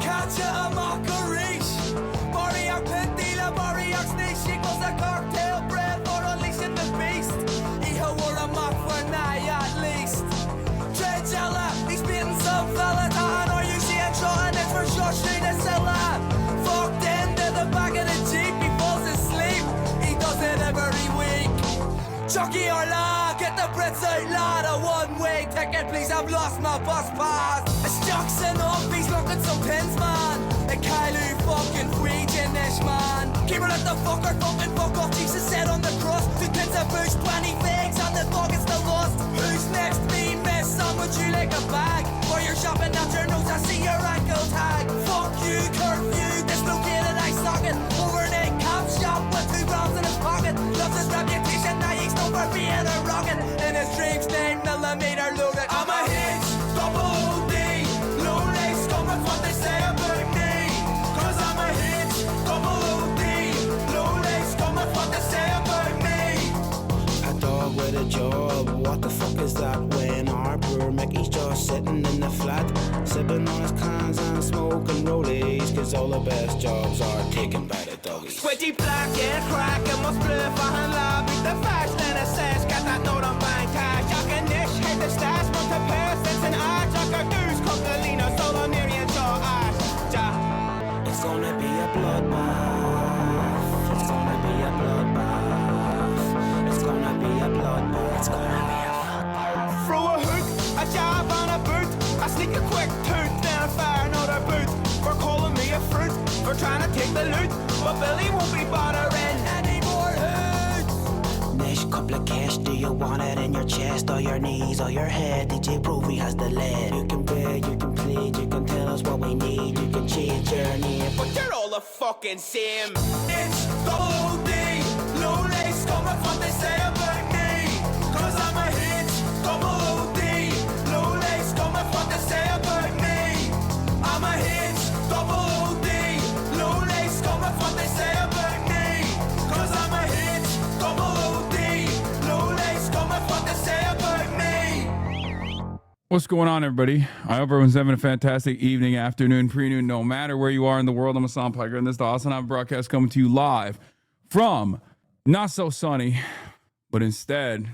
Kanskje en makeris. Bare jeg pendeler, bare jeg snisik. Og så cocktailbread for å liksom the beast. I har vært mak for nei, at least. Tredjelle, I spitten som felle. Ta han og you see en shot and it's for sure straight to sell it. Fuck them, they're the back of the Jeep. He falls asleep, he does it every week. Chucky or la, get the Brits out loud. A one-way ticket, please, I've lost my bus pass. It's Jackson up, he's looking some pins, man. A Kylie fucking regionish, man. Keep it at the fucker, fucking fuck off. Jesus said on the cross, 2 pins of booze, 20 figs, and the dog is the lost. Who's next? Me, miss, some would you like a bag? For your shopping at your nose, I see your ankle tag. Fuck you, curfew, dislocated eye socket. Overnight cop shop with 2 rounds in his pocket. Loves his reputation, now he's known for being a rocket. In his dreams, 9mm loaded. I'm a hitch, double OD. Low lace, come with what they say about me. Cause I'm a hitch, double OD. Low lace, come with what they say about me. A dog with a job, what the fuck is that? When Harper Mickey's just sitting in the flat, sipping on his cans and smoking rollies. Cause all the best jobs are taken by the doggies. Sweaty black and crack and my split for hand lobby. The facts that I says, got that note on buying cash. I can dish, hate the stash, want to pass, it's an art. Like a goose, Coquelino, solo Miriam, jaw ash. It's gonna be a bloodbath. It's gonna be a bloodbath. It's gonna be a bloodbath. It's gonna be a bloodbath. Throw a hook, a jab on a boot. I sneak a quick tooth, then I fire another boot. For calling me a fruit, for trying to take the loot. But Billy won't be bothering any more hoots. Next couple of cash, do you want it in your chest, or your knees, or your head? DJ Provey has the lead. You can beg, you can plead, you can tell us what we need. You can change your name, but you're all the fucking same. It's double OD, low lace, come with what they say about me. Cause I'm a hit, double OD, low lace, come with what they say about me. I'm a hit, double OD, low lace, come with what they say about me. Cause I'm a hit, double OD, low lace, come with what they say about me. What's going on, everybody? I hope everyone's having a fantastic evening, afternoon, pre-noon, no matter where you are in the world. I'm Hasan Piker, and this is the HasanAbi broadcast coming to you live from not so sunny, but instead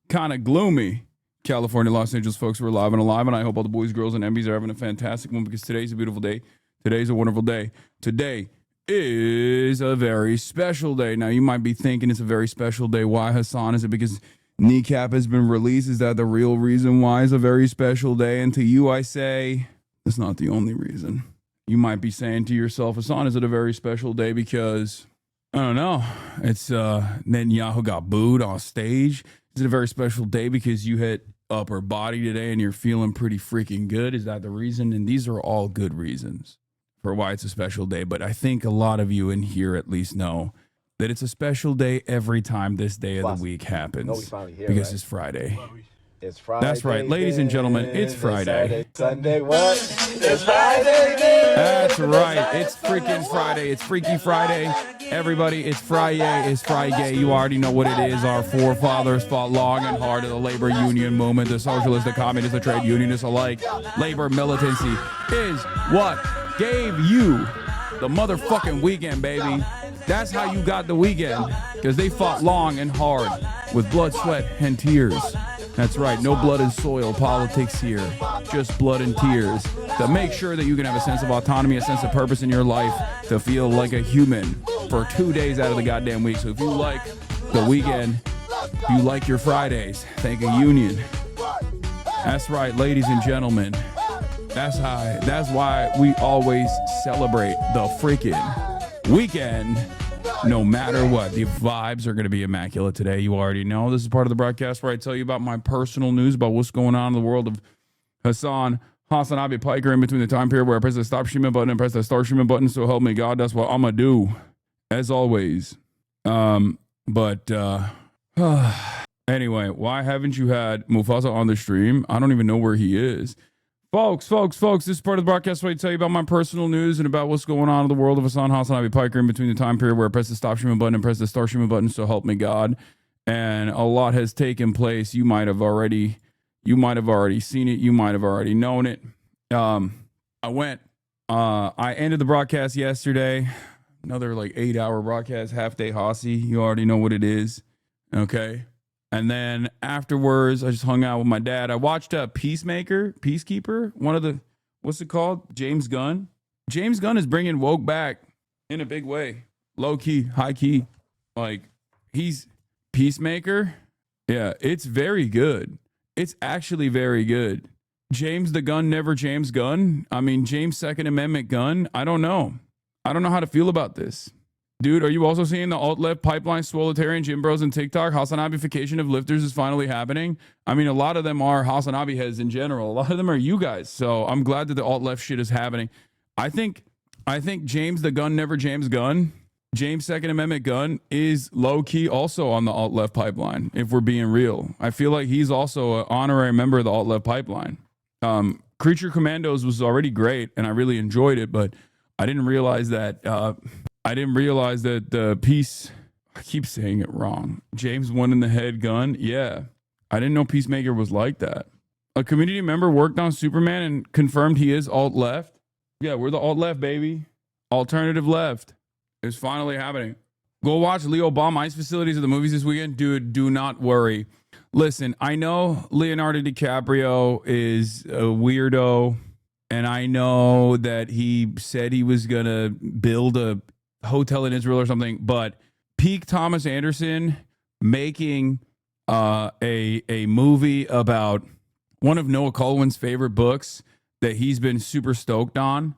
kind of gloomy California, Los Angeles, folks. We're live and alive, and I hope all the boys, girls, and MBs are having a fantastic one, because today's a beautiful day. Today's a wonderful day. Today is a very special day. Now, you might be thinking it's a very special day. Why, Hasan? Is it because Kneecap has been released? Is that the real reason why it's a very special day? And to you, I say, that's not the only reason. You might be saying to yourself, Hasan, is it a very special day because, I don't know, it's Netanyahu got booed on stage? Is it a very special day because you hit upper body today and you're feeling pretty freaking good? Is that the reason? And these are all good reasons for why it's a special day. But I think a lot of you in here at least know that it's a special day every time this day of the week happens, because it's Friday. It's Friday. That's right, ladies and gentlemen, it's Friday. Sunday, what? It's Friday, then. That's right, it's freaking Friday. It's Freaky Friday. Everybody, it's Friday. It's Friday. You already know what it is. Our forefathers fought long and hard in the labor union movement. The socialists, the communists, the trade unionists alike. Labor militancy is what gave you the motherfucking weekend, baby. That's how you got the weekend, because they fought long and hard with blood, sweat, and tears. That's right, no blood and soil politics here, just blood and tears, to make sure that you can have a sense of autonomy, a sense of purpose in your life, to feel like a human for 2 days out of the goddamn week. So if you like the weekend, if you like your Fridays, thank a union. That's right, ladies and gentlemen. That's why we always celebrate the freaking weekend, no matter what. The vibes are going to be immaculate today. You already know. This is part of the broadcast where I tell you about my personal news, about what's going on in the world of HasanAbi Piker, in between the time period where I press the stop streaming button and press the start streaming button. So help me God, that's what I'm going to do, as always. Anyway, why haven't you had Mufasa on the stream? I don't even know where he is. Folks, this is part of the broadcast where I tell you about my personal news and about what's going on in the world of HasanAbi Piker, in between the time period where I press the stop streaming button and press the start streaming button. So help me God. And a lot has taken place. You might have already seen it. You might have already known it. I went I ended the broadcast yesterday. Another like 8-hour broadcast, half day Hossie. You already know what it is. Okay. And then afterwards, I just hung out with my dad. I watched Peacekeeper, one of the, what's it called? James Gunn. James Gunn is bringing woke back in a big way. Low key, high key. Like, he's Peacemaker. Yeah, it's very good. It's actually very good. James the Gun, never James Gunn. I mean, James Second Amendment Gun. I don't know. I don't know how to feel about this. Dude, are you also seeing the alt-left pipeline, swolitarian, gym bros, and TikTok? HasanAbification of lifters is finally happening. I mean, a lot of them are HasanAbi heads in general. A lot of them are you guys. So I'm glad that the alt-left shit is happening. I think James the Gun, never James Gunn, James Second Amendment Gun is low-key also on the alt-left pipeline, if we're being real. I feel like he's also an honorary member of the alt-left pipeline. Creature Commandos was already great, and I really enjoyed it, but I didn't realize that the piece, I keep saying it wrong. James One in the Head Gun. Yeah. I didn't know Peacemaker was like that. A community member worked on Superman and confirmed he is alt-left. Yeah, we're the alt-left, baby. Alternative left. It's finally happening. Go watch Leo bomb ICE facilities at the movies this weekend. Dude, do not worry. Listen, I know Leonardo DiCaprio is a weirdo, and I know that he said he was going to build a hotel in Israel or something, but peak Thomas Anderson making a movie about one of Noah Colwyn's favorite books that he's been super stoked on.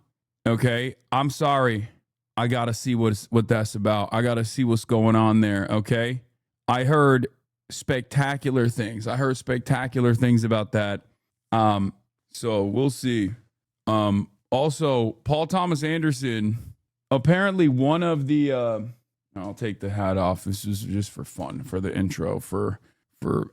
Okay, I'm sorry. I got to see what that's about. I got to see what's going on there, okay? I heard spectacular things. About that. So we'll see. Also, Paul Thomas Anderson, apparently one of the I'll take the hat off. This is just for fun, for the intro, for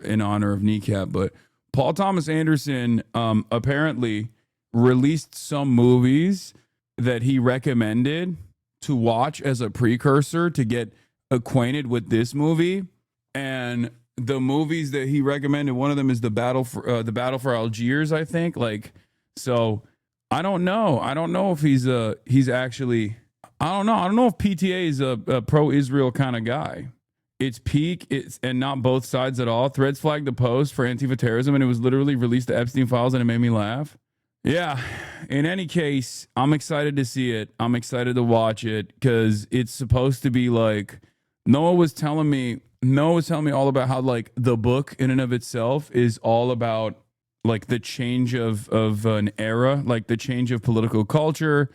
in honor of Kneecap. But Paul Thomas Anderson apparently released some movies that he recommended to watch as a precursor to get acquainted with this movie. And the movies that he recommended, one of them is the Battle for Algiers, I think. Like, so I don't know. I don't know if he's actually, I don't know if PTA is a pro-Israel kind of guy. It's peak, and not both sides at all. Threads flagged the post for Antifa terrorism, and it was literally released to Epstein files, and it made me laugh. Yeah. In any case, I'm excited to see it. I'm excited to watch it because it's supposed to be like, Noah was telling me all about how like the book in and of itself is all about like the change of an era, like the change of political culture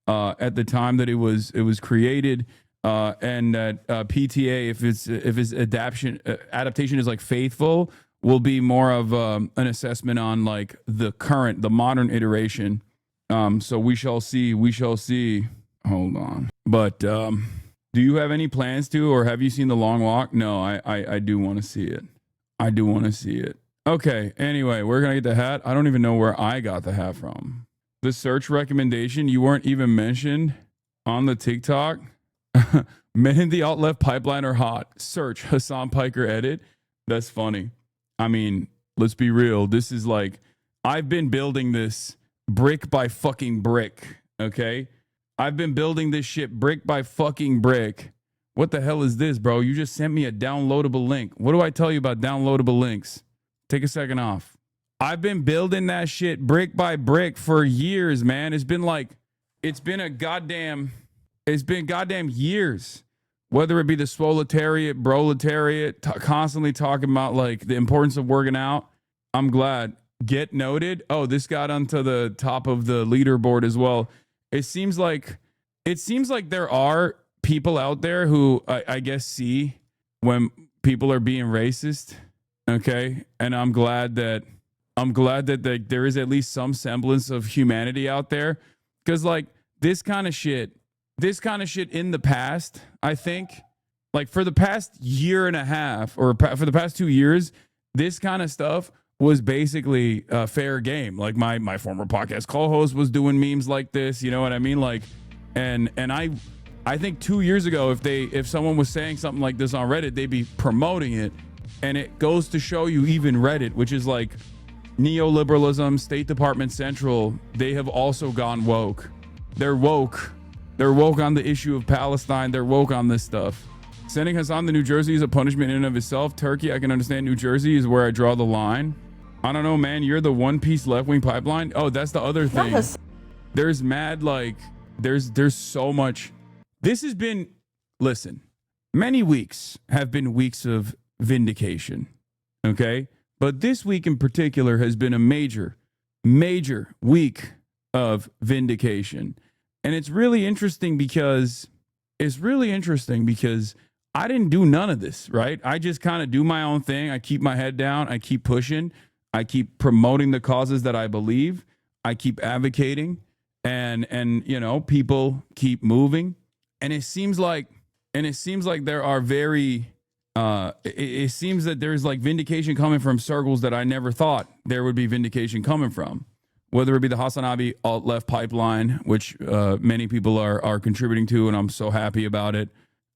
at the time that it was created, and that PTA, if its adaptation is like faithful, will be more of an assessment on like the modern iteration. So we shall see. Hold on. But do you have any plans to, or have you seen The Long Walk? No, I do want to see it. Okay. Anyway, we're going to get the hat. I don't even know where I got the hat from. The search recommendation, you weren't even mentioned on the TikTok. Men in the alt-left pipeline are hot. Search Hassan Piker edit. That's funny. I mean, let's be real. This is like, I've been building this brick by fucking brick. Okay. I've been building this shit brick by fucking brick. What the hell is this, bro? You just sent me a downloadable link. What do I tell you about downloadable links? Take a second off. I've been building that shit brick by brick for years, man. It's been goddamn years. Whether it be the swoletariat, broletariat, constantly talking about like the importance of working out. I'm glad. Get noted. Oh, this got onto the top of the leaderboard as well. It seems like there are people out there who I guess see when people are being racist. Okay. And I'm glad that there is at least some semblance of humanity out there. Cause like this kind of shit in the past, I think like for the past year and a half or for the past 2 years, this kind of stuff was basically fair game. Like my former podcast co-host was doing memes like this, you know what I mean? Like, and I think 2 years ago, if someone was saying something like this on Reddit, they'd be promoting it. And it goes to show you even Reddit, which is like neoliberalism, State Department Central, they have also gone woke. They're woke. They're woke on the issue of Palestine. They're woke on this stuff. Sending Hassan to New Jersey is a punishment in and of itself. Turkey, I can understand. New Jersey is where I draw the line. I don't know, man. You're the one piece left-wing pipeline. Oh, that's the other thing. There's mad, like, there's so much. This has been, listen, many weeks have been weeks of vindication. Okay. But this week in particular has been a major week of vindication. And it's really interesting because I didn't do none of this, right? I just kind of do my own thing. I keep my head down. I keep pushing. I keep promoting the causes that I believe. I keep advocating, and you know, people keep moving. And it seems like there are it seems that there's like vindication coming from circles that I never thought there would be vindication coming from. Whether it be the HasanAbi alt-left pipeline, which many people are contributing to, and I'm so happy about it.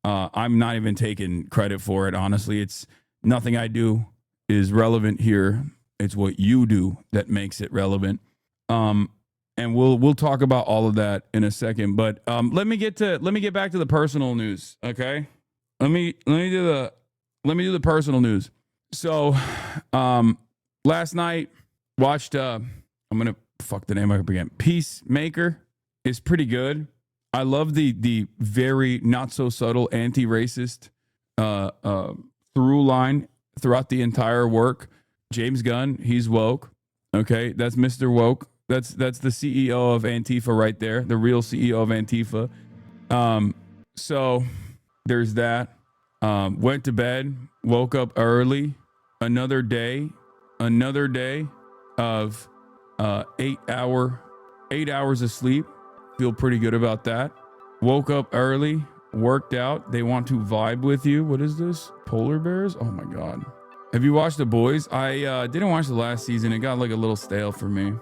I'm not even taking credit for it, honestly. It's nothing I do is relevant here. It's what you do that makes it relevant. And we'll talk about all of that in a second. But let me get back to the personal news, okay? Let me do the personal news. So last night watched I'm going to fuck the name up again. Peacemaker is pretty good. I love the very not so subtle anti-racist through line throughout the entire work. James Gunn, he's woke. Okay, that's Mr. Woke. That's the CEO of Antifa right there, the real CEO of Antifa. So there's that. Went to bed, woke up early. Another day of 8 hours of sleep. Feel pretty good about that. Woke up early, worked out. They want to vibe with you. What is this? Polar bears? Oh my God. Have you watched The Boys? I didn't watch the last season. It got like a little stale for me.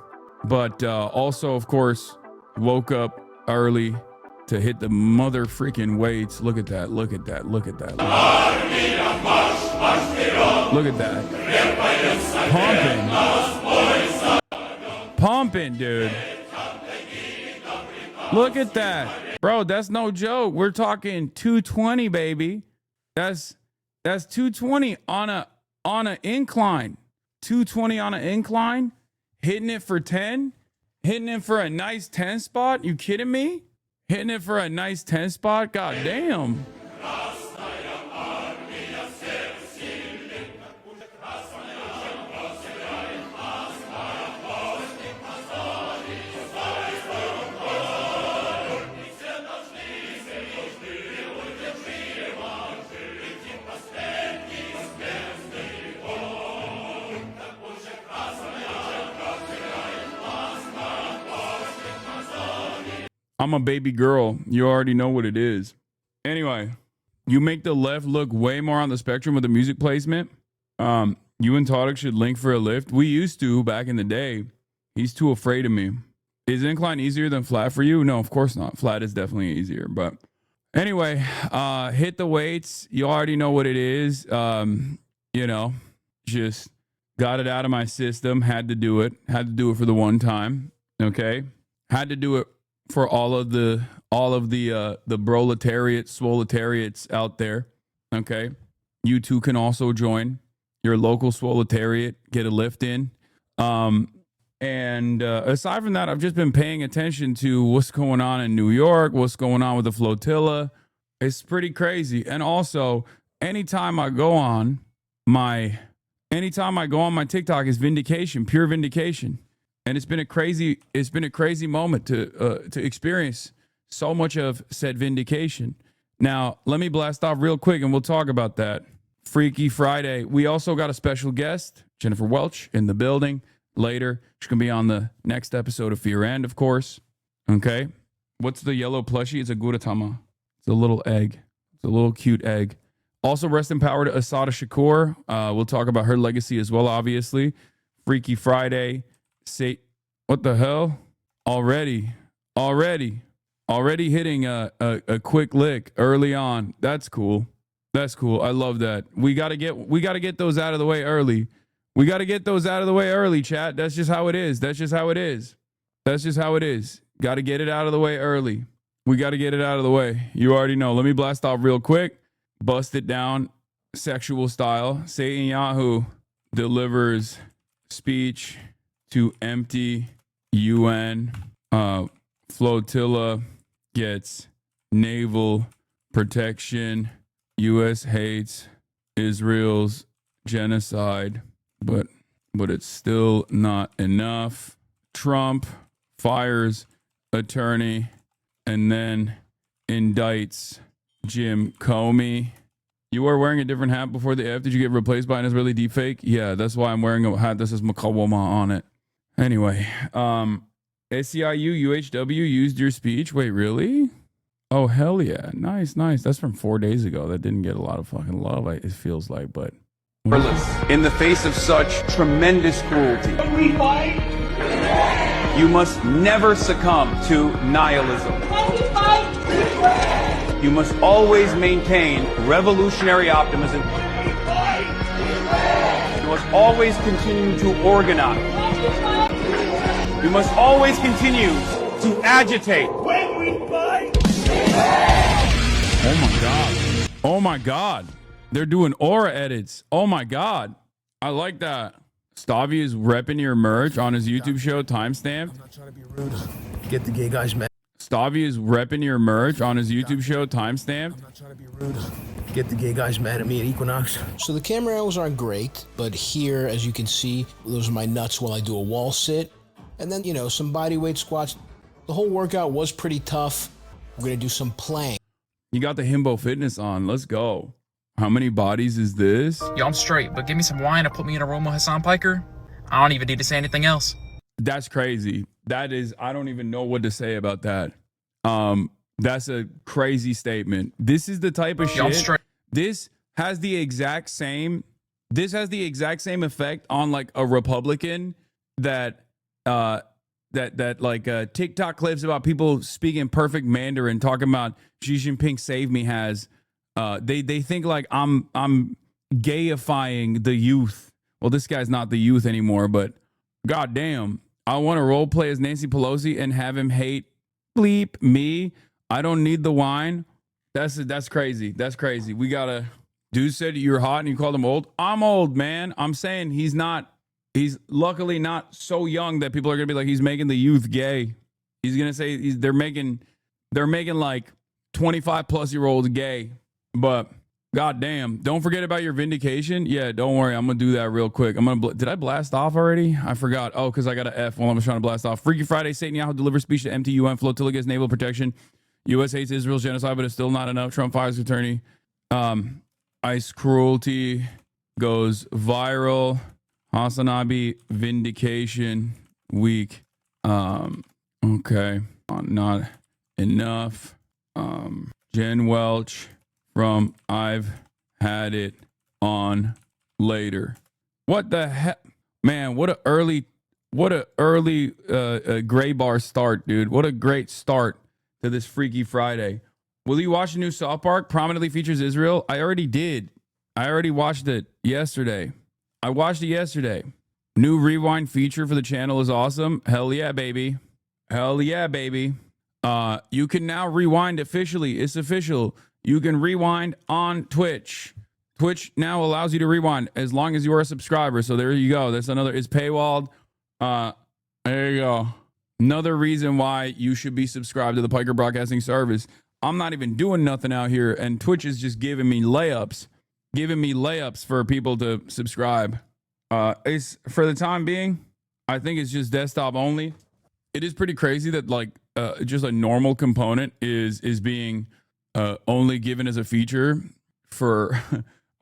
But also, of course, woke up early to hit the mother freaking weights. Look at that. Look at that. Look at that. Look at that. Pumping, dude. Look at that. Bro, that's no joke. We're talking 220, baby. That's 220 on an incline. 220 on an incline. Hitting it for 10. Hitting it for a nice 10 spot. You kidding me? Hitting it for a nice 10 spot. God damn. I'm a baby girl. You already know what it is. Anyway, you make the left look way more on the spectrum with the music placement. You and Todek should link for a lift. We used to back in the day. He's too afraid of me. Is incline easier than flat for you? No, of course not. Flat is definitely easier. But anyway, hit the weights. You already know what it is. You know, just got it out of my system. Had to do it. Had to do it for the one time. Okay. Had to do it for all of the proletariat, swoletariats out there. Okay. You too can also join your local swoletariat, get a lift in. And aside from that, I've just been paying attention to what's going on in New York, what's going on with the flotilla. It's pretty crazy. And also, anytime I go on my TikTok is vindication, pure vindication. And it's been a crazy moment to experience so much of said vindication. Now, let me blast off real quick and we'll talk about that. Freaky Friday. We also got a special guest, Jennifer Welch, in the building later. She's going to be on the next episode of Fear End, of course. Okay. What's the yellow plushie? It's a Guratama. It's a little egg. It's a little cute egg. Also, rest in power to Asada Shakur. We'll talk about her legacy as well, obviously. Freaky Friday. Say, what the hell? Already hitting a quick lick early on. That's cool. I love that. We gotta get those out of the way early. Chat. That's just how it is. Got to get it out of the way early. We got to get it out of the way. You already know. Let me blast off real quick. Bust it down sexual style. SATANYAHU delivers speech to empty UN. Flotilla gets naval protection. U.S. hates Israel's genocide, but it's still not enough. Trump fires attorney and then indicts Jim Comey. You were wearing a different hat before the F. Did you get replaced by an Israeli deepfake? Yeah, that's why I'm wearing a hat that says Makawama on it. Anyway, SEIU UHW used your speech. Wait, really? Oh, hell yeah. Nice, nice. That's from 4 days ago. That didn't get a lot of fucking love, it feels like, but... In the face of such tremendous cruelty, you must never succumb to nihilism. You must always maintain revolutionary optimism. You must always continue to organize. You must always continue to agitate. Oh my God. Oh my God. They're doing aura edits. Oh my God. I like that. Stavi is repping your merch on his YouTube show, timestamped. I'm not trying to be rude. Get the gay guys mad. Stavi is repping your merch on his YouTube show, timestamped. I'm not trying to be rude. Get the gay guys mad at me at Equinox. So the camera angles aren't great, but here, as you can see, those are my nuts while I do a wall sit. And then, you know, some body weight squats. The whole workout was pretty tough. We're going to do some plank. You got the Himbo Fitness on. Let's go. How many bodies is this? Yo, I'm straight, but give me some wine to put me in a room with Hassan Piker. I don't even need to say anything else. That's crazy. That is, I don't even know what to say about that. That's a crazy statement. This is the type of Yo, I'm shit. straight. This has the exact same effect on like a Republican that TikTok clips about people speaking perfect Mandarin talking about Xi Jinping save me has. They think like I'm gayifying the youth. Well, this guy's not the youth anymore, but goddamn, I want to role play as Nancy Pelosi and have him hate bleep me. I don't need the wine. That's crazy. That's crazy. We gotta. Dude said you're hot and you called him old. I'm old, man. I'm saying he's not. He's luckily not so young that people are gonna be like he's making the youth gay. He's gonna say they're making like 25+-year-olds gay. But goddamn, don't forget about your vindication. Yeah, don't worry. I'm gonna do that real quick. Did I blast off already? I forgot. Oh, because I got an F while I was trying to blast off. Freaky Friday. SATANYAHU delivers speech to empty UN. Flotilla gets naval protection. U.S. hates Israel's genocide, but it's still not enough. Trump fires attorney. ICE cruelty goes viral. HasanAbi vindication week. Okay, not enough. Jen Welch from I've had it on later. What the heck, man? What a early gray bar start, dude. What a great start to this Freaky Friday. Will you watch the new South Park? Prominently features Israel. I already did. I already watched it yesterday. I watched it yesterday. New rewind feature for the channel is awesome. Hell yeah, baby. Hell yeah, baby. You can now rewind officially. It's official. You can rewind on Twitch. Twitch now allows you to rewind as long as you are a subscriber. So there you go. That's another, it's paywalled. There you go. Another reason why you should be subscribed to the Piker Broadcasting Service. I'm not even doing nothing out here, and Twitch is just giving me layups for people to subscribe. It's for the time being, I think it's just desktop only. It is pretty crazy that like just a normal component is being only given as a feature for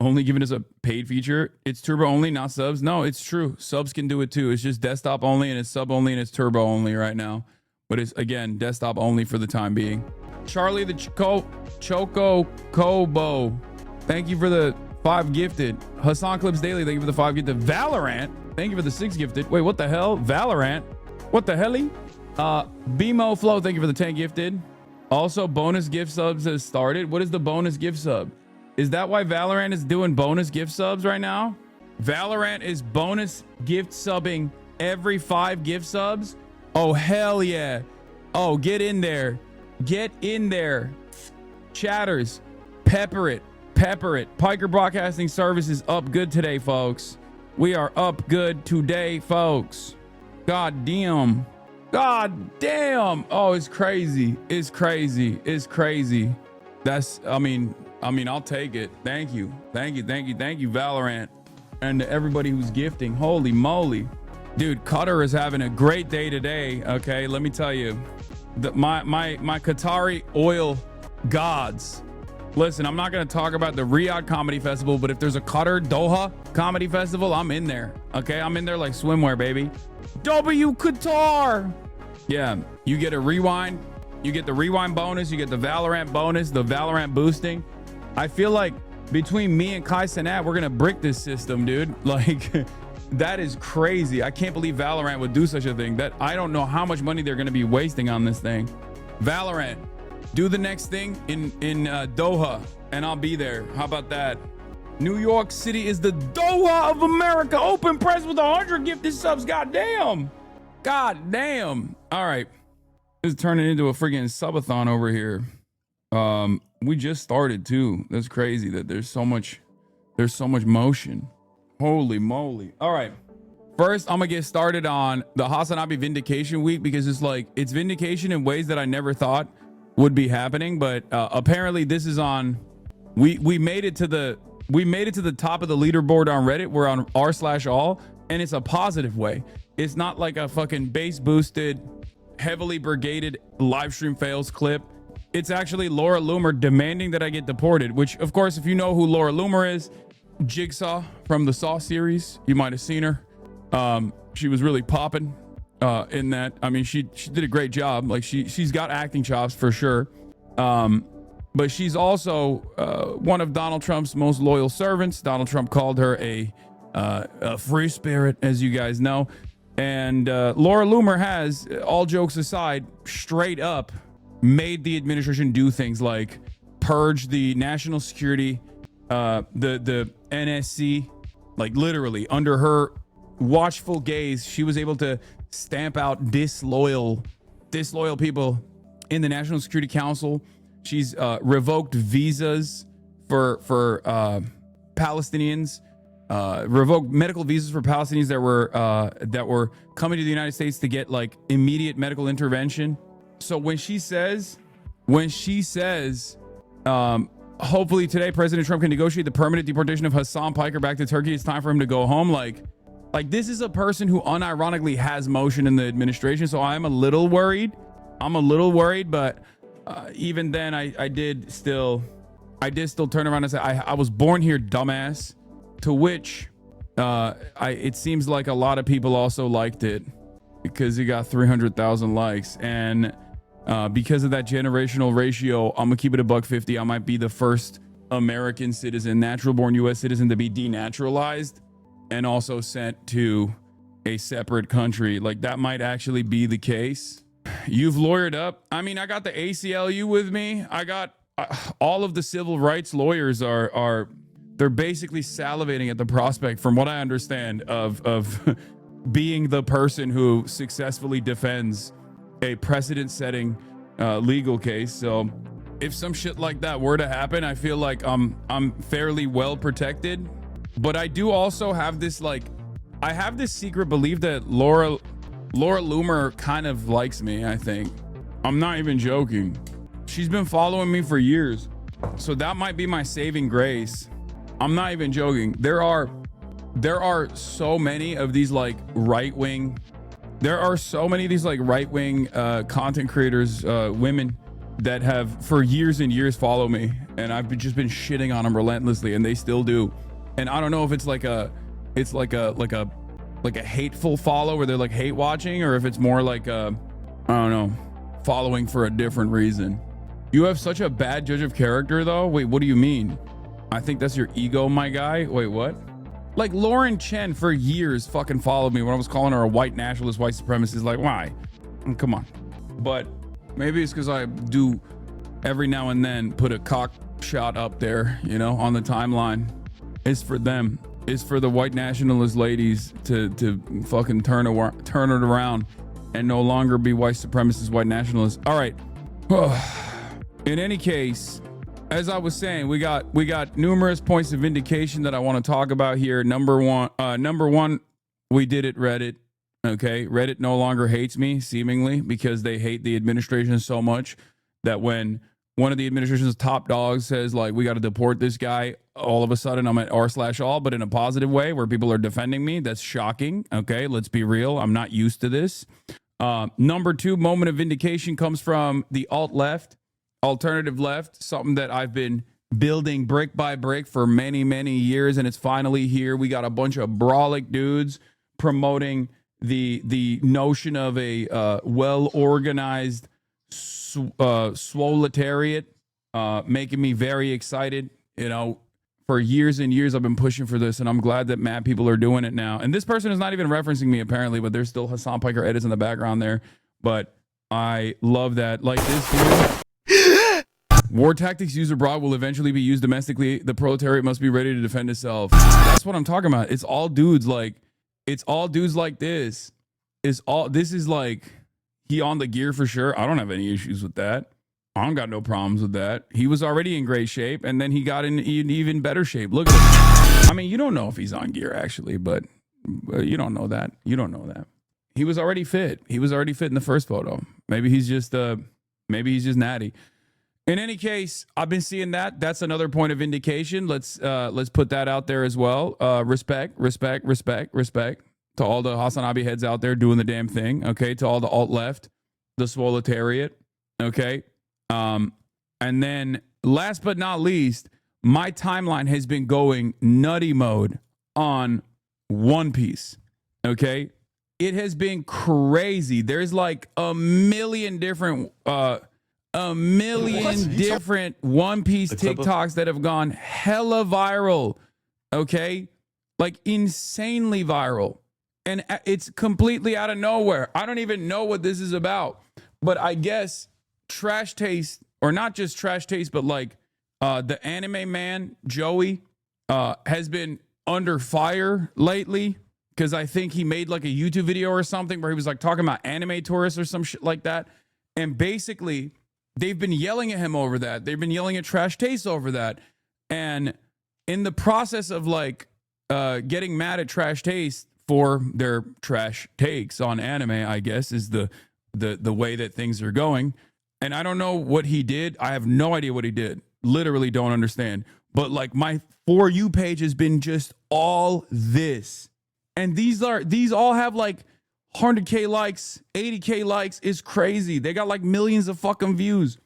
only given as a paid feature. It's turbo only, not subs. No, it's true. Subs can do it too. It's just desktop only, and it's sub only, and it's turbo only right now. But it's, again, desktop only for the time being. Charlie the Choco Kobo, thank you for the 5 gifted. Hassan Clips Daily, thank you for the 5 gifted. Valorant, thank you for the 6 gifted. Wait, what the hell? Valorant? What the helly? BMO Flow, thank you for the 10 gifted. Also, bonus gift subs has started. What is the bonus gift sub? Is that why Valorant is doing bonus gift subs right now? Valorant is bonus gift subbing every 5 gift subs? Oh, hell yeah. Oh, get in there. Get in there. Chatters, pepper it. Pepper it. Piker Broadcasting Services up good today, folks. We are up good today, folks. God damn. God damn. Oh, it's crazy. It's crazy. It's crazy. That's, I mean, I'll take it. Thank you. Thank you. Thank you. Thank you, Valorant. And to everybody who's gifting. Holy moly. Dude, Qatar is having a great day today. Okay, let me tell you. My Qatari oil gods. Listen, I'm not going to talk about the Riyadh Comedy Festival, but if there's a Qatar Doha Comedy Festival, I'm in there. Okay, I'm in there like swimwear, baby. W Qatar. Yeah, you get a rewind. You get the rewind bonus. You get the Valorant bonus, the Valorant boosting. I feel like between me and Kai Cenat, we're going to brick this system, dude. Like, that is crazy. I can't believe Valorant would do such a thing. That I don't know how much money they're going to be wasting on this thing. Valorant. Do the next thing in Doha, and I'll be there. How about that? New York City is the Doha of America. Open press with 100 gifted subs. God damn. God damn. All right. This is turning into a freaking subathon over here. We just started too. That's crazy that there's so much motion. Holy moly. All right. First, I'm gonna get started on the HasanAbi Vindication Week because it's vindication in ways that I never thought would be happening, but apparently this is on. We made it to the top of the leaderboard on Reddit. We're on r/all, and it's a positive way. It's not like a fucking base boosted, heavily brigaded live stream fails clip. It's actually Laura Loomer demanding that I get deported. Which, of course, if you know who Laura Loomer is, Jigsaw from the Saw series, you might have seen her. She was really popping. In that, I mean, she did a great job. Like she's got acting chops for sure. But she's also one of Donald Trump's most loyal servants. Donald Trump called her a free spirit, as you guys know. And Laura Loomer has, all jokes aside, straight up made the administration do things like purge the national security, the NSC, like literally under her watchful gaze, she was able to stamp out disloyal people in the National Security Council. She's revoked visas for Palestinians, revoked medical visas for Palestinians that were coming to the United States to get like immediate medical intervention. So when she says, hopefully today President Trump can negotiate the permanent deportation of Hasan Piker back to Turkey, it's time for him to go home. Like this is a person who unironically has motion in the administration. So I'm a little worried. But even then I did still turn around and say, I was born here, dumbass. To which it seems like a lot of people also liked it because he got 300,000 likes. And because of that generational ratio, I'm gonna keep it $150. I might be the first American citizen, natural born US citizen to be denaturalized and also sent to a separate country. Like that might actually be the case. You've lawyered up. I mean, I got the ACLU with me. I got all of the civil rights lawyers they're basically salivating at the prospect, from what I understand, of being the person who successfully defends a precedent-setting legal case. So if some shit like that were to happen, I feel like I'm fairly well protected. But I do also have this I have this secret belief that Laura Loomer kind of likes me, I think. I'm not even joking. She's been following me for years. So that might be my saving grace. I'm not even joking. There are so many of these right-wing content creators, women that have for years and years follow me, and I've just been shitting on them relentlessly, and they still do. And I don't know if it's like a hateful follow where they're like hate watching, or if it's more like I don't know, following for a different reason. You have such a bad judge of character though. Wait, what do you mean? I think that's your ego, my guy. Wait, what? Like Lauren Chen for years fucking followed me when I was calling her a white nationalist, white supremacist. Like, why? Come on. But maybe it's because I do every now and then put a cock shot up there, you know, on the timeline. It's for them. It's for the white nationalist ladies to fucking turn it around and no longer be white supremacists, white nationalists. All right. In any case, as I was saying, we got numerous points of vindication that I want to talk about here. Number one, we did it, Reddit. Okay, Reddit no longer hates me, seemingly, because they hate the administration so much that when one of the administration's top dogs says, like, we got to deport this guy, all of a sudden I'm at r/all, but in a positive way where people are defending me. That's shocking. Okay, let's be real. I'm not used to this. Number two moment of vindication comes from the alt-left, alternative left, something that I've been building brick by brick for many, many years, and it's finally here. We got a bunch of brolic dudes promoting the notion of a well-organized swoletariat, making me very excited. You know, for years and years I've been pushing for this, and I'm glad that mad people are doing it now. And this person is not even referencing me apparently, but there's still Hasan Piker edits in the background there. But I love that. Like this dude, war tactics used abroad will eventually be used domestically. The proletariat must be ready to defend itself. That's what I'm talking about. It's all dudes like this. This is like he on the gear for sure. I don't have any issues with that. I don't got no problems with that. He was already in great shape, and then he got in even better shape. Look at him. I mean, you don't know if he's on gear actually, but you don't know that. You don't know that. He was already fit. He was already fit in the first photo. Maybe he's just natty. In any case, I've been seeing that. That's another point of indication. Let's put that out there as well. Respect to all the HasanAbi heads out there doing the damn thing. Okay, to all the alt left, the swoletariat. Okay, and then last but not least, my timeline has been going nutty mode on One Piece. Okay, it has been crazy. There's like a million different One Piece TikToks that have gone hella viral. Okay, like insanely viral. And it's completely out of nowhere. I don't even know what this is about. But I guess Trash Taste, or not just Trash Taste, but like the anime man, Joey, has been under fire lately. Because I think he made like a YouTube video or something where he was like talking about anime tourists or some shit like that. And basically, they've been yelling at him over that. They've been yelling at Trash Taste over that. And in the process of like getting mad at Trash Taste for their trash takes on anime, I guess, is the way that things are going. And I don't know what he did. I have no idea what he did. Literally don't understand. But like my For You page has been just all this. And these all have like 100K likes, 80K likes. It's crazy. They got like millions of fucking views.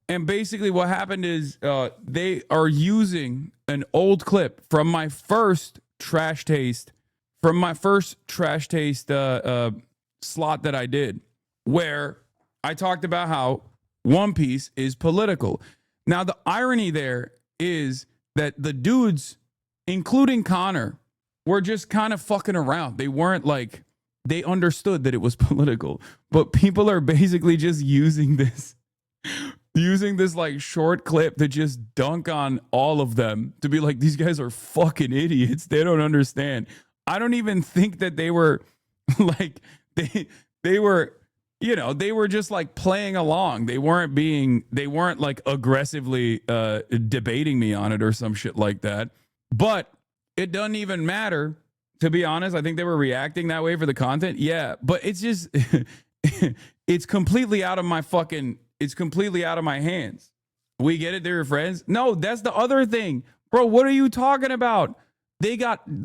And basically what happened is they are using an old clip from my first Trash Taste slot that I did, where I talked about how One Piece is political. Now, the irony there is that the dudes, including Connor, were just kind of fucking around. They weren't like, they understood that it was political, but people are basically just using this like short clip to just dunk on all of them, to be like, these guys are fucking idiots. They don't understand. I don't even think that they were like, they were, you know, they were just like playing along. They weren't like aggressively debating me on it or some shit like that. But it doesn't even matter, to be honest. I think they were reacting that way for the content. Yeah, but it's just, it's completely out of my hands. We get it, they're your friends. No, that's the other thing. Bro, what are you talking about?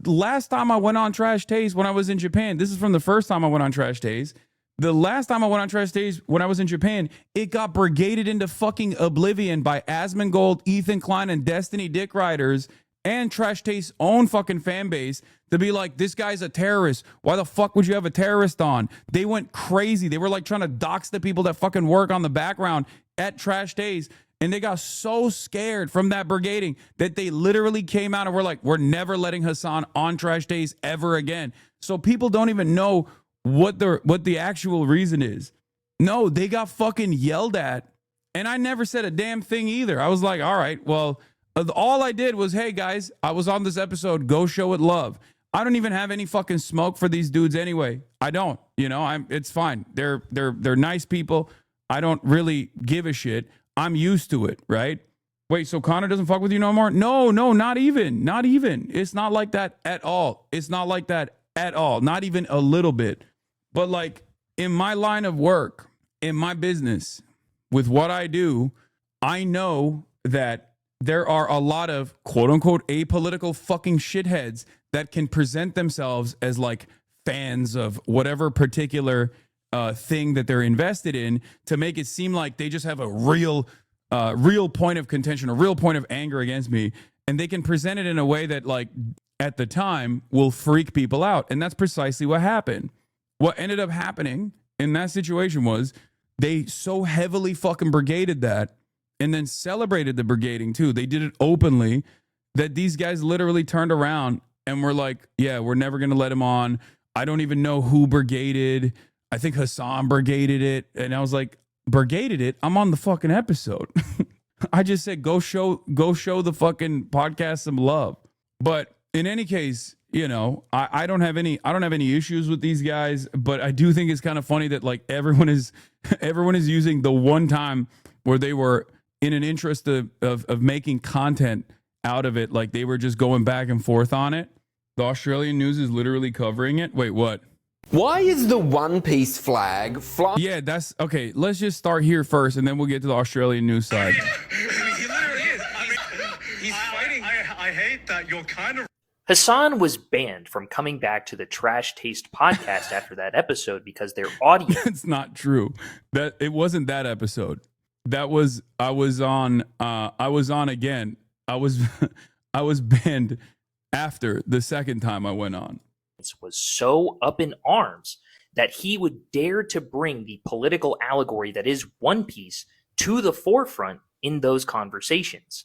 Last time I went on Trash Taste when I was in Japan, this is from the first time I went on Trash Taste. The last time I went on Trash Taste when I was in Japan, it got brigaded into fucking oblivion by Asmongold, Ethan Klein, and Destiny Dick Riders and Trash Taste's own fucking fan base to be like, this guy's a terrorist. Why the fuck would you have a terrorist on? They went crazy. They were like trying to dox the people that fucking work on the background at Trash Taste. And they got so scared from that brigading that they literally came out and were like, we're never letting Hasan on Trash Taste ever again. So people don't even know what the actual reason is. No, they got fucking yelled at. And I never said a damn thing either. I was like, all right, well, all I did was, hey guys, I was on this episode. Go show it love. I don't even have any fucking smoke for these dudes anyway. I don't. You know, it's fine. They're nice people. I don't really give a shit. I'm used to it, right? Wait, so Connor doesn't fuck with you no more? No, not even. Not even. It's not like that at all. It's not like that at all. Not even a little bit. But like in my line of work, in my business, with what I do, I know that there are a lot of quote unquote apolitical fucking shitheads that can present themselves as like fans of whatever particular thing that they're invested in to make it seem like they just have a real point of contention, a real point of anger against me. And they can present it in a way that like at the time will freak people out. And that's precisely what happened. What ended up happening in that situation was they so heavily fucking brigaded that and then celebrated the brigading too. They did it openly that these guys literally turned around and were like, yeah, we're never going to let him on. I don't even know who brigaded. I think Hasan brigaded it. And I was like, brigaded it? I'm on the fucking episode. I just said, go show the fucking podcast some love. But in any case, you know, I don't have any issues with these guys, but I do think it's kind of funny that like everyone is using the one time where they were in an interest of making content out of it. Like they were just going back and forth on it. The Australian news is literally covering it. Wait, what? Why is the One Piece flag flying? Yeah, that's okay. Let's just start here first, and then we'll get to the Australian news side. He literally is. I mean, he's fighting. I hate that you're kind of. Hasan was banned from coming back to the Trash Taste podcast after that episode because their audience. It's not true. That it wasn't that episode. That was I was on again. I was banned after the second time I went on. Was so up in arms that he would dare to bring the political allegory that is One Piece to the forefront in those conversations.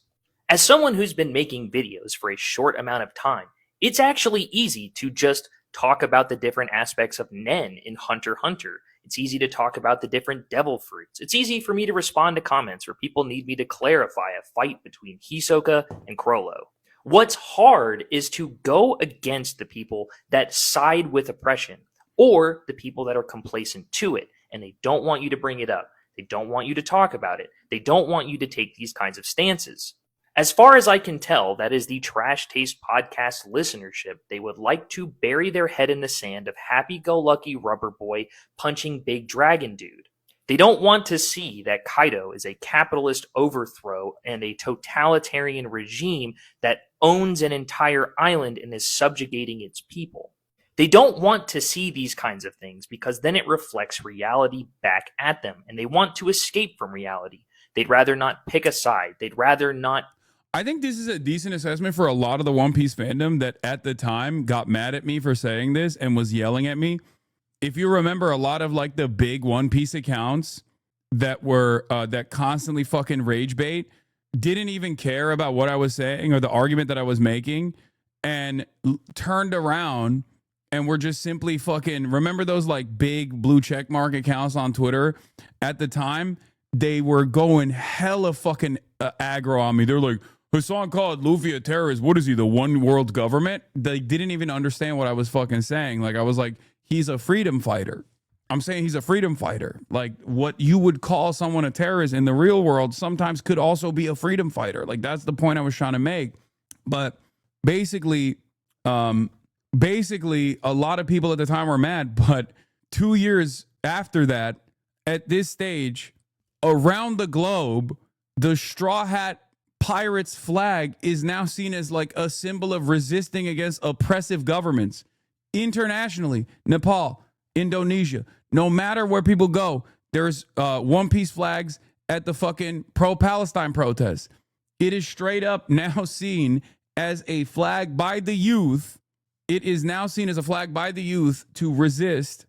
As someone who's been making videos for a short amount of time, it's actually easy to just talk about the different aspects of Nen in Hunter x Hunter. It's easy to talk about the different devil fruits. It's easy for me to respond to comments where people need me to clarify a fight between Hisoka and Crollo. What's hard is to go against the people that side with oppression or the people that are complacent to it, and they don't want you to bring it up. They don't want you to talk about it. They don't want you to take these kinds of stances. As far as I can tell, that is the Trash Taste podcast listenership. They would like to bury their head in the sand of happy-go-lucky rubber boy punching big dragon dude. They don't want to see that Kaido is a capitalist overthrow and a totalitarian regime that owns an entire island and is subjugating its people. They don't want to see these kinds of things because then it reflects reality back at them, and they want to escape from reality. They'd rather not pick a side. They'd rather not. I think this is a decent assessment for a lot of the One Piece fandom that at the time got mad at me for saying this and was yelling at me. If you remember, a lot of like the big One Piece accounts that were that constantly fucking rage bait didn't even care about what I was saying or the argument that I was making and turned around and were just simply fucking, remember those like big blue check mark accounts on Twitter? At the time, they were going hella fucking aggro on me. They're like, Hasan called Luffy a terrorist. What is he, the one world government? They didn't even understand what I was fucking saying. Like I was like, he's a freedom fighter. I'm saying he's a freedom fighter. Like what you would call someone a terrorist in the real world sometimes could also be a freedom fighter. Like that's the point I was trying to make. But basically, a lot of people at the time were mad. But 2 years after that, at this stage, around the globe, the Straw Hat Pirates flag is now seen as like a symbol of resisting against oppressive governments. Internationally, Nepal, Indonesia, no matter where people go, there's One Piece flags at the fucking pro-Palestine protests. It is straight up now seen as a flag by the youth. It is now seen as a flag by the youth to resist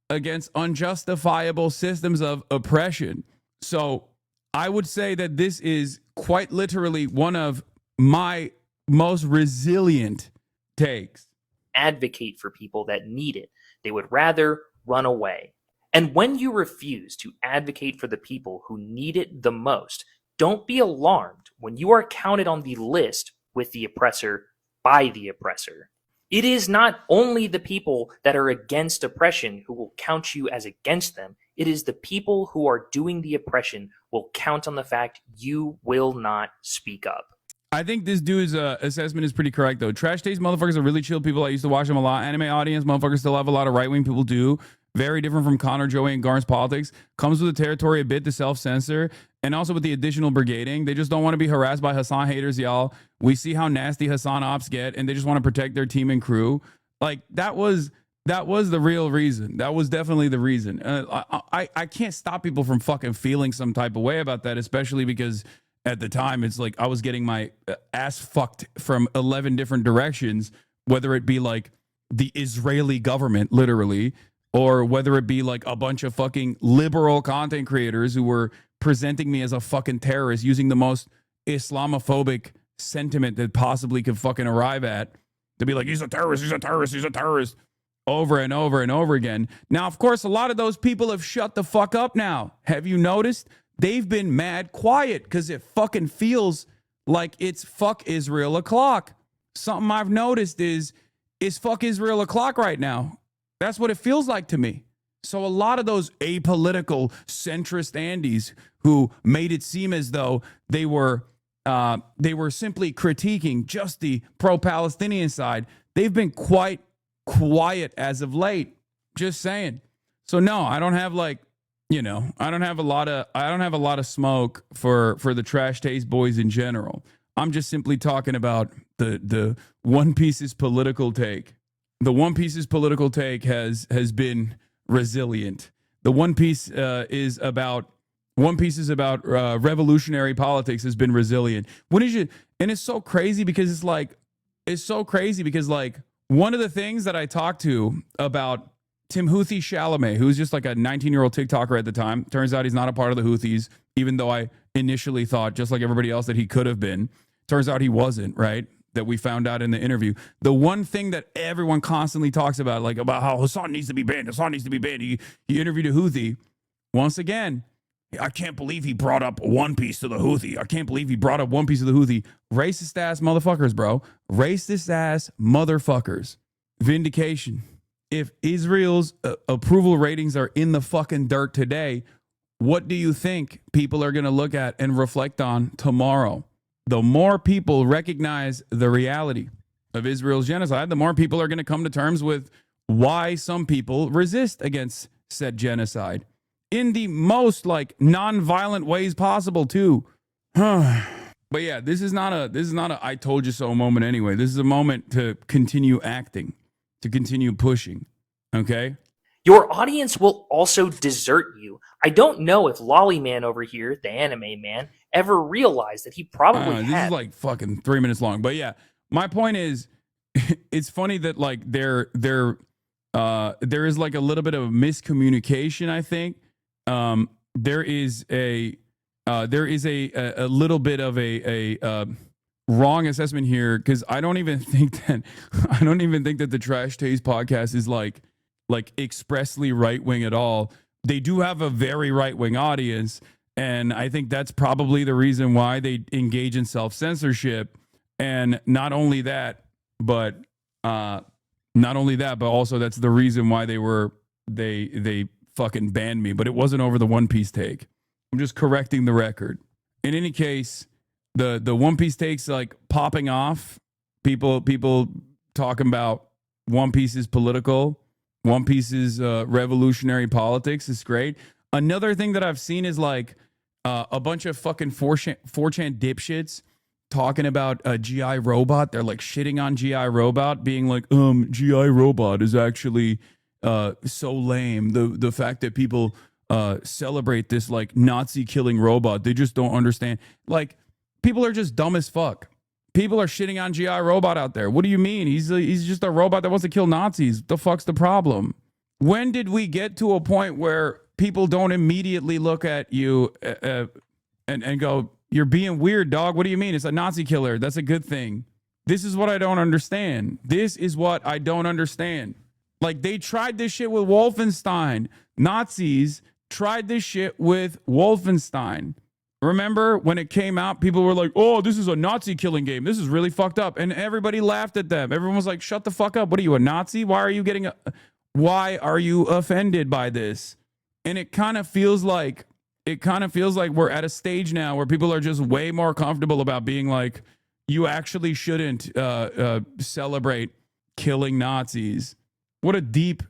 against unjustifiable systems of oppression. So I would say that this is quite literally one of my most resilient takes. Advocate for people that need it. They would rather run away. And when you refuse to advocate for the people who need it the most, don't be alarmed when you are counted on the list with the oppressor by the oppressor. It is not only the people that are against oppression who will count you as against them. It is the people who are doing the oppression will count on the fact you will not speak up. I think this dude's assessment is pretty correct, though. Trash taste motherfuckers are really chill people. I used to watch them a lot. Anime audience motherfuckers still have a lot of right-wing people do. Very different from Connor, Joey, and Garn's politics. Comes with the territory a bit to self-censor, and also with the additional brigading. They just don't want to be harassed by Hasan haters, y'all. We see how nasty Hasan ops get, and they just want to protect their team and crew. Like, that was the real reason. That was definitely the reason. I can't stop people from fucking feeling some type of way about that, especially because at the time it's like I was getting my ass fucked from 11 different directions, whether it be like the Israeli government, literally, or whether it be like a bunch of fucking liberal content creators who were presenting me as a fucking terrorist using the most Islamophobic sentiment that possibly could fucking arrive at to be like, he's a terrorist, he's a terrorist, he's a terrorist, over and over and over again. Now, of course, a lot of those people have shut the fuck up now. Have you noticed? They've been mad quiet because it fucking feels like it's fuck Israel o'clock. Something I've noticed is fuck Israel o'clock right now. That's what it feels like to me. So a lot of those apolitical centrist Andes who made it seem as though they were simply critiquing just the pro-Palestinian side, they've been quite quiet as of late. Just saying. So no, I don't have like, you know, I don't have a lot of smoke for the trash taste boys in general. I'm just simply talking about the One Piece's political take. The One Piece's political take has been resilient. The One Piece is about revolutionary politics has been resilient. When is it? And it's so crazy because one of the things that I talked to about Timothy Chalamet, who's just like a 19-year-old TikToker at the time. Turns out he's not a part of the Houthis, even though I initially thought, just like everybody else, that he could have been. Turns out he wasn't, right? That we found out in the interview. The one thing that everyone constantly talks about, like about how Hasan needs to be banned. Hasan needs to be banned. He interviewed a Houthi. Once again, I can't believe he brought up One Piece to the Houthi. I can't believe he brought up One Piece to the Houthi. Racist ass motherfuckers, bro. Racist ass motherfuckers. Vindication. If Israel's approval ratings are in the fucking dirt today, what do you think people are going to look at and reflect on tomorrow? The more people recognize the reality of Israel's genocide, the more people are going to come to terms with why some people resist against said genocide in the most like non-violent ways possible too. But yeah, this is not a I told you so moment anyway. This is a moment to continue acting, to continue pushing. Okay? Your audience will also desert you. I don't know if Lolly Man over here, the anime man, ever realized that he probably had. This is like fucking 3 minutes long. But yeah, my point is, it's funny that like there is like a little bit of miscommunication, I think. There is a little bit of a wrong assessment here, because I don't even think that the Trash Taste podcast is like expressly right wing at all. They do have a very right wing audience, and I think that's probably the reason why they engage in self censorship. And not only that, but also that's the reason why they fucking banned me. But it wasn't over the One Piece take. I'm just correcting the record. In any case, the One Piece takes like popping off. People talking about One Piece is political. One Piece's revolutionary politics is great. Another thing that I've seen is like a bunch of fucking 4chan dipshits talking about GI Robot. They're like shitting on GI Robot, being like, GI Robot is actually so lame. The fact that people celebrate this like Nazi killing robot, they just don't understand. Like, people are just dumb as fuck. People are shitting on GI Robot out there. What do you mean? He's just a robot that wants to kill Nazis. The fuck's the problem? When did we get to a point where people don't immediately look at you and go, you're being weird, dog? What do you mean? It's a Nazi killer. That's a good thing. This is what I don't understand. Like, they tried this shit with Wolfenstein. Nazis tried this shit with Wolfenstein. Remember when it came out, people were like, oh, this is a Nazi killing game. This is really fucked up. And everybody laughed at them. Everyone was like, shut the fuck up. What are you, a Nazi? Why are you offended by this? And it kind of feels like we're at a stage now where people are just way more comfortable about being like, you actually shouldn't celebrate killing Nazis. What a deep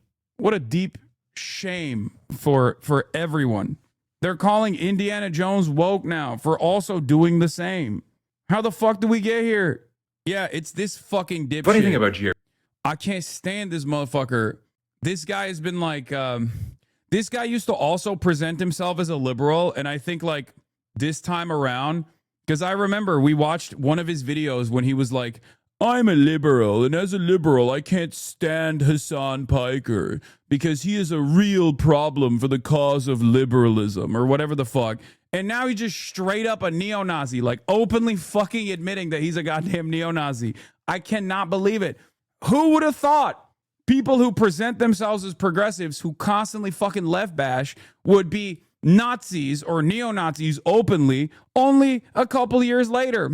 shame for everyone. They're calling Indiana Jones woke now for also doing the same. How the fuck did we get here? Yeah, it's this fucking dipshit. Funny thing about Jerry, I can't stand this motherfucker. This guy has been like, this guy used to also present himself as a liberal, and I think like this time around, because I remember we watched one of his videos when he was like, I'm a liberal, and as a liberal, I can't stand Hasan Piker because he is a real problem for the cause of liberalism or whatever the fuck. And now he's just straight up a neo-Nazi, like openly fucking admitting that he's a goddamn neo-Nazi. I cannot believe it. Who would have thought people who present themselves as progressives who constantly fucking left bash would be Nazis or neo-Nazis openly only a couple years later?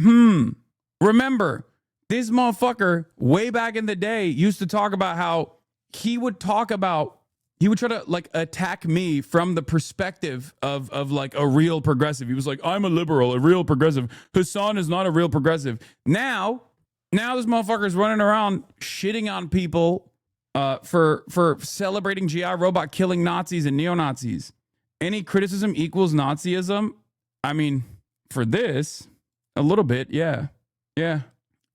Remember, this motherfucker way back in the day used to talk about how he would try to like attack me from the perspective of like a real progressive. He was like, I'm a liberal, a real progressive. Hasan is not a real progressive. Now this motherfucker's running around shitting on people for celebrating GI Robot killing Nazis and neo-Nazis. Any criticism equals Nazism? I mean, for this, a little bit, yeah. Yeah.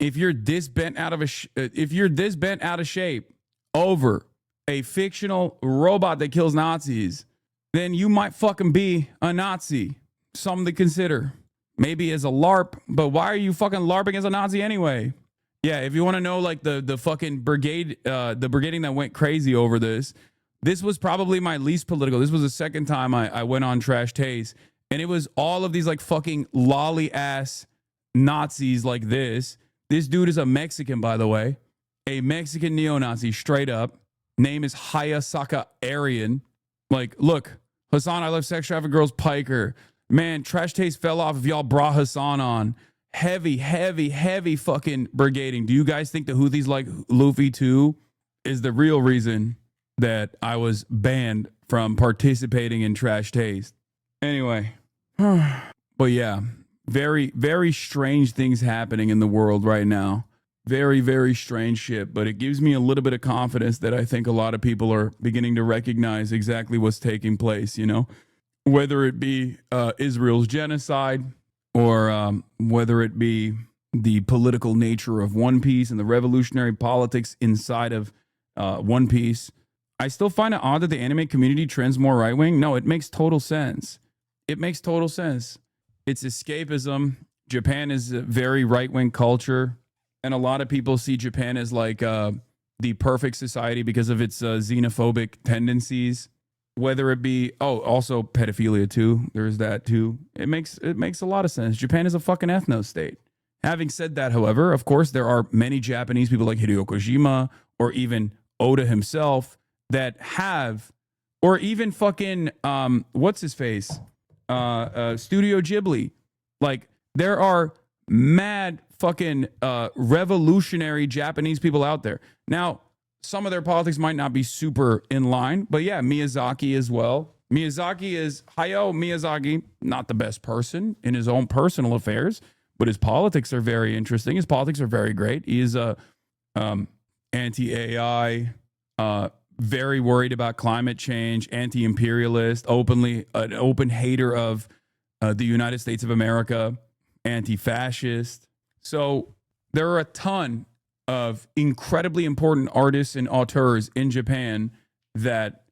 If you're this bent out of shape over a fictional robot that kills Nazis, then you might fucking be a Nazi. Something to consider. Maybe as a LARP, but why are you fucking LARPing as a Nazi anyway? Yeah, if you want to know like the fucking brigade, the brigading that went crazy over this was probably my least political. This was the second time I went on Trash Taste, and it was all of these like fucking lolly ass Nazis like this. This dude is a Mexican, by the way. A Mexican neo-Nazi, straight up. Name is Hayasaka Aryan. Like, look, Hasan, I love sex trafficked girls, Piker. Man, Trash Taste fell off if y'all brought Hasan on. Heavy fucking brigading. Do you guys think the Houthis like Luffy too? Is the real reason that I was banned from participating in Trash Taste. Anyway. But yeah. Very, very strange things happening in the world right now. Very, very strange shit. But it gives me a little bit of confidence that I think a lot of people are beginning to recognize exactly what's taking place, you know? Whether it be Israel's genocide or whether it be the political nature of One Piece and the revolutionary politics inside of One Piece. I still find it odd that the anime community trends more right-wing. No, it makes total sense. It makes total sense. It's escapism. Japan is a very right-wing culture, and a lot of people see Japan as like the perfect society because of its xenophobic tendencies. Whether it be also pedophilia too. There's that too. It makes a lot of sense. Japan is a fucking ethno state. Having said that, however, of course, there are many Japanese people like Hideo Kojima or even Oda himself that have, or even fucking what's his face. Studio Ghibli. Like, there are mad fucking revolutionary Japanese people out there. Now, some of their politics might not be super in line, but yeah, Miyazaki as well. Hayao Miyazaki, not the best person in his own personal affairs, but his politics are very interesting. His politics are very great. He is a anti-AI, very worried about climate change, anti-imperialist, an open hater of the United States of America, anti-fascist. So there are a ton of incredibly important artists and auteurs in Japan that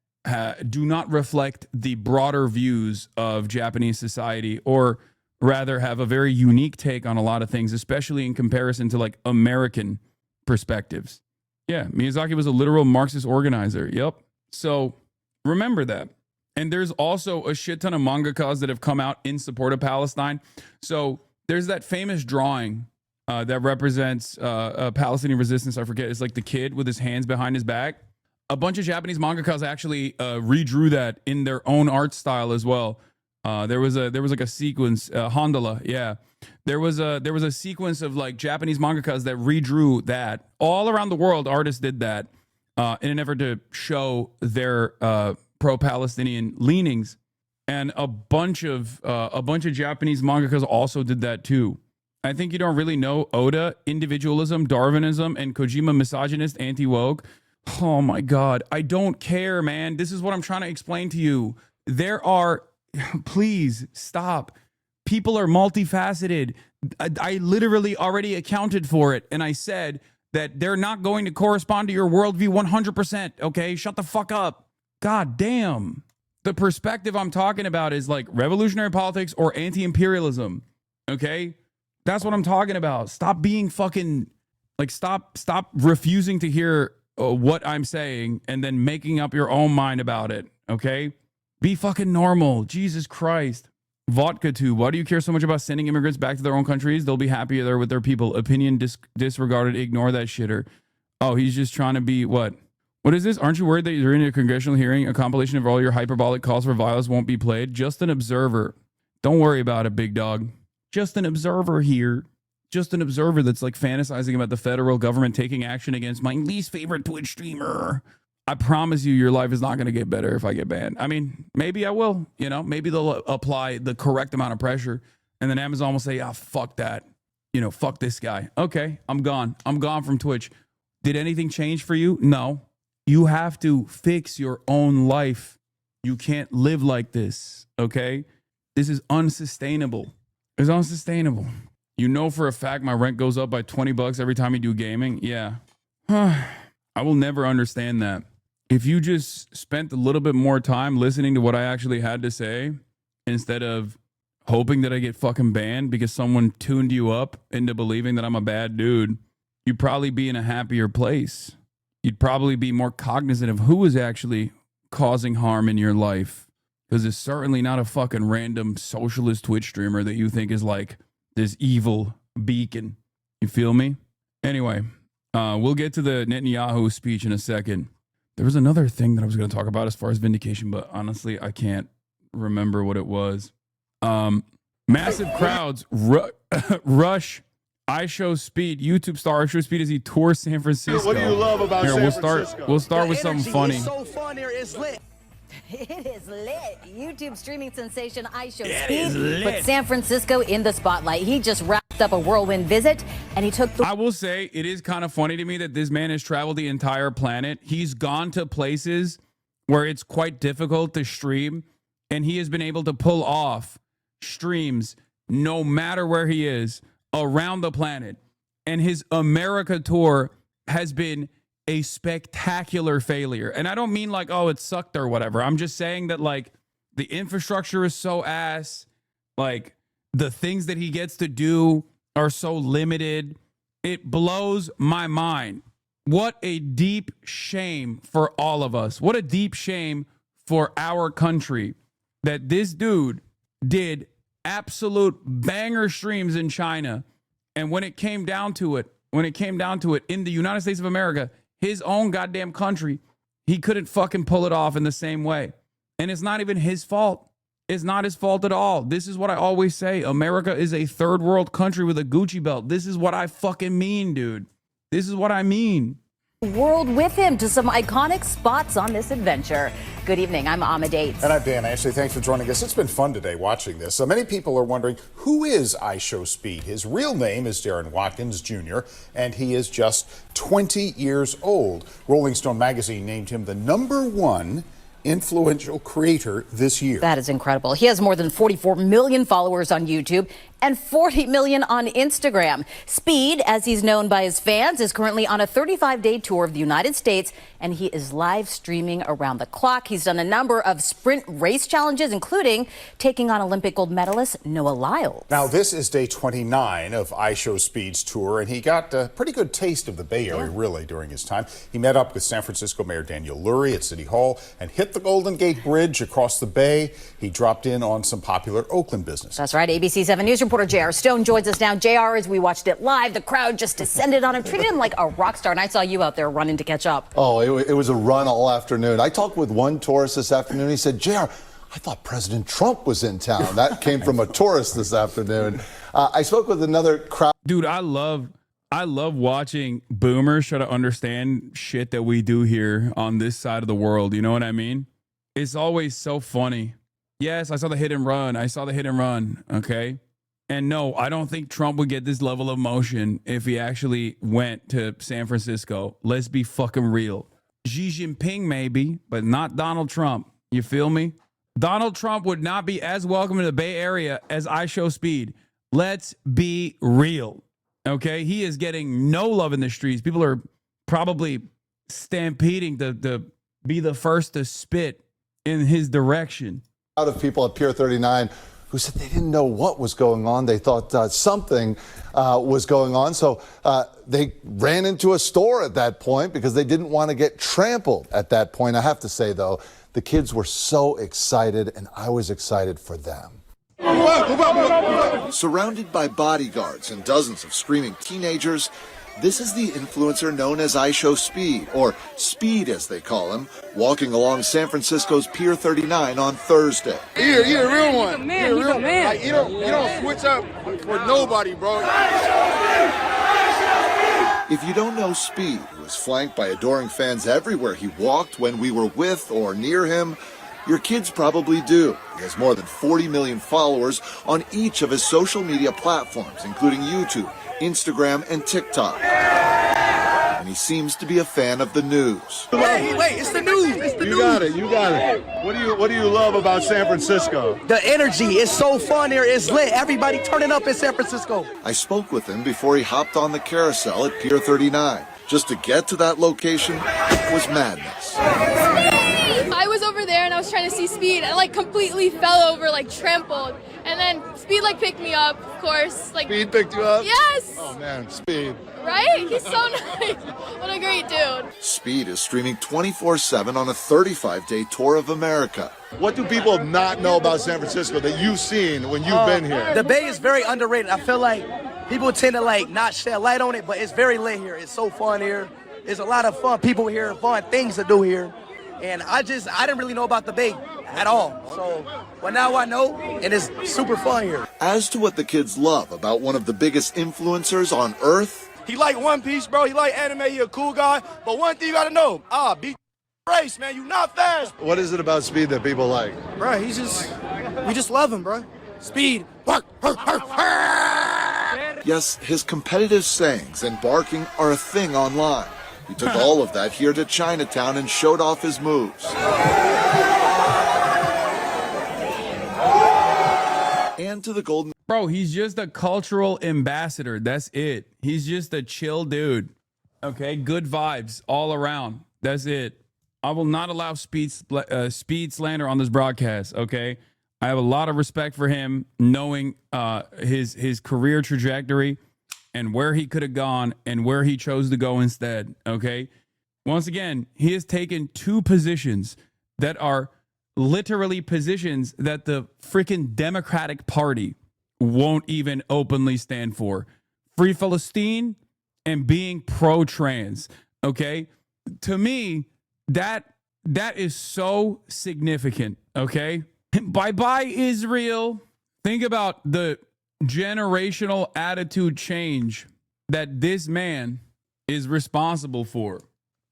do not reflect the broader views of Japanese society, or rather have a very unique take on a lot of things, especially in comparison to like American perspectives. Yeah, Miyazaki was a literal Marxist organizer. Yep. So remember that. And there's also a shit ton of mangakas that have come out in support of Palestine. So there's that famous drawing that represents Palestinian resistance. I forget. It's like the kid with his hands behind his back. A bunch of Japanese mangakas actually redrew that in their own art style as well. There was like a sequence, Hondola, yeah. There was a sequence of like Japanese mangakas that redrew that. All around the world, artists did that in an effort to show their pro-Palestinian leanings. And a bunch of Japanese mangakas also did that too. I think you don't really know Oda, individualism, Darwinism, and Kojima, misogynist, anti-woke. Oh my God. I don't care, man. This is what I'm trying to explain to you. There are, please stop. People are multifaceted. I literally already accounted for it. And I said that they're not going to correspond to your worldview 100%. Okay. Shut the fuck up. God damn. The perspective I'm talking about is like revolutionary politics or anti-imperialism. Okay. That's what I'm talking about. Stop being fucking like, stop refusing to hear what I'm saying and then making up your own mind about it. Okay. Be fucking normal. Jesus Christ. Vodka too. Why do you care so much about sending immigrants back to their own countries? They'll be happier there with their people. Opinion disregarded. Ignore that shitter. Oh, he's just trying to be what? What is this? Aren't you worried that you're in a congressional hearing? A compilation of all your hyperbolic calls for violence won't be played? Just an observer. Don't worry about it, big dog. Just an observer here. Just an observer that's like fantasizing about the federal government taking action against my least favorite Twitch streamer. I promise you your life is not going to get better if I get banned. I mean, maybe I will, you know, maybe they'll apply the correct amount of pressure and then Amazon will say, ah, fuck that. You know, fuck this guy. Okay, I'm gone. I'm gone from Twitch. Did anything change for you? No. You have to fix your own life. You can't live like this, okay? This is unsustainable. It's unsustainable. You know for a fact my rent goes up by $20 every time you do gaming? Yeah. I will never understand that. If you just spent a little bit more time listening to what I actually had to say instead of hoping that I get fucking banned because someone tuned you up into believing that I'm a bad dude, you'd probably be in a happier place. You'd probably be more cognizant of who is actually causing harm in your life. Because it's certainly not a fucking random socialist Twitch streamer that you think is like this evil beacon. You feel me? Anyway, we'll get to the Netanyahu speech in a second. There was another thing that I was going to talk about as far as vindication, but honestly, I can't remember what it was. Massive crowds rush IShowSpeed, YouTube star IShowSpeed as he tours San Francisco. What do you love about San Francisco? We'll start with something funny. So fun here. It's lit. It is lit. YouTube streaming sensation IShowSpeed put San Francisco in the spotlight. He just wrapped up a whirlwind visit, and he took I will say it is kind of funny to me that this man has traveled the entire planet. He's gone to places where it's quite difficult to stream, and he has been able to pull off streams no matter where he is around the planet. And his America tour has been a spectacular failure. And I don't mean like, oh, it sucked or whatever. I'm just saying that like the infrastructure is so ass. Like the things that he gets to do are so limited. It blows my mind. What a deep shame for all of us. What a deep shame for our country that this dude did absolute banger streams in China. And when it came down to it, in the United States of America, his own goddamn country, he couldn't fucking pull it off in the same way. And it's not even his fault. It's not his fault at all. This is what I always say. America is a third world country with a Gucci belt. This is what I fucking mean, dude. This is what I mean. World with him to some iconic spots on this adventure. Good evening, I'm Amadeus. And I'm Dan Ashley. Thanks for joining us. It's been fun today watching this. Many people are wondering, who is IShowSpeed? His real name is Darren Watkins Jr., and he is just 20 years old. Rolling Stone magazine named him the #1 influential creator this year. That is incredible. He has more than 44 million followers on YouTube and 40 million on Instagram. Speed, as he's known by his fans, is currently on a 35-day tour of the United States, and he is live streaming around the clock. He's done a number of sprint race challenges, including taking on Olympic gold medalist Noah Lyles. Now, this is day 29 of IShowSpeed's tour, and he got a pretty good taste of the Bay Area, really, during his time. He met up with San Francisco Mayor Daniel Lurie at City Hall and hit the Golden Gate Bridge across the bay. He dropped in on some popular Oakland business. That's right. ABC 7 News reporter J.R. Stone joins us now. J.R., as we watched it live, the crowd just descended on him, treated him like a rock star. And I saw you out there running to catch up. Oh, it was a run all afternoon. I talked with one tourist this afternoon. He said, J.R., I thought President Trump was in town. That came from a tourist this afternoon. I spoke with another crowd. Dude, I love watching boomers try to understand shit that we do here on this side of the world. You know what I mean? It's always so funny. Yes, I saw the hit and run. Okay. And no, I don't think Trump would get this level of motion if he actually went to San Francisco. Let's be fucking real. Xi Jinping maybe, but not Donald Trump. You feel me? Donald Trump would not be as welcome in the Bay Area as I Show Speed. Let's be real. Okay? He is getting no love in the streets. People are probably stampeding to be the first to spit in his direction. Out of people at Pier 39 who said they didn't know what was going on. They thought something was going on. So they ran into a store at that point because they didn't want to get trampled at that point. I have to say, though, the kids were so excited, and I was excited for them. Surrounded by bodyguards and dozens of screaming teenagers, this is the influencer known as I Show Speed, or Speed as they call him, walking along San Francisco's Pier 39 on Thursday. He a real one. He's a real man. Like, you don't switch up for nobody, bro. If you don't know Speed, who is flanked by adoring fans everywhere he walked when we were with or near him, your kids probably do. He has more than 40 million followers on each of his social media platforms, including YouTube, Instagram, and TikTok. And he seems to be a fan of the news. Wait, it's the news. It's the news. You got it. What do you love about San Francisco? The energy is so fun here. It's lit. Everybody turning up in San Francisco. I spoke with him before he hopped on the carousel at Pier 39. Just to get to that location was madness. I was over there and I was trying to see Speed. I completely fell over, trampled. And then Speed picked me up, of course. Speed picked you up? Yes! Oh man, Speed. Right? He's so nice. What a great dude. Speed is streaming 24/7 on a 35-day tour of America. What do people not know about San Francisco that you've seen when you've been here? The Bay is very underrated. I feel like people tend to not shed light on it, but it's very lit here. It's so fun here. There's a lot of fun people here, fun things to do here. And I didn't really know about the Bay at all. So, well, now I know, and it's super fun here. As to what the kids love about one of the biggest influencers on Earth, he like One Piece, bro. He like anime. He a cool guy. But one thing you gotta know, beat race, man. You not fast. What is it about Speed that people like? Bro, we just love him, bro. Speed. Yes, his competitive sayings and barking are a thing online. He took all of that here to Chinatown and showed off his moves. And to the Golden... Bro, he's just a cultural ambassador. That's it. He's just a chill dude. Okay? Good vibes all around. That's it. I will not allow speed slander on this broadcast, okay? I have a lot of respect for him, knowing his career trajectory and where he could have gone and where he chose to go instead, okay? Once again, he has taken two positions that are literally positions that the freaking Democratic Party won't even openly stand for. Free Palestine and being pro-trans, okay? To me, that is so significant, okay? Bye-bye, Israel. Think about the generational attitude change that this man is responsible for.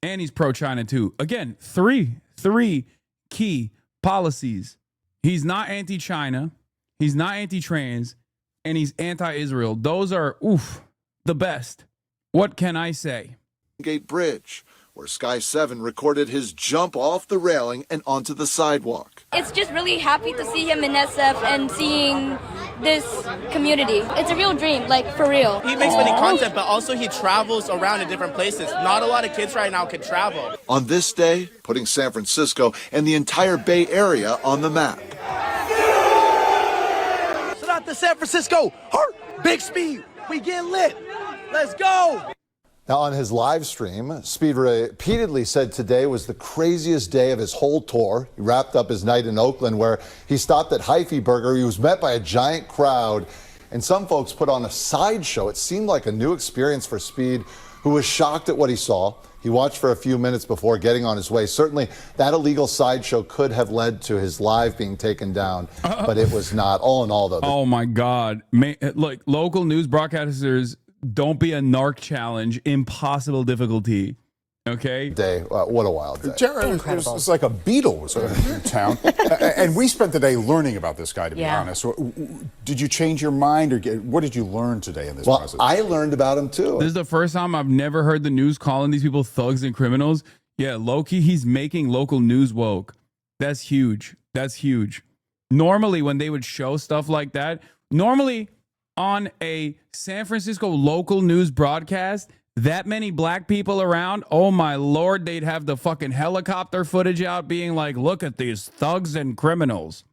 And he's pro-China too. Again, three key policies. He's not anti-China, he's not anti-trans, and he's anti-Israel. Those are, the best. What can I say? Gate Bridge, where Sky 7 recorded his jump off the railing and onto the sidewalk. It's just really happy to see him in SF and seeing this community. It's a real dream, for real. He makes funny content, but also he travels around in different places. Not a lot of kids right now can travel. On this day, putting San Francisco and the entire Bay Area on the map. Shout out to San Francisco. Big Speed. We get lit. Let's go. Now, on his live stream, Speed repeatedly said today was the craziest day of his whole tour. He wrapped up his night in Oakland, where he stopped at Hyphy Burger. He was met by a giant crowd, and some folks put on a sideshow. It seemed like a new experience for Speed, who was shocked at what he saw. He watched for a few minutes before getting on his way. Certainly, that illegal sideshow could have led to his live being taken down, but it was not. All in all, though. Oh, my God. Look, local news broadcasters, don't be a narc challenge. Impossible difficulty. Okay? Day. What a wild day. Jared, it's like a beetle was in town. And we spent the day learning about this guy, to be honest. Did you change your mind, or what did you learn today in this process? I learned about him, too. This is the first time I've never heard the news calling these people thugs and criminals. Yeah, low-key, he's making local news woke. That's huge. That's huge. Normally, when they would show stuff like that, normally on a San Francisco local news broadcast, that many black people around, oh my Lord, they'd have the fucking helicopter footage out being like, look at these thugs and criminals.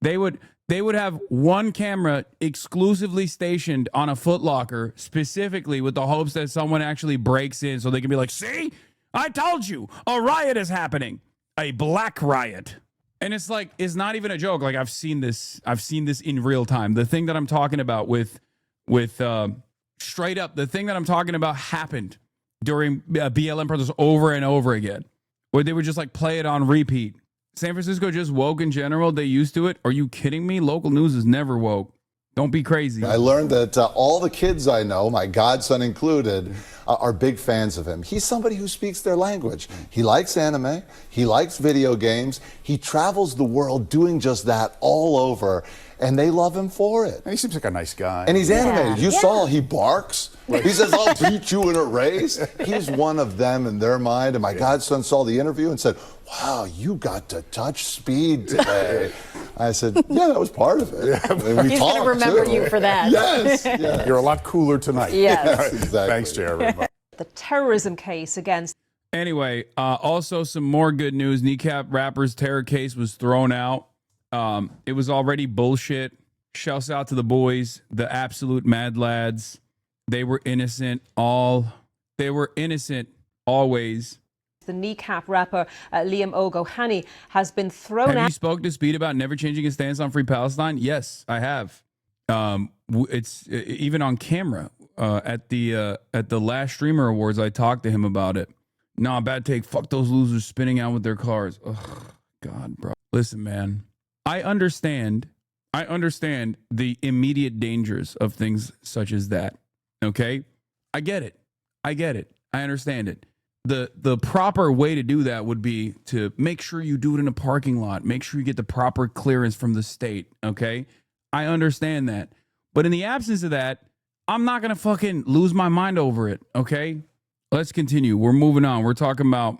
They would have one camera exclusively stationed on a Foot Locker, specifically with the hopes that someone actually breaks in so they can be like, see, I told you, a riot is happening, a black riot. And it's like, it's not even a joke. Like, I've seen this in real time. The thing that I'm talking about with straight up, the thing that I'm talking about happened during BLM protests over and over again, where they would just like play it on repeat. San Francisco just woke in general. They used to it. Are you kidding me? Local news is never woke. Don't be crazy. I learned that all the kids I know, my godson included, are big fans of him. He's somebody who speaks their language. He likes anime. He likes video games. He travels the world doing just that all over, and they love him for it. And he seems like a nice guy. And he's animated. You saw he barks. He says, I'll beat you in a race. He's one of them in their mind. And my godson saw the interview and said, wow, you got to touch speed today. I said, yeah, that was part of it. And He's going to remember you for that. Yes. Yeah. You're a lot cooler tonight. Yes. Exactly. Thanks, Jared. The terrorism case against. Anyway, also some more good news. Kneecap Rapper's terror case was thrown out. It was already bullshit. Shouts out to the boys, the absolute mad lads. They were innocent. They were innocent always. The Kneecap rapper Liam O'Gohany has been thrown out. Have you spoke to Speed about never changing his stance on Free Palestine? Yes, I have. It's even on camera at the last Streamer Awards. I talked to him about it. Nah, bad take. Fuck those losers spinning out with their cars. Ugh, God, bro. Listen, man. I understand the immediate dangers of things such as that. Okay? I get it. I understand it. The proper way to do that would be to make sure you do it in a parking lot. Make sure you get the proper clearance from the state, okay? I understand that. But in the absence of that, I'm not going to fucking lose my mind over it, okay? Let's continue. We're moving on. We're talking about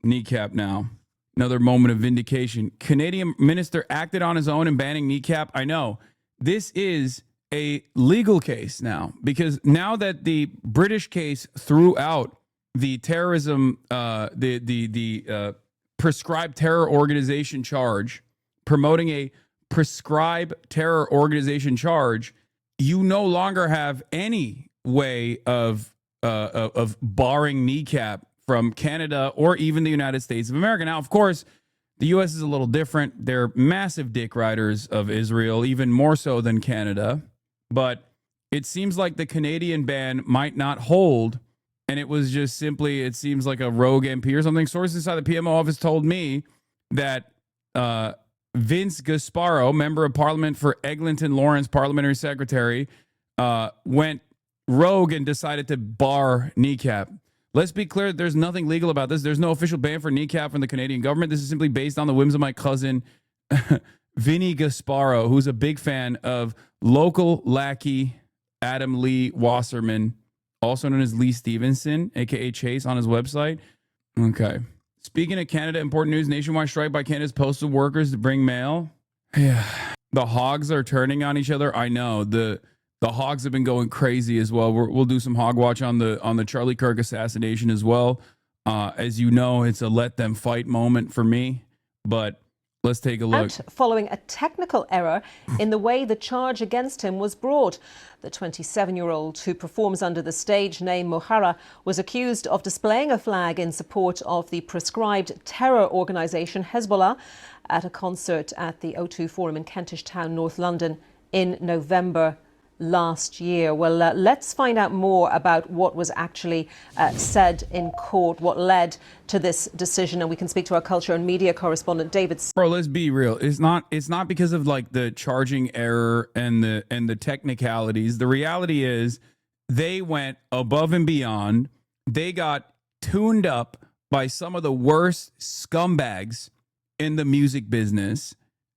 Kneecap now. Another moment of vindication. Canadian minister acted on his own in banning Kneecap. I know. This is a legal case now, because now that the British case threw out the terrorism, the prescribed terror organization charge, promoting a prescribed terror organization charge, you no longer have any way of barring Kneecap from Canada or even the United States of America. Now, of course, the U.S. is a little different. They're massive dick riders of Israel, even more so than Canada. But it seems like the Canadian ban might not hold, and it was just simply, it seems like a rogue MP or something. Sources inside the PMO office told me that Vince Gasparo, member of parliament for Eglinton Lawrence, parliamentary secretary, went rogue and decided to bar Kneecap. Let's be clear, there's nothing legal about this. There's no official ban for Kneecap from the Canadian government. This is simply based on the whims of my cousin, Vinny Gasparo, who's a big fan of local lackey Adam Lee Wasserman, also known as Lee Stevenson, a.k.a. Chase, on his website. Okay. Speaking of Canada, important news, nationwide strike by Canada's postal workers to bring mail. Yeah. The hogs are turning on each other. I know. The hogs have been going crazy as well. We'll do some hog watch on the Charlie Kirk assassination as well. As you know, it's a let them fight moment for me, but let's take a look. Following a technical error in the way the charge against him was brought. The 27-year-old, who performs under the stage name Mohara, was accused of displaying a flag in support of the prescribed terror organisation Hezbollah at a concert at the O2 Forum in Kentish Town, North London in November last year. Well, let's find out more about what was actually said in court, what led to this decision, and we can speak to our culture and media correspondent David. Bro, let's be real. It's not because of like the charging error and the technicalities. The reality is they went above and beyond. They got tuned up by some of the worst scumbags in the music business,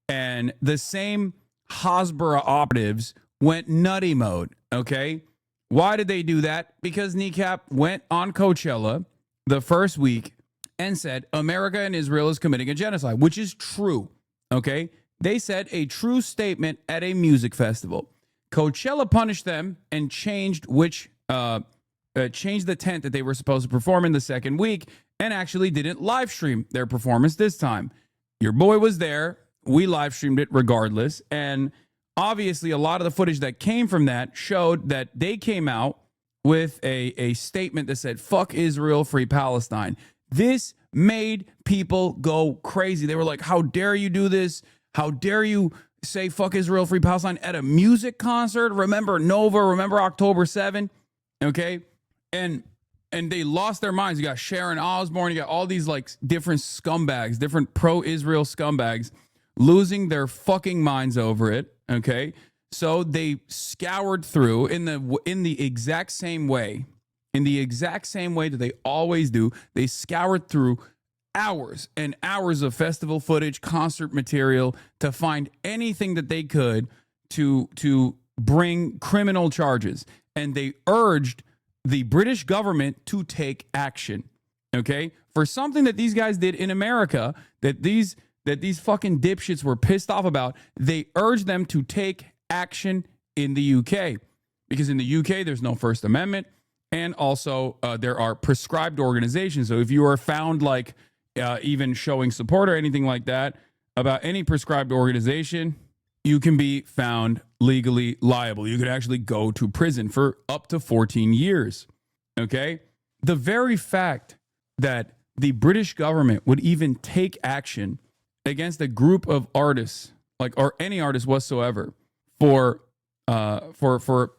and the same Hasbara operatives went nutty mode, okay? Why did they do that? Because Kneecap went on Coachella the first week and said America and Israel is committing a genocide, which is true, okay? They said a true statement at a music festival. Coachella punished them and changed the tent that they were supposed to perform in the second week and actually didn't live stream their performance this time. Your boy was there. We live streamed it regardless, and obviously, a lot of the footage that came from that showed that they came out with a statement that said, fuck Israel, free Palestine. This made people go crazy. They were like, how dare you do this? How dare you say fuck Israel, free Palestine at a music concert? Remember Nova, remember October 7? Okay? And they lost their minds. You got Sharon Osbourne, you got all these like different scumbags, different pro-Israel scumbags losing their fucking minds over it. Okay, so they scoured through in the exact same way, that they always do. They scoured through hours and hours of festival footage, concert material to find anything that they could to bring criminal charges, and they urged the British government to take action. Okay, for something that these guys did in America, that these fucking dipshits were pissed off about, they urged them to take action in the UK. Because in the UK, there's no First Amendment. And also, there are prescribed organizations. So if you are found like even showing support or anything like that about any prescribed organization, you can be found legally liable. You could actually go to prison for up to 14 years. Okay? The very fact that the British government would even take action against a group of artists, like, or any artist whatsoever, for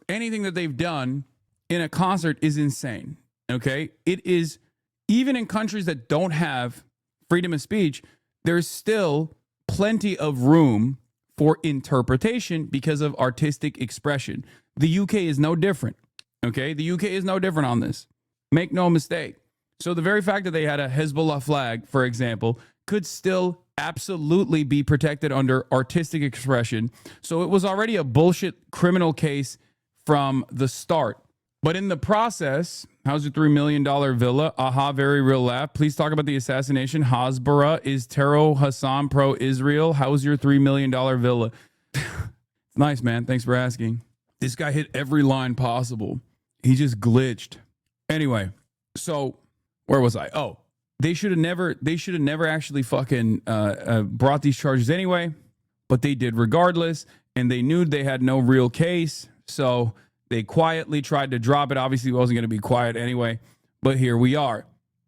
anything that they've done in a concert is insane. Okay, it is, even in countries that don't have freedom of speech, there's still plenty of room for interpretation because of artistic expression. The UK is no different. Okay, the UK is no different on this. Make no mistake. So the very fact that they had a Hezbollah flag, for example, could still absolutely be protected under artistic expression. So it was already a bullshit criminal case from the start. But in the process, how's your $3 million villa? Aha, very real laugh. Please talk about the assassination. Hasbara is Tero Hassan pro-Israel. How's your $3 million villa? Nice, man. Thanks for asking. This guy hit every line possible. He just glitched. Anyway, so where was I? Oh, they should have never actually fucking brought these charges anyway, but they did regardless, and they knew they had no real case, so they quietly tried to drop it. Obviously, it wasn't going to be quiet anyway, but here we are.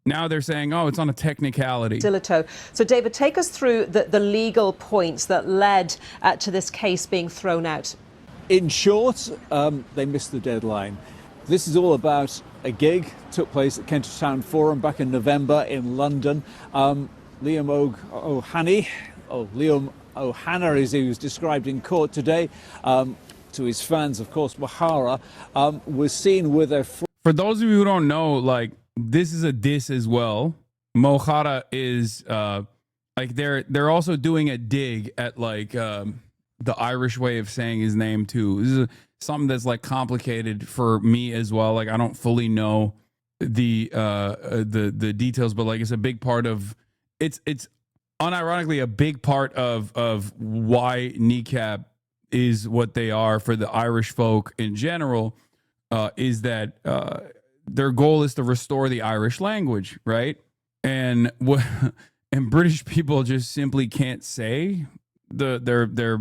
Now they're saying, oh, it's on a technicality. So, David, take us through the legal points that led to this case being thrown out. In short, they missed the deadline. This is all about a gig took place at Kentish Town Forum back in November in London. Liam O'Hana, as he was described in court today, to his fans, of course, Mahara, was seen with a... For those of you who don't know, like, this is a diss as well. Mohara is, like, they're also doing a dig at, like, the Irish way of saying his name, too. This is something that's, like, complicated for me as well. Like, I don't fully know the details, but, like, it's a big part of... It's unironically a big part of why Kneecap is what they are for the Irish folk in general, is that their goal is to restore the Irish language, right? And British people just simply can't say their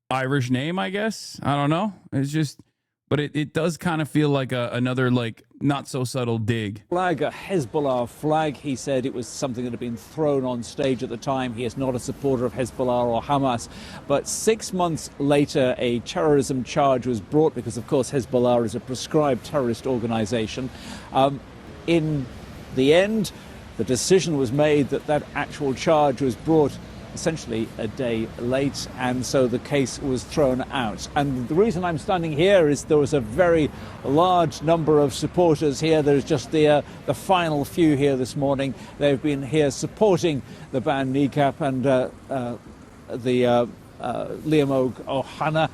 Irish name, I guess. I don't know. It's just but it does kind of feel like another like not so subtle dig. Flag, a Hezbollah flag. He said it was something that had been thrown on stage at the time. He is not a supporter of Hezbollah or Hamas. But 6 months later, a terrorism charge was brought because, of course, Hezbollah is a proscribed terrorist organization. In the end, the decision was made that that actual charge was brought essentially a day late, and so the case was thrown out. And the reason I'm standing here is there was a very large number of supporters here. There's just the final few here this morning. They've been here supporting the band Kneecap and the Liam Ohana,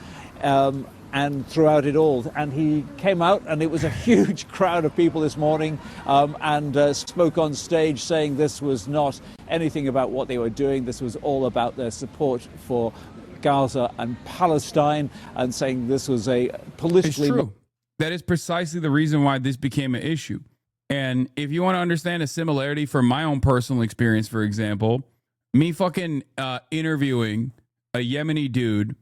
and throughout it all. And he came out, and it was a huge crowd of people this morning, and spoke on stage saying this was not anything about what they were doing. This was all about their support for Gaza and Palestine, and saying this was a politically... It's true. That is precisely the reason why this became an issue. And if you want to understand a similarity from my own personal experience, for example, me fucking interviewing a Yemeni dude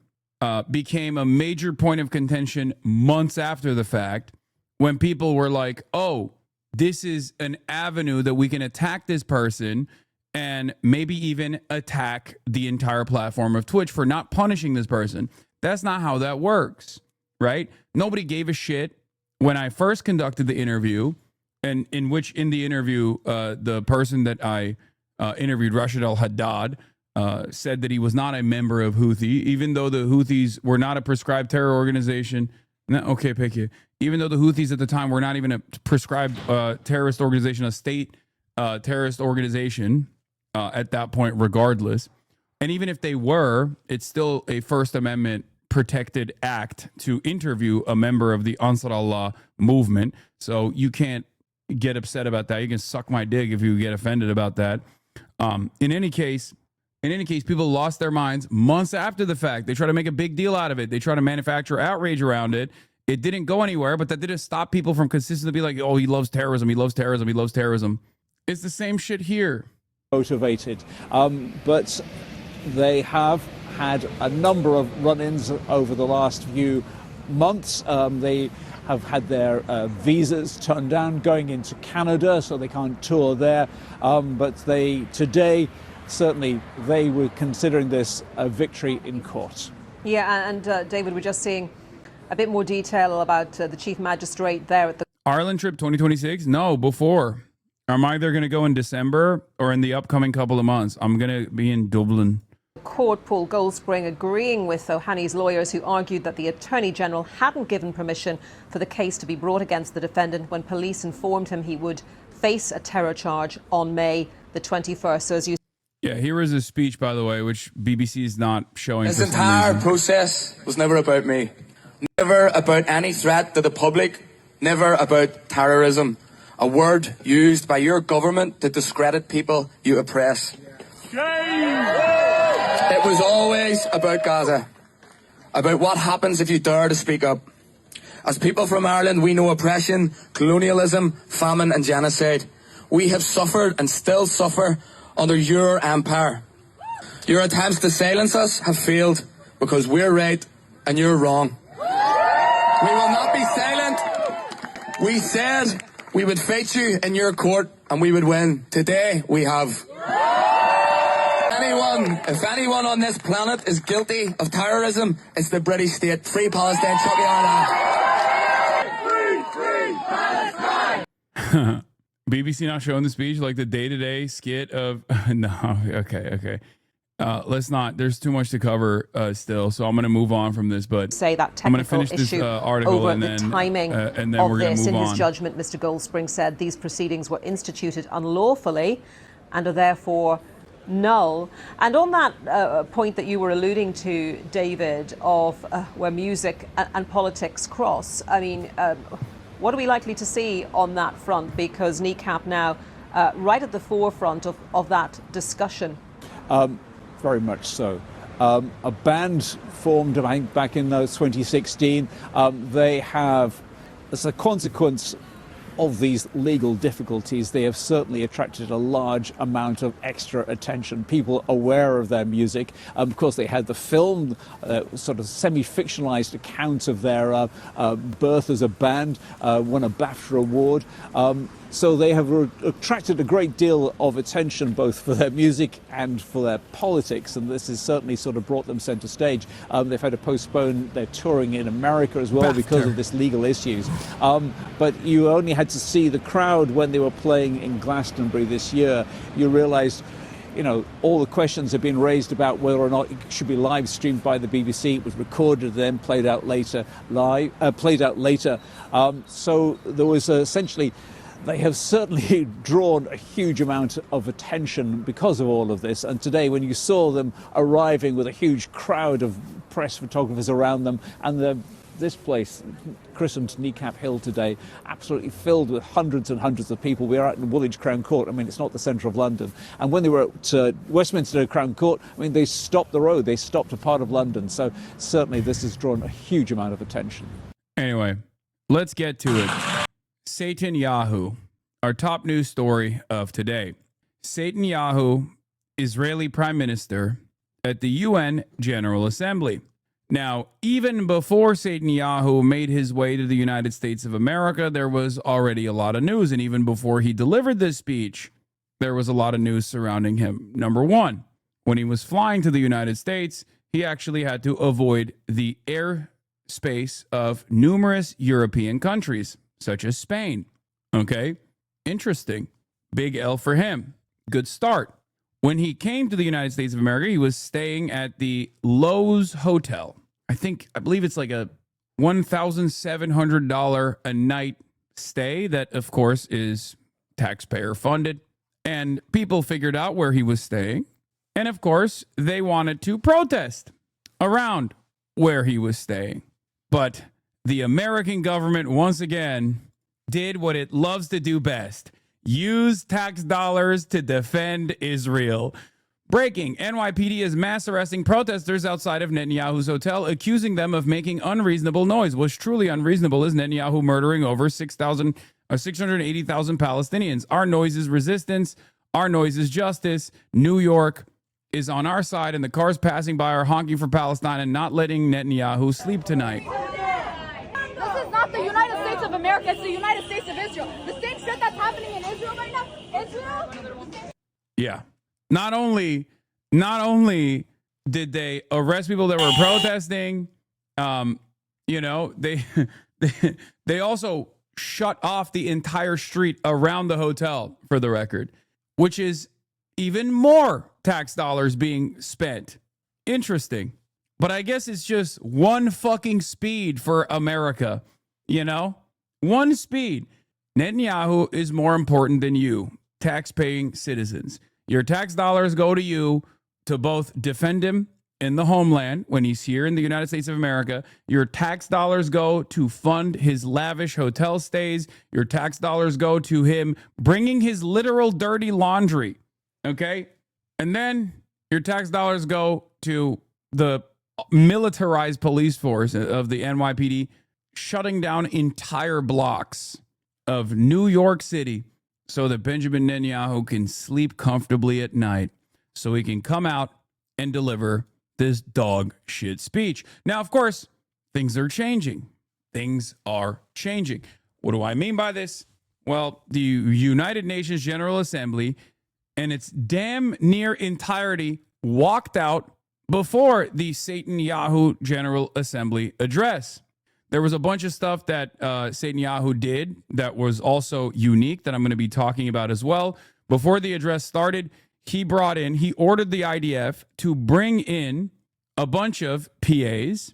became a major point of contention months after the fact, when people were like, oh, this is an avenue that we can attack this person and maybe even attack the entire platform of Twitch for not punishing this person. That's not how that works, right? Nobody gave a shit when I first conducted the interview, and in the interview, the person that I interviewed, Rashid al-Haddad, said that he was not a member of Houthi, even though the Houthis were not a prescribed terror organization. No, okay, pick you. Even though the Houthis at the time were not even a prescribed terrorist organization, a state terrorist organization at that point, regardless. And even if they were, it's still a First Amendment protected act to interview a member of the Ansar Allah movement. So you can't get upset about that. You can suck my dick if you get offended about that. In any case, people lost their minds months after the fact. They try to make a big deal out of it. They try to manufacture outrage around it. It didn't go anywhere, but that didn't stop people from consistently being like, oh, he loves terrorism. He loves terrorism. He loves terrorism. It's the same shit here. Motivated. But they have had a number of run-ins over the last few months. They have had their visas turned down going into Canada, so they can't tour there. But today, certainly, they were considering this a victory in court. Yeah, and David, we're just seeing a bit more detail about the chief magistrate there at the Ireland trip 2026? No, before. I'm either going to go in December or in the upcoming couple of months. I'm going to be in Dublin. court. Paul Goldspring agreeing with Ohani's lawyers, who argued that the Attorney General hadn't given permission for the case to be brought against the defendant when police informed him he would face a terror charge on May the 21st. So as you Yeah, here is his speech, by the way, which BBC is not showing. This entire process was never about me. Never about any threat to the public. Never about terrorism. A word used by your government to discredit people you oppress. It was always about Gaza. About what happens if you dare to speak up. As people from Ireland, we know oppression, colonialism, famine and genocide. We have suffered and still suffer under your empire. Your attempts to silence us have failed because we're right and you're wrong. We will not be silent. We said we would fight you in your court and we would win. Today we have. If anyone on this planet is guilty of terrorism, it's the British state. Free Palestine, Chucky Ireland. Free Palestine. BBC not showing the speech, like the day-to-day skit of no. Okay. Let's not. There's too much to cover still, so I'm going to move on from this. But say that I'm going to technical finish this issue article over and the then timing and then of we're going to this. move In on. his judgment, Mr. Goldspring said these proceedings were instituted unlawfully and are therefore null. And on that point that you were alluding to, David, of where music and politics cross, I mean, what are we likely to see on that front? Because Kneecap now right at the forefront of that discussion. Very much so. A band formed, I think, back in 2016. They have, as a consequence, of these legal difficulties, they have certainly attracted a large amount of extra attention. People aware of their music. Of course, they had the film, sort of semi-fictionalized account of their birth as a band, won a BAFTA award. So they have attracted a great deal of attention, both for their music and for their politics, and this has certainly sort of brought them center stage. They've had to postpone their touring in America as well because of this legal issues. But you only had to see the crowd when they were playing in Glastonbury this year. You realized, you know, all the questions have been raised about whether or not it should be live streamed by the BBC. It was recorded, then played out later. So there was essentially, they have certainly drawn a huge amount of attention because of all of this. And today, when you saw them arriving with a huge crowd of press photographers around them, and this place, christened Kneecap Hill today, absolutely filled with hundreds and hundreds of people. We are at Woolwich Crown Court. I mean, it's not the centre of London. And when they were at Westminster Crown Court, I mean, they stopped the road. They stopped a part of London. So certainly this has drawn a huge amount of attention. Anyway, let's get to it. SATANYAHU, our top news story of today. SATANYAHU, Israeli Prime Minister at the UN General Assembly. Now, even before SATANYAHU made his way to the United States of America, there was already a lot of news. And even before he delivered this speech, there was a lot of news surrounding him. Number one, when he was flying to the United States, he actually had to avoid the airspace of numerous European countries, such as Spain. Okay, interesting. Big L for him. Good start. When he came to the United States of America, he was staying at the Lowe's Hotel. I believe it's like a $1,700 a night stay that, of course, is taxpayer funded. And people figured out where he was staying. And, of course, they wanted to protest around where he was staying. But the American government, once again, did what it loves to do best. Use tax dollars to defend Israel. Breaking, NYPD is mass arresting protesters outside of Netanyahu's hotel, accusing them of making unreasonable noise. What's truly unreasonable is Netanyahu murdering over 680,000 Palestinians. Our noise is resistance. Our noise is justice. New York is on our side, and the cars passing by are honking for Palestine and not letting Netanyahu sleep tonight. This is not the United States of America. It's the United States of Israel. The same shit that's happening in Israel right now. Israel. Yeah. Not only did they arrest people that were protesting, they also shut off the entire street around the hotel, for the record, which is even more tax dollars being spent. Interesting. But I guess it's just one fucking speed for America, you know? One speed. Netanyahu is more important than you, tax-paying citizens. Your tax dollars go to you to both defend him in the homeland when he's here in the United States of America. Your tax dollars go to fund his lavish hotel stays. Your tax dollars go to him bringing his literal dirty laundry. Okay? And then your tax dollars go to the militarized police force of the NYPD shutting down entire blocks of New York City so that Benjamin Netanyahu can sleep comfortably at night, so he can come out and deliver this dog shit speech. Now, of course, things are changing. Things are changing. What do I mean by this? Well, the United Nations General Assembly and its damn near entirety walked out before the SATANYAHU General Assembly address. There was a bunch of stuff that SATANYAHU did that was also unique that I'm going to be talking about as well. Before the address started, he ordered the IDF to bring in a bunch of PAs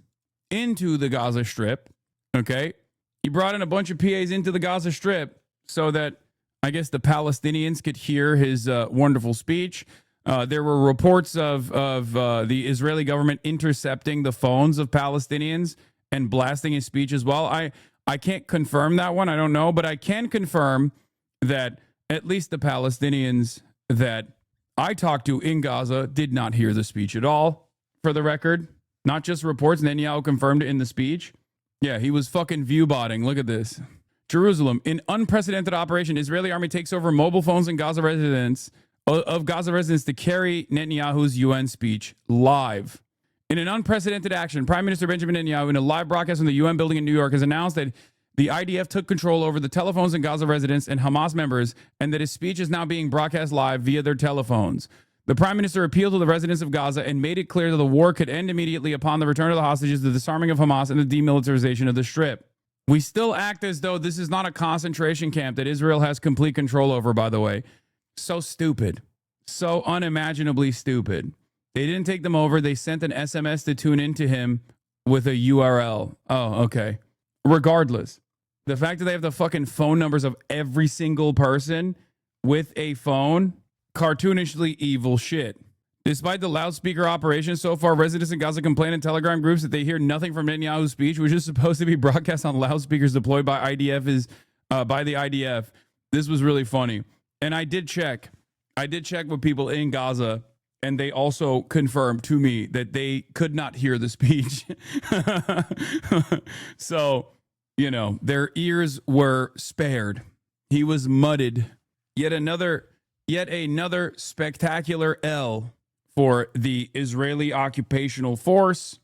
into the Gaza Strip, okay? He brought in a bunch of PAs into the Gaza Strip so that, I guess, the Palestinians could hear his wonderful speech. There were reports of the Israeli government intercepting the phones of Palestinians and blasting his speech as well. I can't confirm that one. I don't know. But I can confirm that at least the Palestinians that I talked to in Gaza did not hear the speech at all, for the record. Not just reports. Netanyahu confirmed it in the speech. Yeah, he was fucking view-botting. Look at this. Jerusalem. In unprecedented operation, Israeli army takes over mobile phones in Gaza residents to carry Netanyahu's UN speech live. In an unprecedented action, Prime Minister Benjamin Netanyahu, in a live broadcast from the UN building in New York, has announced that the IDF took control over the telephones in Gaza residents and Hamas members, and that his speech is now being broadcast live via their telephones. The Prime Minister appealed to the residents of Gaza and made it clear that the war could end immediately upon the return of the hostages, the disarming of Hamas, and the demilitarization of the Strip. We still act as though this is not a concentration camp that Israel has complete control over, by the way. So stupid. So unimaginably stupid. They didn't take them over. They sent an SMS to tune into him with a URL. Oh, okay. Regardless, the fact that they have the fucking phone numbers of every single person with a phone, cartoonishly evil shit. Despite the loudspeaker operation so far, residents in Gaza complain in Telegram groups that they hear nothing from Netanyahu's speech, which is supposed to be broadcast on loudspeakers deployed by the IDF. This was really funny. And I did check with people in Gaza, and they also confirmed to me that they could not hear the speech. So, you know, their ears were spared. He was mudded. Yet another spectacular L for the Israeli occupational force.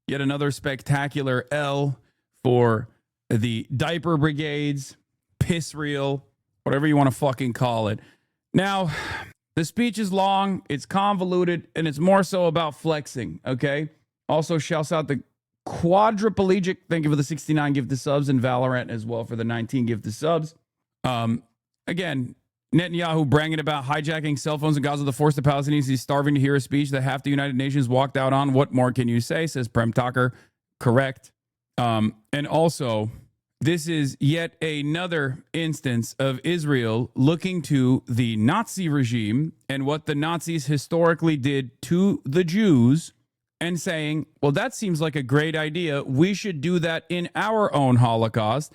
Yet another spectacular L for the diaper brigades, piss reel, whatever you want to fucking call it. Now, the speech is long, it's convoluted, and it's more so about flexing, okay? Also, shouts out the quadriplegic. Thank you for the 69 gifted subs, and Valorant as well for the 19 gifted subs. Again, Netanyahu bragging about hijacking cell phones in Gaza to force the Palestinians. He's starving to hear a speech that half the United Nations walked out on. What more can you say, says Prem Tucker. Correct. And also, this is yet another instance of Israel looking to the Nazi regime and what the Nazis historically did to the Jews and saying, well, that seems like a great idea. We should do that in our own Holocaust.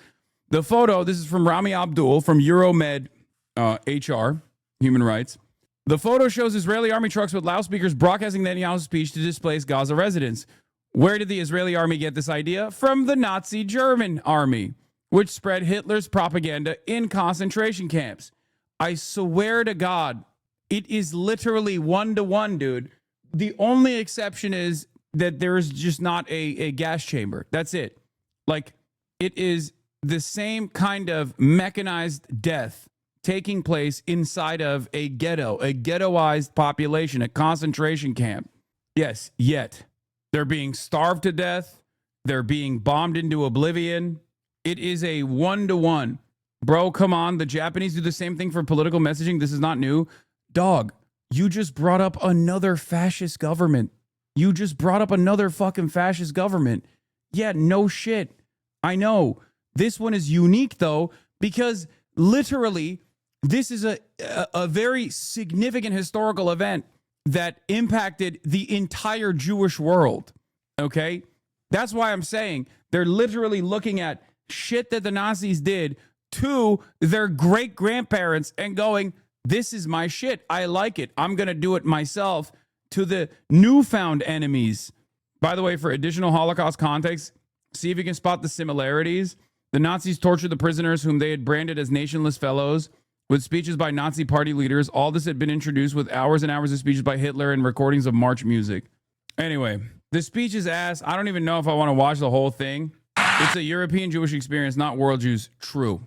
The photo, this is from Rami Abdul from Euromed HR, Human Rights. The photo shows Israeli army trucks with loudspeakers broadcasting Netanyahu's speech to displace Gaza residents. Where did the Israeli army get this idea? From the Nazi German army, which spread Hitler's propaganda in concentration camps. I swear to God, it is literally 1-to-1, dude. The only exception is that there is just not a gas chamber. That's it. Like, it is the same kind of mechanized death taking place inside of a ghetto, a ghettoized population, a concentration camp. Yes, yet they're being starved to death. They're being bombed into oblivion. It is a 1-to-1. Bro, come on. The Japanese do the same thing for political messaging. This is not new. Dog, you just brought up another fascist government. You just brought up another fucking fascist government. Yeah, no shit. I know. This one is unique, though, because literally this is a very significant historical event that impacted the entire Jewish world, okay? That's why I'm saying they're literally looking at shit that the Nazis did to their great-grandparents and going, this is my shit. I like it. I'm going to do it myself to the newfound enemies. By the way, for additional Holocaust context, see if you can spot the similarities. The Nazis tortured the prisoners whom they had branded as nationless fellows with speeches by Nazi party leaders. All this had been introduced with hours and hours of speeches by Hitler and recordings of march music. Anyway, the speech is ass. I don't even know if I want to watch the whole thing. It's a European Jewish experience, not world Jews. True.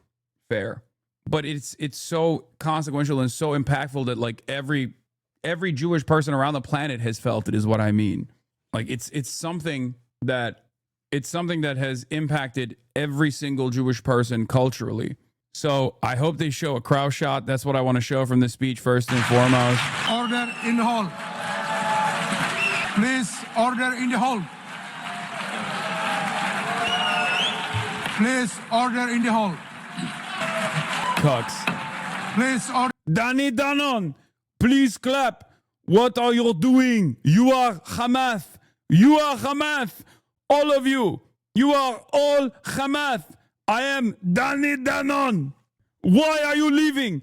Fair. But it's so consequential and so impactful that like every Jewish person around the planet has felt it, is what I mean. Like it's something that has impacted every single Jewish person culturally. So I hope they show a crowd shot. That's what I want to show from this speech first and foremost. Order in the hall. Please, order in the hall. Please, order in the hall. Cucks. Please, order. Danny Danon, please clap. What are you doing? You are Hamas. You are Hamas. All of you. You are all Hamas. I am Danny Danon. Why are you leaving?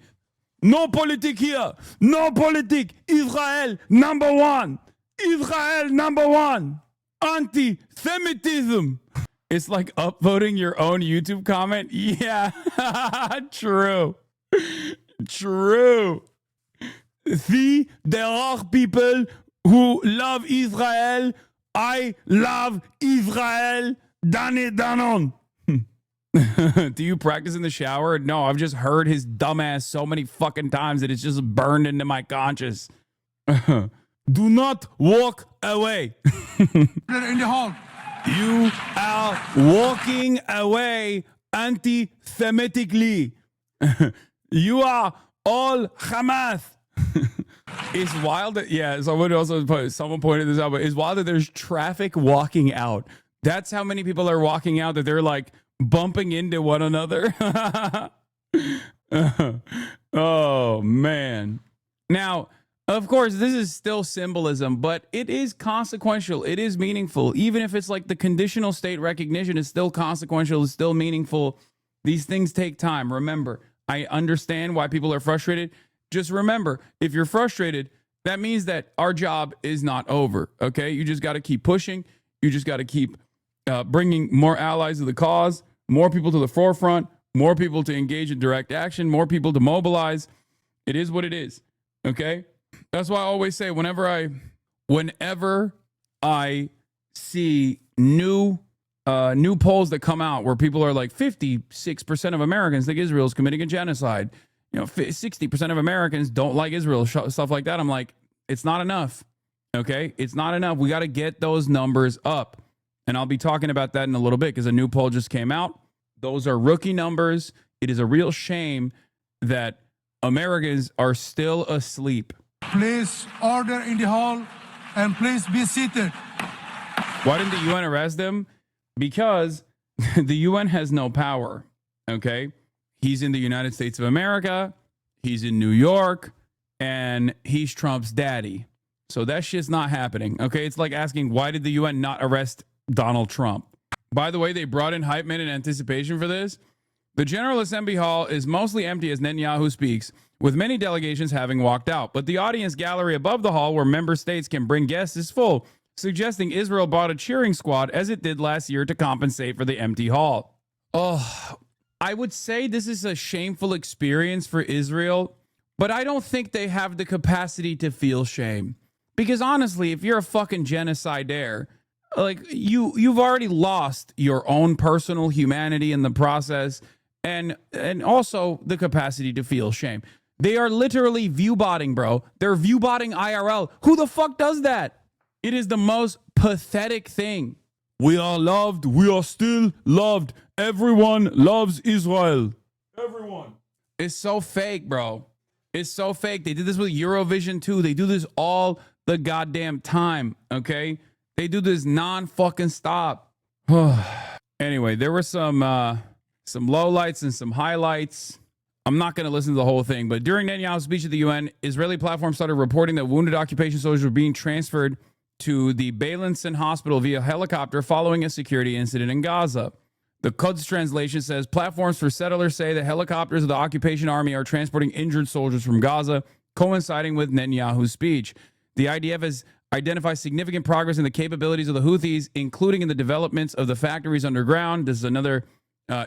No politic here. No politic. Israel number one. Israel number one. Anti-Semitism. It's like upvoting your own YouTube comment. Yeah, true. True. See, there are people who love Israel. I love Israel. Dane Danon. Do you practice in the shower? No, I've just heard his dumbass so many fucking times that it's just burned into my conscience. Do not walk away. In the hall. You are walking away anti-Semitically. You are all Hamas. It's wild that, yeah, someone pointed this out, but it's wild that there's traffic walking out. That's how many people are walking out, that they're like bumping into one another. Oh, man. Now, of course, this is still symbolism, but it is consequential. It is meaningful. Even if it's like the conditional state recognition is still consequential, it's still meaningful. These things take time. Remember, I understand why people are frustrated. Just remember, if you're frustrated, that means that our job is not over, okay? You just got to keep pushing. You just got to keep bringing more allies to the cause, more people to the forefront, more people to engage in direct action, more people to mobilize. It is what it is, okay? That's why I always say whenever I see new polls that come out where people are like 56% of Americans think Israel is committing a genocide, 60% of Americans don't like Israel, stuff like that. I'm like, it's not enough. Okay, it's not enough. We got to get those numbers up, and I'll be talking about that in a little bit because a new poll just came out. Those are rookie numbers. It is a real shame that Americans are still asleep. Please order in the hall and please be seated. Why didn't the UN arrest them? Because the UN has no power, okay? He's in the United States of America, he's in New York, and he's Trump's daddy. So that shit's not happening, okay? It's like asking, why did the UN not arrest Donald Trump? By the way, they brought in hype men in anticipation for this. The General Assembly Hall is mostly empty as Netanyahu speaks, with many delegations having walked out. But the audience gallery above the hall, where member states can bring guests, is full, suggesting Israel bought a cheering squad as it did last year to compensate for the empty hall. Oh, I would say this is a shameful experience for Israel, but I don't think they have the capacity to feel shame. Because honestly, if you're a fucking genocidaire, like you've already lost your own personal humanity in the process, and also the capacity to feel shame. They are literally view-botting, bro. They're view-botting IRL. Who the fuck does that? It is the most pathetic thing. We are loved. We are still loved. Everyone loves Israel. Everyone. It's so fake, bro. It's so fake. They did this with Eurovision too. They do this all the goddamn time, okay? They do this non-fucking stop. Anyway, there were some lowlights and some highlights. I'm not going to listen to the whole thing, but during Netanyahu's speech at the UN, Israeli platforms started reporting that wounded occupation soldiers were being transferred to the Beilinson hospital via helicopter following a security incident in Gaza. The Quds translation says platforms for settlers say that helicopters of the occupation army are transporting injured soldiers from Gaza, coinciding with Netanyahu's speech. The IDF has identified significant progress in the capabilities of the Houthis, including in the developments of the factories underground. This is another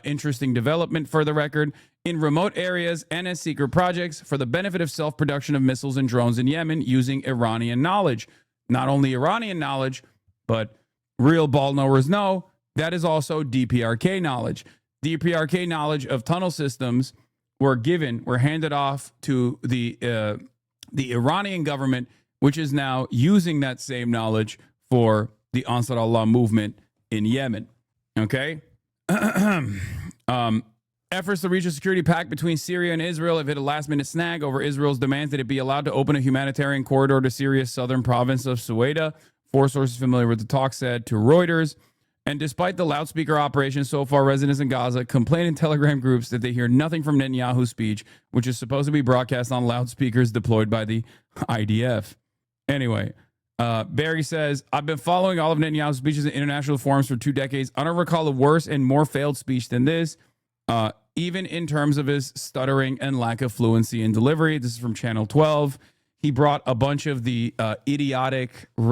interesting development for the record. In remote areas and as secret projects for the benefit of self-production of missiles and drones in Yemen using Iranian knowledge. Not only Iranian knowledge, but real ball knowers know that is also DPRK knowledge. DPRK knowledge of tunnel systems were handed off to the Iranian government, which is now using that same knowledge for the Ansar Allah movement in Yemen. Okay? Efforts to reach a security pact between Syria and Israel have hit a last-minute snag over Israel's demands that it be allowed to open a humanitarian corridor to Syria's southern province of Suwaida. Four sources familiar with the talk said to Reuters. And despite the loudspeaker operation so far, residents in Gaza complain in Telegram groups that they hear nothing from Netanyahu's speech, which is supposed to be broadcast on loudspeakers deployed by the IDF. Anyway, Barry says, I've been following all of Netanyahu's speeches in international forums for 2 decades. I don't recall a worse and more failed speech than this, even in terms of his stuttering and lack of fluency in delivery. This is from Channel 12. He brought a bunch of the idiotic and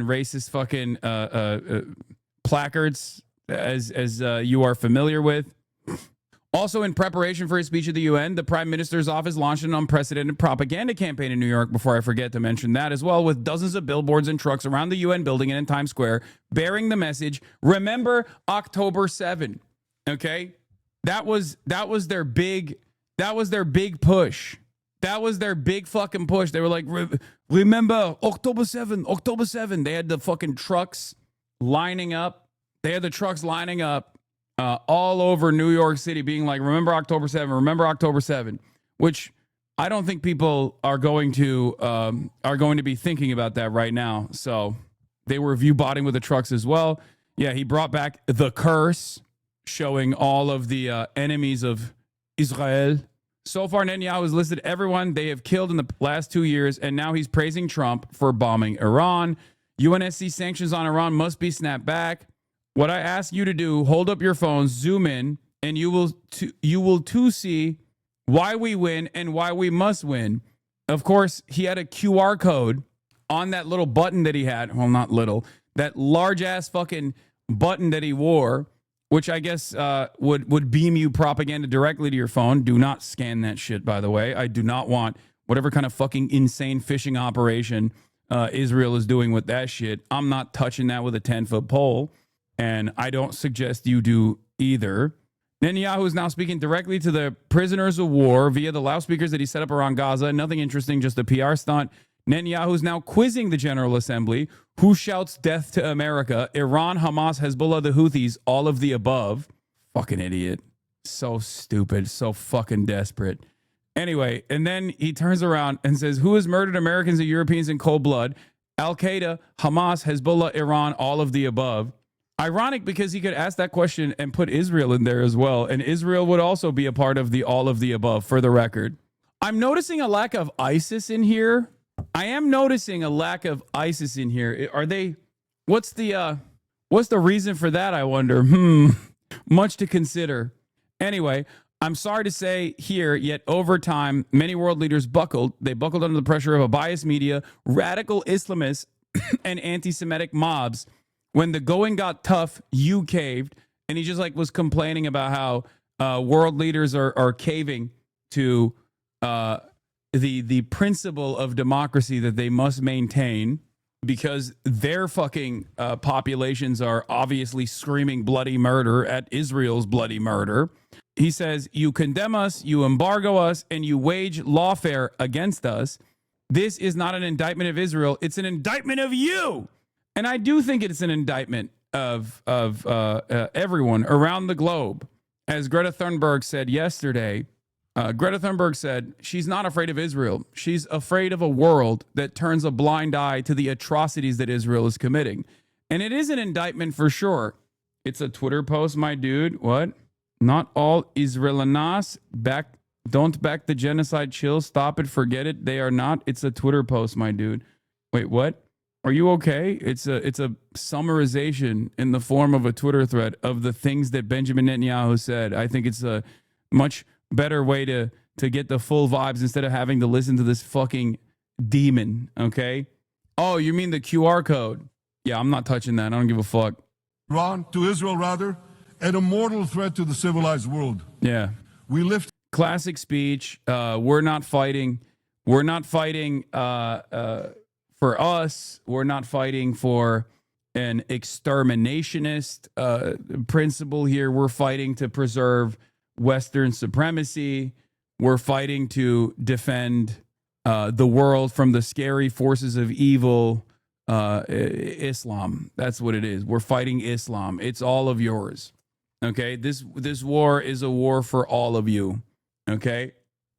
racist fucking placards, as you are familiar with. Also, in preparation for his speech at the UN, the Prime Minister's office launched an unprecedented propaganda campaign in New York, before I forget to mention that as well, with dozens of billboards and trucks around the UN building and in Times Square bearing the message, remember October 7. Okay? That was their big push. That was their big fucking push. They were like, remember October 7, October 7. They had the fucking trucks lining up. All over New York City being like, remember October 7, remember October 7, which I don't think people are going to be thinking about that right now. So they were view-botting with the trucks as well. Yeah, he brought back the curse, showing all of the enemies of Israel. So far, Netanyahu has listed everyone they have killed in the last 2 years, and now he's praising Trump for bombing Iran. UNSC sanctions on Iran must be snapped back. What I ask you to do, hold up your phones, zoom in, and you will too see why we win and why we must win. Of course, he had a QR code on that little button that he had. Well, not little. That large-ass fucking button that he wore, which I guess would beam you propaganda directly to your phone. Do not scan that shit, by the way. I do not want whatever kind of fucking insane phishing operation Israel is doing with that shit. I'm not touching that with a 10-foot pole. And I don't suggest you do either. Netanyahu is now speaking directly to the prisoners of war via the loudspeakers that he set up around Gaza. Nothing interesting, just a PR stunt. Netanyahu is now quizzing the General Assembly. Who shouts death to America? Iran, Hamas, Hezbollah, the Houthis, all of the above. Fucking idiot. So stupid. So fucking desperate. Anyway, and then he turns around and says, who has murdered Americans and Europeans in cold blood? Al-Qaeda, Hamas, Hezbollah, Iran, all of the above. Ironic, because he could ask that question and put Israel in there as well. And Israel would also be a part of the all of the above, for the record. I'm noticing a lack of ISIS in here. I am noticing a lack of ISIS in here. Are they, what's the reason for that, I wonder? Much to consider. Anyway, I'm sorry to say here, yet over time, many world leaders buckled. They buckled under the pressure of a biased media, radical Islamists, and anti-Semitic mobs. When the going got tough, you caved. And he just like was complaining about how world leaders are caving to the principle of democracy that they must maintain because their fucking populations are obviously screaming bloody murder at Israel's bloody murder. He says, you condemn us, you embargo us, and you wage lawfare against us. This is not an indictment of Israel. It's an indictment of you. And I do think it's an indictment of everyone around the globe. As Greta Thunberg said yesterday, Greta Thunberg said she's not afraid of Israel. She's afraid of a world that turns a blind eye to the atrocities that Israel is committing. And it is an indictment for sure. It's a Twitter post, my dude. What? Not all Israelinas don't back the genocide. Chill. Stop it. Forget it. They are not. It's a Twitter post, my dude. Wait, what? Are you okay? It's a summarization in the form of a Twitter thread of the things that Benjamin Netanyahu said. I think it's a much better way to get the full vibes instead of having to listen to this fucking demon, okay? Oh, you mean the QR code? Yeah, I'm not touching that. I don't give a fuck. Iran, to Israel rather, and a mortal threat to the civilized world. Yeah. We lift. Classic speech. We're not fighting. We're not fighting for us. We're not fighting for an exterminationist principle here. We're fighting to preserve Western supremacy. We're fighting to defend the world from the scary forces of evil, Islam. That's what it is. We're fighting Islam. It's all of yours. Okay? This war is a war for all of you. Okay?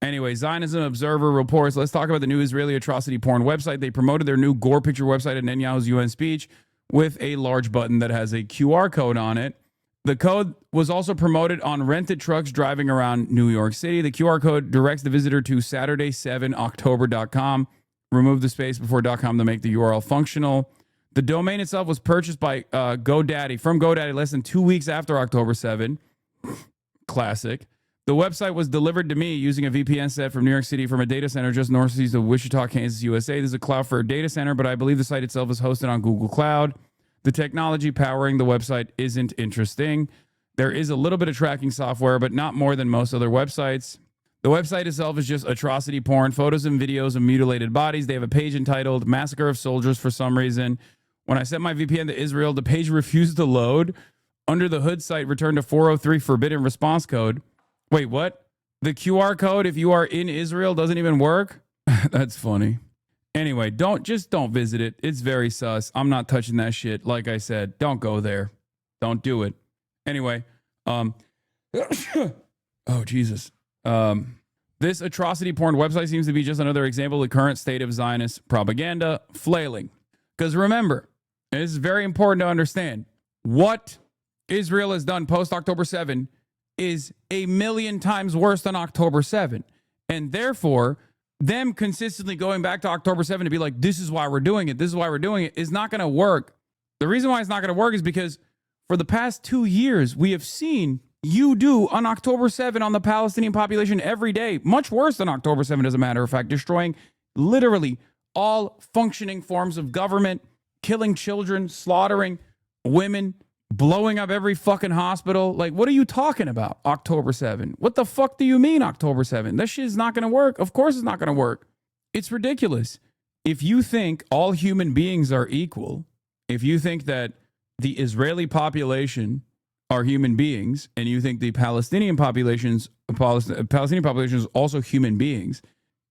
Anyway, Zionism Observer reports, let's talk about the new Israeli atrocity porn website. They promoted their new gore picture website at Netanyahu's UN speech with a large button that has a QR code on it. The code was also promoted on rented trucks driving around New York City. The QR code directs the visitor to Saturday7October.com. Remove the space before .com to make the URL functional. The domain itself was purchased by GoDaddy, from GoDaddy less than 2 weeks after October 7. Classic. The website was delivered to me using a VPN set from New York City from a data center just northeast of Wichita, Kansas, USA. This is a Cloudflare data center, but I believe the site itself is hosted on Google Cloud. The technology powering the website isn't interesting. There is a little bit of tracking software, but not more than most other websites. The website itself is just atrocity porn, photos and videos of mutilated bodies. They have a page entitled Massacre of Soldiers for some reason. When I set my VPN to Israel, the page refused to load. Under the hood site returned a 403 forbidden response code. Wait, what? The QR code, if you are in Israel, doesn't even work? That's funny. Anyway, don't visit it. It's very sus. I'm not touching that shit. Like I said, don't go there. Don't do it. Anyway, oh, Jesus. This atrocity porn website seems to be just another example of the current state of Zionist propaganda flailing. Because remember, and this is very important to understand, what Israel has done post-October 7 is a million times worse than October 7. And therefore, them consistently going back to October 7 to be like, this is why we're doing it, this is why we're doing it, is not going to work. The reason why it's not going to work is because for the past 2 years, we have seen you do on October 7 on the Palestinian population every day, much worse than October 7, as a matter of fact, destroying literally all functioning forms of government, killing children, slaughtering women, blowing up every fucking hospital. Like, what are you talking about, October 7? What the fuck do you mean, October 7? That shit is not going to work. Of course it's not going to work. It's ridiculous. If you think all human beings are equal, if you think that the Israeli population are human beings, and you think the Palestinian population is also human beings,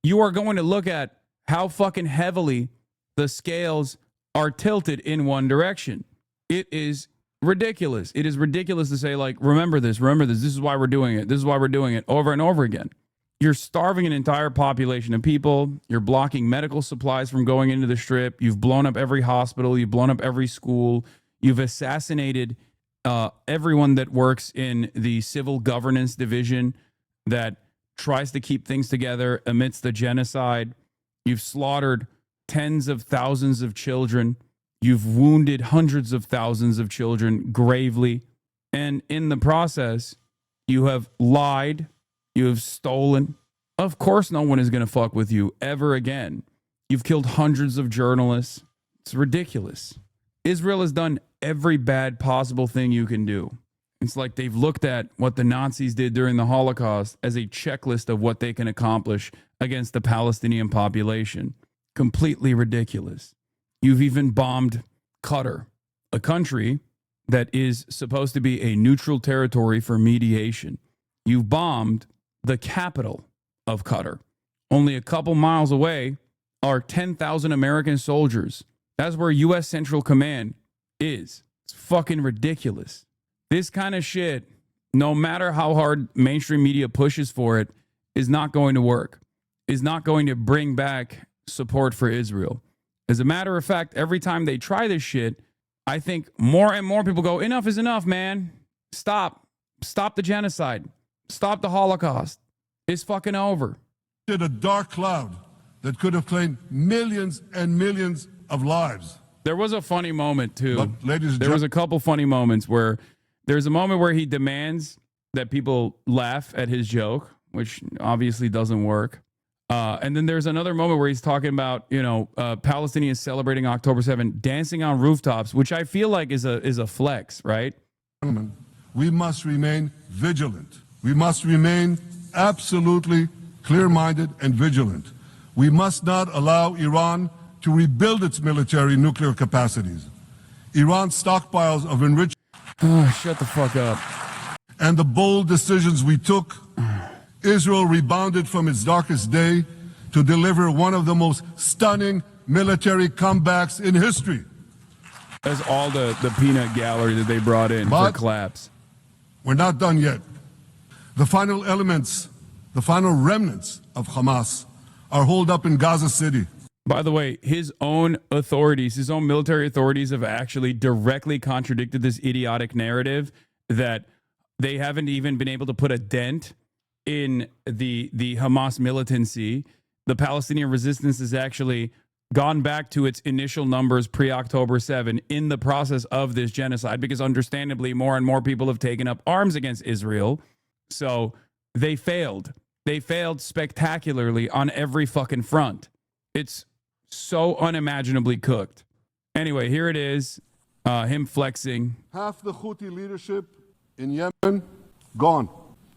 you are going to look at how fucking heavily the scales are tilted in one direction. It is ridiculous. It is ridiculous to say, like, remember this, this is why we're doing it, this is why we're doing it, over and over again. You're starving an entire population of people. You're blocking medical supplies from going into the strip. You've blown up every hospital. You've blown up every school. You've assassinated everyone that works in the civil governance division that tries to keep things together amidst the genocide. You've slaughtered tens of thousands of children. You've wounded hundreds of thousands of children gravely. And in the process, you have lied. You have stolen. Of course, no one is going to fuck with you ever again. You've killed hundreds of journalists. It's ridiculous. Israel has done every bad possible thing you can do. It's like they've looked at what the Nazis did during the Holocaust as a checklist of what they can accomplish against the Palestinian population. Completely ridiculous. You've even bombed Qatar, a country that is supposed to be a neutral territory for mediation. You've bombed the capital of Qatar. Only a couple miles away are 10,000 American soldiers. That's where U.S. Central Command is. It's fucking ridiculous. This kind of shit, no matter how hard mainstream media pushes for it, is not going to work. Is not going to bring back support for Israel. As a matter of fact, every time they try this shit, I think more and more people go, enough is enough, man. Stop. Stop the genocide. Stop the Holocaust. It's fucking over. A dark cloud that could have claimed millions and millions of lives. There was a funny moment, too. But, there was a couple funny moments where there's a moment where he demands that people laugh at his joke, which obviously doesn't work. And then there's another moment where he's talking about, Palestinians celebrating October 7, dancing on rooftops, which I feel like is a flex, right? We must remain vigilant. We must remain absolutely clear-minded and vigilant. We must not allow Iran to rebuild its military nuclear capacities. Iran's stockpiles of enriched... shut the fuck up. And the bold decisions we took, Israel rebounded from its darkest day to deliver one of the most stunning military comebacks in history. That's all the peanut gallery that they brought in for claps. We're not done yet. The final elements, the final remnants of Hamas are holed up in Gaza City. By the way, his own authorities, his own military authorities have actually directly contradicted this idiotic narrative that they haven't even been able to put a dent in the Hamas militancy. The Palestinian resistance has actually gone back to its initial numbers pre-October 7 in the process of this genocide, because understandably more and more people have taken up arms against Israel. So they failed. They failed spectacularly on every fucking front. It's so unimaginably cooked. Anyway, here it is. him flexing. Half the Houthi leadership in Yemen, gone.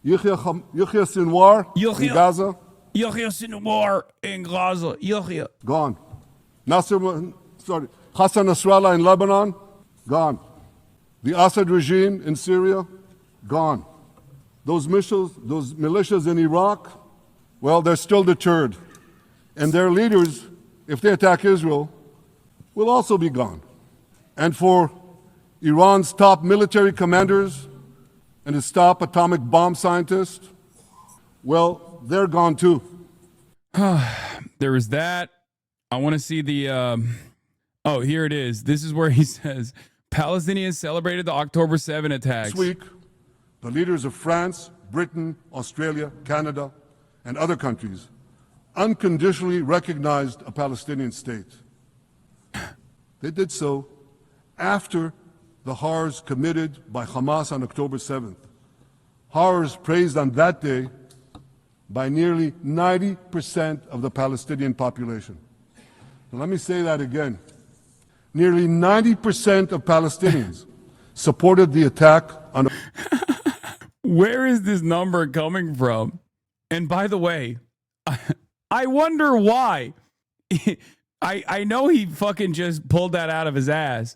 Yahya Sinwar in Gaza. Yahya Sinwar in Gaza. Yahya. Gone. Hassan Nasrallah in Lebanon, gone. The Assad regime in Syria, gone. Those militias in Iraq, well, they're still deterred. And their leaders, if they attack Israel, will also be gone. And for Iran's top military commanders and its top atomic bomb scientists, well, they're gone too. There is that. I want to see the, oh, here it is. This is where he says, Palestinians celebrated the October 7 attacks. This week, the leaders of France, Britain, Australia, Canada, and other countries unconditionally recognized a Palestinian state. They did so after the horrors committed by Hamas on October 7th. Horrors praised on that day by nearly 90% of the Palestinian population. So let me say that again. Nearly 90% of Palestinians supported the attack on... Where is this number coming from? And by the way, I wonder why. I know he fucking just pulled that out of his ass,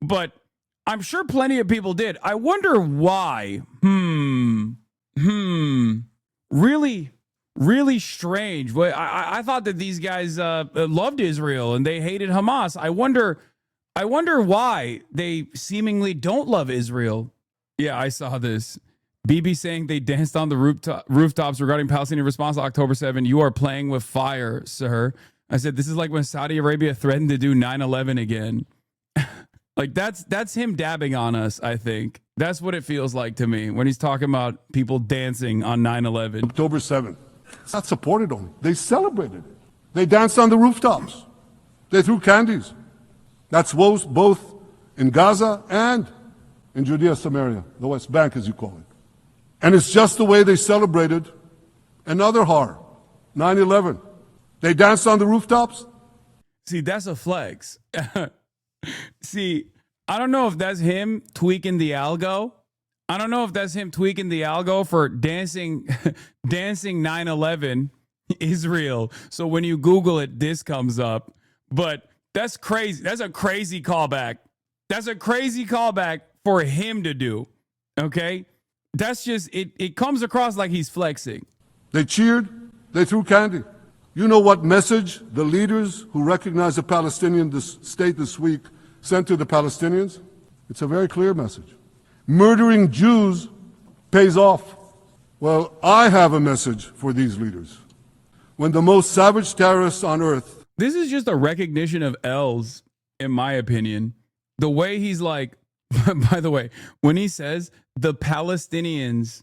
but I'm sure plenty of people did. I wonder why. Really, really strange. I thought that these guys loved Israel and they hated Hamas. I wonder why they seemingly don't love Israel. Yeah, I saw this. Bibi saying they danced on the rooftops regarding Palestinian response to October 7. You are playing with fire, sir. I said, this is like when Saudi Arabia threatened to do 9/11 again. Like that's him dabbing on us, I think. That's what it feels like to me when he's talking about people dancing on 9/11. October 7th. It's not supported only. They celebrated it. They danced on the rooftops. They threw candies. That's both in Gaza and in Judea, Samaria, the West Bank, as you call it. And it's just the way they celebrated another horror, 9/11. They danced on the rooftops. See, that's a flex. See, I don't know if that's him tweaking the algo. I don't know if that's him tweaking the algo for dancing 9/11 Israel. So when you Google it, this comes up. But that's crazy. That's a crazy callback. That's a crazy callback for him to do. Okay? That's just, it comes across like he's flexing. They cheered. They threw candy. You know what message the leaders who recognize the Palestinian state this week sent to the Palestinians? It's a very clear message. Murdering Jews pays off. Well, I have a message for these leaders. When the most savage terrorists on earth... This is just a recognition of L's, in my opinion. The way he's like, by the way, when he says the Palestinians,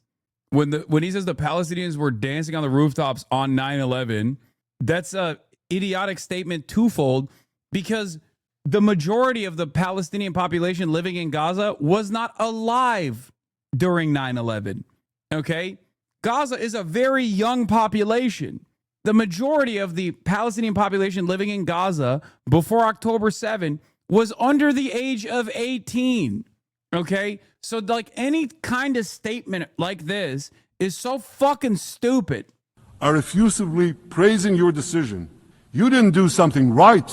when he says the Palestinians were dancing on the rooftops on 9/11, that's a idiotic statement twofold, because the majority of the Palestinian population living in Gaza was not alive during 9/11. Okay? Gaza is a very young population. The majority of the Palestinian population living in Gaza before October 7 was under the age of 18. Okay? So like any kind of statement like this is so fucking stupid. Are effusively praising your decision. You didn't do something right.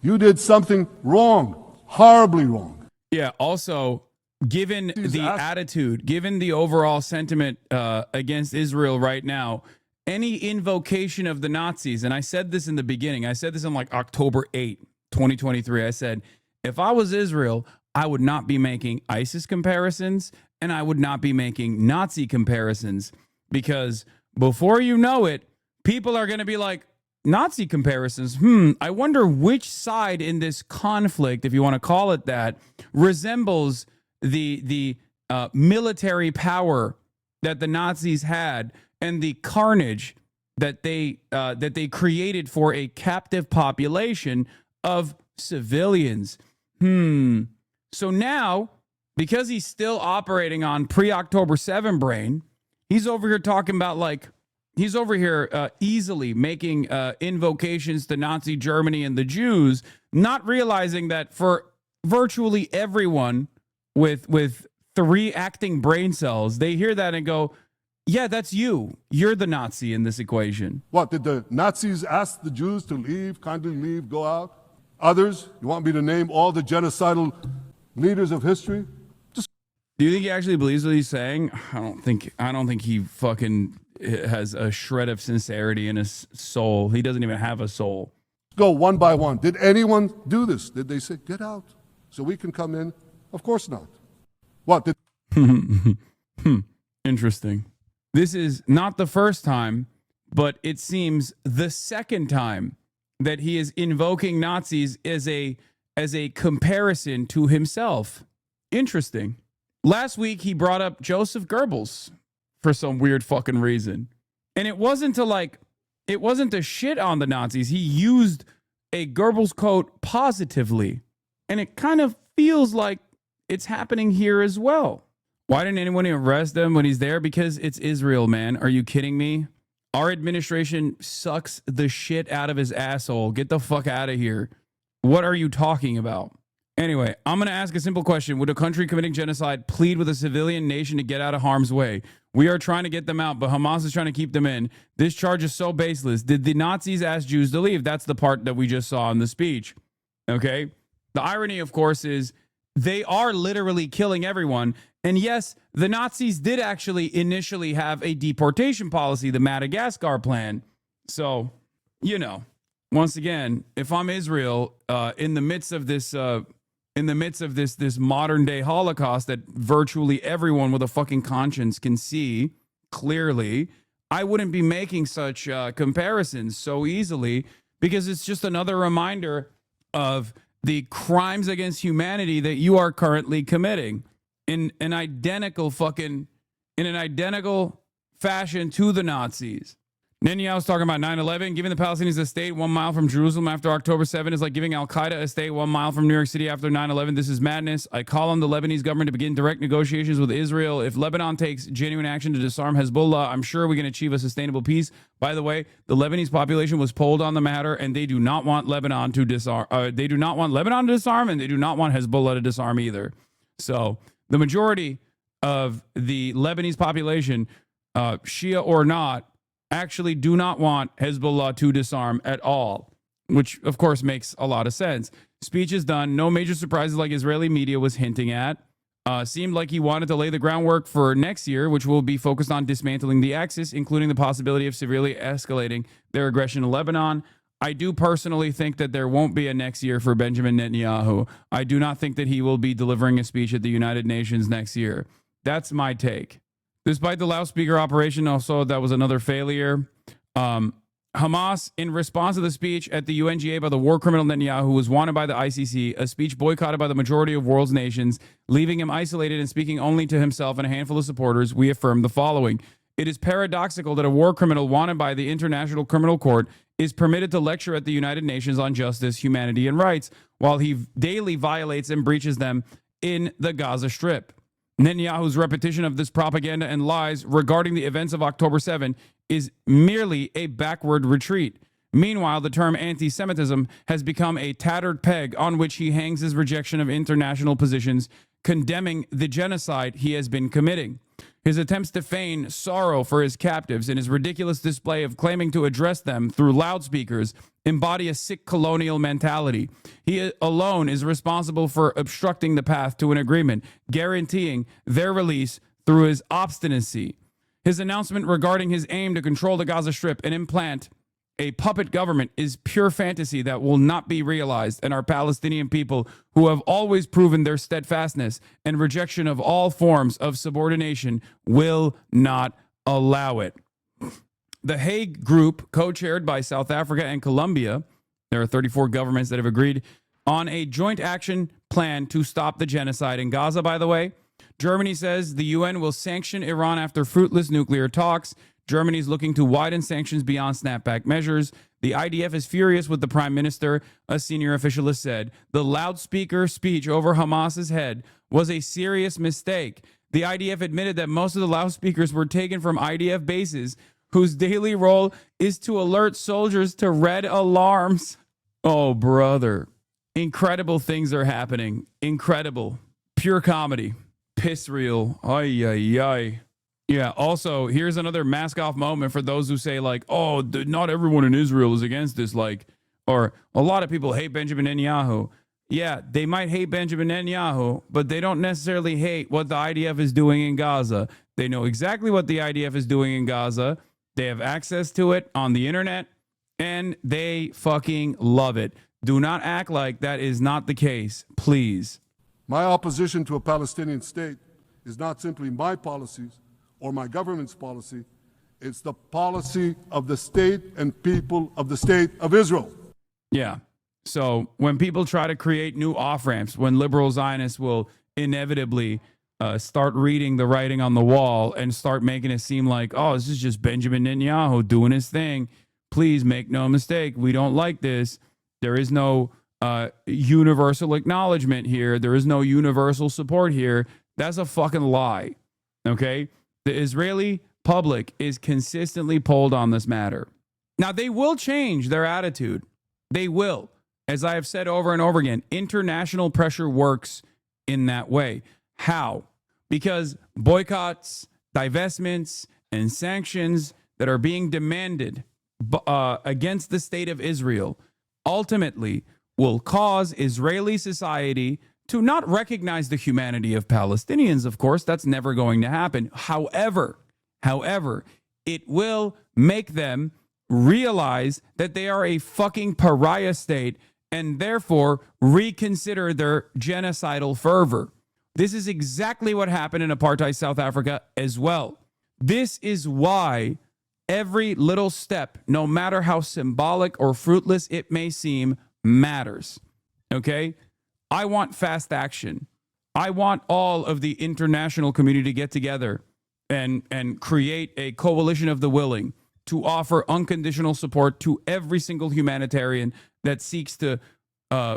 You did something wrong, horribly wrong. Yeah, also, given the attitude, given the overall sentiment against Israel right now, any invocation of the Nazis, and I said this in the beginning, I said this on like October 8, 2023, I said, if I was Israel, I would not be making ISIS comparisons and I would not be making Nazi comparisons, because before you know it, people are going to be like, Nazi comparisons. I wonder which side in this conflict, if you want to call it that, resembles the military power that the Nazis had and the carnage that they created for a captive population of civilians. So now, because he's still operating on pre-October 7 brain, he's over here talking about like, he's over here easily making invocations to Nazi Germany and the Jews, not realizing that for virtually everyone with 3 acting brain cells, they hear that and go, yeah, that's you. You're the Nazi in this equation. What, did the Nazis ask the Jews to leave, kindly leave, go out? Others? You want me to name all the genocidal leaders of history? Do you think he actually believes what he's saying? I don't think he fucking has a shred of sincerity in his soul. He doesn't even have a soul. Go one by one. Did anyone do this? Did they say, get out so we can come in? Of course not. What? Interesting. This is not the first time, but it seems the second time that he is invoking Nazis as a comparison to himself. Interesting. Last week, he brought up Joseph Goebbels for some weird fucking reason. And it wasn't to shit on the Nazis. He used a Goebbels quote positively. And it kind of feels like it's happening here as well. Why didn't anyone arrest him when he's there? Because it's Israel, man. Are you kidding me? Our administration sucks the shit out of his asshole. Get the fuck out of here. What are you talking about? Anyway, I'm going to ask a simple question. Would a country committing genocide plead with a civilian nation to get out of harm's way? We are trying to get them out, but Hamas is trying to keep them in. This charge is so baseless. Did the Nazis ask Jews to leave? That's the part that we just saw in the speech. Okay? The irony, of course, is they are literally killing everyone. And yes, the Nazis did actually initially have a deportation policy, the Madagascar plan. So, you know, once again, if I'm Israel, in the midst of this modern day Holocaust that virtually everyone with a fucking conscience can see clearly, I wouldn't be making such comparisons so easily, because it's just another reminder of the crimes against humanity that you are currently committing in an identical fashion to the Nazis. Netanyahu's talking about 9/11. Giving the Palestinians a state 1 mile from Jerusalem after October 7 is like giving Al-Qaeda a state 1 mile from New York City after 9/11. This is madness. I call on the Lebanese government to begin direct negotiations with Israel. If Lebanon takes genuine action to disarm Hezbollah, I'm sure we can achieve a sustainable peace. By the way, the Lebanese population was polled on the matter, and they do not want Lebanon to disarm. They do not want Lebanon to disarm, and they do not want Hezbollah to disarm either. So the majority of the Lebanese population, Shia or not, actually do not want Hezbollah to disarm at all, which of course makes a lot of sense. Speech is done. No major surprises like Israeli media was hinting at. Seemed like he wanted to lay the groundwork for next year, which will be focused on dismantling the Axis, including the possibility of severely escalating their aggression in Lebanon. I do personally think that there won't be a next year for Benjamin Netanyahu. I do not think that he will be delivering a speech at the United Nations next year. That's my take. Despite the loudspeaker operation, also, that was another failure. Hamas, in response to the speech at the UNGA by the war criminal Netanyahu, was wanted by the ICC, a speech boycotted by the majority of world's nations, leaving him isolated and speaking only to himself and a handful of supporters, we affirm the following. It is paradoxical that a war criminal wanted by the International Criminal Court is permitted to lecture at the United Nations on justice, humanity, and rights, while he daily violates and breaches them in the Gaza Strip. Netanyahu's repetition of this propaganda and lies regarding the events of October 7 is merely a backward retreat. Meanwhile, the term anti-Semitism has become a tattered peg on which he hangs his rejection of international positions condemning the genocide he has been committing. His attempts to feign sorrow for his captives and his ridiculous display of claiming to address them through loudspeakers embody a sick colonial mentality. He alone is responsible for obstructing the path to an agreement, guaranteeing their release through his obstinacy. His announcement regarding his aim to control the Gaza Strip and implant a puppet government is pure fantasy that will not be realized, and our Palestinian people, who have always proven their steadfastness and rejection of all forms of subordination, will not allow it. The Hague Group, co-chaired by South Africa and Colombia, there are 34 governments that have agreed on a joint action plan to stop the genocide in Gaza, by the way. Germany says the UN will sanction Iran after fruitless nuclear talks. Germany is looking to widen sanctions beyond snapback measures. The IDF is furious with the prime minister, a senior official has said. The loudspeaker speech over Hamas's head was a serious mistake. The IDF admitted that most of the loudspeakers were taken from IDF bases, whose daily role is to alert soldiers to red alarms. Oh, brother. Incredible things are happening. Incredible. Pure comedy. Piss real. Ay, ay, ay. Yeah, also, here's another mask off moment for those who say, like, oh, not everyone in Israel is against this, like, or a lot of people hate Benjamin Netanyahu. Yeah, they might hate Benjamin Netanyahu, but they don't necessarily hate what the IDF is doing in Gaza. They know exactly what the IDF is doing in Gaza. They have access to it on the internet, and they fucking love it. Do not act like that is not the case, please. My opposition to a Palestinian state is not simply my policies or my government's policy. It's the policy of the state and people of the state of Israel. Yeah. So when people try to create new off-ramps, when liberal Zionists will inevitably start reading the writing on the wall and start making it seem like, oh, this is just Benjamin Netanyahu doing his thing. Please make no mistake. We don't like this. There is no universal acknowledgement here. There is no universal support here. That's a fucking lie. Okay? The Israeli public is consistently polled on this matter. Now, they will change their attitude. They will. As I have said over and over again, international pressure works in that way. How? Because boycotts, divestments, and sanctions that are being demanded against the state of Israel ultimately will cause Israeli society to not recognize the humanity of Palestinians. Of course, that's never going to happen. However, it will make them realize that they are a fucking pariah state and therefore reconsider their genocidal fervor. This is exactly what happened in apartheid South Africa as well. This is why every little step, no matter how symbolic or fruitless it may seem, matters. Okay? I want fast action. I want all of the international community to get together and create a coalition of the willing to offer unconditional support to every single humanitarian that seeks to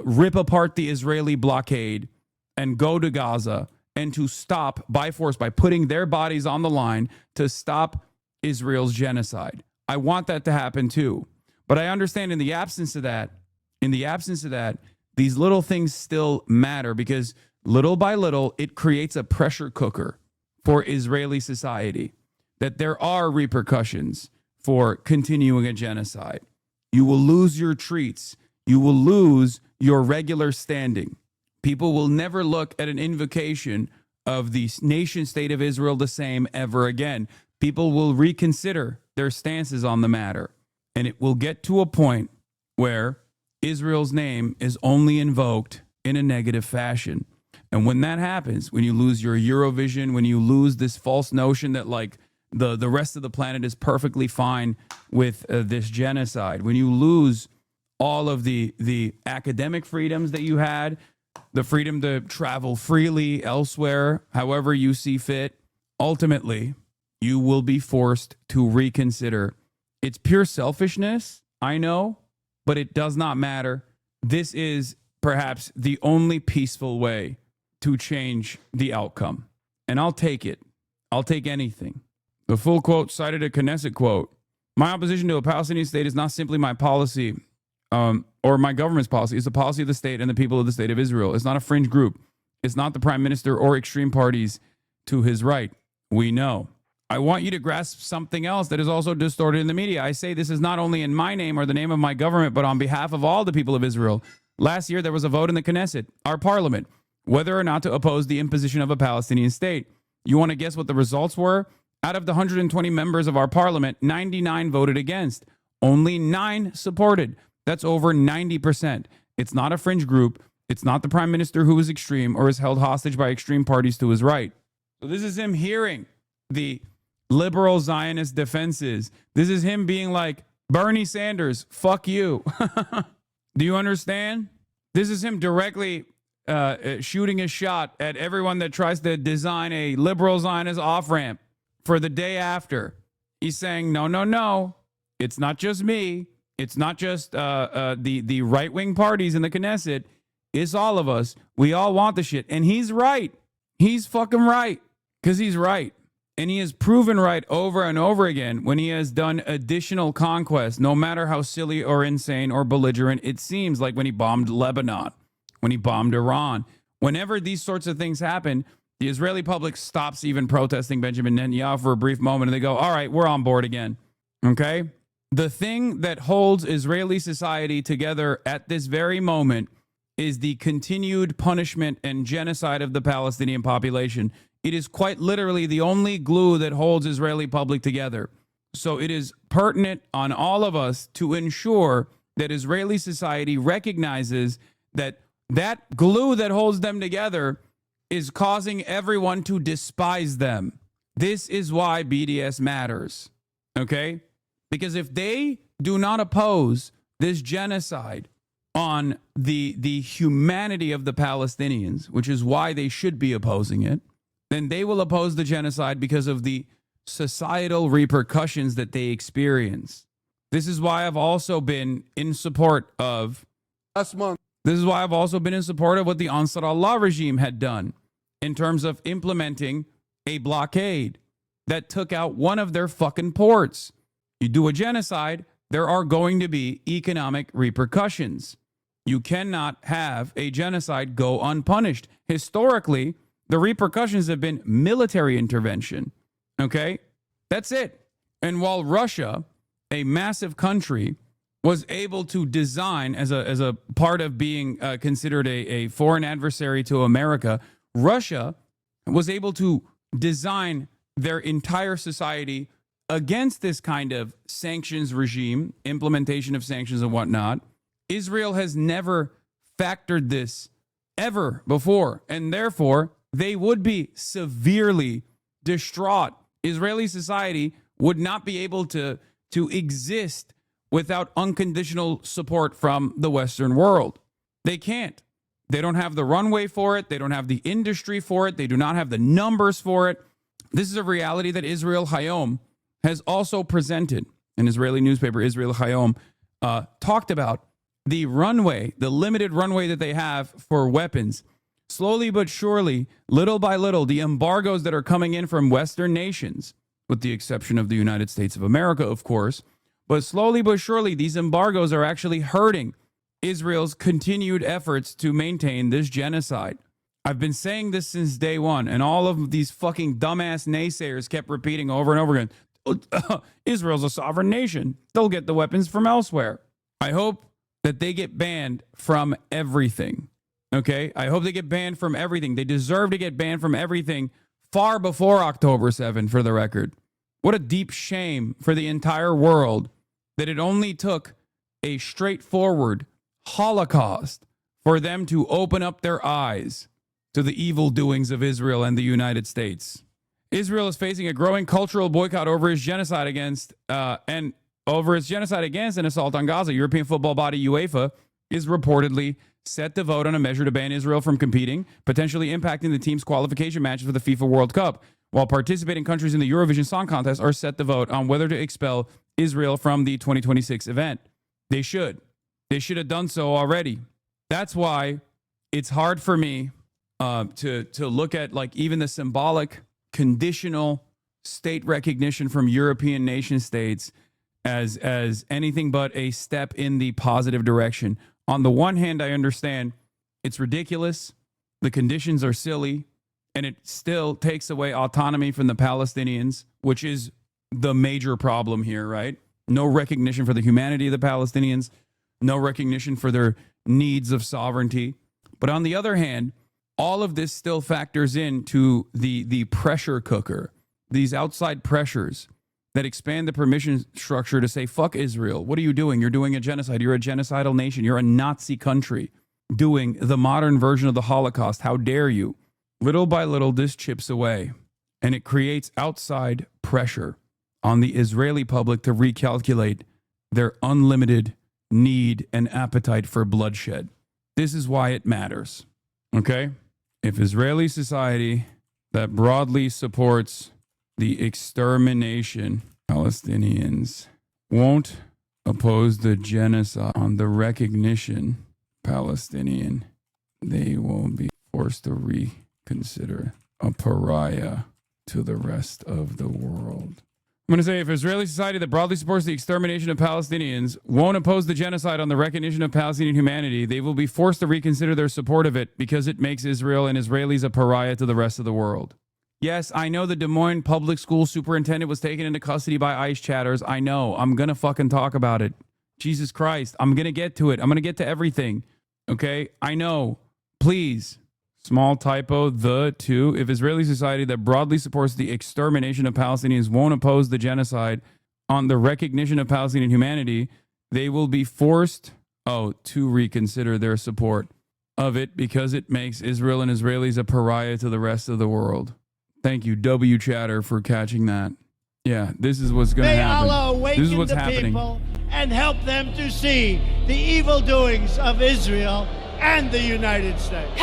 rip apart the Israeli blockade and go to Gaza and to stop by force, by putting their bodies on the line, to stop Israel's genocide. I want that to happen too. But I understand in the absence of that, these little things still matter because little by little, it creates a pressure cooker for Israeli society, that there are repercussions for continuing a genocide. You will lose your treats. You will lose your regular standing. People will never look at an invocation of the nation state of Israel the same ever again. People will reconsider their stances on the matter. And it will get to a point where Israel's name is only invoked in a negative fashion. And when that happens, when you lose your Eurovision, when you lose this false notion that like the rest of the planet is perfectly fine with this genocide, when you lose all of the academic freedoms that you had, the freedom to travel freely elsewhere, however you see fit, ultimately, you will be forced to reconsider. It's pure selfishness, I know, but it does not matter. This is perhaps the only peaceful way to change the outcome. And I'll take it. I'll take anything. The full quote cited a Knesset quote. My opposition to a Palestinian state is not simply my policy or my government's policy. It's the policy of the state and the people of the state of Israel. It's not a fringe group. It's not the prime minister or extreme parties to his right. We know. I want you to grasp something else that is also distorted in the media. I say this is not only in my name or the name of my government, but on behalf of all the people of Israel. Last year, there was a vote in the Knesset, our parliament, whether or not to oppose the imposition of a Palestinian state. You want to guess what the results were? Out of the 120 members of our parliament, 99 voted against. Only 9 supported. That's over 90%. It's not a fringe group. It's not the prime minister who is extreme or is held hostage by extreme parties to his right. So this is him hearing the liberal Zionist defenses. This is him being like, Bernie Sanders, fuck you. Do you understand? This is him directly shooting a shot at everyone that tries to design a liberal Zionist off-ramp for the day after. He's saying, no. It's not just me. It's not just the right-wing parties in the Knesset. It's all of us. We all want the shit. And he's right. He's fucking right. Because he's right. And he has proven right over and over again when he has done additional conquests, no matter how silly or insane or belligerent it seems, like when he bombed Lebanon. when he bombed Iran. Whenever these sorts of things happen, the Israeli public stops even protesting Benjamin Netanyahu for a brief moment, and they go, all right, we're on board again. Okay? The thing that holds Israeli society together at this very moment is the continued punishment and genocide of the Palestinian population. It is quite literally the only glue that holds Israeli public together. So it is pertinent on all of us to ensure that Israeli society recognizes that that glue that holds them together is causing everyone to despise them. This is why BDS matters, okay? Because if they do not oppose this genocide on the humanity of the Palestinians, which is why they should be opposing it, then they will oppose the genocide because of the societal repercussions that they experience. This is why I've also been in support of Last month. This is why I've also been in support of what the Ansar Allah regime had done in terms of implementing a blockade that took out one of their fucking ports. You do a genocide, there are going to be economic repercussions. You cannot have a genocide go unpunished. Historically, the repercussions have been military intervention. Okay? That's it. And while Russia, a massive country, was able to design as a part of being considered a foreign adversary to America, Russia was able to design their entire society against this kind of sanctions regime, implementation of sanctions and whatnot. Israel has never factored this ever before, and therefore they would be severely distraught. Israeli society would not be able to exist without unconditional support from the Western world. They can't. They don't have the runway for it. They don't have the industry for it. They do not have the numbers for it. This is a reality that Israel Hayom has also presented. An Israeli newspaper, Israel Hayom, talked about the runway, the limited runway that they have for weapons. Slowly but surely, little by little, the embargoes that are coming in from Western nations, with the exception of the United States of America, of course, but slowly but surely, these embargoes are actually hurting Israel's continued efforts to maintain this genocide. I've been saying this since day one, and all of these fucking dumbass naysayers kept repeating over and over again, Israel's a sovereign nation. They'll get the weapons from elsewhere. I hope that they get banned from everything. Okay? I hope they get banned from everything. They deserve to get banned from everything far before October 7, for the record. What a deep shame for the entire world that it only took a straightforward Holocaust for them to open up their eyes to the evil doings of Israel and the United States. Israel is facing a growing cultural boycott over its genocide against and an assault on Gaza. European football body UEFA is reportedly set to vote on a measure to ban Israel from competing, potentially impacting the team's qualification matches for the FIFA World Cup, while participating countries in the Eurovision Song Contest are set to vote on whether to expel Israel from the 2026 event. They should. They should have done so already. That's why it's hard for me to look at like even the symbolic conditional state recognition from European nation states as anything but a step in the positive direction. On the one hand, I understand it's ridiculous. The conditions are silly, and it still takes away autonomy from the Palestinians, which is the major problem here, right? No recognition for the humanity of the Palestinians, no recognition for their needs of sovereignty. But on the other hand, all of this still factors into the pressure cooker, these outside pressures that expand the permission structure to say, fuck Israel. What are you doing? You're doing a genocide. You're a genocidal nation. You're a Nazi country doing the modern version of the Holocaust. How dare you? Little by little, this chips away, and it creates outside pressure on the Israeli public to recalculate their unlimited need and appetite for bloodshed. This is why it matters. Okay? If Israeli society that broadly supports the extermination of Palestinians won't oppose the genocide on the recognition Palestinian, they will be forced to reconsider a pariah to the rest of the world. I'm going to say, if Israeli society that broadly supports the extermination of Palestinians won't oppose the genocide on the recognition of Palestinian humanity, they will be forced to reconsider their support of it because it makes Israel and Israelis a pariah to the rest of the world. Yes, I know the Des Moines public school superintendent was taken into custody by ICE chatters. I know. I'm going to fucking talk about it. Jesus Christ. I'm going to get to it. I'm going to get to everything. Okay? I know. Please. Small typo, if Israeli society that broadly supports the extermination of Palestinians won't oppose the genocide on the recognition of Palestinian humanity, they will be forced, to reconsider their support of it because it makes Israel and Israelis a pariah to the rest of the world. Thank you, W Chatter, for catching that. Yeah, this is what's going to happen. May Allah awaken This is what's the happening. people and help them to see the evil doings of Israel and the United States.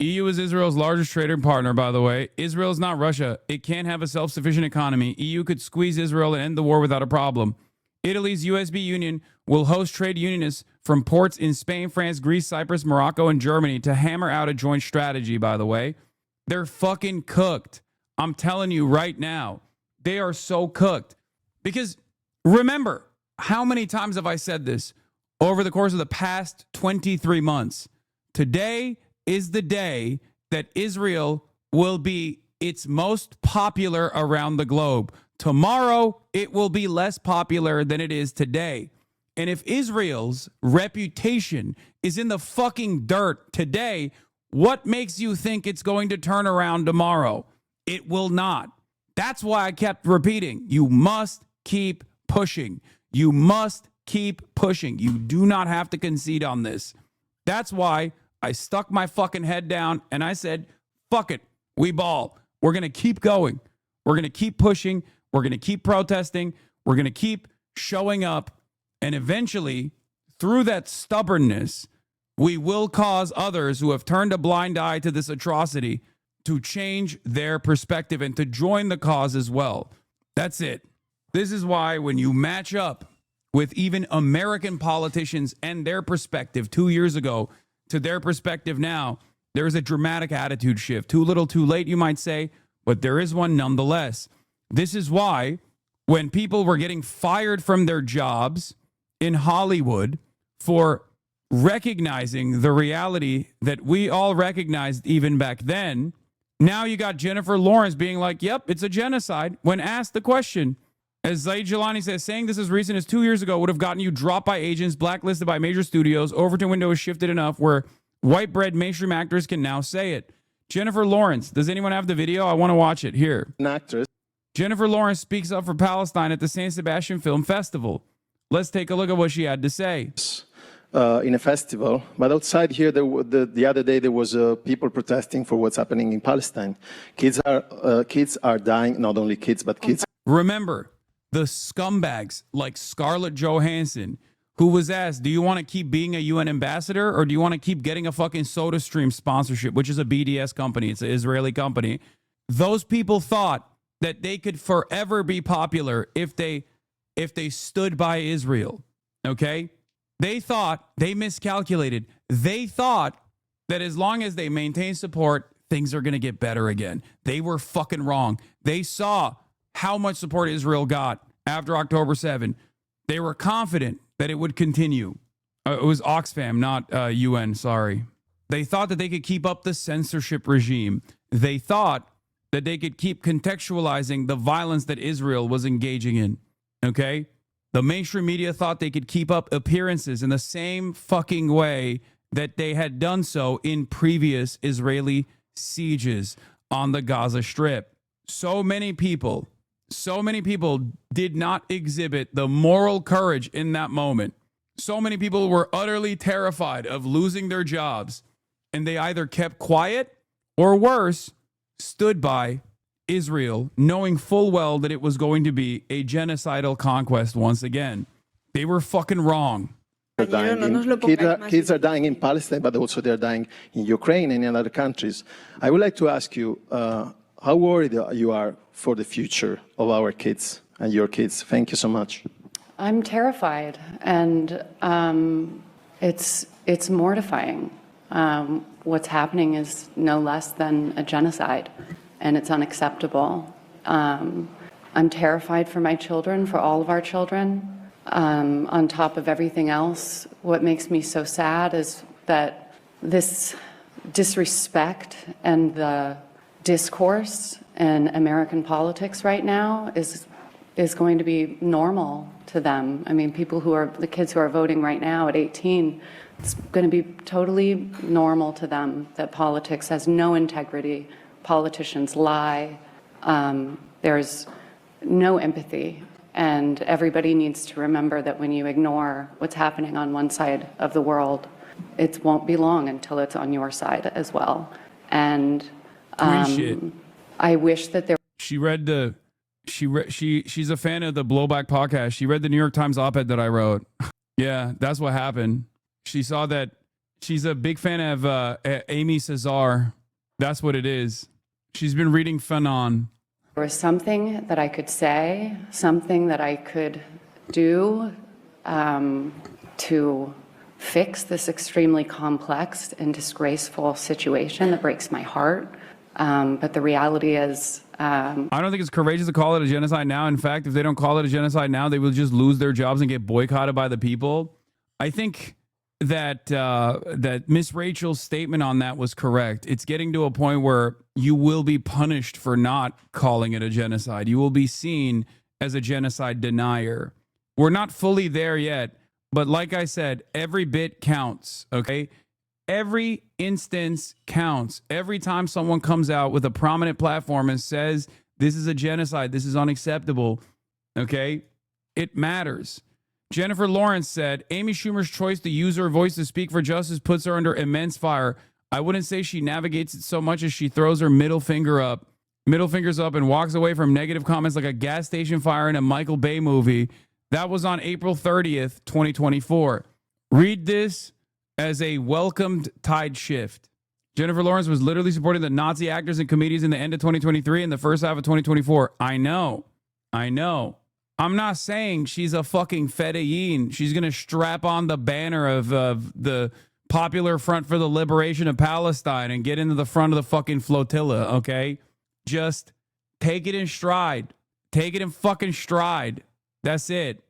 EU is Israel's largest trading partner, by the way. Israel is not Russia. It can't have a self-sufficient economy. EU could squeeze Israel and end the war without a problem. Italy's USB union will host trade unionists from ports in Spain, France, Greece, Cyprus, Morocco, and Germany to hammer out a joint strategy, by the way. They're fucking cooked. I'm telling you right now. They are so cooked. Because remember, how many times have I said this over the course of the past 23 months? Today is the day that Israel will be its most popular around the globe. Tomorrow, it will be less popular than it is today. And if Israel's reputation is in the fucking dirt today, what makes you think it's going to turn around tomorrow? It will not. That's why I kept repeating, you must keep pushing. You must keep pushing. You do not have to concede on this. That's why I stuck my fucking head down and I said, fuck it, we ball. We're going to keep going. We're going to keep pushing. We're going to keep protesting. We're going to keep showing up. And eventually, through that stubbornness, we will cause others who have turned a blind eye to this atrocity to change their perspective and to join the cause as well. That's it. This is why when you match up with even American politicians and their perspective 2 years ago, to their perspective now, there is a dramatic attitude shift. Too little, too late, you might say, but there is one nonetheless. This is why when people were getting fired from their jobs in Hollywood for recognizing the reality that we all recognized even back then, now you got Jennifer Lawrence being like, yep, it's a genocide, when asked the question. As Zaid Jilani says, saying this as recent as 2 years ago would have gotten you dropped by agents, blacklisted by major studios. Overton window is shifted enough where white bread mainstream actors can now say it. Jennifer Lawrence, does anyone have the video? I want to watch it. Here. An actress. Jennifer Lawrence speaks up for Palestine at the San Sebastian Film Festival. Let's take a look at what she had to say. In a festival, but outside here, the other day there was people protesting for what's happening in Palestine. Kids are dying. Not only kids, but kids. Remember, the scumbags like Scarlett Johansson, who was asked, do you want to keep being a UN ambassador or do you want to keep getting a fucking SodaStream sponsorship, which is a BDS company. It's an Israeli company. Those people thought that they could forever be popular if they stood by Israel. Okay? They thought, they miscalculated. They thought that as long as they maintain support, things are going to get better again. They were fucking wrong. They saw how much support Israel got after October 7. They were confident that it would continue. It was Oxfam, not UN, sorry. They thought that they could keep up the censorship regime. They thought that they could keep contextualizing the violence that Israel was engaging in. Okay? The mainstream media thought they could keep up appearances in the same fucking way that they had done so in previous Israeli sieges on the Gaza Strip. So many people did not exhibit the moral courage in that moment. So many people were utterly terrified of losing their jobs, and they either kept quiet or worse, stood by Israel, knowing full well that it was going to be a genocidal conquest once again. They were fucking wrong. Kids are dying in Palestine, but also they're dying in Ukraine and in other countries. I would like to ask you, how worried you are for the future of our kids and your kids? Thank you so much. I'm terrified, and it's mortifying. What's happening is no less than a genocide, and it's unacceptable. I'm terrified for my children, for all of our children. On top of everything else, what makes me so sad is that this disrespect and the discourse in American politics right now is going to be normal to them. I mean, the kids who are voting right now at 18, it's going to be totally normal to them that politics has no integrity, politicians lie, there's no empathy. And everybody needs to remember that when you ignore what's happening on one side of the world, it won't be long until it's on your side as well. And I wish that there. She's a fan of the Blowback podcast. She read the New York Times op-ed that I wrote. Yeah, that's what happened. She saw that she's a big fan of Amy Cesar. That's what it is. She's been reading Fanon. There was something that I could say, something that I could do to fix this extremely complex and disgraceful situation that breaks my heart. But the reality is... I don't think it's courageous to call it a genocide now. In fact, if they don't call it a genocide now, they will just lose their jobs and get boycotted by the people. I think that that Miss Rachel's statement on that was correct. It's getting to a point where you will be punished for not calling it a genocide. You will be seen as a genocide denier. We're not fully there yet, but like I said, every bit counts, okay? Every instance counts. Every time someone comes out with a prominent platform and says, this is a genocide, this is unacceptable, okay? It matters. Jennifer Lawrence said, Amy Schumer's choice to use her voice to speak for justice puts her under immense fire. I wouldn't say she navigates it so much as she throws her middle fingers up and walks away from negative comments like a gas station fire in a Michael Bay movie. That was on April 30th, 2024. Read this as a welcomed tide shift. Jennifer Lawrence was literally supporting the Nazi actors and comedians in the end of 2023 and the first half of 2024. I know. I'm not saying she's a fucking fedayeen. She's going to strap on the banner of the Popular Front for the Liberation of Palestine and get into the front of the fucking flotilla, okay? Just take it in stride. Take it in fucking stride. That's it.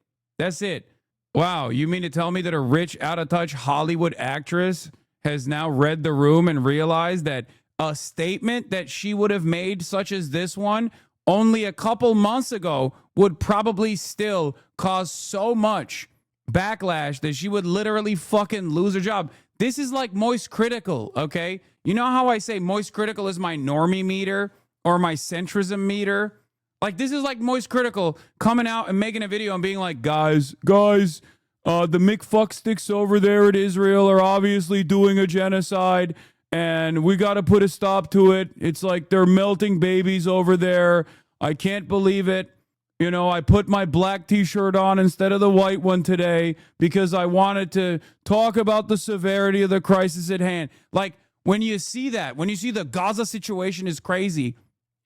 Wow, you mean to tell me that a rich, out-of-touch Hollywood actress has now read the room and realized that a statement that she would have made, such as this one, only a couple months ago would probably still cause so much backlash that she would literally fucking lose her job. This is like Moist Critical, okay? You know how I say Moist Critical is my normie meter or my centrism meter? Like, this is like Moist Critical coming out and making a video and being like, guys, the McFucksticks over there at Israel are obviously doing a genocide, and we got to put a stop to it. It's like they're melting babies over there. I can't believe it. You know, I put my black t-shirt on instead of the white one today because I wanted to talk about the severity of the crisis at hand. Like, when you see that, when you see the Gaza situation is crazy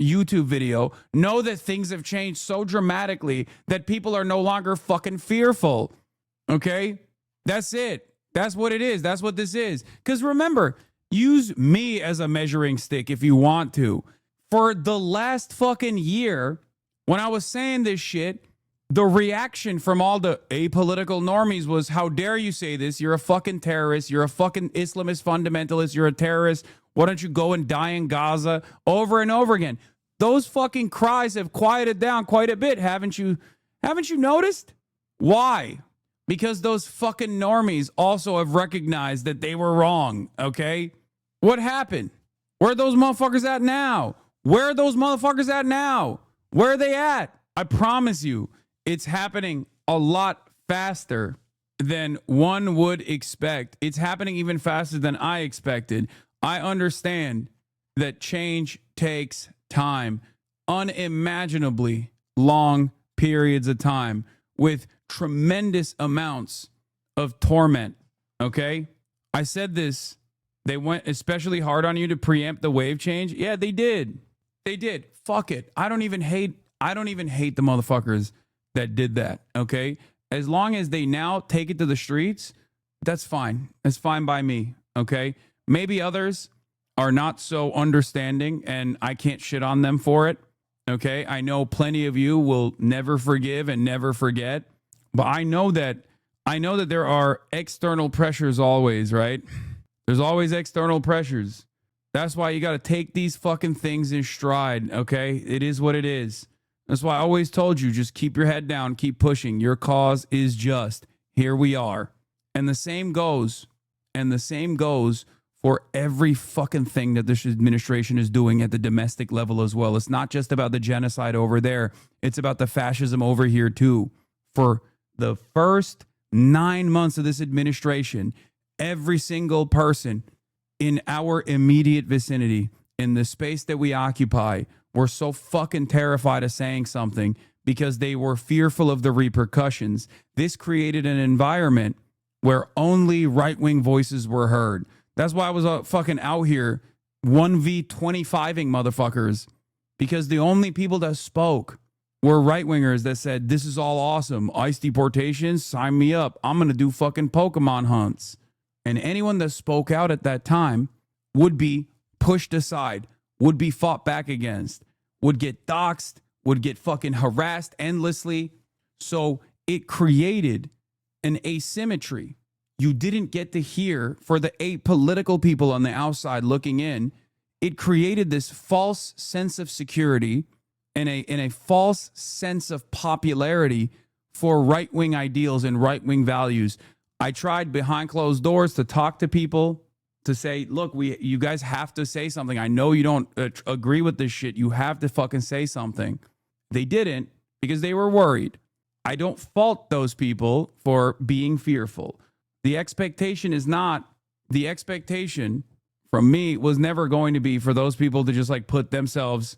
YouTube video, know that things have changed so dramatically that people are no longer fucking fearful. Okay? That's it. That's what it is. That's what this is. Because remember, use me as a measuring stick if you want to. For the last fucking year, when I was saying this shit, the reaction from all the apolitical normies was, how dare you say this? You're a fucking terrorist. You're a fucking Islamist fundamentalist. You're a terrorist. Why don't you go and die in Gaza? Over and over again. Those fucking cries have quieted down quite a bit, haven't you? Haven't you noticed? Why? Because those fucking normies also have recognized that they were wrong, okay? What happened? Where are those motherfuckers at now? Where are those motherfuckers at now? Where are they at? I promise you, it's happening a lot faster than one would expect. It's happening even faster than I expected. I understand that change takes time, unimaginably long periods of time with tremendous amounts of torment, okay? I said this. They went especially hard on you to preempt the wave change. Yeah, they did. They did. Fuck it. I don't even hate the motherfuckers that did that, okay? As long as they now take it to the streets, that's fine. That's fine by me, okay? Maybe others are not so understanding and I can't shit on them for it. Okay, I know plenty of you will never forgive and never forget, but I know that there are external pressures always, right? There's always external pressures. That's why you got to take these fucking things in stride, okay? It is what it is. That's why I always told you, just keep your head down, keep pushing. Your cause is just. Here we are. And the same goes for every fucking thing that this administration is doing at the domestic level as well. It's not just about the genocide over there. It's about the fascism over here too. For the first 9 months of this administration, every single person in our immediate vicinity, in the space that we occupy, were so fucking terrified of saying something because they were fearful of the repercussions. This created an environment where only right-wing voices were heard. That's why I was fucking out here 1v25ing motherfuckers, because the only people that spoke were right-wingers that said, this is all awesome. ICE deportations, sign me up. I'm going to do fucking Pokemon hunts. And anyone that spoke out at that time would be pushed aside, would be fought back against, would get doxxed, would get fucking harassed endlessly. So it created an asymmetry. You didn't get to hear, for the apolitical people on the outside looking in, it created this false sense of security and a false sense of popularity for right-wing ideals and right-wing values. I tried behind closed doors to talk to people, to say, look, you guys have to say something. I know you don't agree with this shit. You have to fucking say something. They didn't, because they were worried. I don't fault those people for being fearful. The expectation from me was never going to be for those people to just like put themselves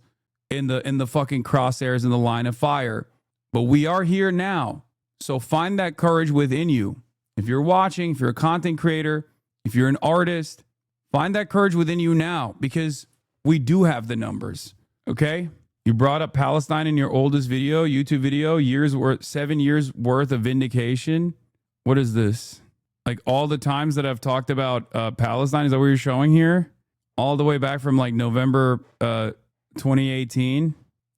in the fucking crosshairs in the line of fire. But we are here now. So find that courage within you. If you're watching, if you're a content creator, if you're an artist, find that courage within you now, because we do have the numbers. Okay? You brought up Palestine in your oldest video, YouTube video, 7 years worth of vindication. What is this? Like all the times that I've talked about Palestine, is that what you're showing here? All the way back from like November 2018.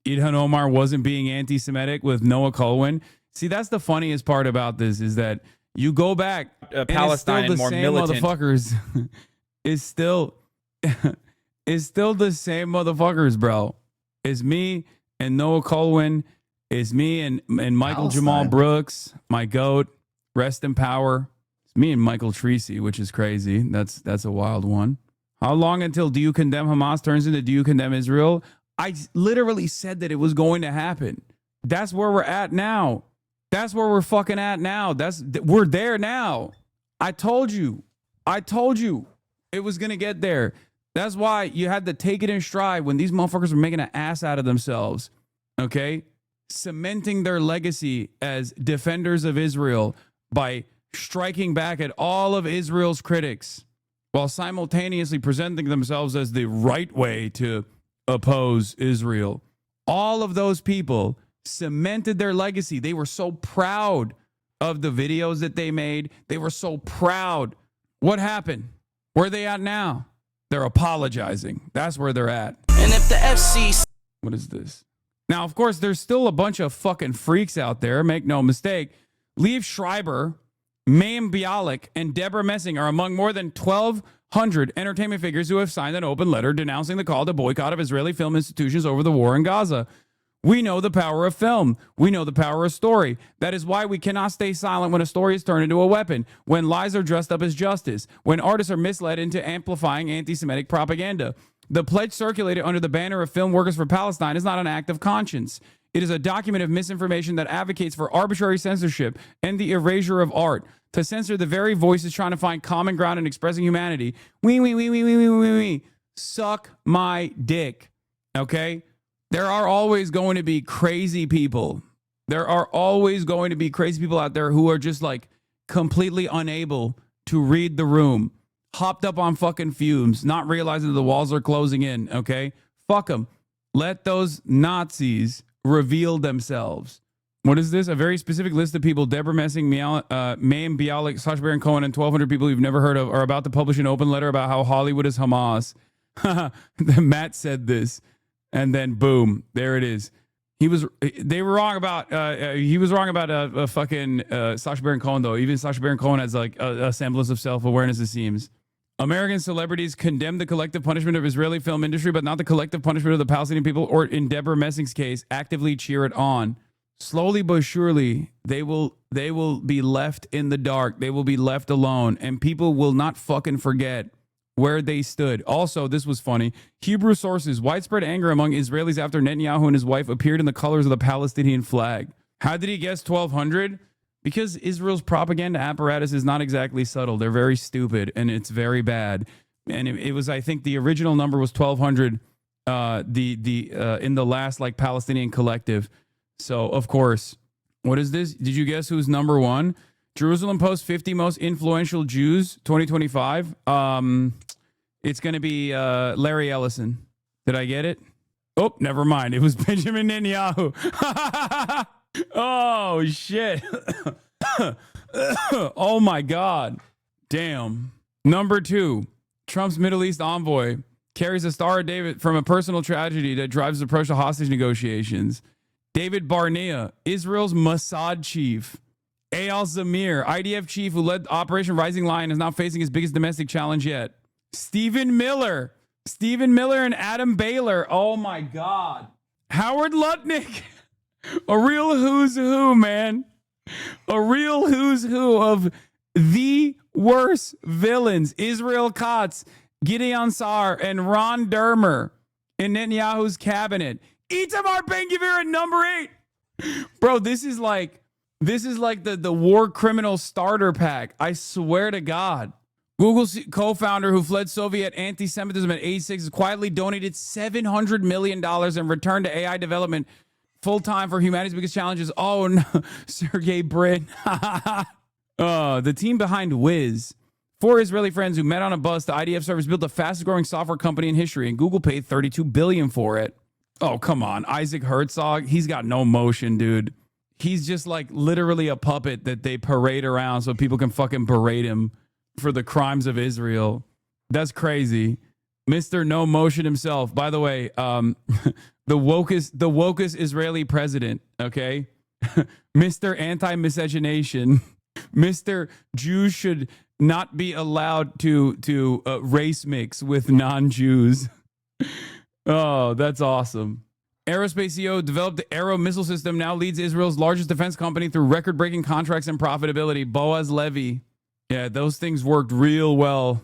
Ilhan Omar wasn't being anti-Semitic with Noah Cohen. See, that's the funniest part about this, is that you go back, Palestine and more militant motherfuckers. It's still the same motherfuckers, bro. It's me and Noah Cohen. It's me and Michael Palestine. Jamal Brooks, my goat. Rest in power. Me and Michael Treacy, which is crazy. That's a wild one. How long until Do You Condemn Hamas turns into Do You Condemn Israel? I literally said that it was going to happen. That's where we're at now. That's where we're fucking at now. We're there now. I told you it was going to get there. That's why you had to take it in stride when these motherfuckers were making an ass out of themselves. Okay? Cementing their legacy as defenders of Israel by striking back at all of Israel's critics while simultaneously presenting themselves as the right way to oppose Israel. All of those people cemented their legacy. They were so proud of the videos that they made. They were so proud. What happened? Where are they at now? They're apologizing. That's where they're at. And if the FC... What is this? Now, of course, there's still a bunch of fucking freaks out there. Make no mistake. Liev Schreiber, Mayim Bialik, and Deborah Messing are among more than 1,200 entertainment figures who have signed an open letter denouncing the call to boycott of Israeli film institutions over the war in Gaza. We know the power of film. We know the power of story. That is why we cannot stay silent when a story is turned into a weapon, when lies are dressed up as justice, when artists are misled into amplifying anti-Semitic propaganda. The pledge circulated under the banner of Film Workers for Palestine is not an act of conscience. It is a document of misinformation that advocates for arbitrary censorship and the erasure of art, to censor the very voices trying to find common ground in expressing humanity. Suck my dick. Okay? There are always going to be crazy people. There are always going to be crazy people out there who are just like completely unable to read the room, hopped up on fucking fumes, not realizing that the walls are closing in. Okay? Fuck them. Let those Nazis reveal themselves. What is this? A very specific list of people, Deborah Messing, Mayim Bialik, Sacha Baron Cohen, and 1,200 people you've never heard of are about to publish an open letter about how Hollywood is Hamas. Matt said this. And then boom, there it is. They were wrong about, he was wrong about fucking Sacha Baron Cohen, though. Even Sacha Baron Cohen has like a semblance of self-awareness, it seems. American celebrities condemn the collective punishment of Israeli film industry, but not the collective punishment of the Palestinian people, or in Deborah Messing's case, actively cheer it on. Slowly but surely, they will be left in the dark. They will be left alone, and people will not fucking forget where they stood. Also, this was funny. Hebrew sources, widespread anger among Israelis after Netanyahu and his wife appeared in the colors of the Palestinian flag. How did he guess 1,200? Because Israel's propaganda apparatus is not exactly subtle. They're very stupid, and it's very bad. And it was, I think, the original number was 1,200. In the last like Palestinian collective. So of course, what is this? Did you guess who's number one? Jerusalem Post 50 most influential Jews 2025. It's going to be Larry Ellison. Did I get it? Oh, never mind. It was Benjamin Netanyahu. Oh, shit. Oh, my God. Damn. Number 2, Trump's Middle East envoy carries a Star of David from a personal tragedy that drives the approach to hostage negotiations. David Barnea, Israel's Mossad chief. Eyal Zamir, IDF chief who led Operation Rising Lion, is now facing his biggest domestic challenge yet. Stephen Miller and Adam Baylor. Oh, my God. Howard Lutnick. A real who's who, man. A real who's who of the worst villains. Israel Katz, Gideon Sa'ar, and Ron Dermer in Netanyahu's cabinet. Itamar Ben-Gvir at number 8. Bro, this is like the war criminal starter pack. I swear to God. Google's co-founder who fled Soviet anti-Semitism at age 6 has quietly donated $700 million and returned to AI development full-time for humanity's biggest challenges. Oh, no. Sergey Brin. The team behind Wiz. 4 Israeli friends who met on a bus, the IDF service built the fastest-growing software company in history, and Google paid $32 billion for it. Oh, come on. Isaac Herzog, he's got no motion, dude. He's just like literally a puppet that they parade around so people can fucking berate him for the crimes of Israel. That's crazy. Mr. No Motion himself. By the way, the wokest Israeli president, okay? Mr. Anti-miscegenation. Mr. Jews should not be allowed to race mix with non-Jews. Oh, that's awesome. Aerospace CEO developed the Arrow missile system, now leads Israel's largest defense company through record-breaking contracts and profitability. Boaz Levy. Yeah, those things worked real well.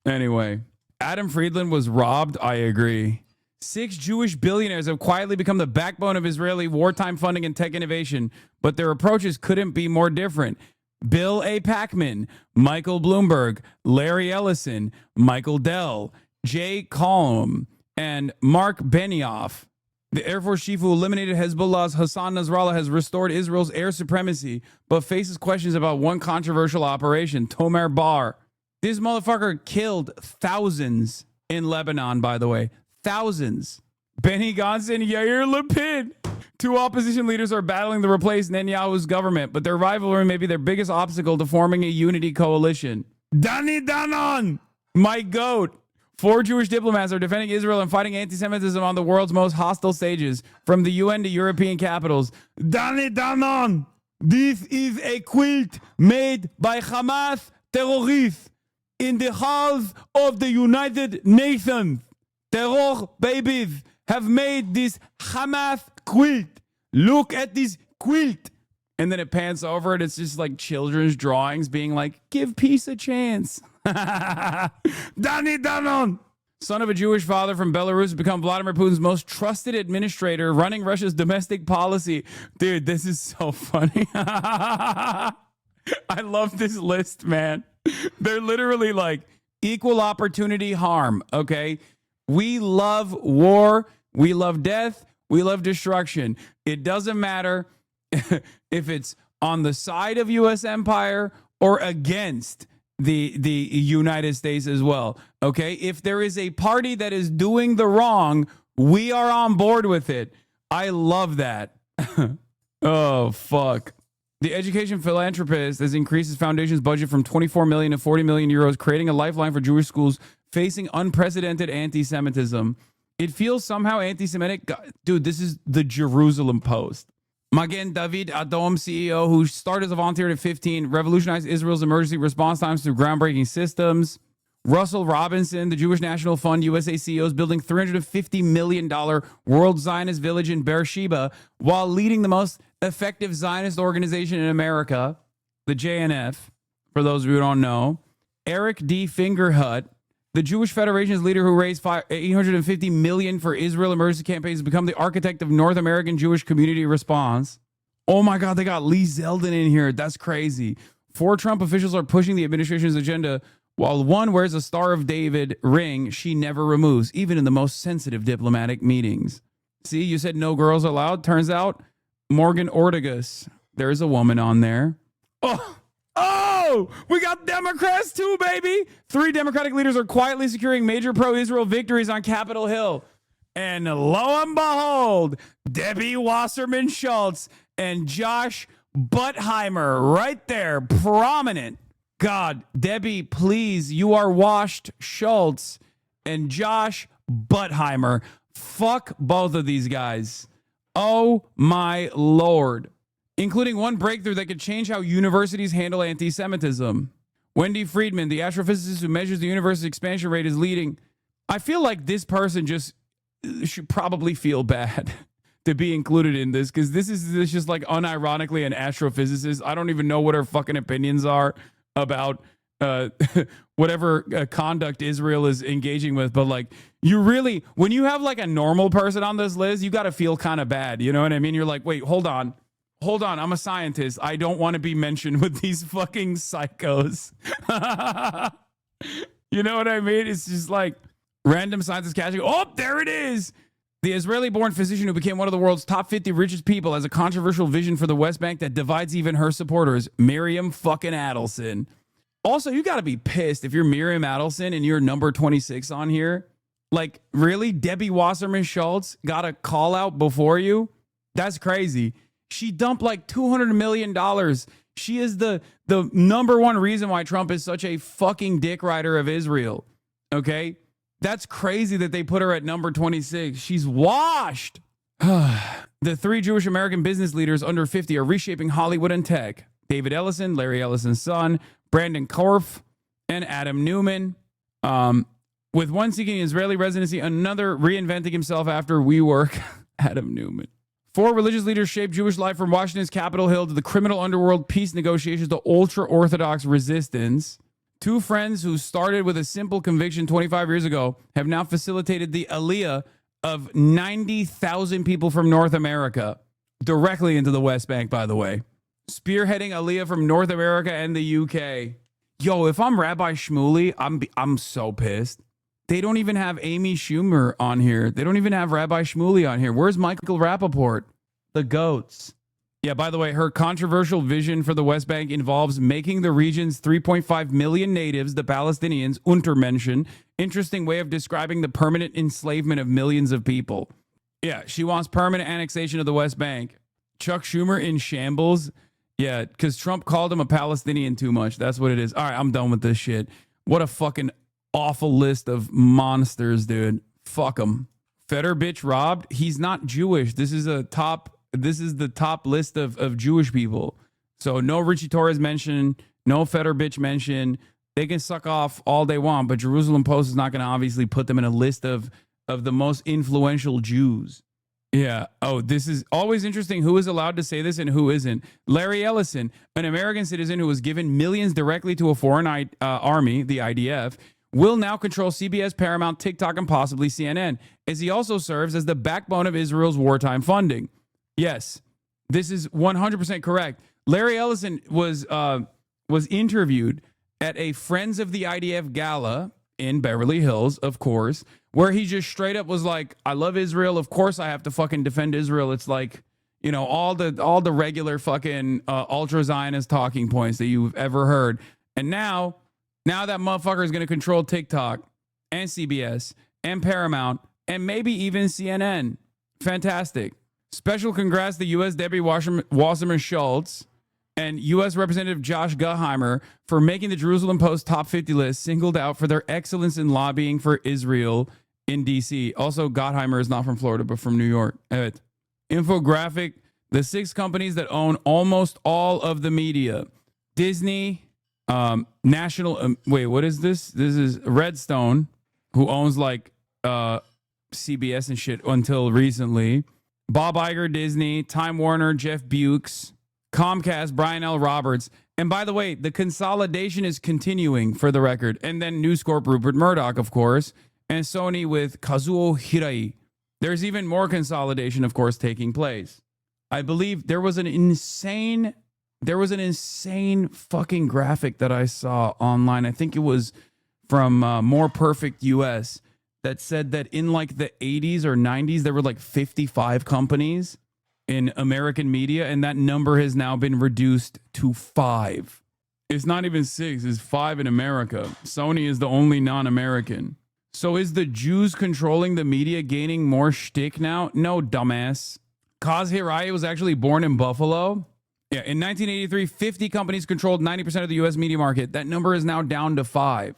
Anyway, Adam Friedland was robbed. I agree. 6 Jewish billionaires have quietly become the backbone of Israeli wartime funding and tech innovation, but their approaches couldn't be more different. Bill A. Packman, Michael Bloomberg, Larry Ellison, Michael Dell, Jay Colm, and Mark Benioff. The Air Force chief who eliminated Hezbollah's Hassan Nasrallah has restored Israel's air supremacy, but faces questions about one controversial operation, Tomer Bar. This motherfucker killed thousands in Lebanon, by the way. Thousands. Benny Gantz and Yair Lapid. 2 opposition leaders are battling to replace Netanyahu's government, but their rivalry may be their biggest obstacle to forming a unity coalition. Dani Danon, my goat. 4 Jewish diplomats are defending Israel and fighting anti-Semitism on the world's most hostile stages, from the UN to European capitals. Dani Danon, this is a quilt made by Hamas terrorists in the halls of the United Nations. Terror babies have made this Hamas quilt. Look at this quilt. And then it pans over and it's just like children's drawings being like, give peace a chance. Dani Danon, son of a Jewish father from Belarus, has become Vladimir Putin's most trusted administrator, running Russia's domestic policy. Dude, this is so funny. I love this list, man. They're literally like equal opportunity harm, okay? We love war. We love death. We love destruction. It doesn't matter if it's on the side of U.S. empire or against the United States as well. Okay, if there is a party that is doing the wrong, we are on board with it. I love that. Oh, fuck. The education philanthropist has increased his foundation's budget from 24 million to 40 million euros, creating a lifeline for Jewish schools facing unprecedented anti-Semitism. It feels somehow anti-Semitic. Dude, this is the Jerusalem Post. Magen David Adom CEO, who started as a volunteer at 15, revolutionized Israel's emergency response times through groundbreaking systems. Russell Robinson, the Jewish National Fund USA CEO, is building $350 million World Zionist Village in Beersheba while leading the most effective Zionist organization in America, the JNF, for those of you who don't know. Eric D. Fingerhut, the Jewish Federation's leader who raised $850 million for Israel emergency campaigns, has become the architect of North American Jewish community response. Oh my God, they got Lee Zeldin in here. That's crazy. 4 Trump officials are pushing the administration's agenda, while one wears a Star of David ring she never removes, even in the most sensitive diplomatic meetings. See, you said no girls allowed. Turns out Morgan Ortegas, there's a woman on there. Oh, we got Democrats too, baby. 3 Democratic leaders are quietly securing major pro-Israel victories on Capitol Hill. And lo and behold, Debbie Wasserman Schultz and Josh Buttheimer right there, prominent. God, Debbie, please, you are washed, Schultz and Josh Buttheimer. Fuck both of these guys. Oh my Lord. Including one breakthrough that could change how universities handle anti-Semitism. Wendy Friedman, the astrophysicist who measures the universe's expansion rate, is leading. I feel like this person just should probably feel bad to be included in this, because this is just like unironically an astrophysicist. I don't even know what her fucking opinions are about whatever conduct Israel is engaging with. But like, you really, when you have like a normal person on this list, you got to feel kind of bad. You know what I mean? You're like, wait, hold on. I'm a scientist. I don't want to be mentioned with these fucking psychos. You know what I mean? It's just like random scientists catching. Oh, there it is. The Israeli-born physician who became one of the world's top 50 richest people has a controversial vision for the West Bank that divides even her supporters. Miriam fucking Adelson. Also, you got to be pissed if you're Miriam Adelson and you're number 26 on here. Like, really? Debbie Wasserman Schultz got a call out before you? That's crazy. She dumped like $200 million. She is the number one reason why Trump is such a fucking dick rider of Israel. Okay? That's crazy that they put her at number 26. She's washed. The 3 Jewish American business leaders under 50 are reshaping Hollywood and tech. David Ellison, Larry Ellison's son, Brandon Korf, and Adam Newman. With one seeking Israeli residency, another reinventing himself after WeWork. Adam Newman. 4 religious leaders shaped Jewish life from Washington's Capitol Hill to the criminal underworld peace negotiations to ultra-Orthodox resistance. 2 friends who started with a simple conviction 25 years ago have now facilitated the aliyah of 90,000 people from North America directly into the West Bank, by the way. Spearheading aliyah from North America and the UK. Yo, if I'm Rabbi Shmuley, I'm so pissed. They don't even have Amy Schumer on here. They don't even have Rabbi Shmuley on here. Where's Michael Rappaport? The goats. Yeah, by the way, her controversial vision for the West Bank involves making the region's 3.5 million natives, the Palestinians, Untermenschen. Interesting way of describing the permanent enslavement of millions of people. Yeah, she wants permanent annexation of the West Bank. Chuck Schumer in shambles. Yeah, because Trump called him a Palestinian too much. That's what it is. All right, I'm done with this shit. What a fucking awful list of monsters, dude. Fuck him. Feder bitch robbed. He's not Jewish. This is the top list of Jewish people. So no Richie Torres mentioned, no Feder bitch mentioned. They can suck off all they want, but Jerusalem Post is not going to obviously put them in a list of the most influential Jews. Yeah. Oh, this is always interesting. Who is allowed to say this and who isn't? Larry Ellison, an American citizen who was given millions directly to a foreign army, the IDF, will now control CBS, Paramount, TikTok, and possibly CNN, as he also serves as the backbone of Israel's wartime funding. Yes, this is 100% correct. Larry Ellison was interviewed at a Friends of the IDF gala in Beverly Hills, of course, where he just straight up was like, I love Israel. Of course I have to fucking defend Israel. It's like, you know, all the regular fucking ultra-Zionist talking points that you've ever heard. And now that motherfucker is going to control TikTok and CBS and Paramount and maybe even CNN. Fantastic. Special congrats to U.S. Debbie Wasserman Schultz and U.S. Representative Josh Guttheimer for making the Jerusalem Post top 50 list, singled out for their excellence in lobbying for Israel in DC. Also, Gottheimer is not from Florida, but from New York. Evet. Infographic, the 6 companies that own almost all of the media. Disney, National, wait, what is this? This is Redstone, who owns like CBS and shit until recently. Bob Iger, Disney, Time Warner, Jeff Bukes, Comcast, Brian L. Roberts. And by the way, the consolidation is continuing for the record. And then News Corp, Rupert Murdoch, of course, and Sony with Kazuo Hirai. There's even more consolidation, of course, taking place. I believe there was an insane fucking graphic that I saw online. I think it was from More Perfect US that said that in like the 80s or 90s, there were like 55 companies in American media, and that number has now been reduced to 5. It's not even 6, it's 5 in America. Sony is the only non-American. So is the Jews controlling the media gaining more shtick now? No, dumbass. Kaz Hirai was actually born in Buffalo. Yeah, in 1983, 50 companies controlled 90% of the U.S. media market. That number is now down to 5.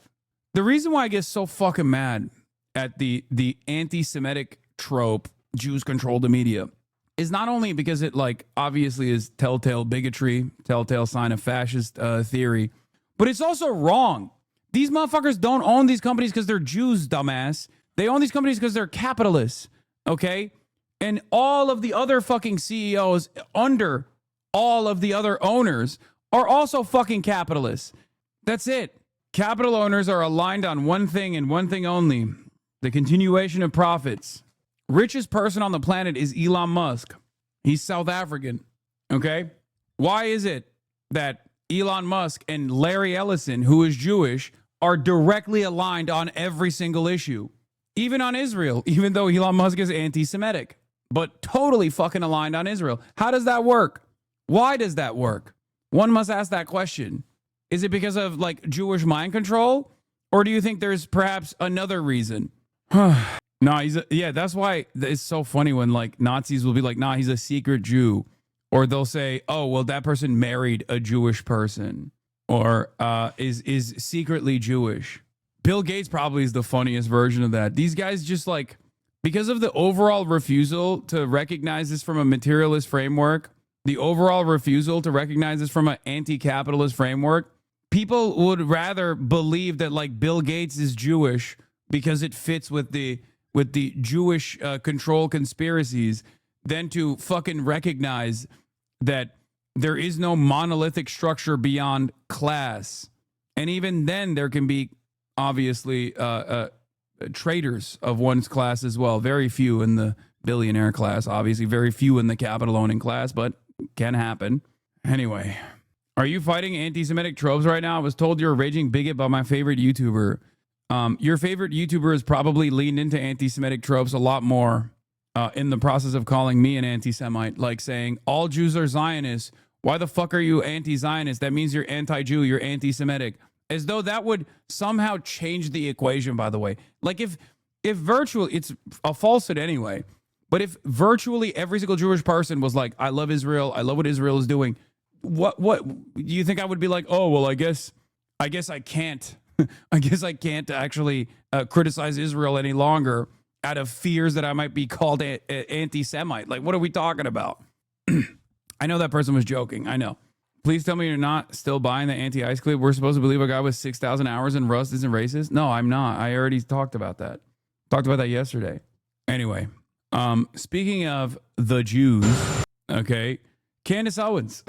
The reason why I get so fucking mad at the anti-Semitic trope, Jews control the media, is not only because it like obviously is telltale bigotry, telltale sign of fascist theory, but it's also wrong. These motherfuckers don't own these companies because they're Jews, dumbass. They own these companies because they're capitalists, okay? And all of the other fucking CEOs under all of the other owners are also fucking capitalists. That's it. Capital owners are aligned on one thing and one thing only: the continuation of profits. Richest person on the planet is Elon Musk. He's South African. Okay? Why is it that Elon Musk and Larry Ellison, who is Jewish, are directly aligned on every single issue? Even on Israel, even though Elon Musk is anti-Semitic, but totally fucking aligned on Israel. How does that work? Why does that work? One must ask that question. Is it because of like Jewish mind control? Or do you think there's perhaps another reason? No, yeah, that's why it's so funny when like Nazis will be like, nah, he's a secret Jew. Or they'll say, oh, well, that person married a Jewish person or is secretly Jewish. Bill Gates probably is the funniest version of that. These guys just like, because of the overall refusal to recognize this from a materialist framework, the overall refusal to recognize this from an anti-capitalist framework, people would rather believe that like Bill Gates is Jewish because it fits with the Jewish control conspiracies than to fucking recognize that there is no monolithic structure beyond class. And even then there can be obviously traitors of one's class as well. Very few in the billionaire class, obviously very few in the capital owning class, but can happen. Anyway, are you fighting anti-Semitic tropes right now? I was told you're a raging bigot by my favorite YouTuber. Your favorite YouTuber has probably leaned into anti-Semitic tropes a lot more in the process of calling me an anti-Semite, like saying, all Jews are Zionists. Why the fuck are you anti-Zionist? That means you're anti-Jew, you're anti-Semitic. As though that would somehow change the equation, by the way. Like if virtually, it's a falsehood anyway, but if virtually every single Jewish person was like, I love Israel, I love what Israel is doing, what do you think I would be like, oh, well, I guess I can't. I guess I can't actually criticize Israel any longer out of fears that I might be called anti-Semite. Like, what are we talking about? I know that person was joking. I know. Please tell me you're not still buying the anti-ice clip. We're supposed to believe a guy with 6,000 hours in Rust isn't racist? No, I'm not. I already talked about that. Talked about that yesterday. Anyway, speaking of the Jews, okay, Candace Owens.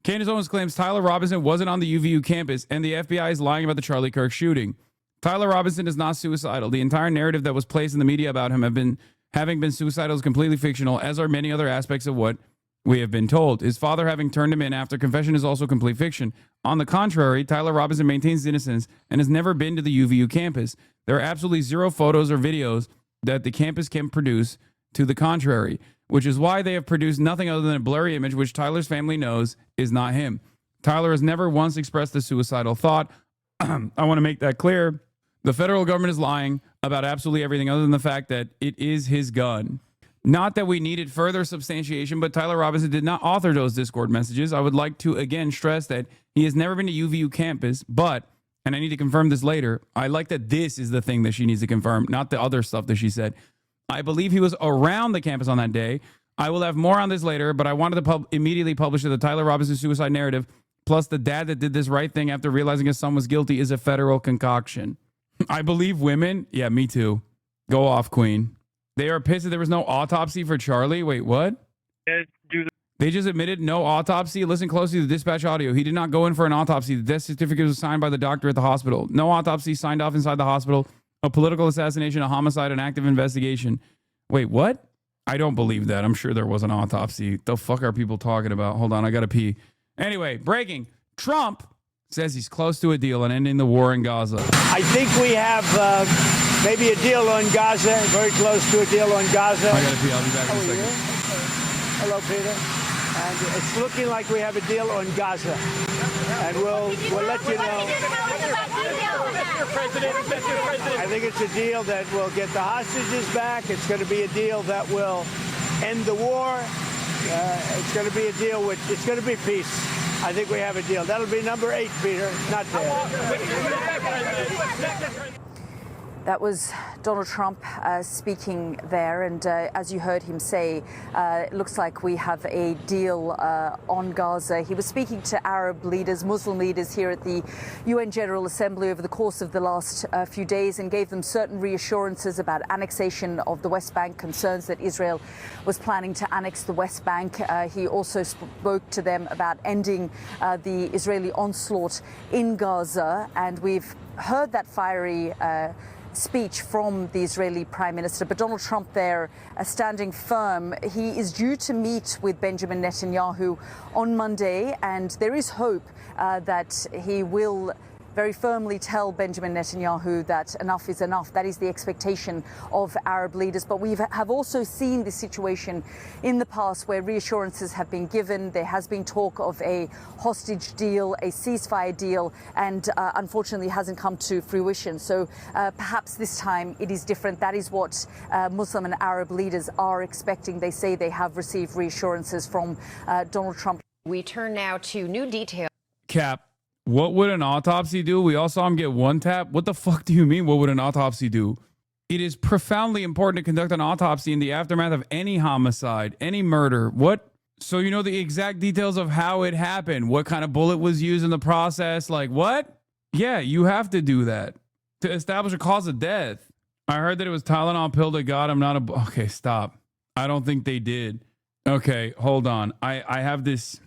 Candace Owens claims Tyler Robinson wasn't on the UVU campus and the FBI is lying about the Charlie Kirk shooting. Tyler Robinson is not suicidal. The entire narrative that was placed in the media about him having been suicidal is completely fictional, as are many other aspects of what we have been told. His father having turned him in after confession is also complete fiction. On the contrary, Tyler Robinson maintains his innocence and has never been to the UVU campus. There are absolutely zero photos or videos that the campus can produce to the contrary, which is why they have produced nothing other than a blurry image which Tyler's family knows is not him. Tyler has never once expressed a suicidal thought. I want to make that clear. The federal government is lying about absolutely everything other than the fact that it is his gun. Not that we needed further substantiation, but Tyler Robinson did not author those Discord messages. I would like to again stress that he has never been to UVU campus, but and I need to confirm this later. I like that this is the thing that she needs to confirm, not the other stuff that she said. I believe he was around the campus on that day. I will have more on this later, but I wanted to immediately publish the Tyler Robinson suicide narrative, plus the dad that did this right thing after realizing his son was guilty is a federal concoction. I believe women. Yeah, me too. Go off, queen. They are pissed that there was no autopsy for Charlie. Wait, what? They just admitted no autopsy. Listen closely to the dispatch audio. He did not go in for an autopsy. The death certificate was signed by the doctor at the hospital. No autopsy signed off inside the hospital. A political assassination, a homicide, an active investigation. Wait, what? I don't believe that. I'm sure there was an autopsy. The fuck are people talking about? Hold on, I gotta pee. Anyway, breaking. Trump says he's close to a deal on ending the war in Gaza. I think we have maybe a deal on Gaza, very close to a deal on Gaza. I gotta pee. I'll be back in a second. Hello, Peter. And it's looking like we have a deal on Gaza. And we'll let you know. I think it's a deal that will get the hostages back. It's going to be a deal that will end the war. It's going to be a deal with, it's going to be peace. I think we have a deal. That'll be number 8, Peter. Not bad. That was Donald Trump speaking there, and as you heard him say, it looks like we have a deal on Gaza. He was speaking to Arab leaders, Muslim leaders here at the UN General Assembly over the course of the last few days and gave them certain reassurances about annexation of the West Bank, concerns that Israel was planning to annex the West Bank. He also spoke to them about ending the Israeli onslaught in Gaza, and we've heard that fiery speech from the Israeli Prime Minister, but Donald Trump there standing firm. He is due to meet with Benjamin Netanyahu on Monday, and there is hope that he will very firmly tell Benjamin Netanyahu that enough is enough. That is the expectation of Arab leaders. But we have also seen this situation in the past where reassurances have been given. There has been talk of a hostage deal, a ceasefire deal, and unfortunately hasn't come to fruition. So perhaps this time it is different. That is what Muslim and Arab leaders are expecting. They say they have received reassurances from Donald Trump. We turn now to new details. Cap. What would an autopsy do? We all saw him get one tap. What the fuck do you mean? What would an autopsy do? It is profoundly important to conduct an autopsy in the aftermath of any homicide, any murder. What? So you know the exact details of how it happened, what kind of bullet was used in the process. Like what? Yeah, you have to do that to establish a cause of death. I heard that it was Tylenol pill that got him. Okay, stop. I don't think they did. Okay, hold on. I have this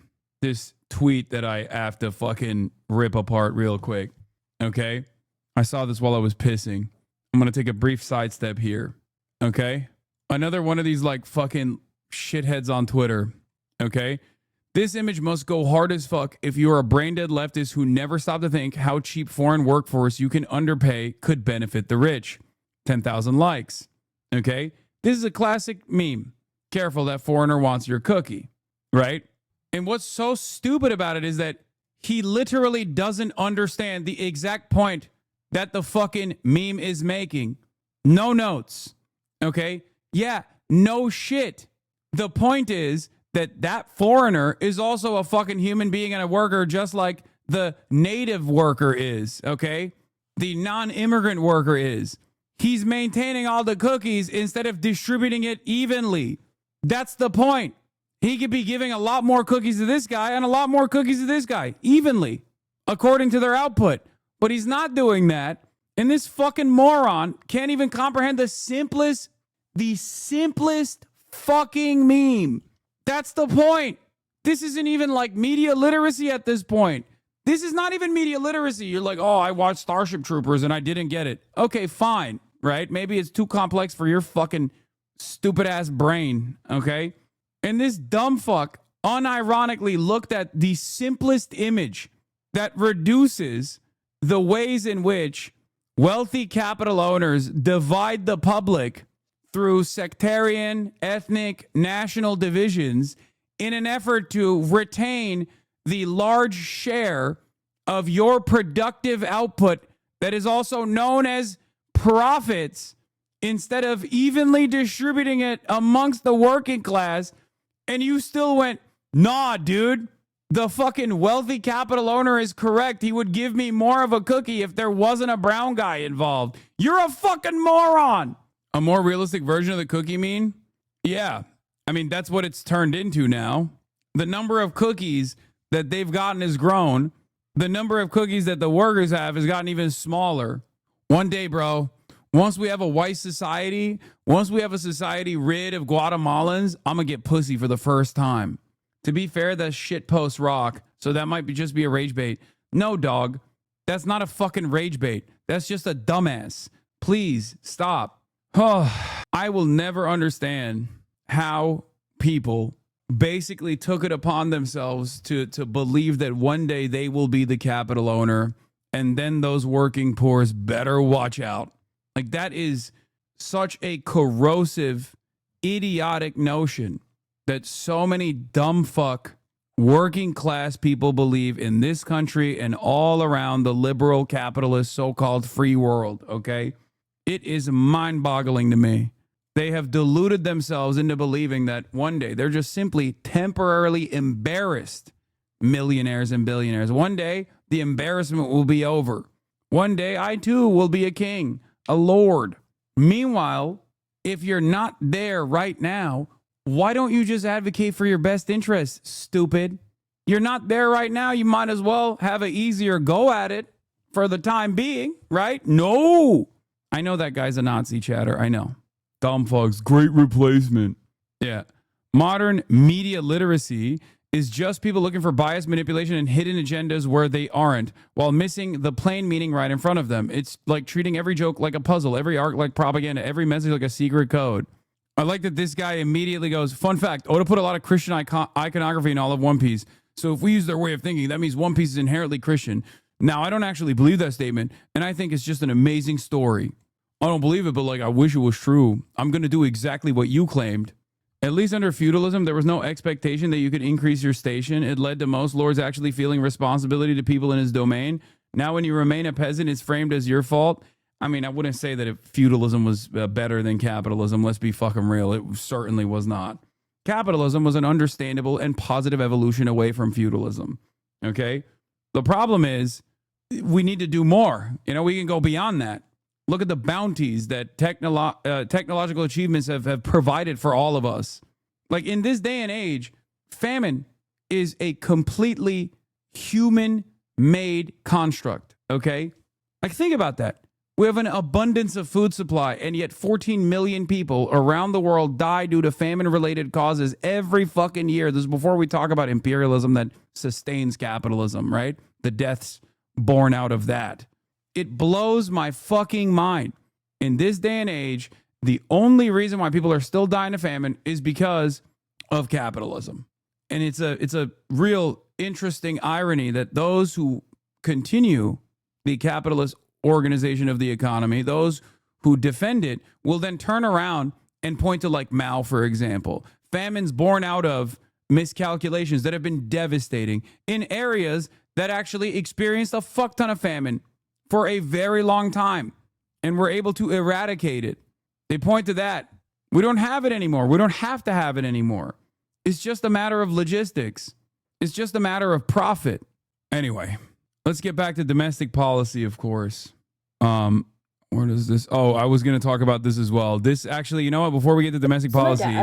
tweet that I have to fucking rip apart real quick. Okay? I saw this while I was pissing. I'm going to take a brief sidestep here. Okay? Another one of these like fucking shitheads on Twitter. Okay? This image must go hard as fuck if you're a brain-dead leftist who never stopped to think how cheap foreign workforce you can underpay could benefit the rich. 10,000 likes. Okay? This is a classic meme. Careful, that foreigner wants your cookie. Right? And what's so stupid about it is that he literally doesn't understand the exact point that the fucking meme is making. No notes. Okay? Yeah, no shit. The point is that that foreigner is also a fucking human being and a worker just like the native worker is. Okay? The non-immigrant worker is. He's maintaining all the cookies instead of distributing it evenly. That's the point. He could be giving a lot more cookies to this guy and a lot more cookies to this guy, evenly, according to their output. But he's not doing that. And this fucking moron can't even comprehend the simplest fucking meme. That's the point. This isn't even like media literacy at this point. This is not even media literacy. You're like, oh, I watched Starship Troopers and I didn't get it. Okay, fine, right? Maybe it's too complex for your fucking stupid ass brain, okay? And this dumb fuck unironically looked at the simplest image that reduces the ways in which wealthy capital owners divide the public through sectarian, ethnic, national divisions in an effort to retain the large share of your productive output that is also known as profits instead of evenly distributing it amongst the working class. And you still went, nah, dude, The fucking wealthy capital owner is correct. He would give me more of a cookie if there wasn't a brown guy involved. You're a fucking moron. A more realistic version of the cookie mean? Yeah. I mean, that's what it's turned into now. The number of cookies that they've gotten has grown. The number of cookies that the workers have has gotten even smaller. One day, bro, once we have a white society, once we have a society rid of Guatemalans, I'm going to get pussy for the first time. To be fair, that shit post rock, so that might just be a rage bait. No, dog, that's not a fucking rage bait. That's just a dumbass. Please stop. I will never understand how people basically took it upon themselves to believe that one day they will be the capital owner, and then those working poors better watch out. Like, that is such a corrosive, idiotic notion that so many dumb fuck working class people believe in this country and all around the liberal capitalist so-called free world, okay? It is mind-boggling to me. They have deluded themselves into believing that one day they're just simply temporarily embarrassed millionaires and billionaires. One day, the embarrassment will be over. One day, I too will be a king, a lord. Meanwhile, if you're not there right now, why don't you just advocate for your best interests, stupid? You're not there right now. You might as well have an easier go at it for the time being, right? No. I know that guy's a Nazi chatter. I know. Dumb fucks. Great replacement. Yeah. Modern media literacy is just people looking for bias, manipulation, and hidden agendas where they aren't, while missing the plain meaning right in front of them. It's like treating every joke like a puzzle, every arc like propaganda, every message like a secret code. I like that this guy immediately goes, fun fact, Oda put a lot of Christian iconography in all of One Piece. So if we use their way of thinking, that means One Piece is inherently Christian. Now, I don't actually believe that statement, and I think it's just an amazing story. I don't believe it, but like, I wish it was true. I'm going to do exactly what you claimed. At least under feudalism, there was no expectation that you could increase your station. It led to most lords actually feeling responsibility to people in his domain. Now, when you remain a peasant, it's framed as your fault. I mean, I wouldn't say that if feudalism was better than capitalism. Let's be fucking real. It certainly was not. Capitalism was an understandable and positive evolution away from feudalism. Okay? The problem is we need to do more. You know, we can go beyond that. Look at the bounties that technological achievements have provided for all of us. Like, in this day and age, famine is a completely human-made construct. Okay? Like, think about that. We have an abundance of food supply, and yet 14 million people around the world die due to famine-related causes every fucking year. This is before we talk about imperialism that sustains capitalism, right? The deaths born out of that. It blows my fucking mind. In this day and age, the only reason why people are still dying of famine is because of capitalism. And it's a real interesting irony that those who continue the capitalist organization of the economy, those who defend it, will then turn around and point to like Mao, for example. Famines born out of miscalculations that have been devastating in areas that actually experienced a fuck ton of famine for a very long time and were able to eradicate it. They point to that. We don't have it anymore. We don't have to have it anymore. It's just a matter of logistics. It's just a matter of profit. Anyway, let's get back to domestic policy, of course. Where does this? Oh, I was going to talk about this as well. This actually, you know what? Before we get to domestic policy,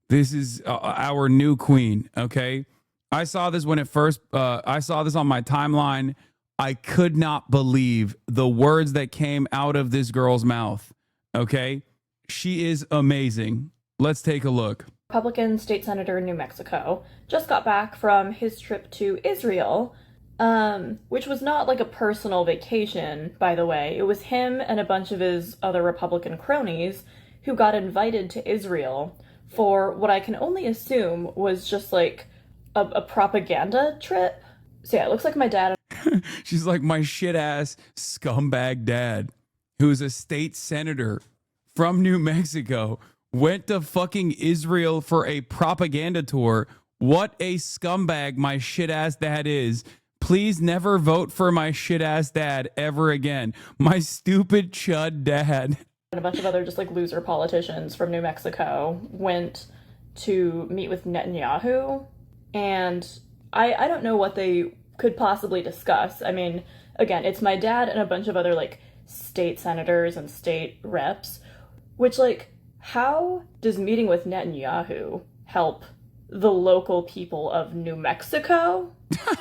this is our new queen. Okay. I saw this when it first, I saw this on my timeline. I could not believe the words that came out of this girl's mouth. Okay. She is amazing. Let's take a look. Republican state senator in New Mexico just got back from his trip to Israel, which was not like a personal vacation, by the way. It was him and a bunch of his other Republican cronies who got invited to Israel for what I can only assume was just like a propaganda trip. So yeah, it looks like my dad. She's like, my shit ass scumbag dad, who's a state senator from New Mexico, went to fucking Israel for a propaganda tour. What a scumbag my shit ass dad is. Please never vote for my shit ass dad ever again. My stupid chud dad. And a bunch of other just like loser politicians from New Mexico went to meet with Netanyahu. And I don't know what they could possibly discuss. I mean, again, it's my dad and a bunch of other, like, state senators and state reps, which, like, how does meeting with Netanyahu help the local people of New Mexico?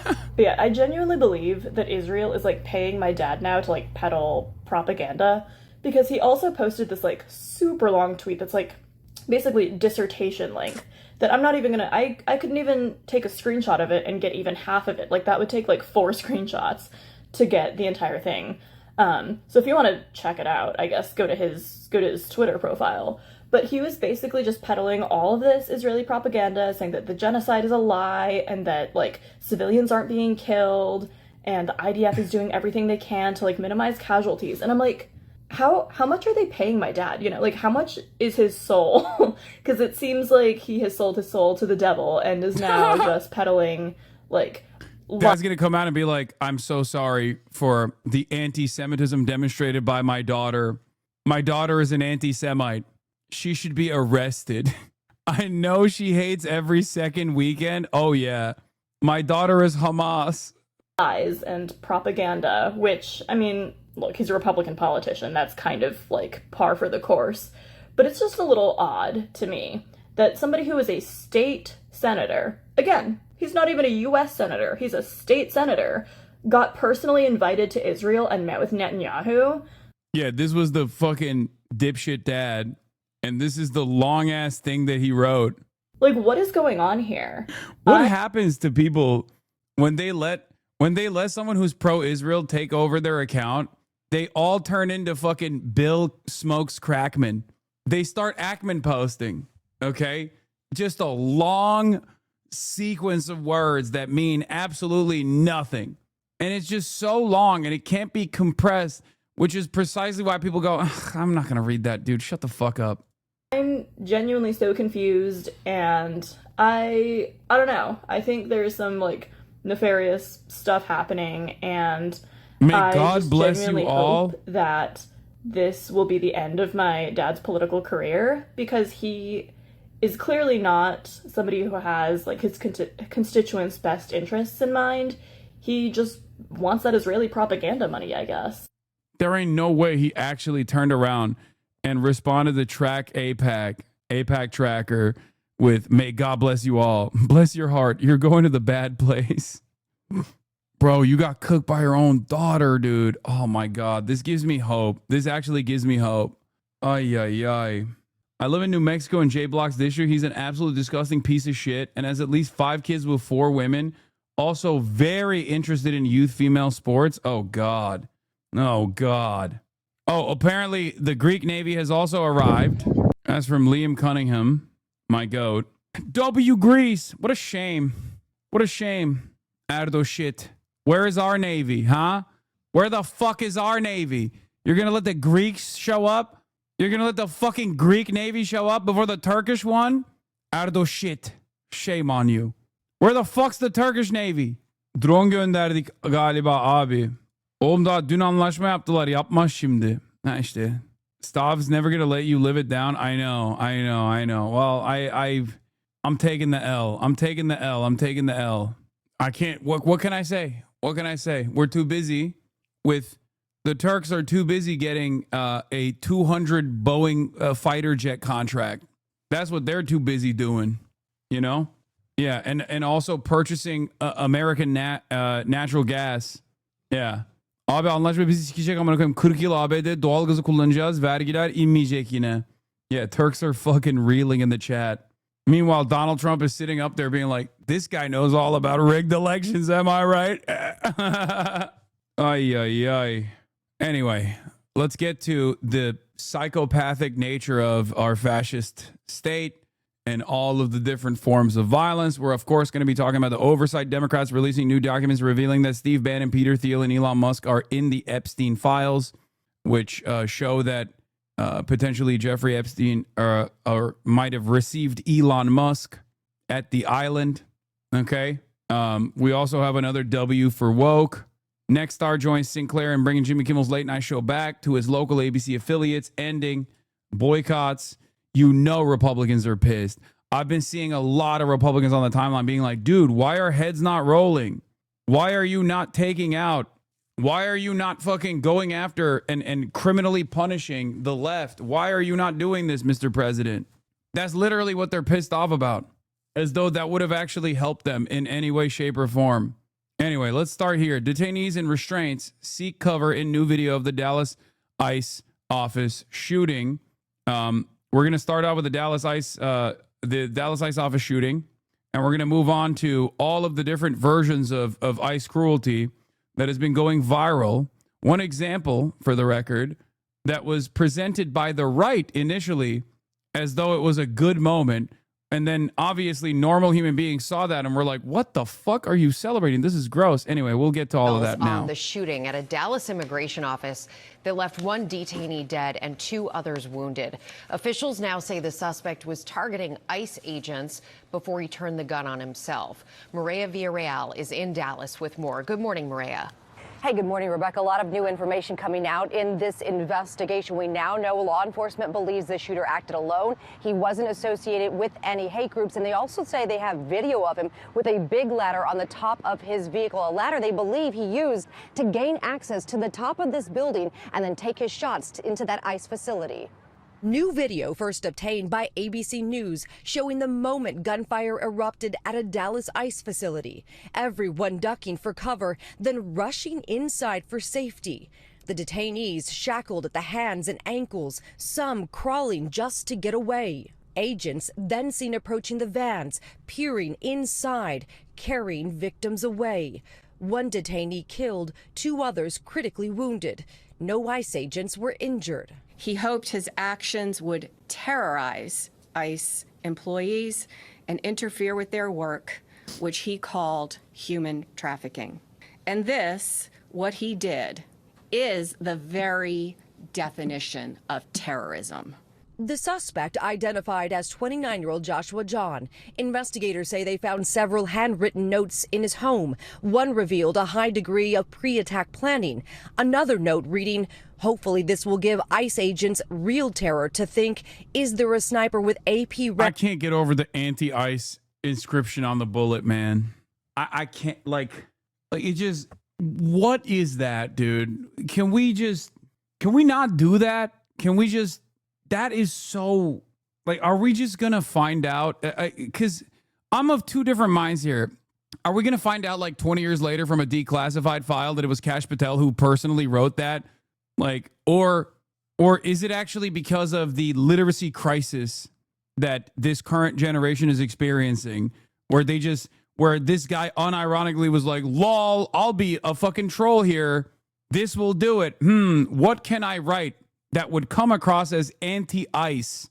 But yeah, I genuinely believe that Israel is, like, paying my dad now to, like, peddle propaganda, because he also posted this, like, super long tweet that's, like, basically dissertation length that I'm not even gonna, I couldn't even take a screenshot of it and get even half of it. Like, that would take, like, 4 screenshots to get the entire thing. So if you want to check it out, I guess go to his Twitter profile. But he was basically just peddling all of this Israeli propaganda, saying that the genocide is a lie and that, like, civilians aren't being killed and the IDF is doing everything they can to, like, minimize casualties. And I'm like, how much are they paying my dad? You know, like, how much is his soul? Because it seems like he has sold his soul to the devil and is now just peddling, like... Dad's going to come out and be like, I'm so sorry for the anti-Semitism demonstrated by my daughter. My daughter is an anti-Semite. She should be arrested. I know she hates every second weekend. Oh, yeah. My daughter is Hamas. Lies and propaganda, which, I mean, look, he's a Republican politician. That's kind of, like, par for the course. But it's just a little odd to me that somebody who is a state senator, again, he's not even a U.S. senator, he's a state senator, got personally invited to Israel and met with Netanyahu. Yeah, this was the fucking dipshit dad. And this is the long-ass thing that he wrote. Like, what is going on here? What happens to people when they let someone who's pro-Israel take over their account? They all turn into fucking Bill Smokes Crackman. They start Ackman posting, okay? Just a long sequence of words that mean absolutely nothing. And it's just so long and it can't be compressed, which is precisely why people go, I'm not going to read that, dude. Shut the fuck up. I'm genuinely so confused, and I don't know. I think there's some, like, nefarious stuff happening, and may I God just bless genuinely you all. hope that this will be the end of my dad's political career, because he is clearly not somebody who has, like, his constituents' best interests in mind. He just wants that Israeli propaganda money, I guess. There ain't no way he actually turned around and responded to track APAC tracker with, may God bless you all. Bless your heart. You're going to the bad place. Bro, you got cooked by your own daughter, dude. Oh my God. This gives me hope. This actually gives me hope. Ay, ay, ay. I live in New Mexico in J Block's district. He's an absolute disgusting piece of shit and has at least 5 kids with 4 women. Also very interested in youth female sports. Oh God. Oh God. Oh, apparently the Greek Navy has also arrived. That's from Liam Cunningham, my goat. W Greece. What a shame. What a shame. Ardo shit. Where is our Navy, huh? Where the fuck is our Navy? You're going to let the Greeks show up? You're going to let the fucking Greek Navy show up before the Turkish one? Ardo shit. Shame on you. Where the fuck's the Turkish Navy? Drone gönderdik galiba abi. Oğlum daha dün anlaşma yaptılar. Yapmaz şimdi. Ha işte. Stav's never gonna let you live it down. I know. Well, I'm taking the L. I'm taking the L. I can't. What can I say? What can I say? We're too busy with. The Turks are too busy getting a 200 Boeing fighter jet contract. That's what they're too busy doing. You know? Yeah, and also purchasing American natural gas. Yeah. Abi anlaşma bizi sikecek amına koyayım. 40 yıl ABD doğalgazı kullanacağız. Vergiler inmeyecek yine. Yeah, Turks are fucking reeling in the chat. Meanwhile, Donald Trump is sitting up there being like, this guy knows all about rigged elections, am I right? Ay, ay, ay. Anyway, let's get to the psychopathic nature of our fascist state and all of the different forms of violence. We're, of course, going to be talking about the oversight Democrats releasing new documents revealing that Steve Bannon, Peter Thiel, and Elon Musk are in the Epstein files, which show that potentially Jeffrey Epstein or might have received Elon Musk at the island. Okay. We also have another W for woke. Nexstar joins Sinclair in bringing Jimmy Kimmel's late night show back to his local ABC affiliates, ending boycotts. You know Republicans are pissed. I've been seeing a lot of Republicans on the timeline being like, dude, why are heads not rolling? Why are you not taking out? Why are you not fucking going after and criminally punishing the left? Why are you not doing this, Mr. President? That's literally what they're pissed off about, as though that would have actually helped them in any way, shape, or form. Anyway, let's start here. Detainees and restraints seek cover in new video of the Dallas ICE office shooting. We're going to start out with the Dallas ICE office shooting, and we're going to move on to all of the different versions of ICE cruelty that has been going viral. One example, for the record, that was presented by the right initially as though it was a good moment, and then obviously normal human beings saw that and were like, what the fuck are you celebrating? This is gross. Anyway, we'll get to all of that now. On the shooting at a Dallas immigration office that left one detainee dead and 2 others wounded. Officials now say the suspect was targeting ICE agents before he turned the gun on himself. Maria Villarreal is in Dallas with more. Good morning, Maria. Hey, good morning, Rebecca. A lot of new information coming out in this investigation. We now know law enforcement believes the shooter acted alone. He wasn't associated with any hate groups, and they also say they have video of him with a big ladder on the top of his vehicle, a ladder they believe he used to gain access to the top of this building and then take his shots into that ICE facility. New video first obtained by ABC News showing the moment gunfire erupted at a Dallas ICE facility. Everyone ducking for cover, then rushing inside for safety. The detainees shackled at the hands and ankles, some crawling just to get away. Agents then seen approaching the vans, peering inside, carrying victims away. One detainee killed, 2 others critically wounded. No ICE agents were injured. He hoped his actions would terrorize ICE employees and interfere with their work, which he called human trafficking. And this, what he did, is the very definition of terrorism. The suspect, identified as 29-year-old Joshua John. Investigators say they found several handwritten notes in his home. One revealed a high degree of pre-attack planning. Another note reading, hopefully this will give ICE agents real terror to think, is there a sniper with AP... I can't get over the anti-ICE inscription on the bullet, man. I can't, like it just... What is that, dude? Can we not do that? Can we just... That is so, like, are we just going to find out? Because I'm of 2 different minds here. Are we going to find out like 20 years later from a declassified file that it was Kash Patel who personally wrote that? Like, or is it actually because of the literacy crisis that this current generation is experiencing, where this guy unironically was like, lol, I'll be a fucking troll here. This will do it. What can I write that would come across as anti-ICE,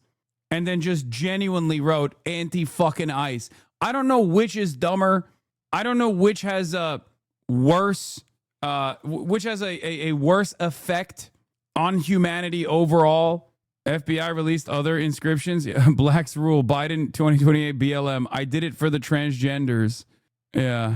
and then just genuinely wrote anti-fucking-ICE? I don't know which is dumber. I don't know which has a worse effect on humanity overall. FBI released other inscriptions. Blacks rule. Biden 2028 BLM. I did it for the transgenders. Yeah.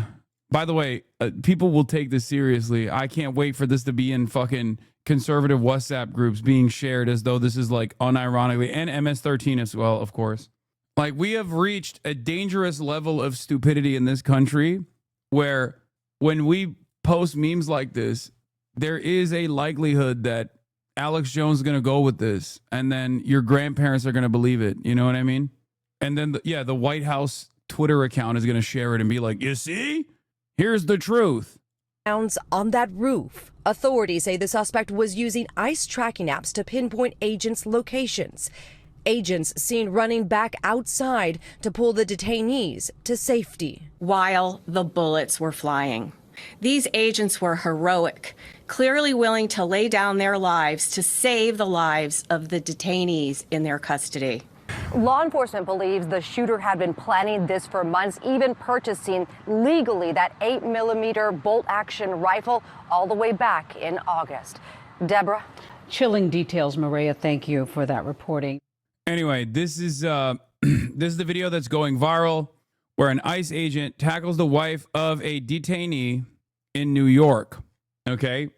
By the way, people will take this seriously. I can't wait for this to be in fucking conservative WhatsApp groups being shared as though this is like unironically, and MS-13 as well, of course. Like, we have reached a dangerous level of stupidity in this country where when we post memes like this, there is a likelihood that Alex Jones is going to go with this, and then your grandparents are going to believe it. You know what I mean? And then, the White House Twitter account is going to share it and be like, you see? Here's the truth. On that roof. Authorities say the suspect was using ICE tracking apps to pinpoint agents' locations. Agents seen running back outside to pull the detainees to safety. While the bullets were flying. These agents were heroic, clearly willing to lay down their lives to save the lives of the detainees in their custody. Law enforcement believes the shooter had been planning this for months, even purchasing legally that 8mm bolt-action rifle all the way back in August. Deborah? Chilling details, Maria. Thank you for that reporting. Anyway, this is the video that's going viral, where an ICE agent tackles the wife of a detainee in New York. Okay?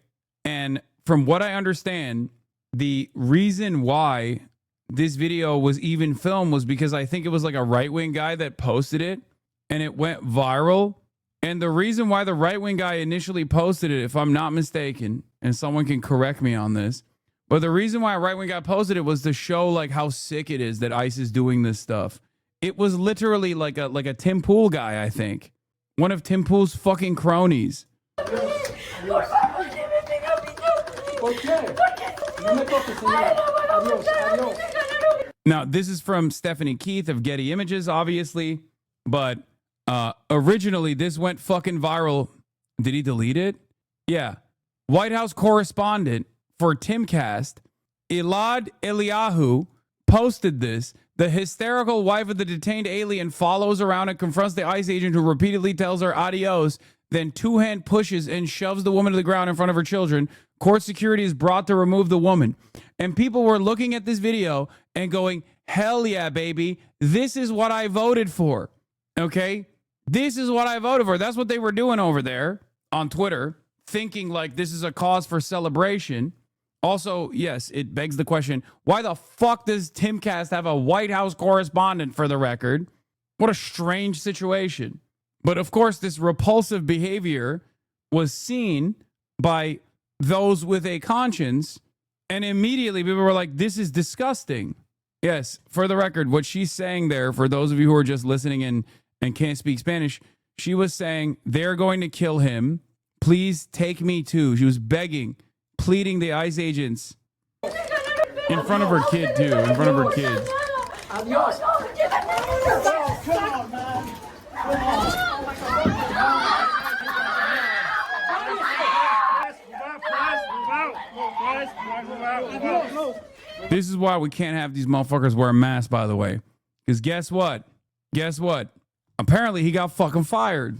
And from what I understand, the reason why this video was even filmed was because I think it was like a right-wing guy that posted it and it went viral. And the reason why the right-wing guy initially posted it, if I'm not mistaken, and someone can correct me on this, but the reason why a right-wing guy posted it was to show like how sick it is that ICE is doing this stuff. It was literally like a Tim Pool guy, I think. One of Tim Pool's fucking cronies. Now, this is from Stephanie Keith of Getty Images, obviously, but originally this went fucking viral. Did he delete it? Yeah. White House correspondent for Timcast, Elad Eliyahu, posted this. The hysterical wife of the detained alien follows around and confronts the ICE agent who repeatedly tells her adios, then two-hand pushes and shoves the woman to the ground in front of her children. Court security is brought to remove the woman. And people were looking at this video and going, hell yeah, baby. This is what I voted for. Okay? This is what I voted for. That's what they were doing over there on Twitter, thinking like this is a cause for celebration. Also, yes, it begs the question, why the fuck does Timcast have a White House correspondent, for the record? What a strange situation. But of course, this repulsive behavior was seen by those with a conscience, and immediately people were like, this is disgusting. Yes, for the record, what she's saying there, for those of you who are just listening and can't speak Spanish, she was saying, they're going to kill him. Please take me too. She was begging, pleading the ICE agents in front of her kid too, in front of her kids. This is why we can't have these motherfuckers wear masks, by the way. Because guess what? Guess what? Apparently he got fucking fired.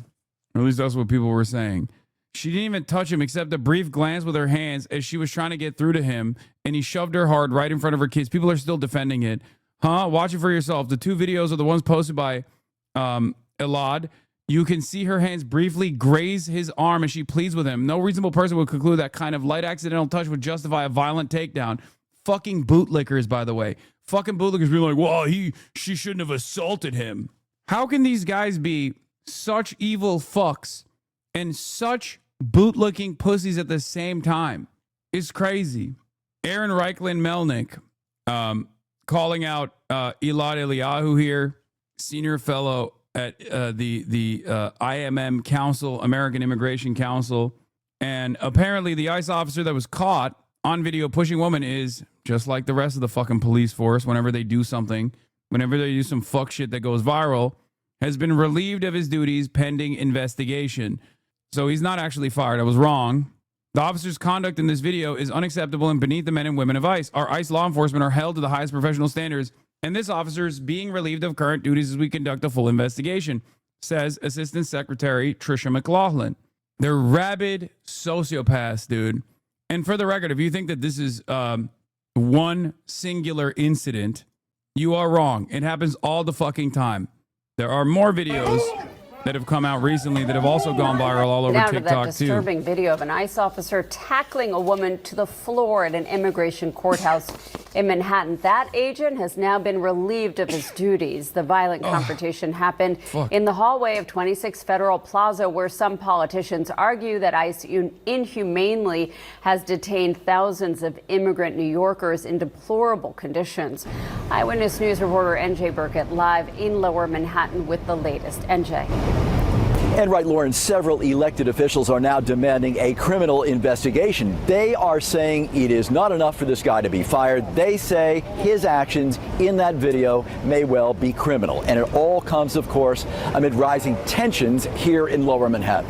Or at least that's what people were saying. She didn't even touch him except a brief glance with her hands as she was trying to get through to him, and he shoved her hard right in front of her kids. People are still defending it. Huh? Watch it for yourself. The two videos are the ones posted by Elad. You can see her hands briefly graze his arm as she pleads with him. No reasonable person would conclude that kind of light accidental touch would justify a violent takedown. Fucking bootlickers, by the way. Fucking bootlickers being like, well, she shouldn't have assaulted him. How can these guys be such evil fucks and such bootlicking pussies at the same time? It's crazy. Aaron Reichlin Melnick calling out Elad Eliyahu here, senior fellow at the IMM Council, American Immigration Council. And apparently the ICE officer that was caught on video pushing woman is just like the rest of the fucking police force. Whenever they do something, whenever they do some fuck shit that goes viral, has been relieved of his duties pending investigation. So he's not actually fired. I was wrong. The officer's conduct in this video is unacceptable and beneath the men and women of ICE. Our ICE law enforcement are held to the highest professional standards, and this officer is being relieved of current duties as we conduct a full investigation, says Assistant Secretary Tricia McLaughlin. They're rabid sociopaths, dude. And for the record, if you think that this is one singular incident, you are wrong. It happens all the fucking time. There are more videos that have come out recently that have also gone viral all over now to TikTok that disturbing video of an ICE officer tackling a woman to the floor at an immigration courthouse in Manhattan. That agent has now been relieved of his duties. The violent confrontation happened in the hallway of 26 Federal Plaza, where some politicians argue that ICE inhumanely has detained thousands of immigrant New Yorkers in deplorable conditions. Eyewitness News reporter NJ Burkett live in Lower Manhattan with the latest. NJ. And right, Lauren, several elected officials are now demanding a criminal investigation. They are saying it is not enough for this guy to be fired. They say his actions in that video may well be criminal. And it all comes, of course, amid rising tensions here in Lower Manhattan.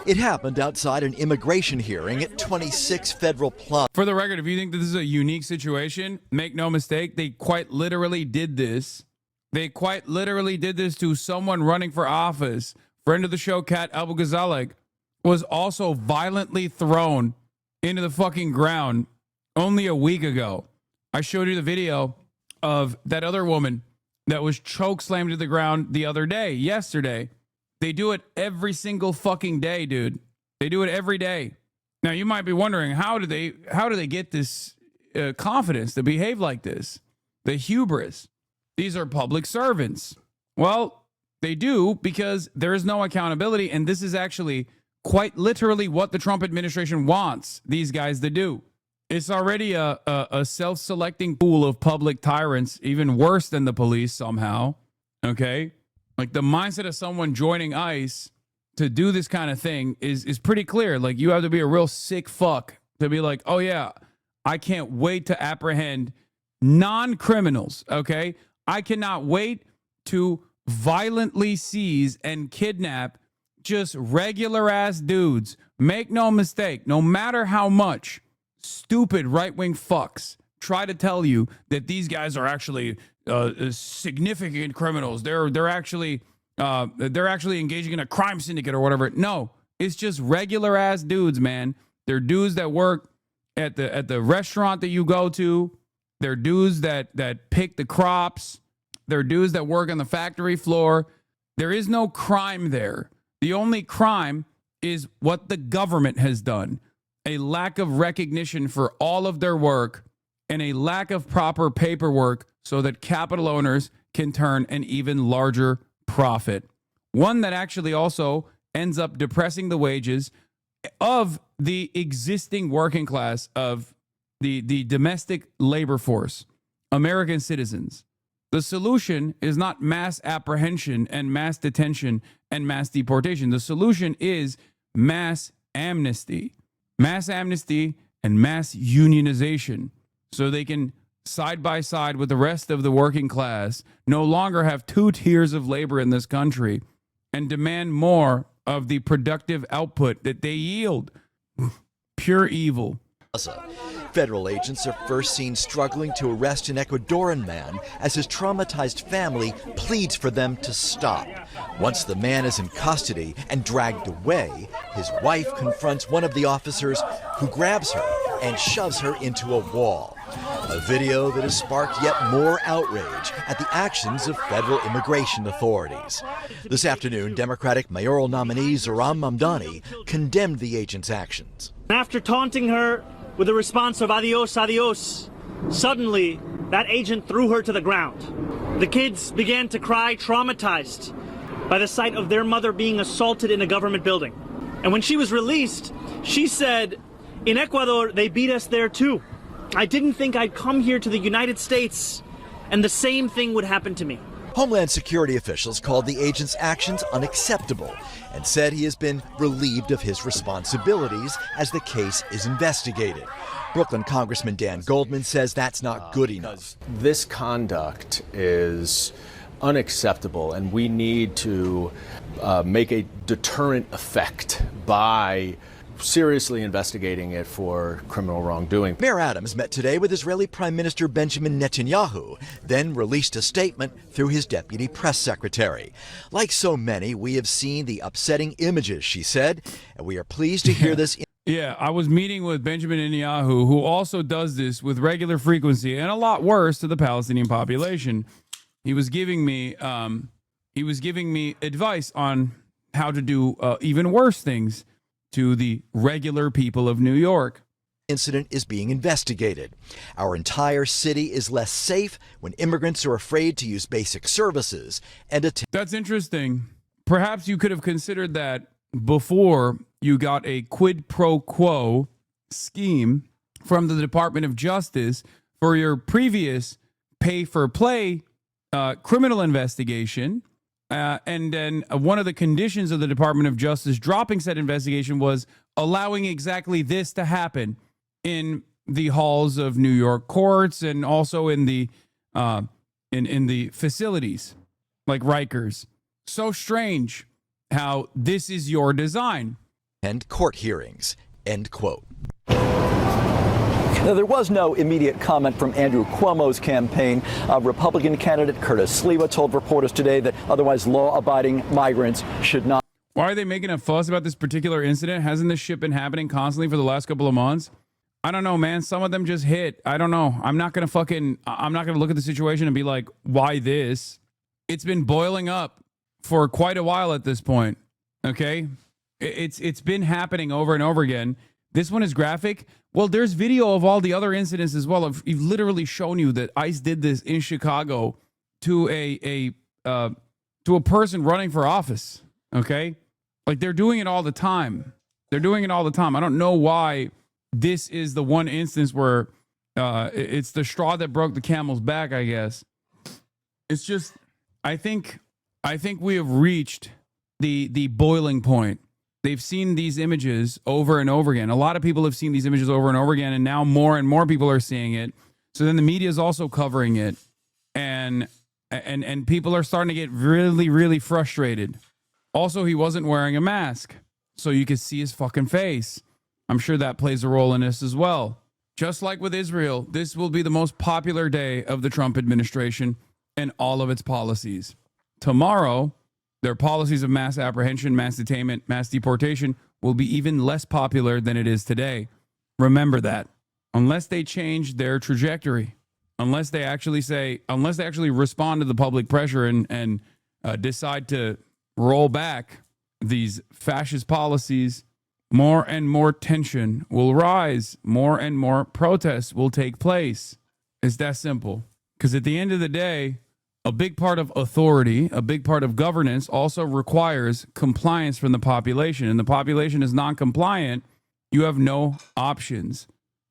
It happened outside an immigration hearing at 26 Federal Plaza. For the record, if you think that this is a unique situation, make no mistake, they quite literally did this. They quite literally did this to someone running for office. Friend of the show, Kat Abou-Ghazaleh, was also violently thrown into the fucking ground only a week ago. I showed you the video of that other woman that was choke slammed to the ground the other day, yesterday. They do it every single fucking day, dude. They do it every day. Now, you might be wondering, how do they get this confidence to behave like this? The hubris. These are public servants. Well, they do because there is no accountability, and this is actually quite literally what the Trump administration wants these guys to do. It's already a self-selecting pool of public tyrants, even worse than the police somehow, okay? Like, the mindset of someone joining ICE to do this kind of thing is pretty clear. Like, you have to be a real sick fuck to be like, oh, yeah, I can't wait to apprehend non-criminals, okay? I cannot wait to violently seize and kidnap just regular-ass dudes. Make no mistake, no matter how much stupid right-wing fucks try to tell you that these guys are actually significant criminals. They're actually engaging in a crime syndicate or whatever. No, it's just regular-ass dudes, man. They're dudes that work at the restaurant that you go to. They're dudes that pick the crops. They're dudes that work on the factory floor. There is no crime there. The only crime is what the government has done. A lack of recognition for all of their work and a lack of proper paperwork so that capital owners can turn an even larger profit. One that actually also ends up depressing the wages of the existing working class, of the domestic labor force, American citizens. The solution is not mass apprehension and mass detention and mass deportation. The solution is mass amnesty. Mass amnesty and mass unionization, so they can, side by side with the rest of the working class, no longer have two tiers of labor in this country and demand more of the productive output that they yield. Pure evil. Federal agents are first seen struggling to arrest an Ecuadorian man as his traumatized family pleads for them to stop. Once the man is in custody and dragged away, his wife confronts one of the officers, who grabs her and shoves her into a wall. A video that has sparked yet more outrage at the actions of federal immigration authorities. This afternoon, Democratic mayoral nominee Zohran Mamdani condemned the agent's actions. After taunting her with a response of adios, adios, suddenly that agent threw her to the ground. The kids began to cry, traumatized by the sight of their mother being assaulted in a government building. And when she was released, she said, in Ecuador, they beat us there too. I didn't think I'd come here to the United States and the same thing would happen to me. Homeland Security officials called the agent's actions unacceptable and said he has been relieved of his responsibilities as the case is investigated. Brooklyn Congressman Dan Goldman says that's not good enough. This conduct is unacceptable, and we need to make a deterrent effect by seriously investigating it for criminal wrongdoing. Mayor Adams met today with Israeli Prime Minister Benjamin Netanyahu, then released a statement through his deputy press secretary. Like so many, we have seen the upsetting images, she said, and we are pleased to hear this. Yeah, I was meeting with Benjamin Netanyahu, who also does this with regular frequency and a lot worse to the Palestinian population. He was giving me advice on how to do even worse things to the regular people of New York. Incident is being investigated. Our entire city is less safe when immigrants are afraid to use basic services and That's interesting. Perhaps you could have considered that before you got a quid pro quo scheme from the Department of Justice for your previous pay-for-play criminal investigation. And then one of the conditions of the Department of Justice dropping said investigation was allowing exactly this to happen in the halls of New York courts and also in the in the facilities like Rikers. So strange how this is your design. And court hearings, end quote. Now, there was no immediate comment from Andrew Cuomo's campaign. Republican candidate Curtis Sliwa told reporters today that otherwise law-abiding migrants should not. Why are they making a fuss about this particular incident? Hasn't this shit been happening constantly for the last couple of months? I don't know, man. Some of them just hit. I don't know. I'm not going to look at the situation and be like, why this? It's been boiling up for quite a while at this point. Okay? It's been happening over and over again. This one is graphic. Well, there's video of all the other incidents as well. I've literally shown you that ICE did this in Chicago to a person running for office. Okay, like they're doing it all the time. They're doing it all the time. I don't know why this is the one instance where it's the straw that broke the camel's back, I guess. It's just, I think we have reached the boiling point. They've seen these images over and over again. A lot of people have seen these images over and over again, and now more and more people are seeing it. So then the media is also covering it, and people are starting to get really, really frustrated. Also, he wasn't wearing a mask, so you could see his fucking face. I'm sure that plays a role in this as well. Just like with Israel, this will be the most popular day of the Trump administration and all of its policies. Tomorrow, their policies of mass apprehension, mass detainment, mass deportation will be even less popular than it is today. Remember that. Unless they change their trajectory, unless they actually respond to the public pressure and decide to roll back these fascist policies, more and more tension will rise. More and more protests will take place. It's that simple. Because at the end of the day, a big part of authority, a big part of governance also requires compliance from the population. And the population is non-compliant. You have no options.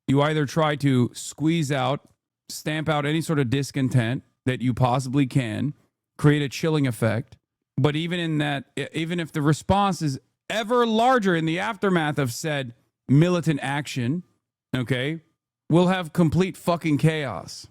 You either try to squeeze out, stamp out any sort of discontent that you possibly can, create a chilling effect. But even in that, even if the response is ever larger in the aftermath of said militant action, okay, we'll have complete fucking chaos.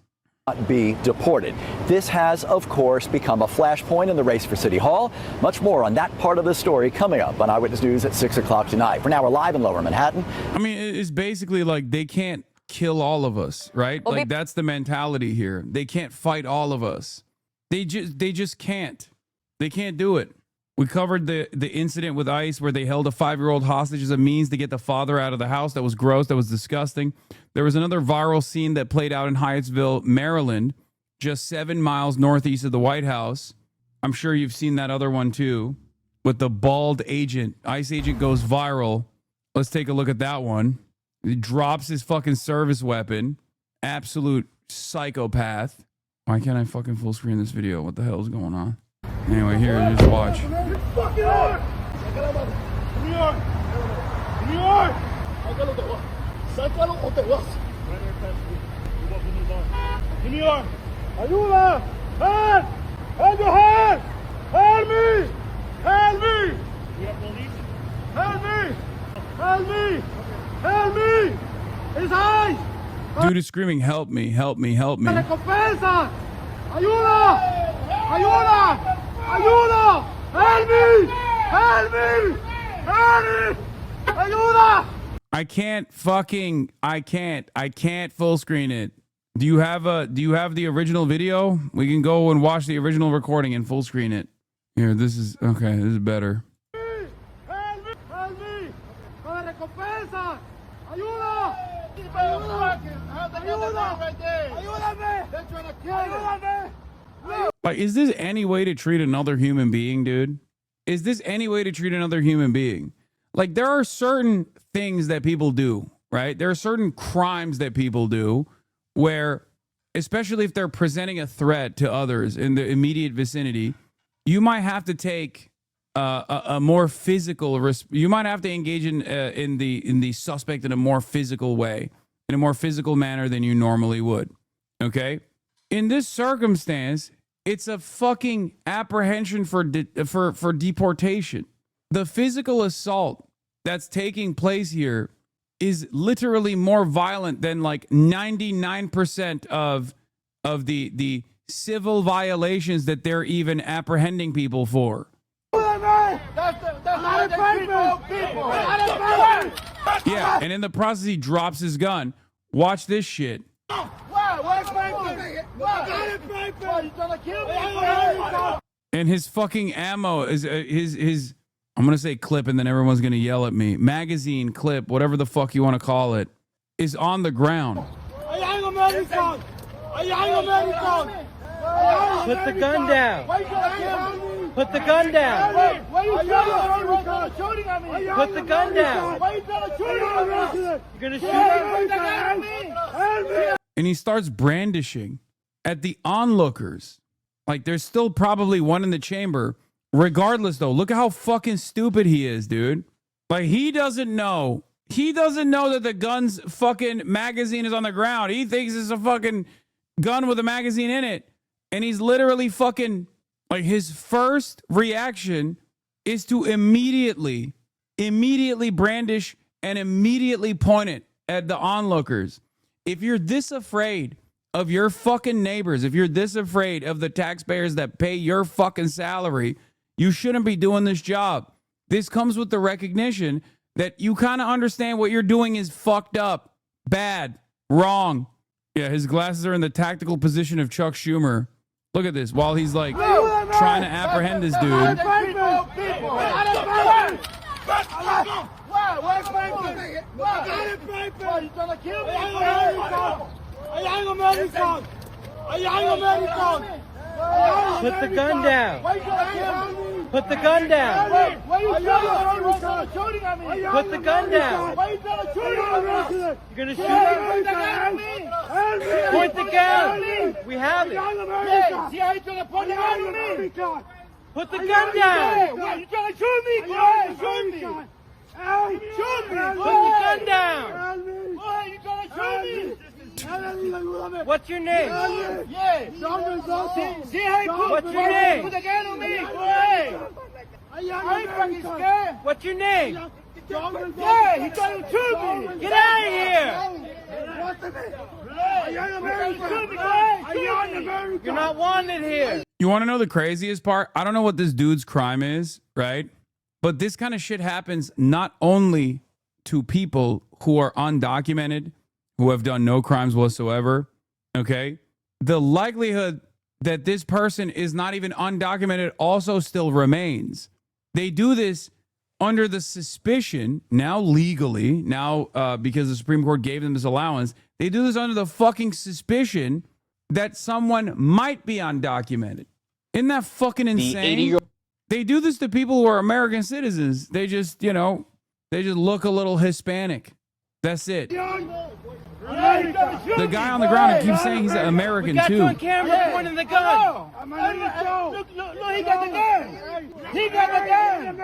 Be deported. This has, of course, become a flashpoint in the race for City Hall. Much more on that part of the story coming up on Eyewitness News at 6 o'clock tonight. For now, we're live in Lower Manhattan. I mean, it's basically like they can't kill all of us, right? Well, like that's the mentality here. They can't fight all of us. They just can't. They can't do it. We covered the incident with ICE where they held a 5-year-old hostage as a means to get the father out of the house. That was gross. That was disgusting. There was another viral scene that played out in Hyattsville, Maryland, just 7 miles northeast of the White House. I'm sure you've seen that other one too, with the bald agent. ICE agent goes viral. Let's take a look at that one. He drops his fucking service weapon. Absolute psychopath. Why can't I fucking full screen this video? What the hell is going on? Anyway, here, just watch. Ayuda! Help! Help your hand! Help me! Help me! Help me! Help me! Help me! His eyes! Dude is screaming, help me, help me, help me. Recompensa! Ayuda! Ayuda! Ayuda! Help me! Help me! Help me! Ayuda! I can't full screen it. Do you have the original video? We can go and watch the original recording and full screen it. Here, this is okay, this is better. Help me! Help me! Con la recompensa! Ayuda! Ayúdame! They're trying to kill me! Like, is this any way to treat another human being, dude? Is this any way to treat another human being? Like, there are certain things that people do, right? There are certain crimes that people do where, especially if they're presenting a threat to others in the immediate vicinity, you might have to take a more physical risk. You might have to engage in the suspect in a more physical way, in a more physical manner than you normally would. Okay? In this circumstance, it's a fucking apprehension for deportation. The physical assault that's taking place here is literally more violent than like 99% of the civil violations that they're even apprehending people for. Yeah, and in the process he drops his gun. Watch this shit. And his fucking ammo is his I'm gonna say clip, and then everyone's gonna yell at me. Magazine, clip, whatever the fuck you want to call it, is on the ground. Put the gun down. Put the gun down. Put the gun down. You're gonna shoot. And he starts brandishing at the onlookers. Like there's still probably one in the chamber. Regardless, though, look at how fucking stupid he is, dude. Like he doesn't know. He doesn't know that the gun's fucking magazine is on the ground. He thinks it's a fucking gun with a magazine in it. And he's literally fucking, like, his first reaction is to immediately brandish and immediately point it at the onlookers. If you're this afraid of your fucking neighbors, if you're this afraid of the taxpayers that pay your fucking salary, you shouldn't be doing this job. This comes with the recognition that you kind of understand what you're doing is fucked up, bad, wrong. Yeah, his glasses are in the tactical position of Chuck Schumer. Look at this, while he's like trying to apprehend this dude. Put the gun down. Put the gun down. Put the gun down. You're gonna shoot. Point the gun. We have it. Put the gun down. You're trying to shoot me. Shoot me. Shoot me. Put the gun down. You're trying to shoot me. What's your name? What's your name? Put the gun on me. I ain't fucking scared. What's your name? Yeah, he's trying to shoot me. Get out of here. You're not wanted here. You want to know the craziest part? I don't know what this dude's crime is, right? But this kind of shit happens not only to people who are undocumented, who have done no crimes whatsoever, okay? The likelihood that this person is not even undocumented also still remains. They do this under the suspicion, now legally, now because the Supreme Court gave them this allowance, they do this under the fucking suspicion that someone might be undocumented. Isn't that fucking insane? They do this to people who are American citizens. They just, you know, they just look a little Hispanic. That's it. The guy on the ground keeps saying he's an American too. We got you on camera pointing the gun. Look, he got the gun. He got the gun.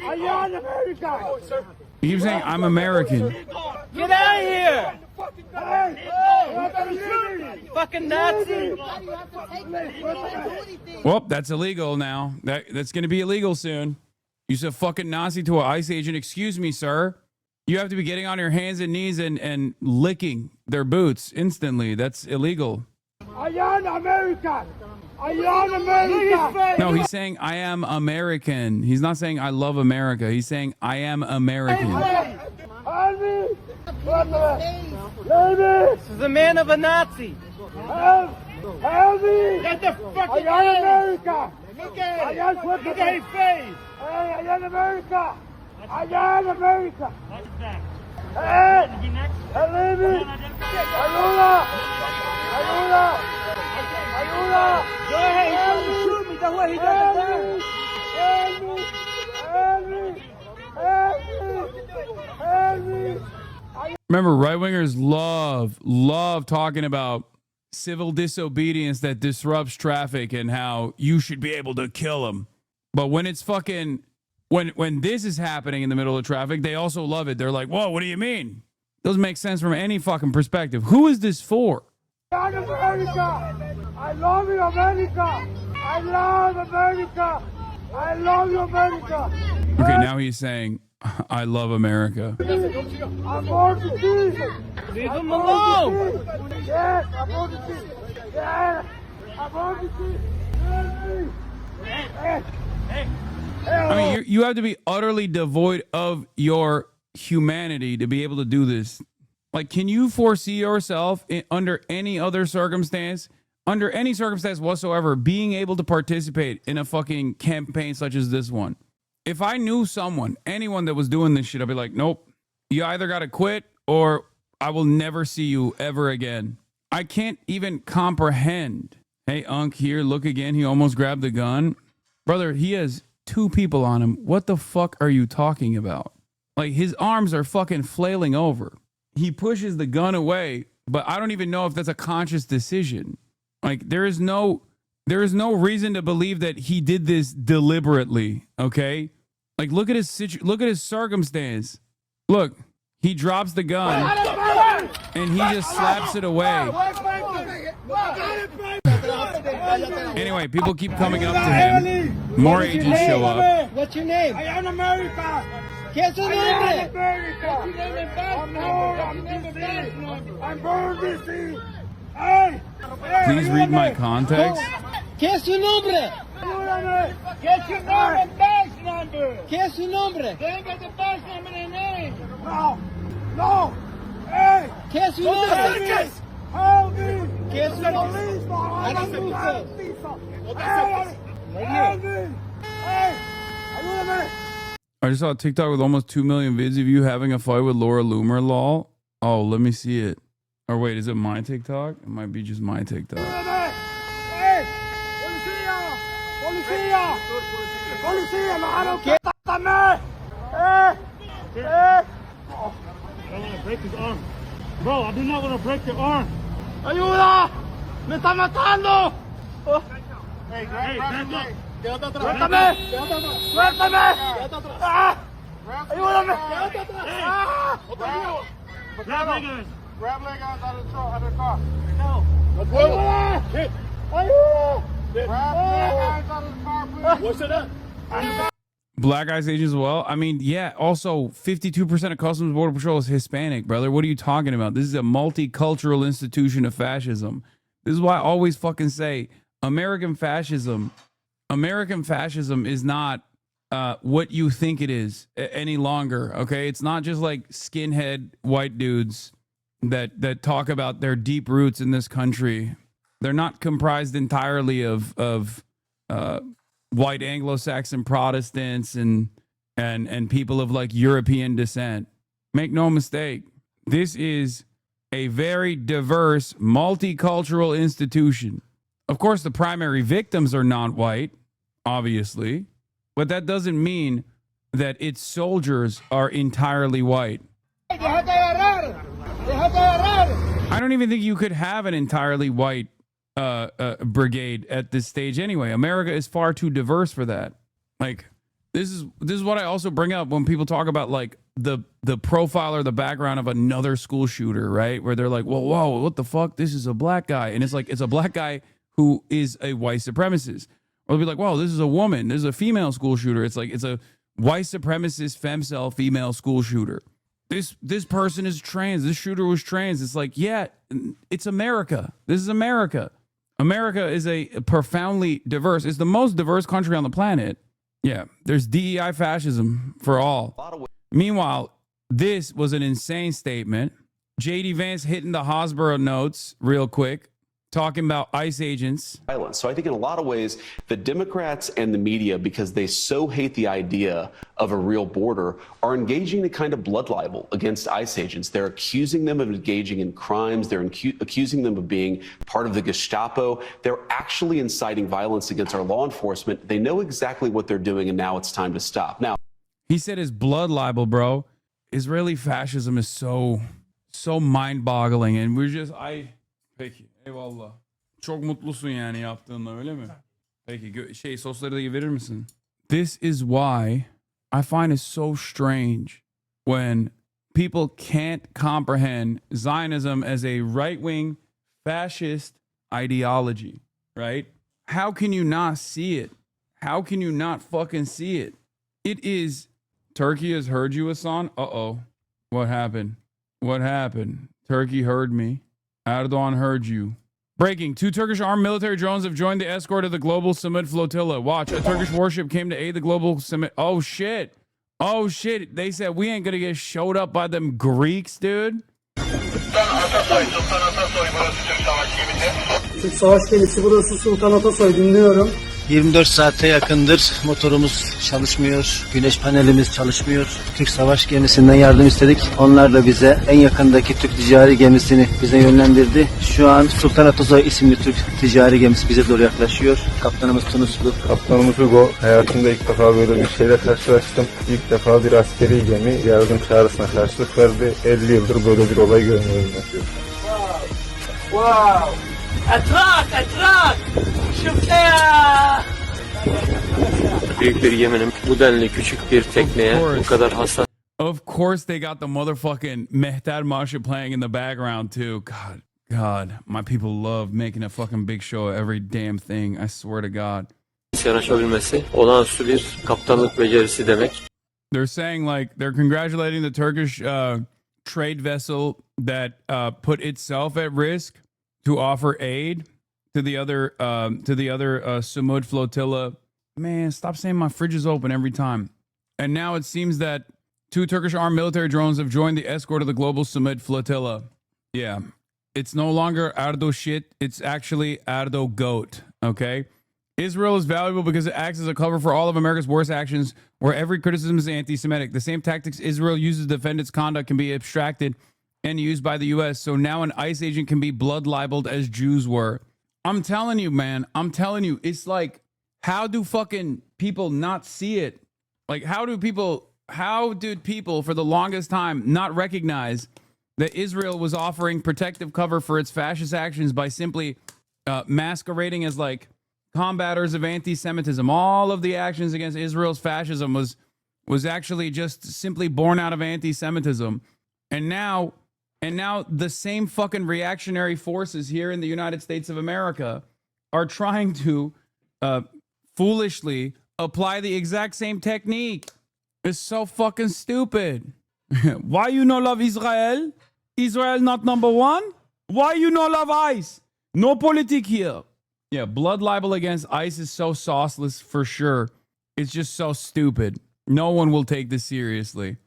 Are you on America? He keeps saying, I'm American. Get out of here. Fucking Nazi. Well, that's illegal now. That's going to be illegal soon. You said fucking Nazi to an ICE agent. Excuse me, sir. You have to be getting on your hands and knees and licking their boots instantly. That's illegal. Are you on America? Are you on America? No, he's saying, I am American. He's not saying, I love America. He's saying, I am American. This is a man of a Nazi. Help me! Get the fucking America! Look at it! Look at his face! Hey, I am America! I am America! Hey! Hey, leave me! Ayuda! Ayuda! Ayuda! Go ahead, he's trying to shoot me. That's why he got the gun. Help me! Help me! Help me! Help me! Remember, right-wingers love talking about civil disobedience that disrupts traffic and how you should be able to kill them. But when it's fucking, when this is happening in the middle of traffic, they also love it. They're like, whoa, what do you mean? Doesn't make sense from any fucking perspective. Who is this for? I love America! I love you, America! I love America! I love you, America! Okay, now he's saying, I love America. I'm born to see. Leave him alone. Yes, I'm born to see. Yes, I'm born to see. I mean, you have to be utterly devoid of your humanity to be able to do this. Like, can you foresee yourself under any other circumstance, under any circumstance whatsoever, being able to participate in a fucking campaign such as this one? If I knew someone, anyone that was doing this shit, I'd be like, nope, you either got to quit or I will never see you ever again. I can't even comprehend. Hey, Unc, here, look again. He almost grabbed the gun. Brother, he has 2 people on him. What the fuck are you talking about? Like, his arms are fucking flailing over. He pushes the gun away, but I don't even know if that's a conscious decision. Like, there is no reason to believe that he did this deliberately, okay? Like, look at his circumstance. Look, he drops the gun and he just slaps it away. Anyway, people keep coming up to him. More agents show up. What's your name? I am America. ¿Qué es su nombre? I'm born DC. Hey! Please read my context. ¿Qué es su nombre? ¿Qué es su nombre? Badge number. ¿Qué es su nombre? Tenga the badge number and name. No. No. Hey. ¿Qué es su nombre? Help me. ¿Qué es su nombre? Hey. Ayúdame. I just saw a TikTok with almost 2 million vids of you having a fight with Laura Loomer, lol. Oh, let me see it. Or wait, is it my TikTok? It might be just my TikTok. Hey! Policía! Policía! Policía! ¡Mano! ¡Quítame! I don't want to break his arm. Bro, I do not want to break your arm. ¡Ayuda! ¡Me está matando! Hey, back up. ¡Suéltame! ¡Suéltame! ¡Ayúdame! Grab leg irons. Grab leg irons out of the car. No. ¡Ayúdame! ¡Ayúdame! Grab leg irons out of the car, please. What's it up? Black ICE agents as well. I mean, yeah, also 52% of Customs Border Patrol is Hispanic, brother. What are you talking about? This is a multicultural institution of fascism. This is why I always fucking say American fascism is not what you think it is any longer, okay? It's not just like skinhead white dudes that talk about their deep roots in this country. They're not comprised entirely of white Anglo-Saxon Protestants and people of like European descent. Make no mistake, this is a very diverse, multicultural institution. Of course, the primary victims are not white, obviously, but that doesn't mean that its soldiers are entirely white. I don't even think you could have an entirely white brigade at this stage anyway. America is far too diverse for that. Like, this is what I also bring up when people talk about like the profile or the background of another school shooter, right? Where they're like, well, whoa, what the fuck? This is a black guy. And it's like, it's a black guy who is a white supremacist. Or they'll be like, whoa, this is a woman. This is a female school shooter. It's like, it's a white supremacist femcel female school shooter. This person is trans. This shooter was trans. It's like, yeah, it's America. This is America. America is a profoundly diverse. It's the most diverse country on the planet. Yeah, there's DEI fascism for all. Meanwhile, this was an insane statement. J.D. Vance hitting the Hosborough notes real quick, talking about ICE agents. Violence. So I think in a lot of ways, the Democrats and the media, because they so hate the idea of a real border, are engaging in a kind of blood libel against ICE agents. They're accusing them of engaging in crimes. They're accusing them of being part of the Gestapo. They're actually inciting violence against our law enforcement. They know exactly what they're doing, and now it's time to stop. Now, he said his blood libel, bro. Israeli fascism is so mind-boggling, and we're just Peki, eyvallah. Çok mutlusun yani yaptığında, öyle mi? Peki, sosları da verir misin? This is why I find it so strange when people can't comprehend Zionism as a right-wing fascist ideology, right? How can you not see it? How can you not fucking see it? It is, Turkey has heard you, Hasan. Uh-oh. What happened? What happened? Turkey heard me. Erdogan heard you. Breaking. 2 Turkish armed military drones have joined the escort of the global Summit flotilla. Watch. A Turkish warship came to aid the global Summit. Oh, shit. Oh, shit. They said we ain't going to get showed up by them Greeks, dude. Savaş gemisi burası Sultan Atasoy, dinliyorum. 24 saate yakındır motorumuz çalışmıyor, güneş panelimiz çalışmıyor. Türk savaş gemisinden yardım istedik. Onlar da bize en yakındaki Türk ticari gemisini bize yönlendirdi. Şu an Sultan Atosoy isimli Türk ticari gemisi bize doğru yaklaşıyor. Kaptanımız Tunuslu. Kaptanımız Hugo. Hayatımda ilk defa böyle bir şeyle karşılaştım. İlk defa bir askeri gemi yardım çağrısına karşılık verdi. 50 yıldır böyle bir olay görmüyorum. واو اتراك اتراك شفتها. Büyük bir geminin bu denli küçük bir tekneye bu kadar hassas. Of course they got the motherfucking Mehter Masha playing in the background too. God, my people love making a fucking big show of every damn thing. I swear to God. Yanaşabilmesi olağanüstü bir kaptanlık becerisi demek. They're saying like they're congratulating the Turkish trade vessel that put itself at risk to offer aid to the other Sumud flotilla. Man, stop saying my fridge is open every time. And now it seems that 2 Turkish armed military drones have joined the escort of the global Sumud flotilla. Yeah, it's no longer Erdo shit. It's actually Erdo goat. Okay. Israel is valuable because it acts as a cover for all of America's worst actions, where every criticism is anti-Semitic. The same tactics Israel uses to defend its conduct can be abstracted and used by the U.S. So now an ICE agent can be blood libeled as Jews were. I'm telling you, man. I'm telling you. It's like, how do fucking people not see it? Like, how did people for the longest time not recognize that Israel was offering protective cover for its fascist actions by simply masquerading as like combaters of anti-Semitism? All of the actions against Israel's fascism was actually just simply born out of anti-Semitism. And now the same fucking reactionary forces here in the United States of America are trying to foolishly apply the exact same technique. It's so fucking stupid. Why you no love Israel? Israel not number one? Why you no love ICE? No politic here. Yeah, blood libel against ICE is so sauceless for sure. It's just so stupid. No one will take this seriously.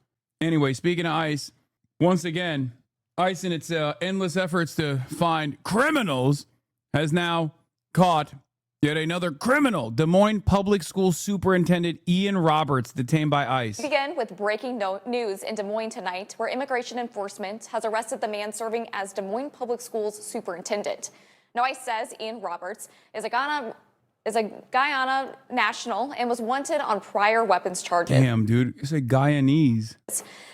Anyway, speaking of ICE, once again, ICE in its endless efforts to find criminals has now caught yet another criminal. Des Moines Public School Superintendent Ian Roberts detained by ICE. We begin with breaking news in Des Moines tonight, where immigration enforcement has arrested the man serving as Des Moines Public Schools superintendent. Now, ICE says Ian Roberts is a Guyana national and was wanted on prior weapons charges. Damn, dude. It's a Guyanese.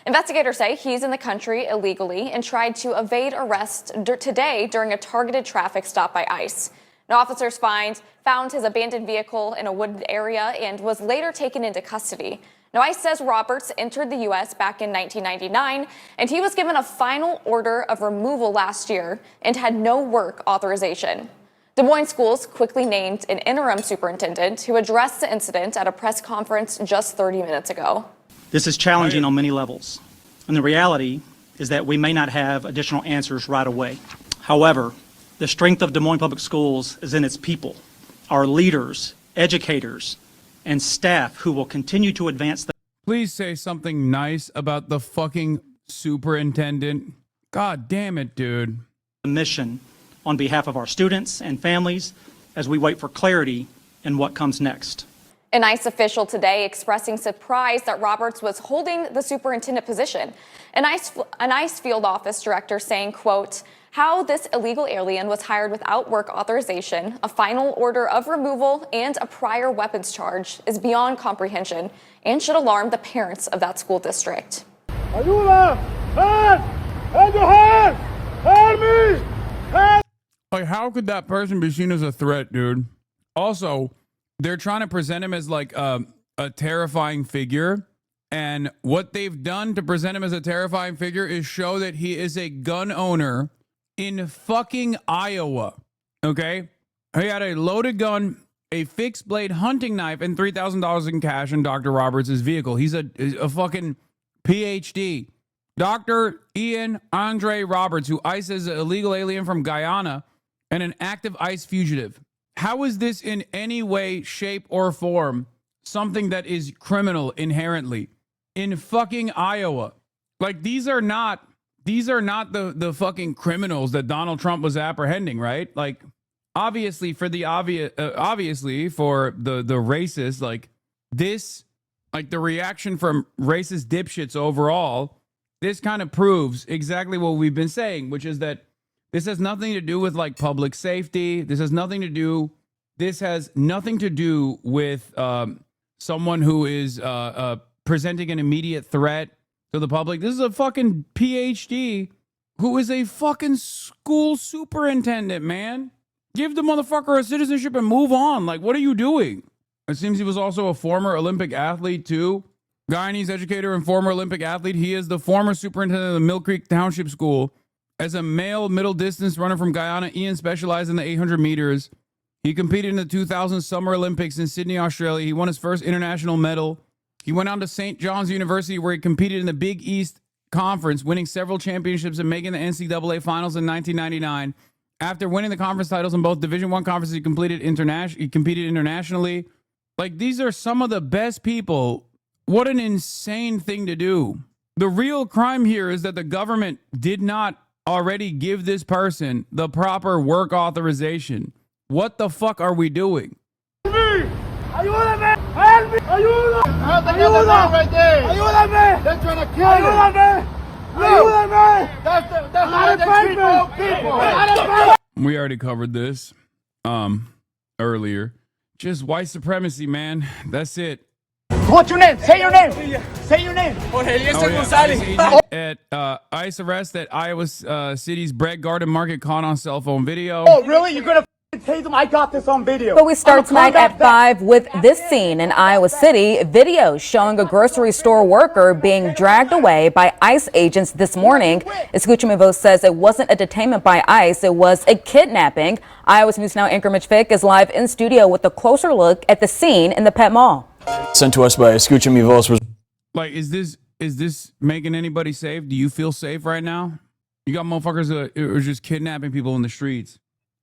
Investigators say he's in the country illegally and tried to evade arrest today during a targeted traffic stop by ICE. Now, officers found his abandoned vehicle in a wooded area and was later taken into custody. Now, ICE says Roberts entered the U.S. back in 1999, and he was given a final order of removal last year and had no work authorization. Des Moines schools quickly named an interim superintendent who addressed the incident at a press conference just 30 minutes ago. This is challenging on many levels, and the reality is that we may not have additional answers right away. However, the strength of Des Moines Public Schools is in its people, our leaders, educators, and staff who will continue to advance the... Please say something nice about the fucking superintendent. God damn it, dude. ...mission on behalf of our students and families as we wait for clarity in what comes next. An ICE official today expressing surprise that Roberts was holding the superintendent position. An ICE field office director saying, quote, how this illegal alien was hired without work authorization, a final order of removal, and a prior weapons charge is beyond comprehension and should alarm the parents of that school district. Ayuda! Help! Hand your hand! Help me! Help! Like, how could that person be seen as a threat, dude? Also, they're trying to present him as like a terrifying figure. And what they've done to present him as a terrifying figure is show that he is a gun owner in fucking Iowa. Okay? He had a loaded gun, a fixed blade hunting knife, and $3,000 in cash in Dr. Roberts' vehicle. He's a fucking PhD. Dr. Ian Andre Roberts, who ICE is an illegal alien from Guyana and an active ICE fugitive. How is this in any way, shape, or form something that is criminal inherently in fucking Iowa? Like, these are not the fucking criminals that Donald Trump was apprehending, right? Like, obviously for the obviously for the racists, like this, like the reaction from racist dipshits overall, this kind of proves exactly what we've been saying, which is that this has nothing to do with like public safety. This has nothing to do with someone who is presenting an immediate threat to the public. This is a fucking PhD who is a fucking school superintendent, man. Give the motherfucker a citizenship and move on. Like, what are you doing? It seems he was also a former Olympic athlete, too. Guyanese educator and former Olympic athlete. He is the former superintendent of the Mill Creek Township School. As a male middle distance runner from Guyana, Ian specialized in the 800 meters. He competed in the 2000 Summer Olympics in Sydney, Australia. He won his first international medal. He went on to St. John's University, where he competed in the Big East Conference, winning several championships and making the NCAA finals in 1999. After winning the conference titles in both Division I conferences, he competed internationally. Like, these are some of the best people. What an insane thing to do. The real crime here is that the government did not already give this person the proper work authorization. What the fuck are we doing? Ayúdame! Help me! Ayuda! Ayuda! Right there! Ayúdame! They're trying to kill you! Ayúdame! Ayúdame! That's how they treat people! We already covered this earlier. Just white supremacy, man. That's it. What's your name? Say your name! Say your name! At ICE arrest at Iowa City's Bread Garden Market caught on cell phone video. Oh, really? You're gonna tase them? I got this on video. But we start tonight at 5 with this scene in Iowa City. Video showing a grocery store worker being dragged away by ICE agents this morning. Escuchame says it wasn't a detainment by ICE, it was a kidnapping. Iowa News Now anchor Mitch Fick is live in studio with a closer look at the scene in the Pet Mall. Sent to us by Escuchame Voz. Like, is this making anybody safe? Do you feel safe right now? You got motherfuckers that are just kidnapping people in the streets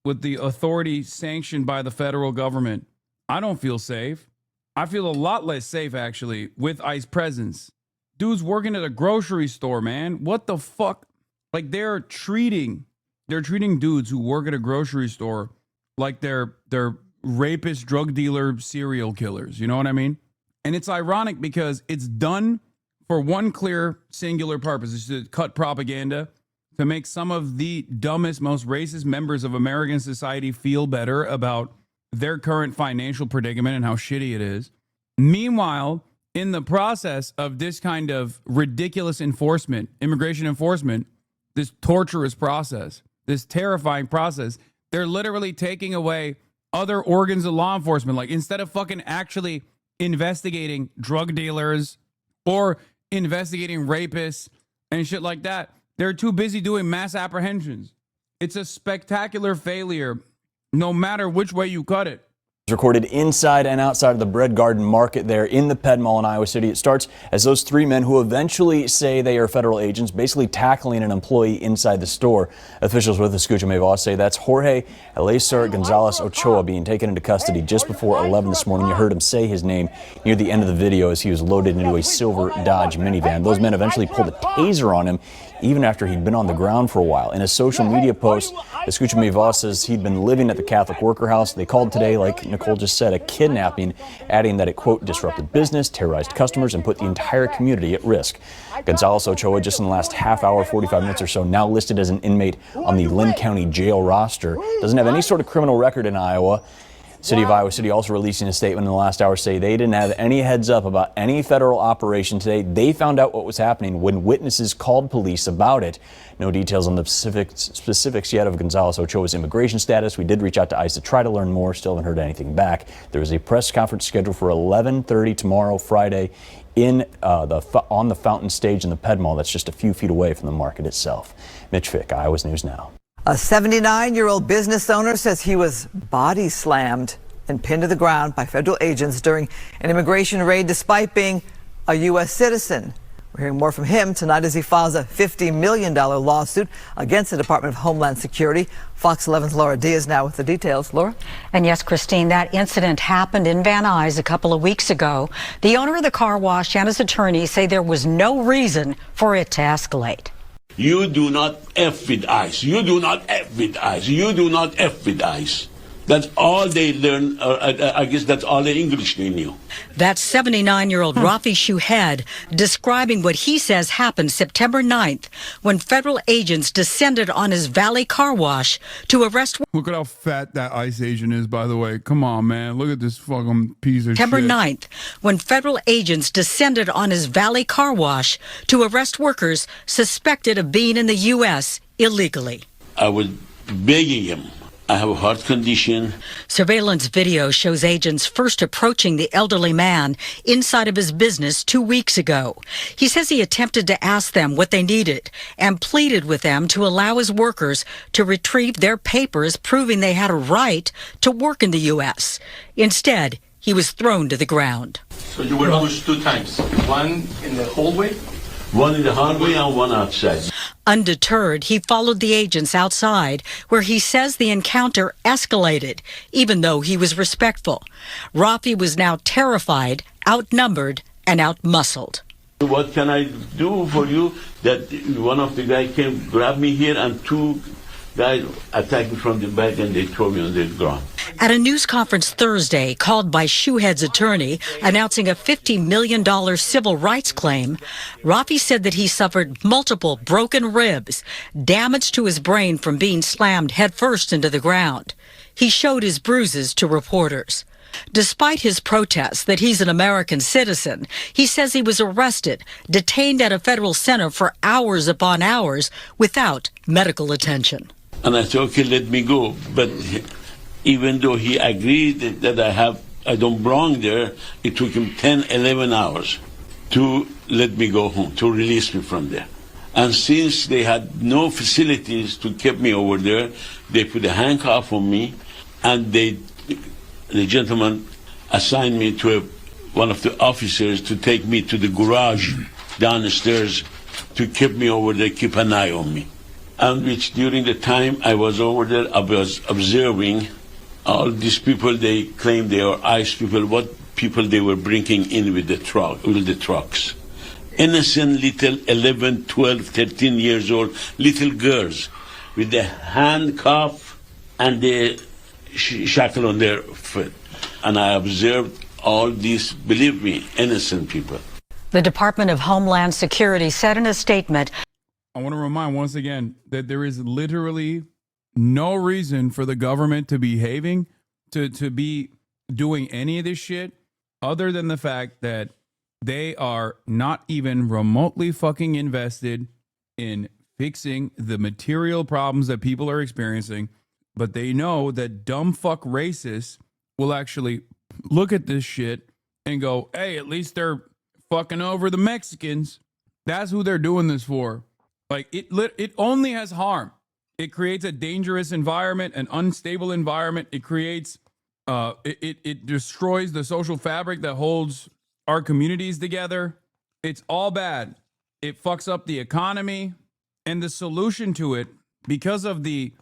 with the authority sanctioned by the federal government. I don't feel safe. I feel a lot less safe, actually, with ICE presence. Dude's working at a grocery store, man. What the fuck? Like, they're treating dudes who work at a grocery store like they're rapist, drug dealer, serial killers. You know what I mean? And it's ironic because it's done for one clear, singular purpose. It's to cut propaganda, to make some of the dumbest, most racist members of American society feel better about their current financial predicament and how shitty it is. Meanwhile, in the process of this kind of ridiculous enforcement, immigration enforcement, this torturous process, this terrifying process, they're literally taking away other organs of law enforcement. Like, instead of fucking actually investigating drug dealers or investigating rapists and shit like that, they're too busy doing mass apprehensions. It's a spectacular failure, no matter which way you cut it. Recorded inside and outside of the Bread Garden Market there in the Ped Mall in Iowa City. It starts as those three men who eventually say they are federal agents basically tackling an employee inside the store. Officials with Escuchame Voz say that's Jorge Eleazar Gonzalez Ochoa being taken into custody just before 11 this morning. You heard him say his name near the end of the video as he was loaded into a silver Dodge minivan. Those men eventually pulled a taser on him even after he'd been on the ground for a while. In a social media post, Escuchame Voz says he'd been living at the Catholic Worker House. They called today, like Nicole just said, a kidnapping, adding that it, quote, disrupted business, terrorized customers, and put the entire community at risk. Gonzalez Ochoa, just in the last half hour, 45 minutes or so, now listed as an inmate on the Lynn County jail roster. Doesn't have any sort of criminal record in Iowa. City of Iowa City also releasing a statement in the last hour say they didn't have any heads up about any federal operation today. They found out what was happening when witnesses called police about it. No details on the specifics yet of Gonzalez Ochoa's immigration status. We did reach out to ICE to try to learn more. Still haven't heard anything back. There is a press conference scheduled for 11:30 tomorrow, Friday, in on the Fountain Stage in the Ped Mall. That's just a few feet away from the market itself. Mitch Fick, Iowa News Now. A 79-year-old business owner says he was body slammed and pinned to the ground by federal agents during an immigration raid despite being a U.S. citizen. We're hearing more from him tonight as he files a $50 million lawsuit against the Department of Homeland Security. Fox 11's Laura Diaz now with the details. Laura? And yes, Christine, that incident happened in Van Nuys a couple of weeks ago. The owner of the car wash and his attorney say there was no reason for it to escalate. You do not F with ICE. You do not F with ICE. You do not F with ICE. That's all they learned. I guess that's all the English they knew. That's 79-year-old Rafi Shuhed describing what he says happened September 9th when federal agents descended on his Valley car wash to arrest. Look at how fat that ICE agent is, by the way. Come on, man. Look at this fucking piece of September shit. 9th when federal agents descended on his Valley car wash to arrest workers suspected of being in the U.S. illegally. I was begging him. I have a heart condition. Surveillance video shows agents first approaching the elderly man inside of his business 2 weeks ago. He says he attempted to ask them what they needed and pleaded with them to allow his workers to retrieve their papers proving they had a right to work in the U.S. Instead, he was thrown to the ground. So you were pushed 2 times, one in the hallway? One in the hallway and one outside. Undeterred, he followed the agents outside, where he says the encounter escalated, even though he was respectful. Rafi was now terrified, outnumbered, and outmuscled. What can I do for you? That one of the guys came, grabbed me here, and 2 guys attacked me from the back, and they threw me on the ground. At a news conference Thursday called by Shuhed's attorney announcing a $50 million civil rights claim, Rafi said that he suffered multiple broken ribs, damage to his brain from being slammed headfirst into the ground. He showed his bruises to reporters. Despite his protests that he's an American citizen, he says he was arrested, detained at a federal center for hours upon hours without medical attention. And I said, okay, let me go. But even though he agreed that I don't belong there, it took him 10, 11 hours to let me go home, to release me from there. And since they had no facilities to keep me over there, they put a handcuff on me, and the gentleman assigned me to one of the officers to take me to the garage downstairs to keep me over there, keep an eye on me. And which during the time I was over there, I was observing all these people. They claim they are ICE people, what people they were bringing in with the trucks. Innocent little 11, 12, 13 years old little girls with the handcuff and the shackle on their foot. And I observed all these, believe me, innocent people. The Department of Homeland Security said in a statement, I want to remind once again that there is literally no reason for the government to be doing any of this shit other than the fact that they are not even remotely fucking invested in fixing the material problems that people are experiencing. But they know that dumb fuck racists will actually look at this shit and go, hey, at least they're fucking over the Mexicans. That's who they're doing this for. Like, it only has harm. It creates a dangerous environment, an unstable environment. It creates, it destroys the social fabric that holds our communities together. It's all bad. It fucks up the economy. And the solution to it, because of the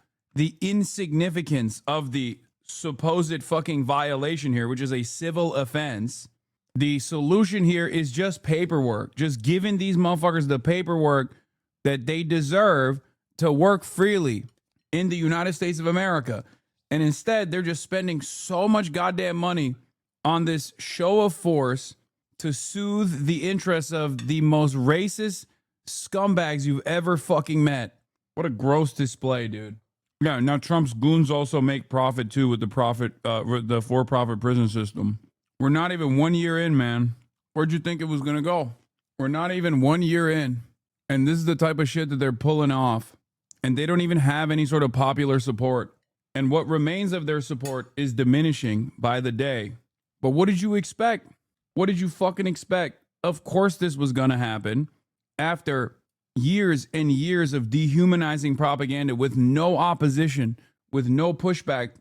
insignificance of the supposed fucking violation here, which is a civil offense, the solution here is just paperwork. Just giving these motherfuckers the paperwork that they deserve to work freely in the United States of America. And instead, they're just spending so much goddamn money on this show of force to soothe the interests of the most racist scumbags you've ever fucking met. What a gross display, dude. Yeah, now Trump's goons also make profit too with the for-profit prison system. We're not even 1 year in, man. Where'd you think it was gonna go? We're not even 1 year in. And this is the type of shit that they're pulling off. And they don't even have any sort of popular support. And what remains of their support is diminishing by the day. But what did you expect? What did you fucking expect? Of course this was gonna happen after years and years of dehumanizing propaganda with no opposition, with no pushback,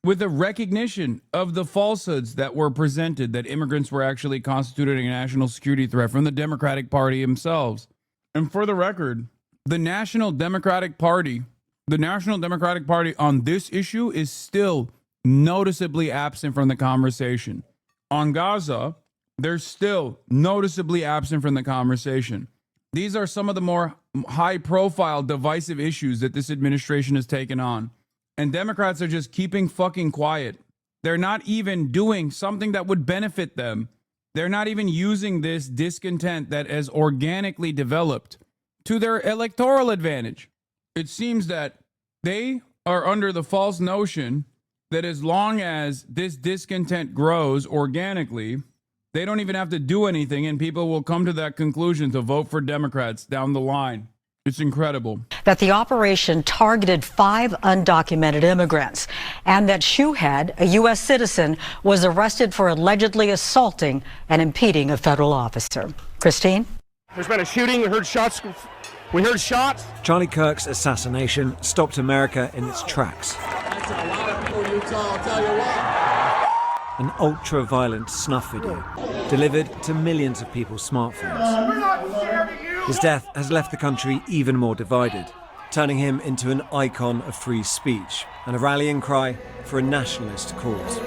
with a recognition of the falsehoods that were presented, that immigrants were actually constituting a national security threat from the Democratic Party themselves. And for the record, the National Democratic Party on this issue is still noticeably absent from the conversation. On Gaza, they're still noticeably absent from the conversation. These are some of the more high-profile, divisive issues that this administration has taken on. And Democrats are just keeping fucking quiet. They're not even doing something that would benefit them. They're not even using this discontent that has organically developed to their electoral advantage. It seems that they are under the false notion that as long as this discontent grows organically, they don't even have to do anything, and people will come to that conclusion to vote for Democrats down the line. It's incredible. That the operation targeted 5 undocumented immigrants, and that Shoehead, a U.S. citizen, was arrested for allegedly assaulting and impeding a federal officer. Christine? There's been a shooting. We heard shots. Charlie Kirk's assassination stopped America in its tracks. An ultra-violent snuff video delivered to millions of people's smartphones. His death has left the country even more divided, turning him into an icon of free speech and a rallying cry for a nationalist cause.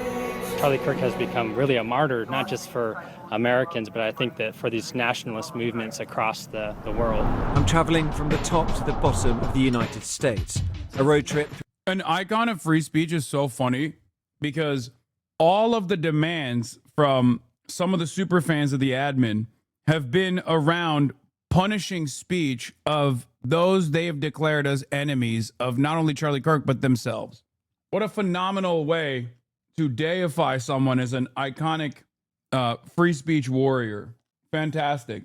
Charlie Kirk has become really a martyr, not just for Americans, but I think that for these nationalist movements across the world. I'm traveling from the top to the bottom of the United States, a road trip. An icon of free speech is so funny because all of the demands from some of the super fans of the admin have been around punishing speech of those they have declared as enemies of not only Charlie Kirk, but themselves. What a phenomenal way to deify someone as an iconic free speech warrior. Fantastic.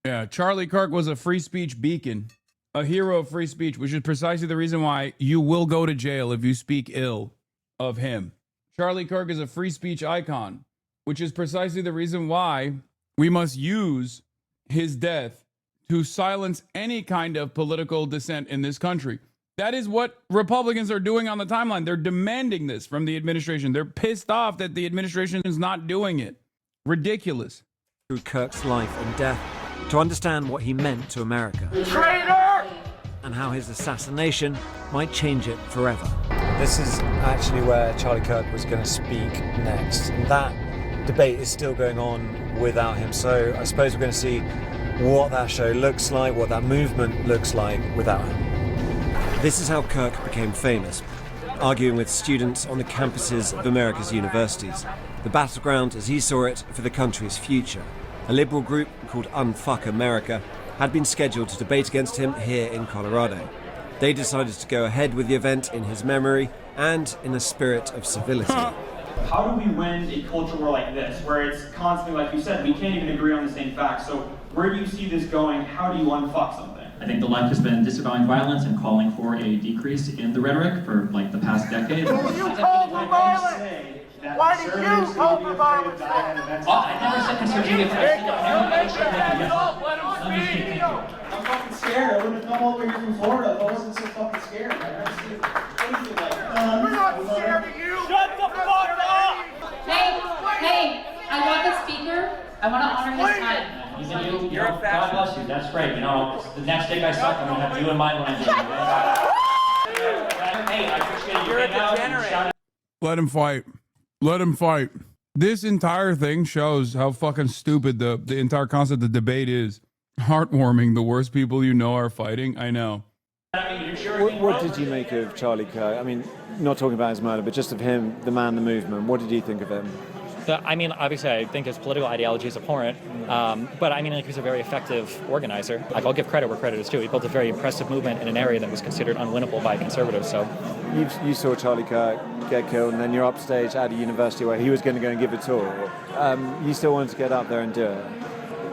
Yeah, Charlie Kirk was a free speech beacon, a hero of free speech, which is precisely the reason why you will go to jail if you speak ill of him. Charlie Kirk is a free speech icon, which is precisely the reason why we must use his death to silence any kind of political dissent in this country. That is what Republicans are doing on the timeline. They're demanding this from the administration. They're pissed off that the administration is not doing it. Ridiculous. Through Kirk's life and death to understand what he meant to America. Traitor! And how his assassination might change it forever. This is actually where Charlie Kirk was going to speak next. And that debate is still going on without him. So I suppose we're going to see what that show looks like, what that movement looks like without him. This is how Kirk became famous, arguing with students on the campuses of America's universities. The battleground, as he saw it, for the country's future. A liberal group called Unfuck America had been scheduled to debate against him here in Colorado. They decided to go ahead with the event in his memory and in a spirit of civility. How do we win a culture war like this, where it's constantly, like you said, we can't even agree on the same facts? So where do you see this going? How do you unfuck something? I think the left has been disavowing violence and calling for a decrease in the rhetoric for like the past decade. You called for violence! Why did you call for violence? I never said conservative. I'm fucking scared. I wouldn't have come over here from Florida if I wasn't so fucking scared. I've never seen anything like that. We're not scared of you! Shut the fuck up! Hey, I want the speaker. I want to honor his time. Even you're a God bless you. That's great. You know, the next day I suck, I'm gonna have you in mind when I do it. Hey, I appreciate you. You're a degenerate. Let him fight. Let him fight. This entire thing shows how fucking stupid the entire concept of debate is. Heartwarming. The worst people you know are fighting. I know. What did you make of Charlie Kirk? I mean, not talking about his murder, but just of him, the man, the movement. What did you think of him? I mean, obviously, I think his political ideology is abhorrent, but I mean, like, he's a very effective organizer. Like, I'll give credit where credit is due. He built a very impressive movement in an area that was considered unwinnable by conservatives. So, you saw Charlie Kirk get killed, and then you're upstage at a university where he was going to go and give a talk. You still wanted to get up there and do it.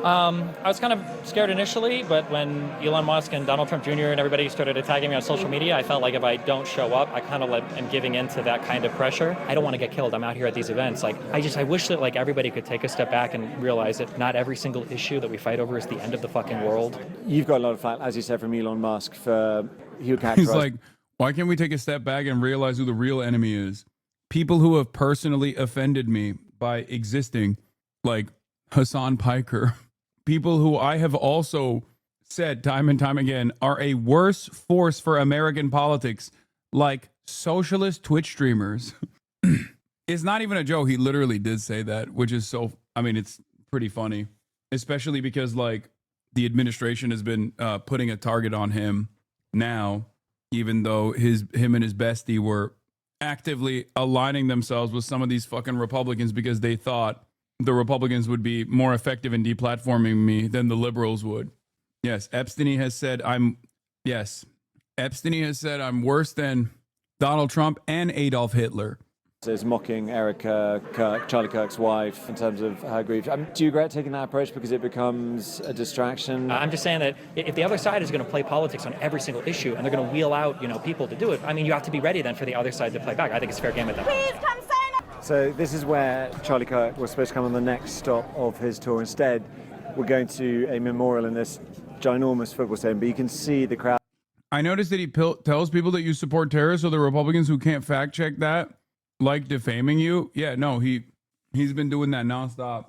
I was kind of scared initially, but when Elon Musk and Donald Trump Jr. and everybody started attacking me on social media, I felt like if I don't show up, I kind of am giving in to that kind of pressure. I don't want to get killed. I'm out here at these events. Like, I wish that like everybody could take a step back and realize that not every single issue that we fight over is the end of the fucking world. You've got a lot of flack, as you said, from Elon Musk for he would characterize. He's like, why can't we take a step back and realize who the real enemy is? People who have personally offended me by existing, like Hassan Piker. People who I have also said time and time again are a worse force for American politics, like socialist Twitch streamers. It's not even a joke. He literally did say that, which is so, I mean, it's pretty funny, especially because like the administration has been putting a target on him now even though him and his bestie were actively aligning themselves with some of these fucking Republicans because they thought the Republicans would be more effective in deplatforming me than the liberals would. Yes, Epstein has said I'm worse than Donald Trump and Adolf Hitler. Is mocking Erica Kirk, Charlie Kirk's wife, in terms of her grief. Do you regret taking that approach because it becomes a distraction? I'm just saying that if the other side is going to play politics on every single issue and they're going to wheel out, people to do it, I mean, you have to be ready then for the other side to play back. I think it's fair game at that. Please come sign up. So this is where Charlie Kirk was supposed to come on the next stop of his tour. Instead, we're going to a memorial in this ginormous football stadium, but you can see the crowd. I noticed that he tells people that you support terrorists, so the Republicans who can't fact check that, like defaming you. Yeah, no, he's been doing that nonstop.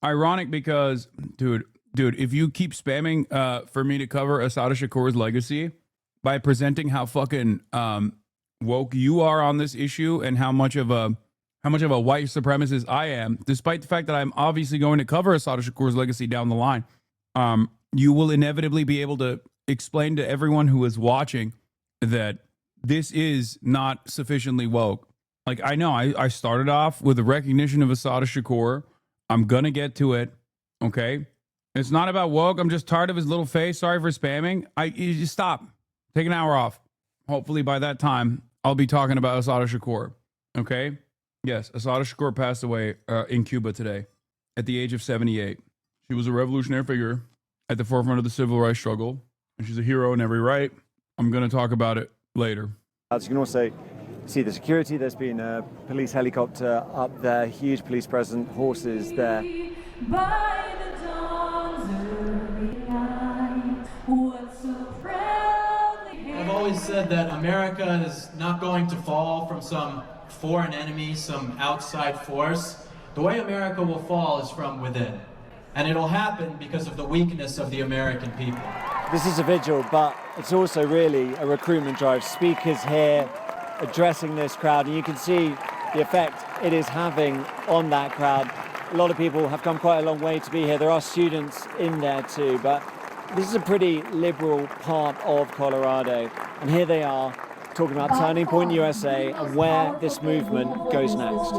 Ironic because, dude, if you keep spamming for me to cover Assata Shakur's legacy by presenting how fucking woke you are on this issue and how much of a white supremacist I am, despite the fact that I'm obviously going to cover Assata Shakur's legacy down the line, you will inevitably be able to explain to everyone who is watching that this is not sufficiently woke. Like, I know I started off with a recognition of Assata Shakur. I'm going to get to it. Okay. It's not about woke. I'm just tired of his little face. Sorry for spamming. You just stop. Take an hour off. Hopefully by that time, I'll be talking about Assata Shakur. Okay. Yes. Assata Shakur passed away in Cuba today at the age of 78. She was a revolutionary figure at the forefront of the civil rights struggle. And she's a hero in every right. I'm going to talk about it later. As you can also see the security, there's been a police helicopter up there, huge police presence, horses there. I've always said that America is not going to fall from some foreign enemy, some outside force. The way America will fall is from within. And it'll happen because of the weakness of the American people. This is a vigil, but it's also really a recruitment drive. Speakers here addressing this crowd, and you can see the effect it is having on that crowd. A lot of people have come quite a long way to be here. There are students in there too, but this is a pretty liberal part of Colorado. And here they are talking about Turning Point USA and where this movement goes next.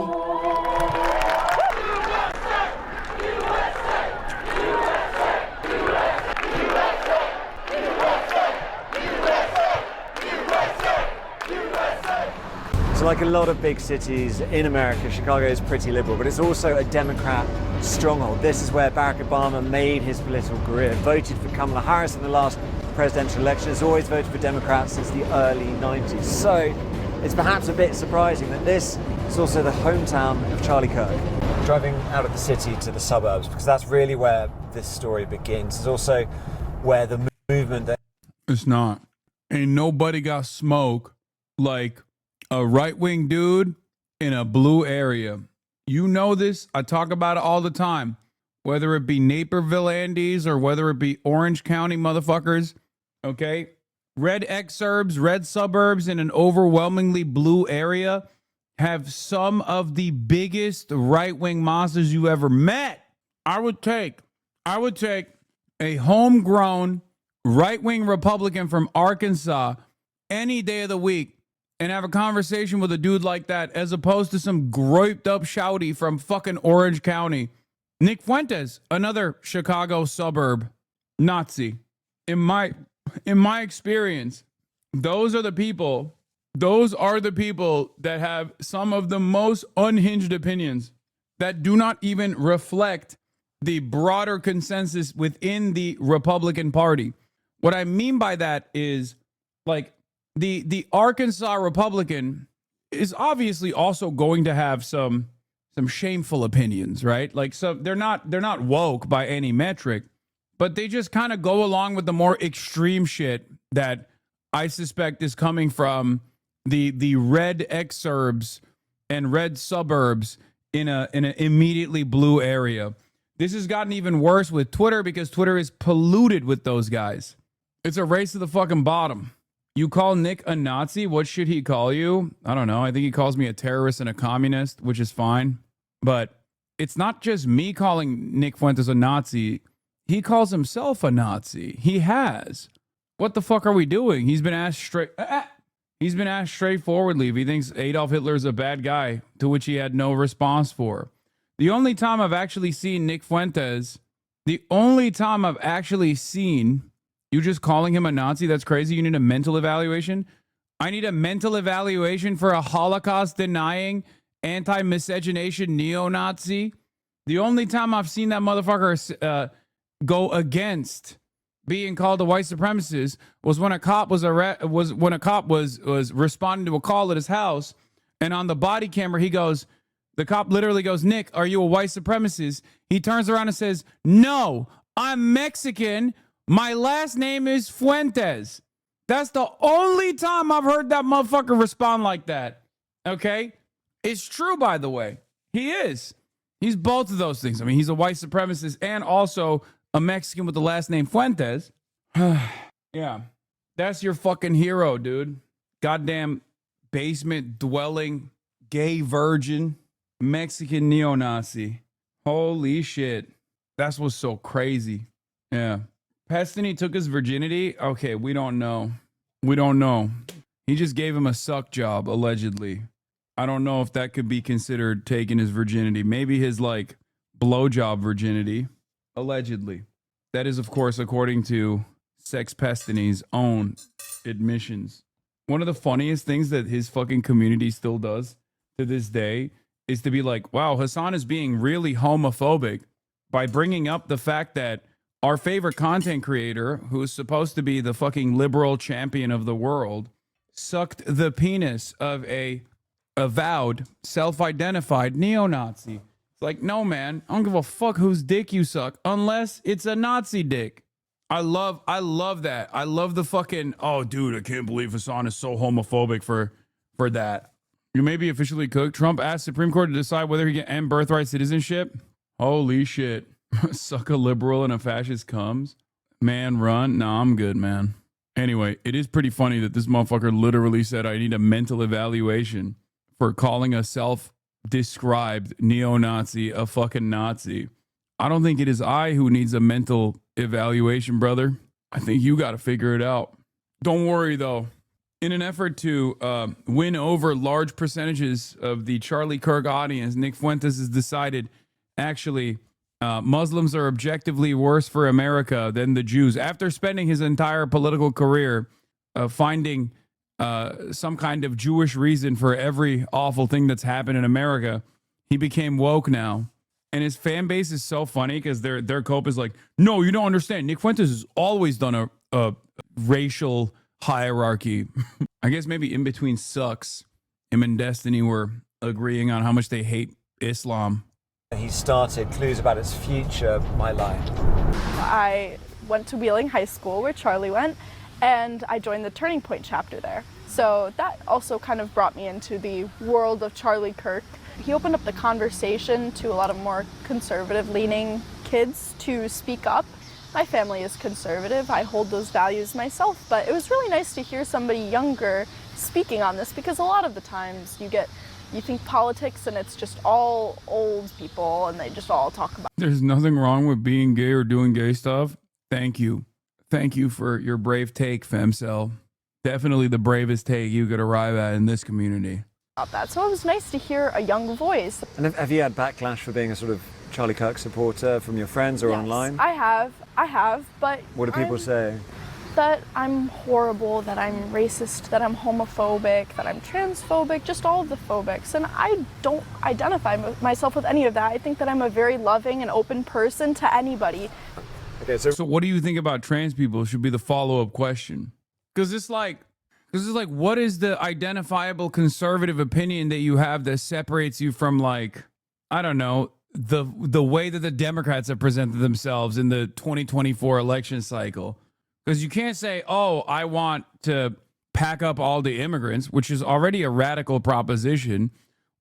Like a lot of big cities in America, Chicago is pretty liberal, but it's also a Democrat stronghold. This is where Barack Obama made his political career, voted for Kamala Harris in the last presidential election, has always voted for Democrats since the early 90s. So it's perhaps a bit surprising that this is also the hometown of Charlie Kirk. Driving out of the city to the suburbs, because that's really where this story begins. It's also where the movement... It's not. Ain't nobody got smoke like a right-wing dude in a blue area. You know this. I talk about it all the time. Whether it be Naperville Andes or whether it be Orange County motherfuckers, okay? Red exurbs, red suburbs in an overwhelmingly blue area have some of the biggest right-wing monsters you ever met. I would take a homegrown right-wing Republican from Arkansas any day of the week and have a conversation with a dude like that as opposed to some grouped up shouty from fucking Orange County. Nick Fuentes, another Chicago suburb Nazi. In my experience, those are the people that have some of the most unhinged opinions that do not even reflect the broader consensus within the Republican Party. What I mean by that is, like, the Arkansas Republican is obviously also going to have some shameful opinions, right? Like, so they're not woke by any metric, but they just kind of go along with the more extreme shit that I suspect is coming from the red exurbs and red suburbs in an immediately blue area. This has gotten even worse with Twitter because Twitter is polluted with those guys. It's a race to the fucking bottom. You call Nick a Nazi? What should he call you? I don't know. I think he calls me a terrorist and a communist, which is fine. But it's not just me calling Nick Fuentes a Nazi. He calls himself a Nazi. He has. What the fuck are we doing? He's been asked straightforwardly if he thinks Adolf Hitler is a bad guy, to which he had no response for. The only time I've actually seen Nick Fuentes, you just calling him a Nazi, that's crazy. You need a mental evaluation. I need a mental evaluation for a Holocaust-denying, anti-miscegenation neo-Nazi. The only time I've seen that motherfucker go against being called a white supremacist was when a cop was responding to a call at his house, and on the body camera the cop literally goes, "Nick, are you a white supremacist?" He turns around and says, "No, I'm Mexican. My last name is Fuentes." That's the only time I've heard that motherfucker respond like that. Okay? It's true, by the way. He is. He's both of those things. I mean, he's a white supremacist and also a Mexican with the last name Fuentes. Yeah. That's your fucking hero, dude. Goddamn basement dwelling, gay virgin, Mexican neo-Nazi. Holy shit. That's what's so crazy. Yeah. Pestany took his virginity? Okay, we don't know. We don't know. He just gave him a suck job, allegedly. I don't know if that could be considered taking his virginity. Maybe his, like, blowjob virginity. Allegedly. That is, of course, according to Sex Pestany's own admissions. One of the funniest things that his fucking community still does to this day is to be like, wow, Hasan is being really homophobic by bringing up the fact that our favorite content creator, who is supposed to be the fucking liberal champion of the world, sucked the penis of a avowed, self-identified neo-Nazi. It's like, no, man, I don't give a fuck whose dick you suck, unless it's a Nazi dick. I love that. I love the fucking, oh, dude, I can't believe Hasan is so homophobic for that. You may be officially cooked. Trump asked Supreme Court to decide whether he can end birthright citizenship. Holy shit. Suck a liberal and a fascist comes. Man, run. No, I'm good, man. Anyway, it is pretty funny that this motherfucker literally said I need a mental evaluation for calling a self-described neo-Nazi a fucking Nazi. I don't think it is I who needs a mental evaluation, brother. I think you got to figure it out. Don't worry, though. In an effort to win over large percentages of the Charlie Kirk audience, Nick Fuentes has decided, actually, Muslims are objectively worse for America than the Jews. After spending his entire political career finding some kind of Jewish reason for every awful thing that's happened in America, he became woke now. And his fan base is so funny because their cope is like, no, you don't understand. Nick Fuentes has always done a racial hierarchy. I guess maybe In Between Sucks, him and Destiny were agreeing on how much they hate Islam. He started Clues About Its Future, My Life. I went to Wheeling High School, where Charlie went, and I joined the Turning Point chapter there. So that also kind of brought me into the world of Charlie Kirk. He opened up the conversation to a lot of more conservative-leaning kids to speak up. My family is conservative. I hold those values myself, but it was really nice to hear somebody younger speaking on this, because a lot of the times you think politics and it's just all old people and they just all talk about. There's nothing wrong with being gay or doing gay stuff. Thank you. Thank you for your brave take, Femcel. Definitely the bravest take you could arrive at in this community. About that. So it was nice to hear a young voice. And have you had backlash for being a sort of Charlie Kirk supporter from your friends or online? I have, but what do people say? That I'm horrible, that I'm racist, that I'm homophobic, that I'm transphobic, just all of the phobics. And I don't identify myself with any of that. I think that I'm a very loving and open person to anybody. Okay, so what do you think about trans people should be the follow-up question. Because it's like, what is the identifiable conservative opinion that you have that separates you from, like, I don't know, the way that the Democrats have presented themselves in the 2024 election cycle? Because you can't say, oh, I want to pack up all the immigrants, which is already a radical proposition.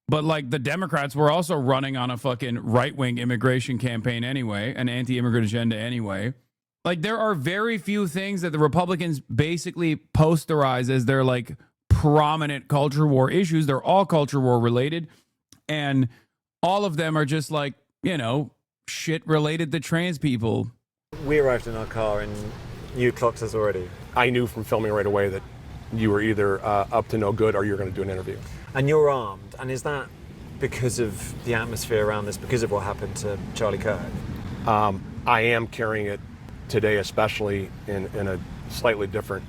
But, like, the Democrats were also running on a fucking right-wing immigration campaign anyway, an anti-immigrant agenda anyway. Like, there are very few things that the Republicans basically posterize as their, like, prominent culture war issues. They're all culture war related. And all of them are just, like, you know, shit related to trans people. We arrived in our car and you clocked us already. I knew from filming right away that you were either up to no good or you're going to do an interview. And you're armed, and is that because of the atmosphere around this, because of what happened to Charlie Kirk? I am carrying it today, especially in a slightly different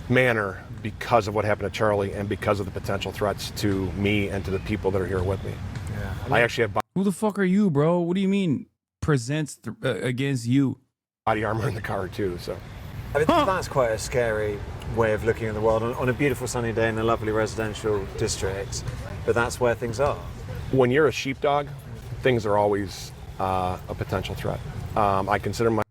manner because of what happened to Charlie and because of the potential threats to me and to the people that are here with me. Yeah. I actually have Who the fuck are you, bro? What do you mean presents against you? body armor in the car too, so. I mean, that's quite a scary way of looking at the world on a beautiful sunny day in a lovely residential district, but that's where things are. When you're a sheepdog, things are always a potential threat. I consider my...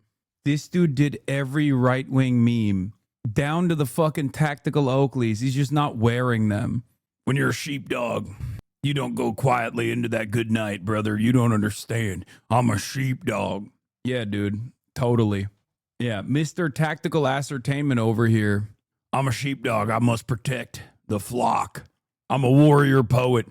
This dude did every right-wing meme, down to the fucking tactical Oakleys. He's just not wearing them. When you're a sheepdog, you don't go quietly into that good night, brother. You don't understand. I'm a sheepdog. Yeah, dude. Totally. Yeah, Mr. Tactical Ascertainment over here. I'm a sheepdog. I must protect the flock. I'm a warrior poet.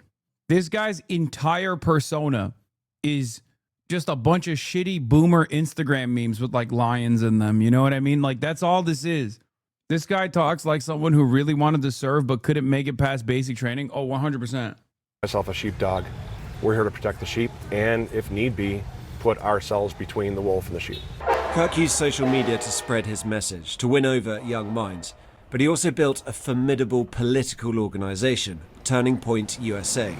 This guy's entire persona is just a bunch of shitty boomer Instagram memes with like lions in them. You know what I mean? Like, that's all this is. This guy talks like someone who really wanted to serve but couldn't make it past basic training. Oh, 100%. Myself a sheepdog. We're here to protect the sheep and, if need be, put ourselves between the wolf and the sheep. Kirk used social media to spread his message, to win over young minds. But he also built a formidable political organisation, Turning Point USA.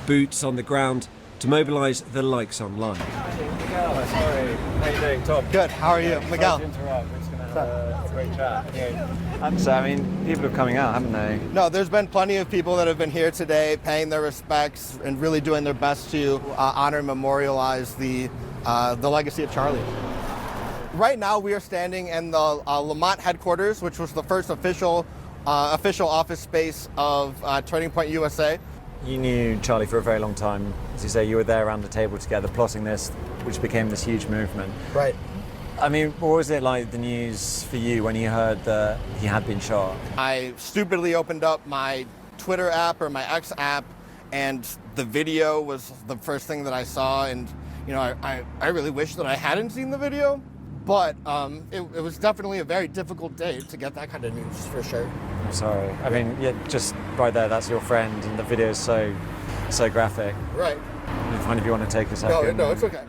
Boots on the ground to mobilise the likes online. Miguel, sorry. How you doing, Tom? Good. How are you, Miguel? Sorry to interrupt. We're just going to have a great chat. Yeah. So, I mean, people are coming out, haven't they? No, there's been plenty of people that have been here today paying their respects and really doing their best to honor and memorialize the legacy of Charlie. Right now, we are standing in the Lamont headquarters, which was the first official office space of Turning Point USA. You knew Charlie for a very long time. As you say, you were there around the table together, plotting this, which became this huge movement. Right. I mean, what was it like, the news for you, when you heard that he had been shot? I stupidly opened up my Twitter app or my X app, and the video was the first thing that I saw. And, you know, I really wish that I hadn't seen the video. But it was definitely a very difficult day to get that kind of news, for sure. I'm sorry. I mean, yeah, just right there, that's your friend, and the video is so graphic. Right. If one of you want to take a second. No, it's okay.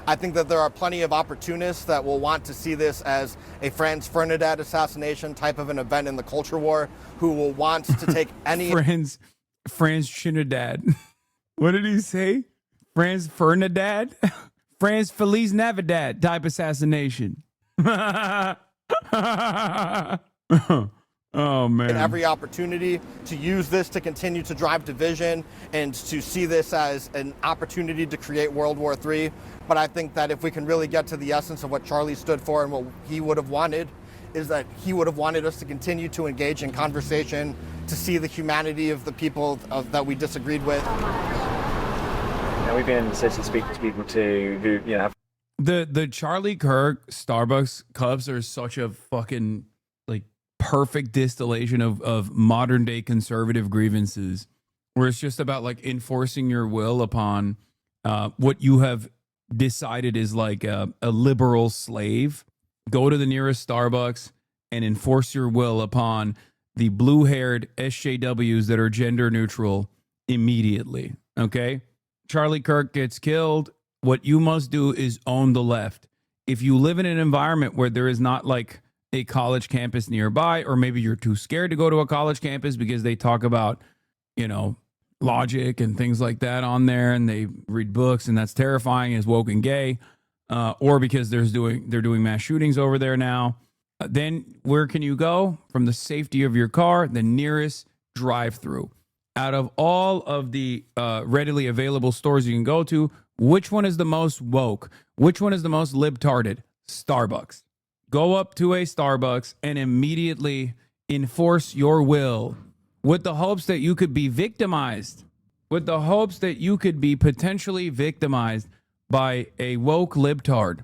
I think that there are plenty of opportunists that will want to see this as a Franz Ferdinand assassination type of an event in the culture war, who will want to take any... Franz Trinidad. What did he say? Franz Ferdinand? Franz Feliz Navidad type assassination. Oh, man. And every opportunity to use this to continue to drive division and to see this as an opportunity to create World War III. But I think that if we can really get to the essence of what Charlie stood for and what he would have wanted, is that he would have wanted us to continue to engage in conversation, to see the humanity of the people that we disagreed with. Yeah, we've been in the city speaking to people too who, you know, the Charlie Kirk Starbucks cups are such a fucking like perfect distillation of modern day conservative grievances, where it's just about like enforcing your will upon what you have decided is like a liberal slave. Go to the nearest Starbucks and enforce your will upon the blue-haired SJWs that are gender neutral immediately. Okay? Charlie Kirk gets killed. What you must do is own the left. If you live in an environment where there is not like a college campus nearby, or maybe you're too scared to go to a college campus because they talk about, you know, logic and things like that on there, and they read books and that's terrifying, is woke and gay, or because they're doing mass shootings over there now, then where can you go? From the safety of your car, the nearest drive-through. Out of all of the readily available stores you can go to, which one is the most woke? Which one is the most libtarded? Starbucks. Go up to a Starbucks and immediately enforce your will with the hopes that you could be victimized, with the hopes that you could be potentially victimized by a woke libtard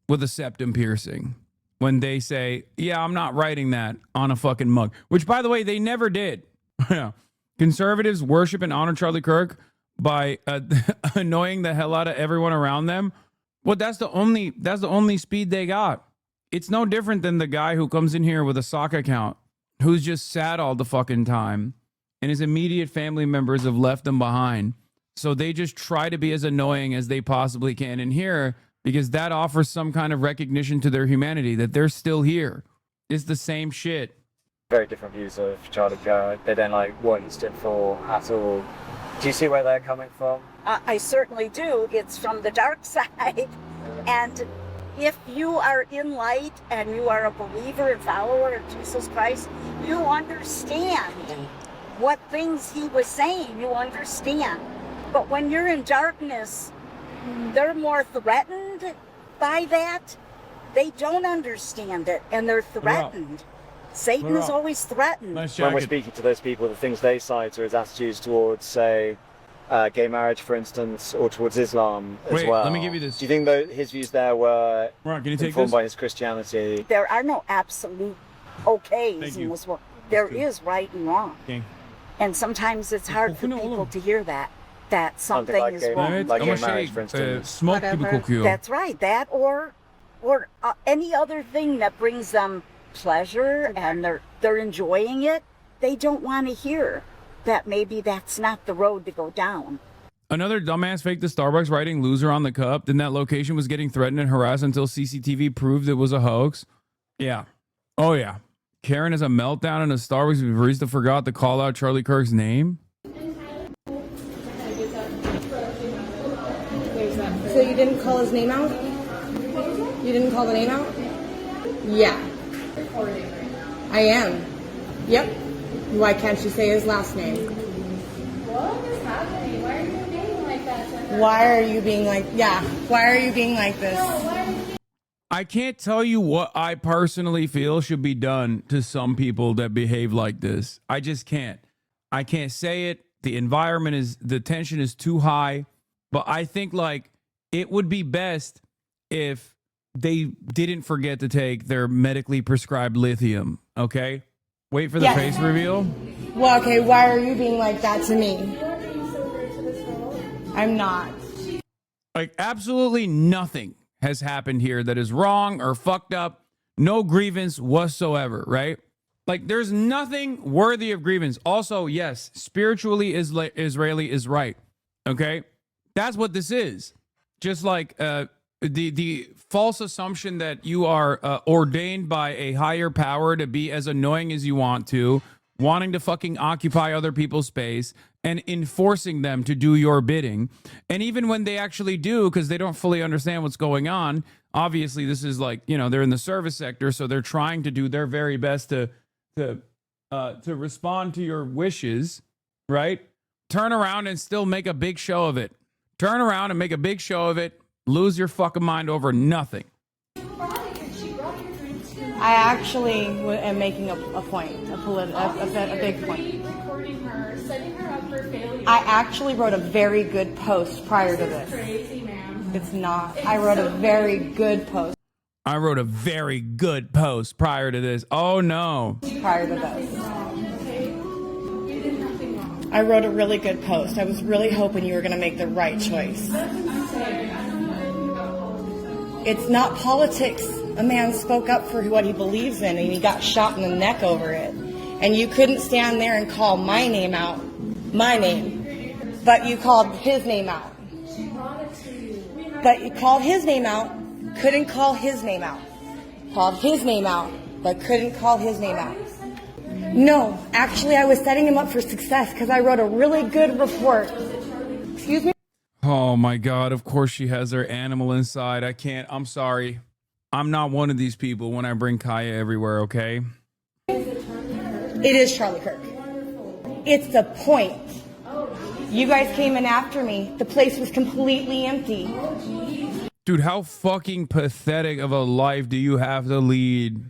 with a septum piercing when they say, yeah, I'm not writing that on a fucking mug, which, by the way, they never did. Conservatives worship and honor Charlie Kirk by annoying the hell out of everyone around them. Well, that's the only speed they got. It's no different than the guy who comes in here with a sock account, who's just sad all the fucking time, and his immediate family members have left him behind. So they just try to be as annoying as they possibly can in here, because that offers some kind of recognition to their humanity, that they're still here. It's the same shit. Very different views of Charlie Kirk. They don't like what he stood for at all. Do you see where they're coming from? I certainly do. It's from the dark side. And if you are in light and you are a believer and follower of Jesus Christ, you understand what things he was saying. You understand. But when you're in darkness, they're more threatened by that. They don't understand it, and they're threatened. Satan is always threatened. When we're speaking to those people, the things they cite are his attitudes towards, say, gay marriage, for instance, or towards Islam as well. Let me give you this. Do you think that his views there were informed by his Christianity? There are no absolute okays in this world. There is right and wrong. Okay. And sometimes it's hard for people to hear that something is wrong. Like gay marriage, for instance. That's right. That or any other thing that brings them pleasure and they're enjoying it, they don't want to hear that maybe that's not the road to go down. Another dumbass faked the Starbucks writing loser on the cup. Then that location was getting threatened and harassed until CCTV proved it was a hoax. Yeah. Oh, yeah. Karen has a meltdown in a Starbucks because barista forgot to call out Charlie Kirk's name. So you didn't call his name out? You didn't call the name out? Yeah. I am. Yep. Why can't you say his last name? What is happening? Why are you being like that, Jennifer? Why are you being like, why are you being like this? I can't tell you what I personally feel should be done to some people that behave like this. I just can't. I can't say it. The tension is too high. But I think like it would be best if they didn't forget to take their medically prescribed lithium. Okay? Wait for the face reveal. Well, okay, why are you being like that to me? I'm not. Like absolutely nothing has happened here that is wrong or fucked up. No grievance whatsoever, right? Like there's nothing worthy of grievance. Also, yes, spiritually Israeli is right. Okay? That's what this is. Just like the false assumption that you are ordained by a higher power to be as annoying as you want to, wanting to fucking occupy other people's space and enforcing them to do your bidding. And even when they actually do, because they don't fully understand what's going on, obviously this is like, you know, they're in the service sector, so they're trying to do their very best to respond to your wishes, right? Turn around and still make a big show of it. Turn around and make a big show of it. Lose your fucking mind over nothing. I actually am making a point, a big point. Recording her, setting her up for failure. I actually wrote a very good post prior to this. Crazy, ma'am. It's not. I wrote a very good post. I wrote a very good post prior to this. Oh no. Prior to this. I wrote a really good post. I was really hoping you were going to make the right choice. It's not politics. A man spoke up for what he believes in and he got shot in the neck over it. And you couldn't stand there and call my name out. My name. But you called his name out. But you called his name out, couldn't call his name out. Called his name out, but couldn't call his name out. No, actually I was setting him up for success because I wrote a really good report. Excuse me? Oh my God, of course she has her animal inside. I can't, I'm sorry. I'm not one of these people when I bring Kaya everywhere, okay? It is Charlie Kirk. It's the point. You guys came in after me. The place was completely empty. Dude, how fucking pathetic of a life do you have to lead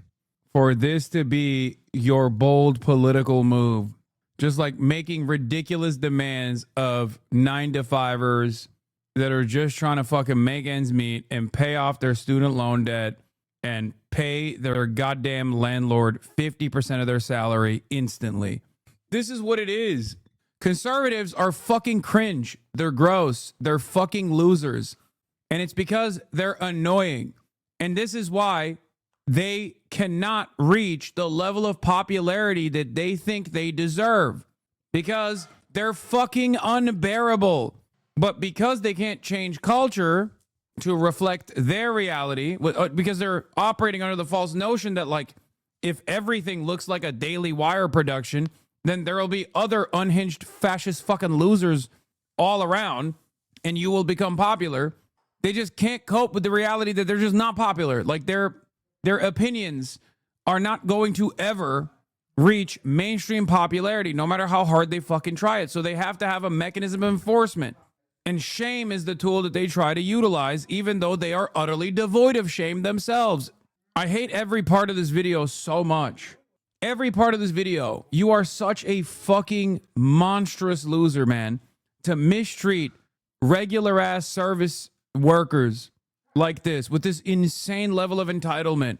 for this to be your bold political move? Just like making ridiculous demands of 9-to-5ers that are just trying to fucking make ends meet and pay off their student loan debt and pay their goddamn landlord 50% of their salary instantly. This is what it is. Conservatives are fucking cringe. They're gross. They're fucking losers. And it's because they're annoying. And this is why they cannot reach the level of popularity that they think they deserve because they're fucking unbearable. But because they can't change culture to reflect their reality, because they're operating under the false notion that, like, if everything looks like a Daily Wire production, then there will be other unhinged fascist fucking losers all around and you will become popular. They just can't cope with the reality that they're just not popular. Like, their opinions are not going to ever reach mainstream popularity, no matter how hard they fucking try it. So they have to have a mechanism of enforcement. And shame is the tool that they try to utilize, even though they are utterly devoid of shame themselves. I hate every part of this video so much. Every part of this video. You are such a fucking monstrous loser, man, to mistreat regular ass service workers like this with this insane level of entitlement.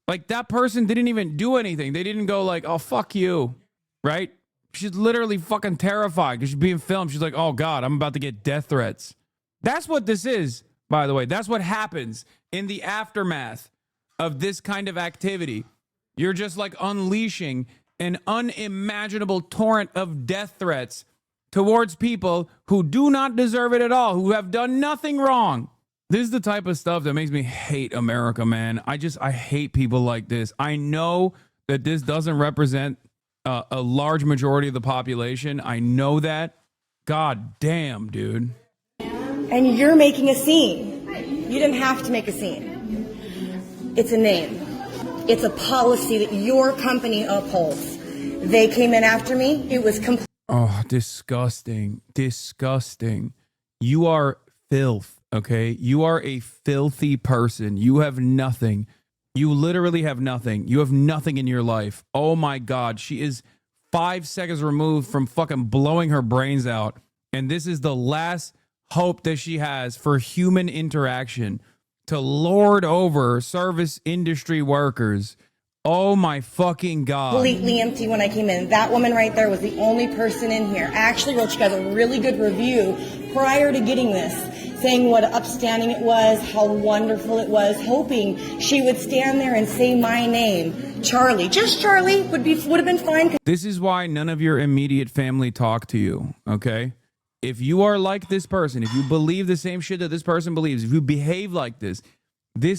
Like, that person didn't even do anything. They didn't go like, oh, fuck you, right? She's literally fucking terrified because she's being filmed. She's like, oh God, I'm about to get death threats. That's what this is, by the way. That's what happens in the aftermath of this kind of activity. You're just like unleashing an unimaginable torrent of death threats towards people who do not deserve it at all, who have done nothing wrong. This is the type of stuff that makes me hate America, man. I hate people like this. I know that this doesn't represent a large majority of the population. I know that. God damn, dude. And you're making a scene. You didn't have to make a scene. It's a name. It's a policy that your company upholds. They came in after me. It was complete. Oh, disgusting. Disgusting. You are filth, okay? You are a filthy person. You have nothing. You literally have nothing. You have nothing in your life. Oh my God. She is 5 seconds removed from fucking blowing her brains out. And this is the last hope that she has for human interaction, to lord over service industry workers. Oh my fucking God. Completely empty when I came in. That woman right there was the only person in here. I actually wrote you guys a really good review prior to getting this, saying what upstanding it was, how wonderful it was, hoping she would stand there and say my name, Charlie. Just Charlie would have been fine. This is why none of your immediate family talk to you, okay? If you are like this person, if you believe the same shit that this person believes, if you behave like this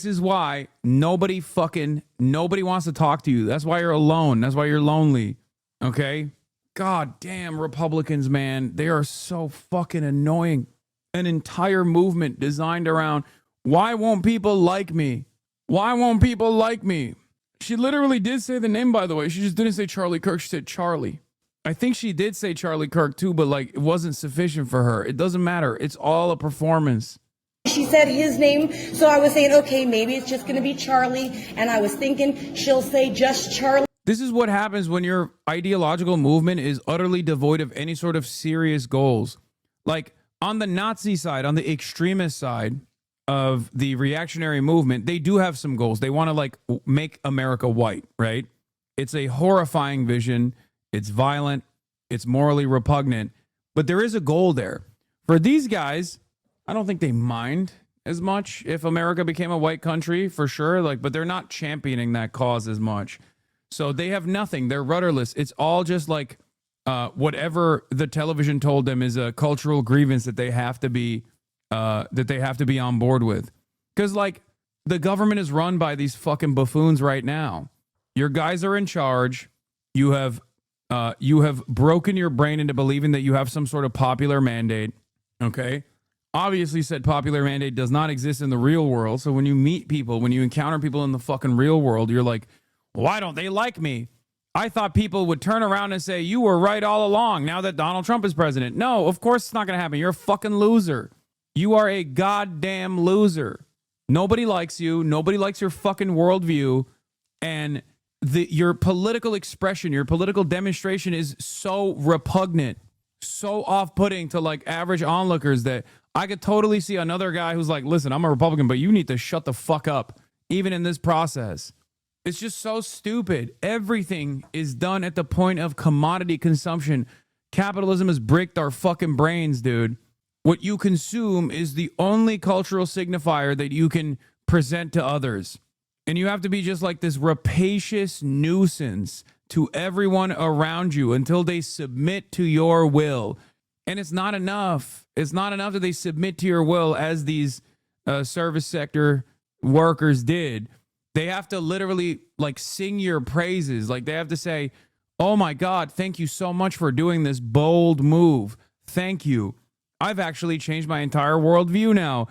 is why nobody wants to talk to you. That's why you're alone. That's why you're lonely, okay? God damn, Republicans, man. They are so fucking annoying. An entire movement designed around, why won't people like me? Why won't people like me? She literally did say the name, by the way. She just didn't say Charlie Kirk. She said Charlie. I think she did say Charlie Kirk too, but like, it wasn't sufficient for her. It doesn't matter. It's all a performance. She said his name, so I was saying, okay, maybe it's just going to be Charlie. And I was thinking she'll say just Charlie. This is what happens when your ideological movement is utterly devoid of any sort of serious goals. Like, on the Nazi side, on the extremist side of the reactionary movement, they do have some goals. They want to like make America white, right? It's a horrifying vision. It's violent. It's morally repugnant. But there is a goal there. For these guys, I don't think they mind as much if America became a white country, for sure. Like, but they're not championing that cause as much. So they have nothing. They're rudderless. It's all just like whatever the television told them is a cultural grievance that they have to be on board with. Because like, the government is run by these fucking buffoons right now. Your guys are in charge. You have broken your brain into believing that you have some sort of popular mandate. Okay. Obviously said popular mandate does not exist in the real world. So when you meet people, when you encounter people in the fucking real world, you're like, why don't they like me? I thought people would turn around and say, you were right all along now that Donald Trump is president. No, of course it's not going to happen. You're a fucking loser. You are a goddamn loser. Nobody likes you. Nobody likes your fucking worldview. And your political expression, your political demonstration is so repugnant, so off-putting to like average onlookers that I could totally see another guy who's like, listen, I'm a Republican, but you need to shut the fuck up, even in this process. It's just so stupid. Everything is done at the point of commodity consumption. Capitalism has bricked our fucking brains, dude. What you consume is the only cultural signifier that you can present to others. And you have to be just like this rapacious nuisance to everyone around you until they submit to your will. And it's not enough. It's not enough that they submit to your will as these service sector workers did. They have to literally like sing your praises. Like they have to say, oh my God, thank you so much for doing this bold move. Thank you. I've actually changed my entire worldview now.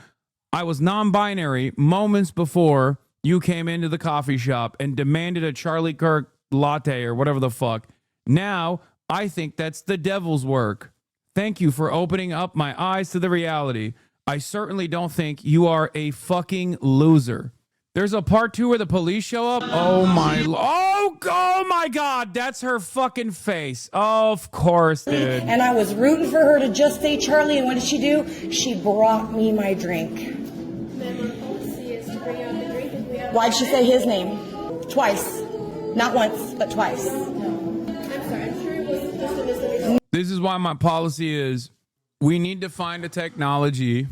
I was non-binary moments before you came into the coffee shop and demanded a Charlie Kirk latte or whatever the fuck. Now, I think that's the devil's work. Thank you for opening up my eyes to the reality. I certainly don't think you are a fucking loser. There's a part 2 where the police show up. Oh my God, that's her fucking face. Of course, dude. And I was rooting for her to just say Charlie, and what did she do? She brought me my drink. Why'd she say his name? Twice. Not once, but twice. This is why my policy is we need to find a technology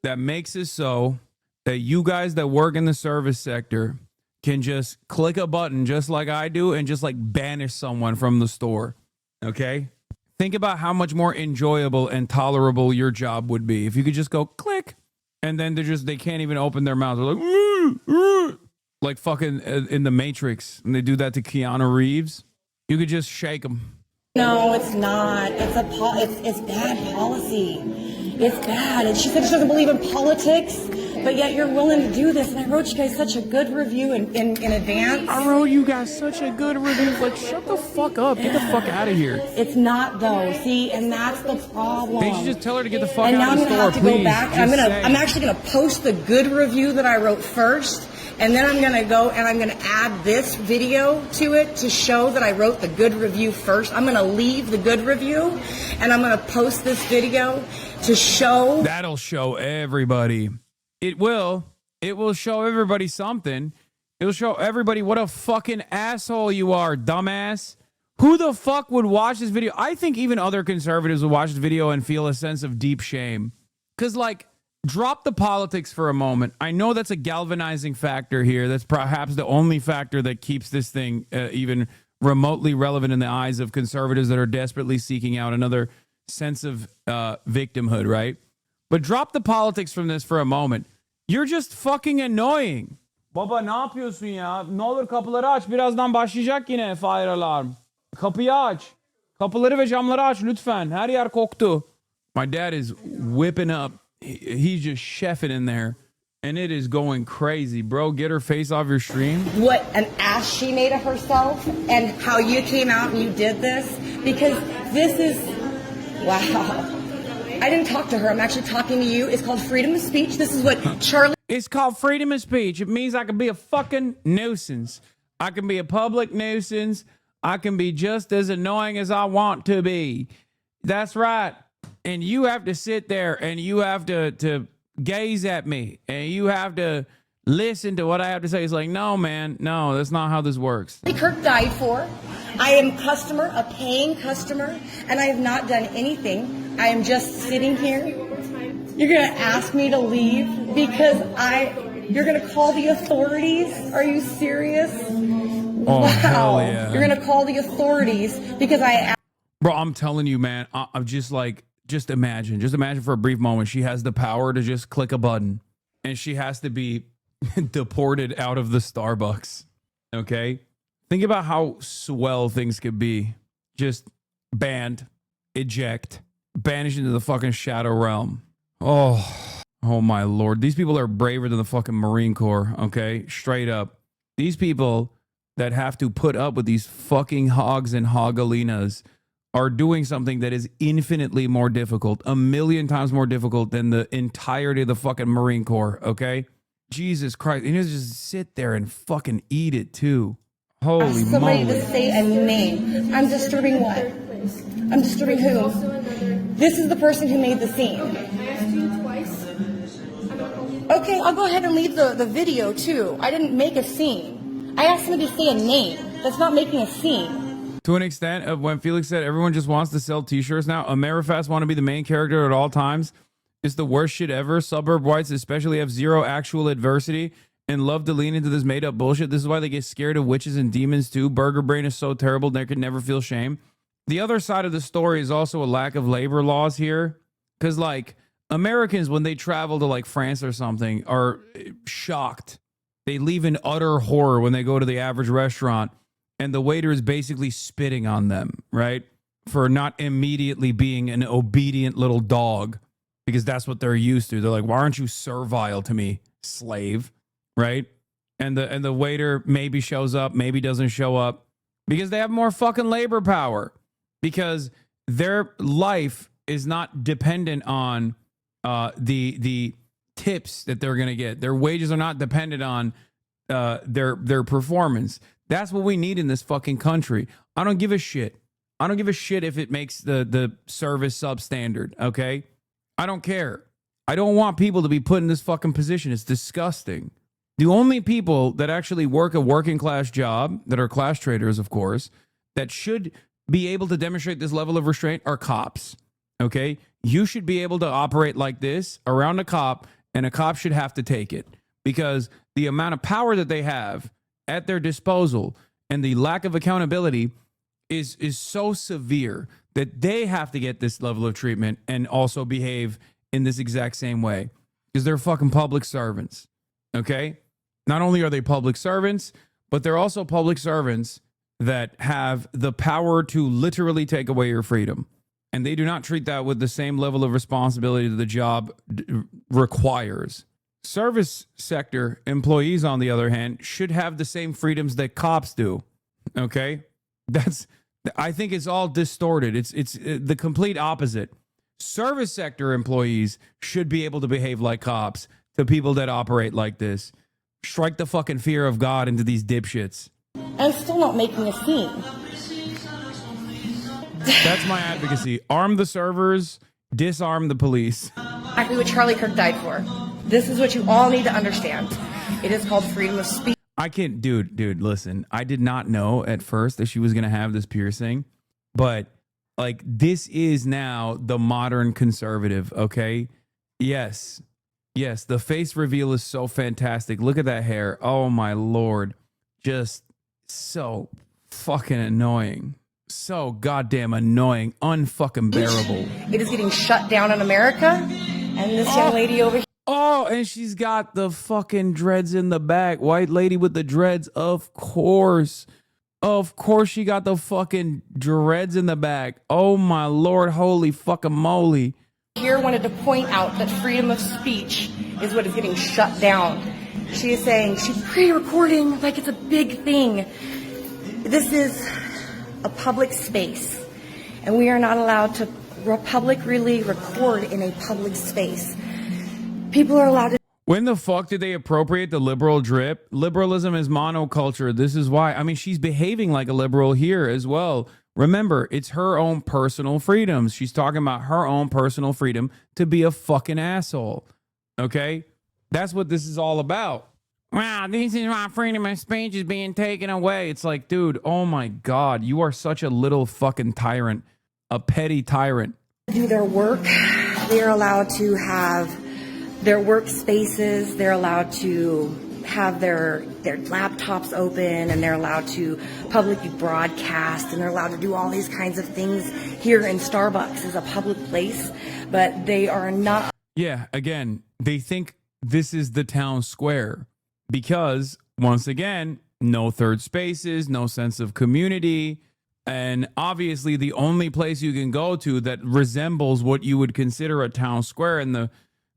that makes it so that you guys that work in the service sector can just click a button just like I do and just like banish someone from the store. Okay? Think about how much more enjoyable and tolerable your job would be if you could just go click and then they can't even open their mouths. They're like fucking in the Matrix, and they do that to Keanu Reeves. You could just shake them. No, it's not. It's bad policy. It's bad. And she said she doesn't believe in politics, but yet you're willing to do this. And I wrote you guys such a good review in advance. I wrote you guys such a good review. Like, shut the fuck up. Get the fuck out of here. It's not though. See, and that's the problem. They should just tell her to get the fuck and out of the store. And now I'm gonna have to go back. I'm actually gonna post the good review that I wrote first. And then I'm going to go and I'm going to add this video to it to show that I wrote the good review first. I'm going to leave the good review and I'm going to post this video to show. That'll show everybody. It will. It will show everybody something. It'll show everybody what a fucking asshole you are, dumbass. Who the fuck would watch this video? I think even other conservatives would watch this video and feel a sense of deep shame. Because, like, drop the politics for a moment. I know that's a galvanizing factor here. That's perhaps the only factor that keeps this thing even remotely relevant in the eyes of conservatives that are desperately seeking out another sense of victimhood, right? But drop the politics from this for a moment. You're just fucking annoying. Baba ne yapıyorsun ya? Ne olur kapıları aç. Birazdan başlayacak yine fire alarm. Kapıyı aç. Kapıları ve camları aç lütfen. Her yer koktu. My dad is whipping up. He's just chefing in there, and it is going crazy, bro. Get her face off your stream. What an ass she made of herself, and how you came out and you did this, because this is, wow. I didn't talk to her. I'm actually talking to you. It's called freedom of speech. This is what Charlie. It's called freedom of speech. It means I can be a fucking nuisance. I can be a public nuisance. I can be just as annoying as I want to be. That's right. And you have to sit there and you have to gaze at me and you have to listen to what I have to say. It's like, no, man, no, that's not how this works. Kirk died for. I am a paying customer, and I have not done anything. I am just sitting here. You're going to ask me to leave because you're going to call the authorities? Are you serious? Oh, wow. Hell yeah. You're going to call the authorities because Bro, I'm telling you, man, I'm just like, just imagine for a brief moment, she has the power to just click a button and she has to be deported out of the Starbucks. Okay? Think about how swell things could be. Just banned, eject, banished into the fucking shadow realm. Oh my Lord. These people are braver than the fucking Marine Corps, okay? Straight up. These people that have to put up with these fucking hogs and hogalinas are doing something that is infinitely more difficult, 1,000,000 times more difficult than the entirety of the fucking Marine Corps, okay? Jesus Christ. And you just sit there and fucking eat it too. Holy somebody moly. to say a name. I'm disturbing what? I'm disturbing who? This is the person who made the scene. Okay, I'll go ahead and leave the video too. I didn't make a scene. I asked somebody to say a name. That's not making a scene. To an extent of when Felix said everyone just wants to sell t-shirts now, Amerifast want to be the main character at all times. It's the worst shit ever. Suburb whites especially have zero actual adversity and love to lean into this made up bullshit. This is why they get scared of witches and demons too. Burger brain is so terrible they could never feel shame. The other side of the story is also a lack of labor laws here. Because like Americans, when they travel to like France or something, are shocked. They leave in utter horror when they go to the average restaurant and the waiter is basically spitting on them, right? For not immediately being an obedient little dog, because that's what they're used to. They're like, why aren't you servile to me, slave? Right? And the waiter maybe shows up, maybe doesn't show up, because they have more fucking labor power, because their life is not dependent on the tips that they're going to get. Their wages are not dependent on their performance. That's what we need in this fucking country. I don't give a shit. I don't give a shit if it makes the service substandard, okay? I don't care. I don't want people to be put in this fucking position. It's disgusting. The only people that actually work a working class job, that are class traders, of course, that should be able to demonstrate this level of restraint are cops, okay? You should be able to operate like this around a cop, and a cop should have to take it, because the amount of power that they have at their disposal and the lack of accountability is so severe that they have to get this level of treatment and also behave in this exact same way, because they're fucking public servants, okay? Not only are they public servants, but they're also public servants that have the power to literally take away your freedom. And they do not treat that with the same level of responsibility that the job requires. Service sector employees, on the other hand, should have the same freedoms that cops do. Okay? I think it's all distorted. It's the complete opposite. Service sector employees should be able to behave like cops to people that operate like this. Strike the fucking fear of God into these dipshits. I'm still not making a scene. That's my advocacy. Arm the servers, disarm the police. Exactly what Charlie Kirk died for. This is what you all need to understand. It is called freedom of speech. I can't, dude, listen. I did not know at first that she was going to have this piercing, but like this is now the modern conservative, okay? Yes, the face reveal is so fantastic. Look at that hair. Oh my Lord. Just so fucking annoying. So goddamn annoying. Unfucking bearable. It is getting shut down in America, and this young lady over here. Oh, and she's got the fucking dreads in the back. White lady with the dreads, of course. Of course she got the fucking dreads in the back. Oh my Lord, holy fucking moly. Here wanted to point out that freedom of speech is what is getting shut down. She is saying she's pre-recording like it's a big thing. This is a public space, and we are not allowed to publicly record in a public space. People are allowed to. When the fuck did they appropriate the liberal drip? Liberalism is monoculture. This is why. I mean, she's behaving like a liberal here as well. Remember, it's her own personal freedoms. She's talking about her own personal freedom to be a fucking asshole. Okay? That's what this is all about. Wow, this is my freedom of speech is being taken away. It's like, dude, oh my God, you are such a little fucking tyrant, a petty tyrant. Do their work. They are allowed to have their workspaces. They're allowed to have their laptops open, and they're allowed to publicly broadcast, and they're allowed to do all these kinds of things. Here in Starbucks is a public place, but they are not. Yeah, again, they think this is the town square because, once again, no third spaces, no sense of community, and obviously the only place you can go to that resembles what you would consider a town square in the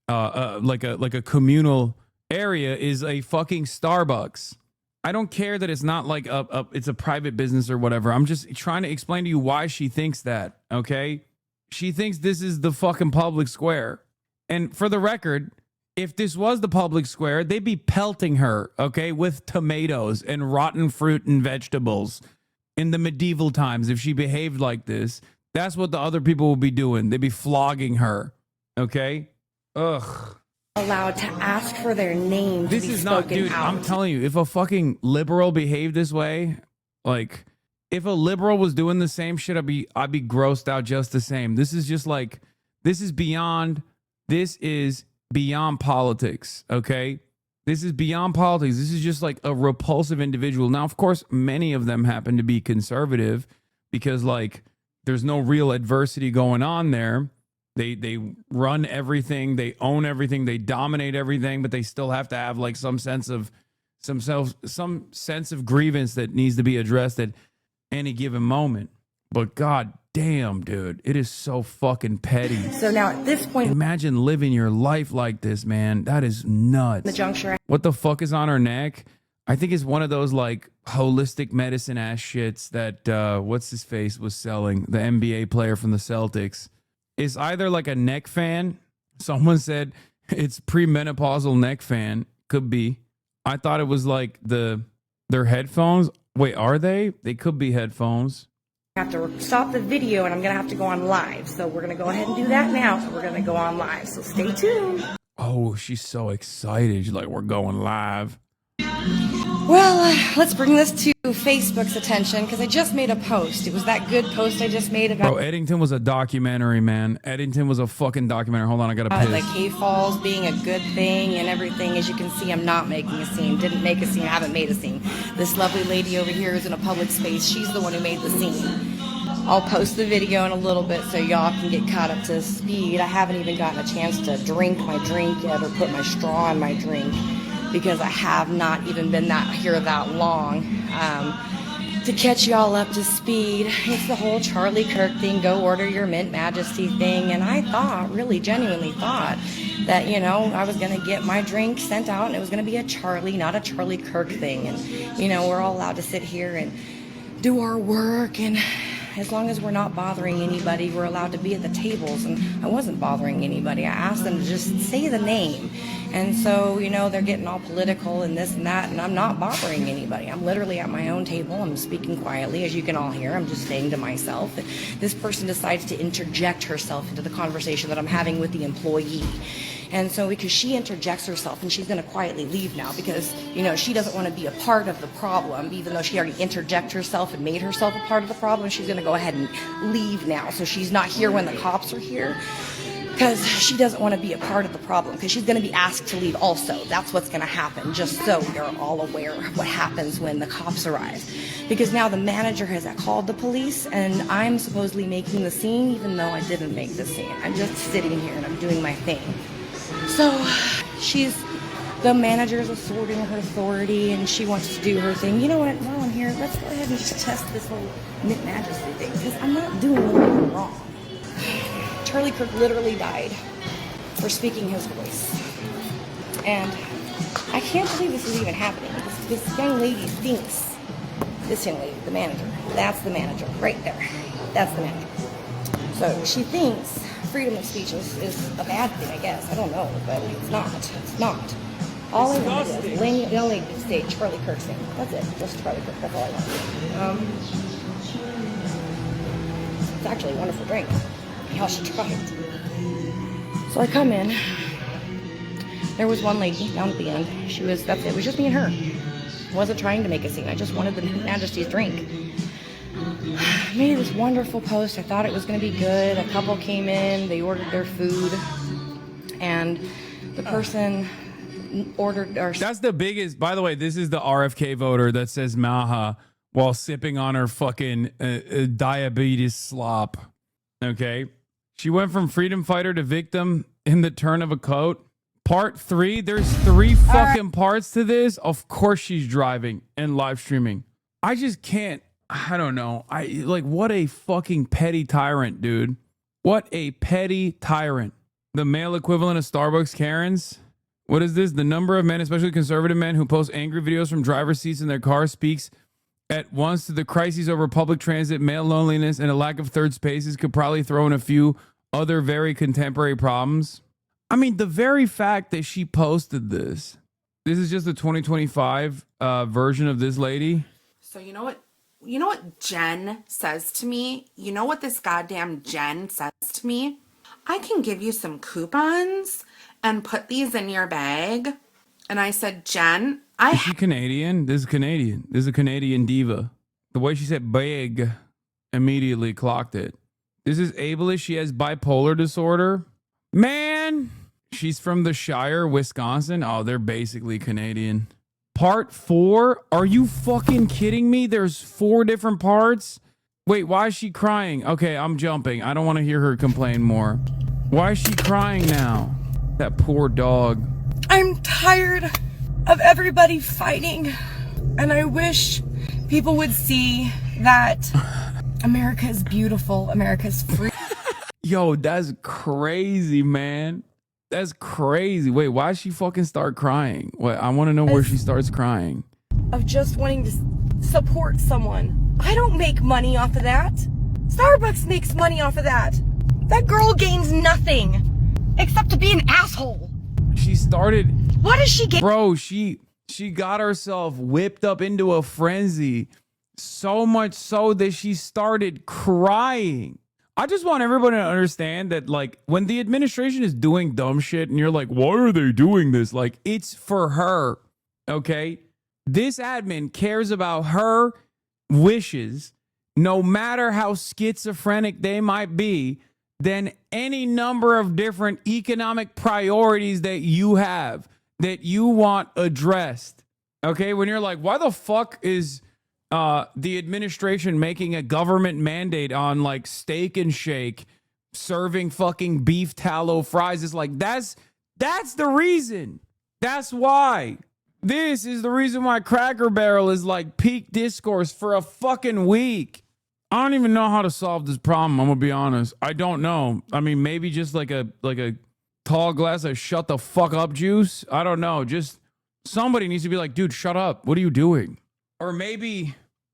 like a communal area is a fucking Starbucks. I don't care that it's not like it's a private business or whatever. I'm just trying to explain to you why she thinks that, okay? She thinks this is the fucking public square. And for the record, if this was the public square, they'd be pelting her, okay, with tomatoes and rotten fruit and vegetables in the medieval times. If she behaved like this, that's what the other people would be doing. They'd be flogging her, okay? Ugh. Allowed to ask for their name. This is not, dude. Out. I'm telling you, if a fucking liberal behaved this way, like if a liberal was doing the same shit, I'd be grossed out just the same. This is just like, this is beyond politics. Okay, This is beyond politics. This is just like a repulsive individual. Now, of course, many of them happen to be conservative because like there's no real adversity going on there. They run everything, they own everything, they dominate everything, but they still have to have like some sense of grievance that needs to be addressed at any given moment. But god damn, dude, it is so fucking petty. So now at this point, imagine living your life like this, man. That is nuts. the juncture, What the fuck is on her neck? I think it's one of those like holistic medicine ass shits that what's his face was selling, the NBA player from the Celtics. It's either like a neck fan. Someone said it's premenopausal neck fan. Could be. I thought it was like their headphones. Wait, are they? They could be headphones. I have to stop the video and I'm going to have to go on live. So we're going to go ahead and do that now. So we're going to go on live. So stay tuned. Oh, she's so excited. She's like, we're going live. Well, let's bring this to Facebook's attention because I just made a post. It was that good post I just made about... Bro, Eddington was a documentary, man. Eddington was a fucking documentary. Hold on, I gotta piss. like K-Falls being a good thing and everything. As you can see, I'm not making a scene. Didn't make a scene. Haven't made a scene. This lovely lady over here is in a public space. She's the one who made the scene. I'll post the video in a little bit so y'all can get caught up to speed. I haven't even gotten a chance to drink my drink yet or put my straw in my drink because I have not even been here that long. To catch y'all up to speed, it's the whole Charlie Kirk thing, go order your Mint Majesty thing, and I thought, really genuinely thought, that, you know, I was going to get my drink sent out and it was going to be a Charlie, not a Charlie Kirk thing, and, you know, we're all allowed to sit here and do our work, and as long as we're not bothering anybody, we're allowed to be at the tables, and I wasn't bothering anybody. I asked them to just say the name. And so, you know, they're getting all political and this and that, and I'm not bothering anybody. I'm literally at my own table. I'm speaking quietly, as you can all hear. I'm just staying to myself. And this person decides to interject herself into the conversation that I'm having with the employee. And so because she interjects herself, and she's going to quietly leave now because, you know, she doesn't want to be a part of the problem, even though she already interjected herself and made herself a part of the problem. She's going to go ahead and leave now. So she's not here when the cops are here, because she doesn't want to be a part of the problem, because she's going to be asked to leave also. That's what's going to happen, just so you're all aware of what happens when the cops arrive. Because now the manager has called the police, and I'm supposedly making the scene, even though I didn't make the scene. I'm just sitting here and I'm doing my thing. So the manager's asserting her authority, and she wants to do her thing. You know what, while I'm here, let's go ahead and just test this whole Mint Majesty thing, because I'm not doing anything wrong. Charlie Kirk literally died for speaking his voice. And I can't believe this is even happening. This young lady thinks, this young lady, the manager, that's the manager, right there. That's the manager. So she thinks freedom of speech is a bad thing, I guess. I don't know, but it's not. It's not. All I want to do is only say Charlie Kirk's name. That's it. Just Charlie Kirk. That's all I want. It's actually a wonderful drink. Y'all should try it. So I come in. There was one lady down at the end. That's it. It was just me and her. I wasn't trying to make a scene. I just wanted the Majesty's drink. I made this wonderful post. I thought it was going to be good. A couple came in. They ordered their food. And the person ordered our... That's the biggest... By the way, this is the RFK voter that says Maha while sipping on her fucking diabetes slop. Okay? She went from freedom fighter to victim in the turn of a coat. Part 3, there's 3 fucking parts to this. Of course she's driving and live streaming. I just can't. I don't know. What a fucking petty tyrant, dude. What a petty tyrant. The male equivalent of Starbucks Karens. What is this? The number of men, especially conservative men, who post angry videos from driver's seats in their cars speaks at once to the crises over public transit, male loneliness, and a lack of third spaces. Could probably throw in a few other very contemporary problems. I mean, the very fact that she posted this is just the 2025 version of this lady. So you know what Jen says to me? You know what this goddamn Jen says to me? I can give you some coupons and put these in your bag. And I said, Jen, Is she Canadian? This is Canadian. This is a Canadian diva. The way she said bag, immediately clocked it. This is ableist. She has bipolar disorder. Man, She's from the Shire, Wisconsin. Oh, they're basically Canadian. Part 4? Are you fucking kidding me? There's 4 different parts? Wait, why is she crying? Okay, I'm jumping. I don't want to hear her complain more. Why is she crying now? That poor dog. I'm tired of everybody fighting, and I wish people would see that America is beautiful. America's free. Yo, that's crazy, man. That's crazy. Wait, why does she fucking start crying? Wait, I want to know where she starts crying. Of just wanting to support someone. I don't make money off of that. Starbucks makes money off of that. That girl gains nothing except to be an asshole. She started. What does she get? Bro, she got herself whipped up into a frenzy. So much so that she started crying. I just want everybody to understand that, like, when the administration is doing dumb shit and you're like, why are they doing this? Like, it's for her, okay? This admin cares about her wishes, no matter how schizophrenic they might be, than any number of different economic priorities that you have, that you want addressed, okay? When you're like, why the fuck is the administration making a government mandate on like Steak and Shake serving fucking beef tallow fries? It's like, that's the reason. That's why. This is the reason why Cracker Barrel is like peak discourse for a fucking week. I don't even know how to solve this problem. I'm gonna be honest. I don't know. I mean, maybe just like a tall glass of shut the fuck up juice. I don't know. Just somebody needs to be like, dude, shut up. What are you doing? Or maybe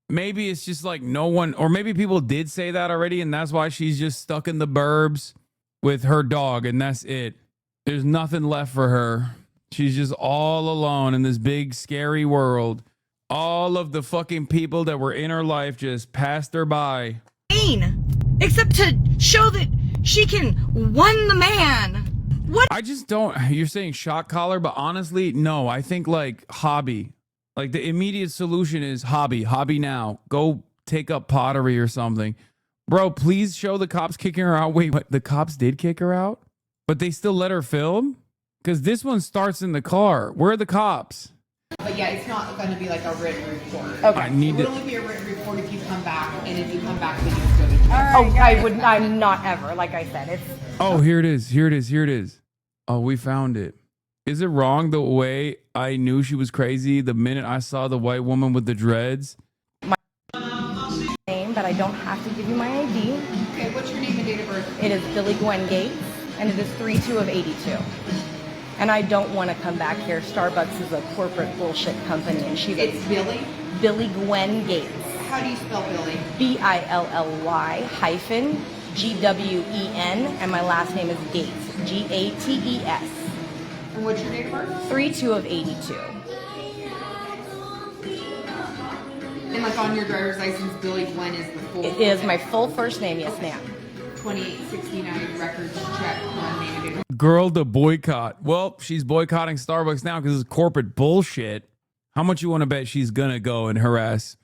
it's just like no one, or maybe people did say that already, and that's why she's just stuck in the burbs with her dog, and that's it. There's nothing left for her. She's just all alone in this big, scary world. All of the fucking people that were in her life just passed her by. Except to show that she can won the man. What? I just don't. You're saying shock collar, but honestly, no. I think like hobby. Like the immediate solution is hobby now. Go take up pottery or something. Bro, please show the cops kicking her out. Wait, what? The cops did kick her out? But they still let her film? Because this one starts in the car. Where are the cops? But yeah, it's not going to be like a written report. Okay. I need it would to- only be a written report if you come back, and if you come back, then you go to jail. I would. I'm not ever. Like I said, it's. Oh, here it is. Oh, we found it. Is it wrong the way I knew she was crazy the minute I saw the white woman with the dreads? Name, but I don't have to give you my ID. Okay, what's your name and date of birth? It is Billy Gwen Gates, and it is 3/2 of 82. And I don't want to come back here. Starbucks is a corporate bullshit company, and she's. It's Billy? Billy Gwen Gates. How do you spell Billy? BILLY-GWEN, and my last name is Gates. GATES. And what's your date of birth? 3/2 of 82. And like on your driver's license, Billy Gwen is the full. It is my full first name, yes ma'am. 2869 records check, one name and date of birth. Girl to boycott. Well, she's boycotting Starbucks now because it's corporate bullshit. How much you want to bet she's going to go and harass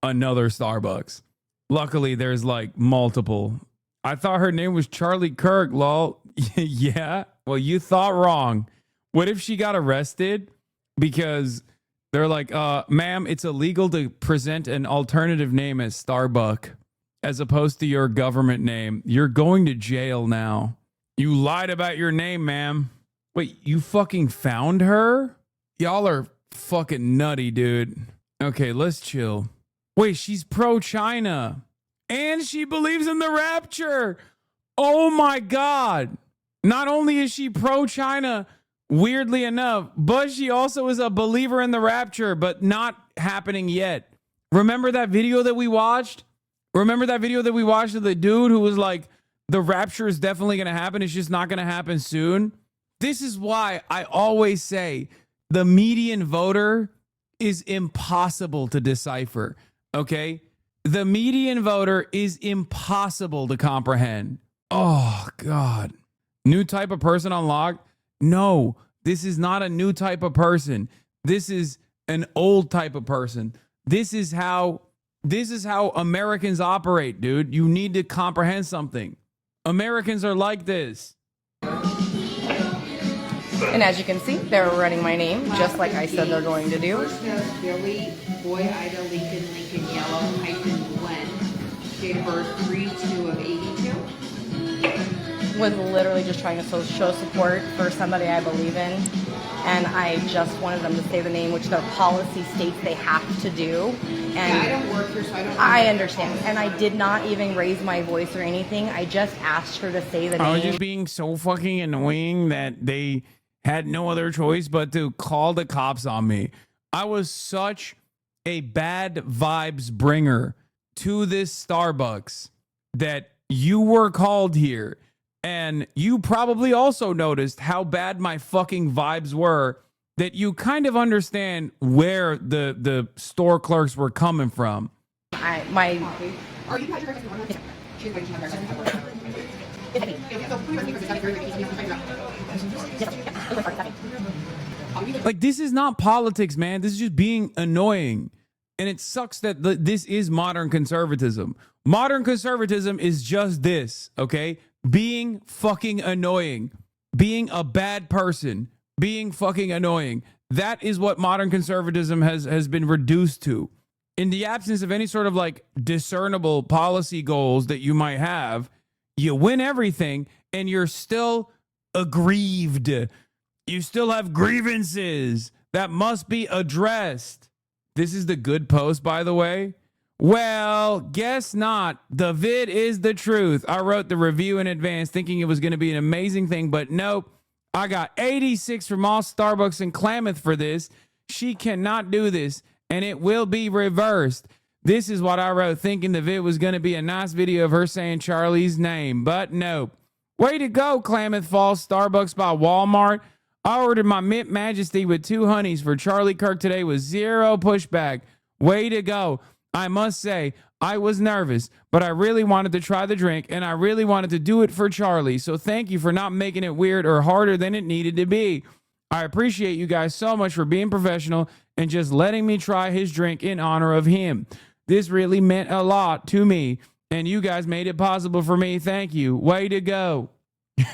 another Starbucks? Luckily, there's like multiple. I thought her name was Charlie Kirk, lol. Yeah? Well, you thought wrong. What if she got arrested because they're like, ma'am, it's illegal to present an alternative name as Starbuck as opposed to your government name. You're going to jail now. You lied about your name, ma'am. Wait, you fucking found her? Y'all are fucking nutty, dude. Okay, let's chill. Wait, she's pro-China. And she believes in the rapture. Oh my God. Not only is she pro-China, weirdly enough, but she also is a believer in the rapture, but not happening yet. Remember that video that we watched? Of the dude who was like, the rapture is definitely going to happen. It's just not going to happen soon. This is why I always say the median voter is impossible to decipher. Okay? The median voter is impossible to comprehend. Oh, God. New type of person unlocked? No, this is not a new type of person. This is an old type of person. This is how Americans operate, dude. You need to comprehend something. Americans are like this. And as you can see, they're running my name just like I said they're going to do. First note, Billy, Boy, Ida, Lincoln, Lincoln, Yellow, hyphen, Gwen. Date of birth, 3/2 of 82. Was literally just trying to show support for somebody I believe in. And I just wanted them to say the name, which their policy states they have to do. And Yeah, I don't work here, so I don't know. I understand. And I did not even raise my voice or anything. I just asked her to say the name. I was just being so fucking annoying that they had no other choice but to call the cops on me. I was such a bad vibes bringer to this Starbucks that you were called here. And you probably also noticed how bad my fucking vibes were, that you kind of understand where the store clerks were coming from. Are you Like, this is not politics, man. This is just being annoying. And it sucks that this is modern conservatism. Modern conservatism is just this, okay? Being fucking annoying. Being a bad person. Being fucking annoying. That is what modern conservatism has been reduced to. In the absence of any sort of like discernible policy goals that you might have, you win everything and you're still aggrieved. You still have grievances that must be addressed. This is the good post, by the way. Well, guess not. The vid is the truth. I wrote the review in advance thinking it was going to be an amazing thing, but nope. I got 86 from all Starbucks in Klamath for this. She cannot do this, and it will be reversed. This is what I wrote thinking the vid was going to be a nice video of her saying Charlie's name, but nope. Way to go, Klamath Falls Starbucks by Walmart. I ordered my Mint Majesty with 2 honeys for Charlie Kirk today with 0 pushback. Way to go. I must say, I was nervous, but I really wanted to try the drink, and I really wanted to do it for Charlie. So thank you for not making it weird or harder than it needed to be. I appreciate you guys so much for being professional and just letting me try his drink in honor of him. This really meant a lot to me, and you guys made it possible for me. Thank you. Way to go.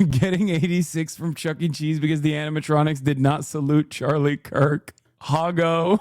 Getting 86 from Chuck E. Cheese because the animatronics did not salute Charlie Kirk. Hoggo.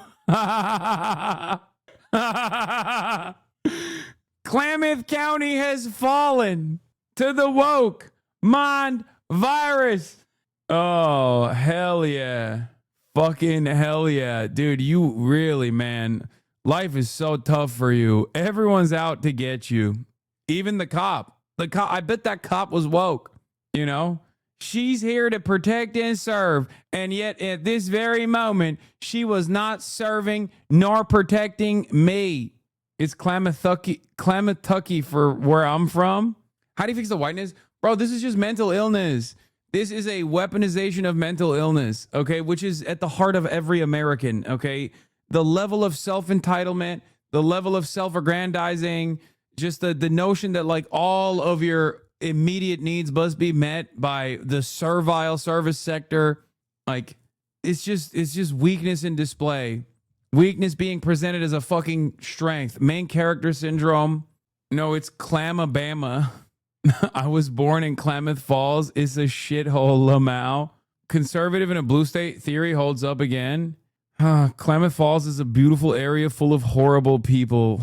Klamath County has fallen to the woke mind virus. Oh, hell yeah. Fucking hell yeah. Dude, you really, man, life is so tough for you. Everyone's out to get you. Even the cop. I bet that cop was woke, you know? She's here to protect and serve, and yet at this very moment, she was not serving nor protecting me. It's Klamath for where I'm from. How do you fix the whiteness? Bro, this is just mental illness. This is a weaponization of mental illness, okay, which is at the heart of every American, okay? The level of self-entitlement, the level of self-aggrandizing, just the notion that like all of your immediate needs must be met by the servile service sector. Like, it's just weakness in display. Weakness being presented as a fucking strength. Main character syndrome. No, it's Clamabama. I was born in Klamath Falls. It's a shithole, Lamau. Conservative in a blue state theory holds up again. Klamath Falls is a beautiful area full of horrible people.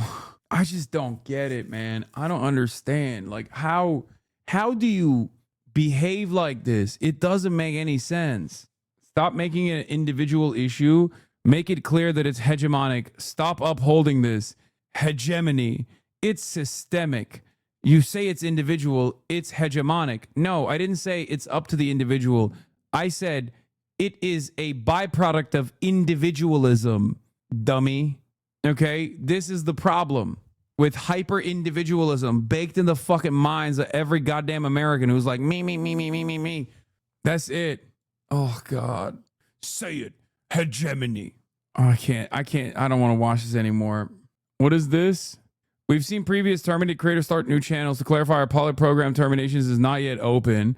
I just don't get it, man. I don't understand. Like, how do you behave like this? It doesn't make any sense. Stop making it an individual issue. Make it clear that it's hegemonic. Stop upholding this hegemony. It's systemic. You say it's individual, it's hegemonic. No, I didn't say it's up to the individual. I said it is a byproduct of individualism, dummy. Okay? This is the problem with hyper individualism baked in the fucking minds of every goddamn American who's like, me. That's it. Oh, God. Say it. Hegemony. Oh, I can't. I don't want to watch this anymore. What is this? We've seen previous terminated creators start new channels. To clarify, our pilot program terminations is not yet open.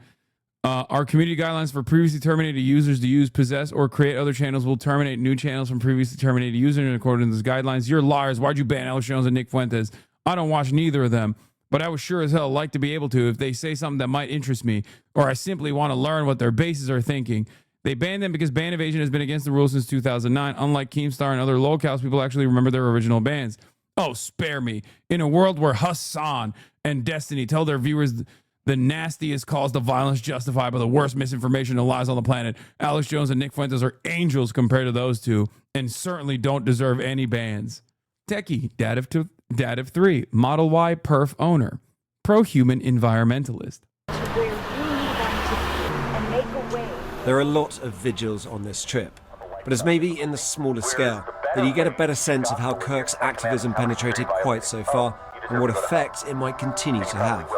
Our community guidelines for previously terminated users to use, possess, or create other channels will terminate new channels from previously terminated users in accordance with those guidelines. You're liars. Why'd you ban Alex Jones and Nick Fuentes? I don't watch neither of them, but I would sure as hell like to be able to if they say something that might interest me, or I simply want to learn what their bases are thinking. They banned them because band evasion has been against the rules since 2009. Unlike Keemstar and other locales, people actually remember their original bands. Oh, spare me. In a world where Hasan and Destiny tell their viewers the nastiest calls to violence justified by the worst misinformation and lies on the planet, Alex Jones and Nick Fuentes are angels compared to those two, and certainly don't deserve any bans. Techie, Dad of 3, Model Y perf owner, pro-human environmentalist. There are a lot of vigils on this trip, but it's maybe in the smaller scale that you get a better sense of how Kirk's activism penetrated quite so far and what effect it might continue to have.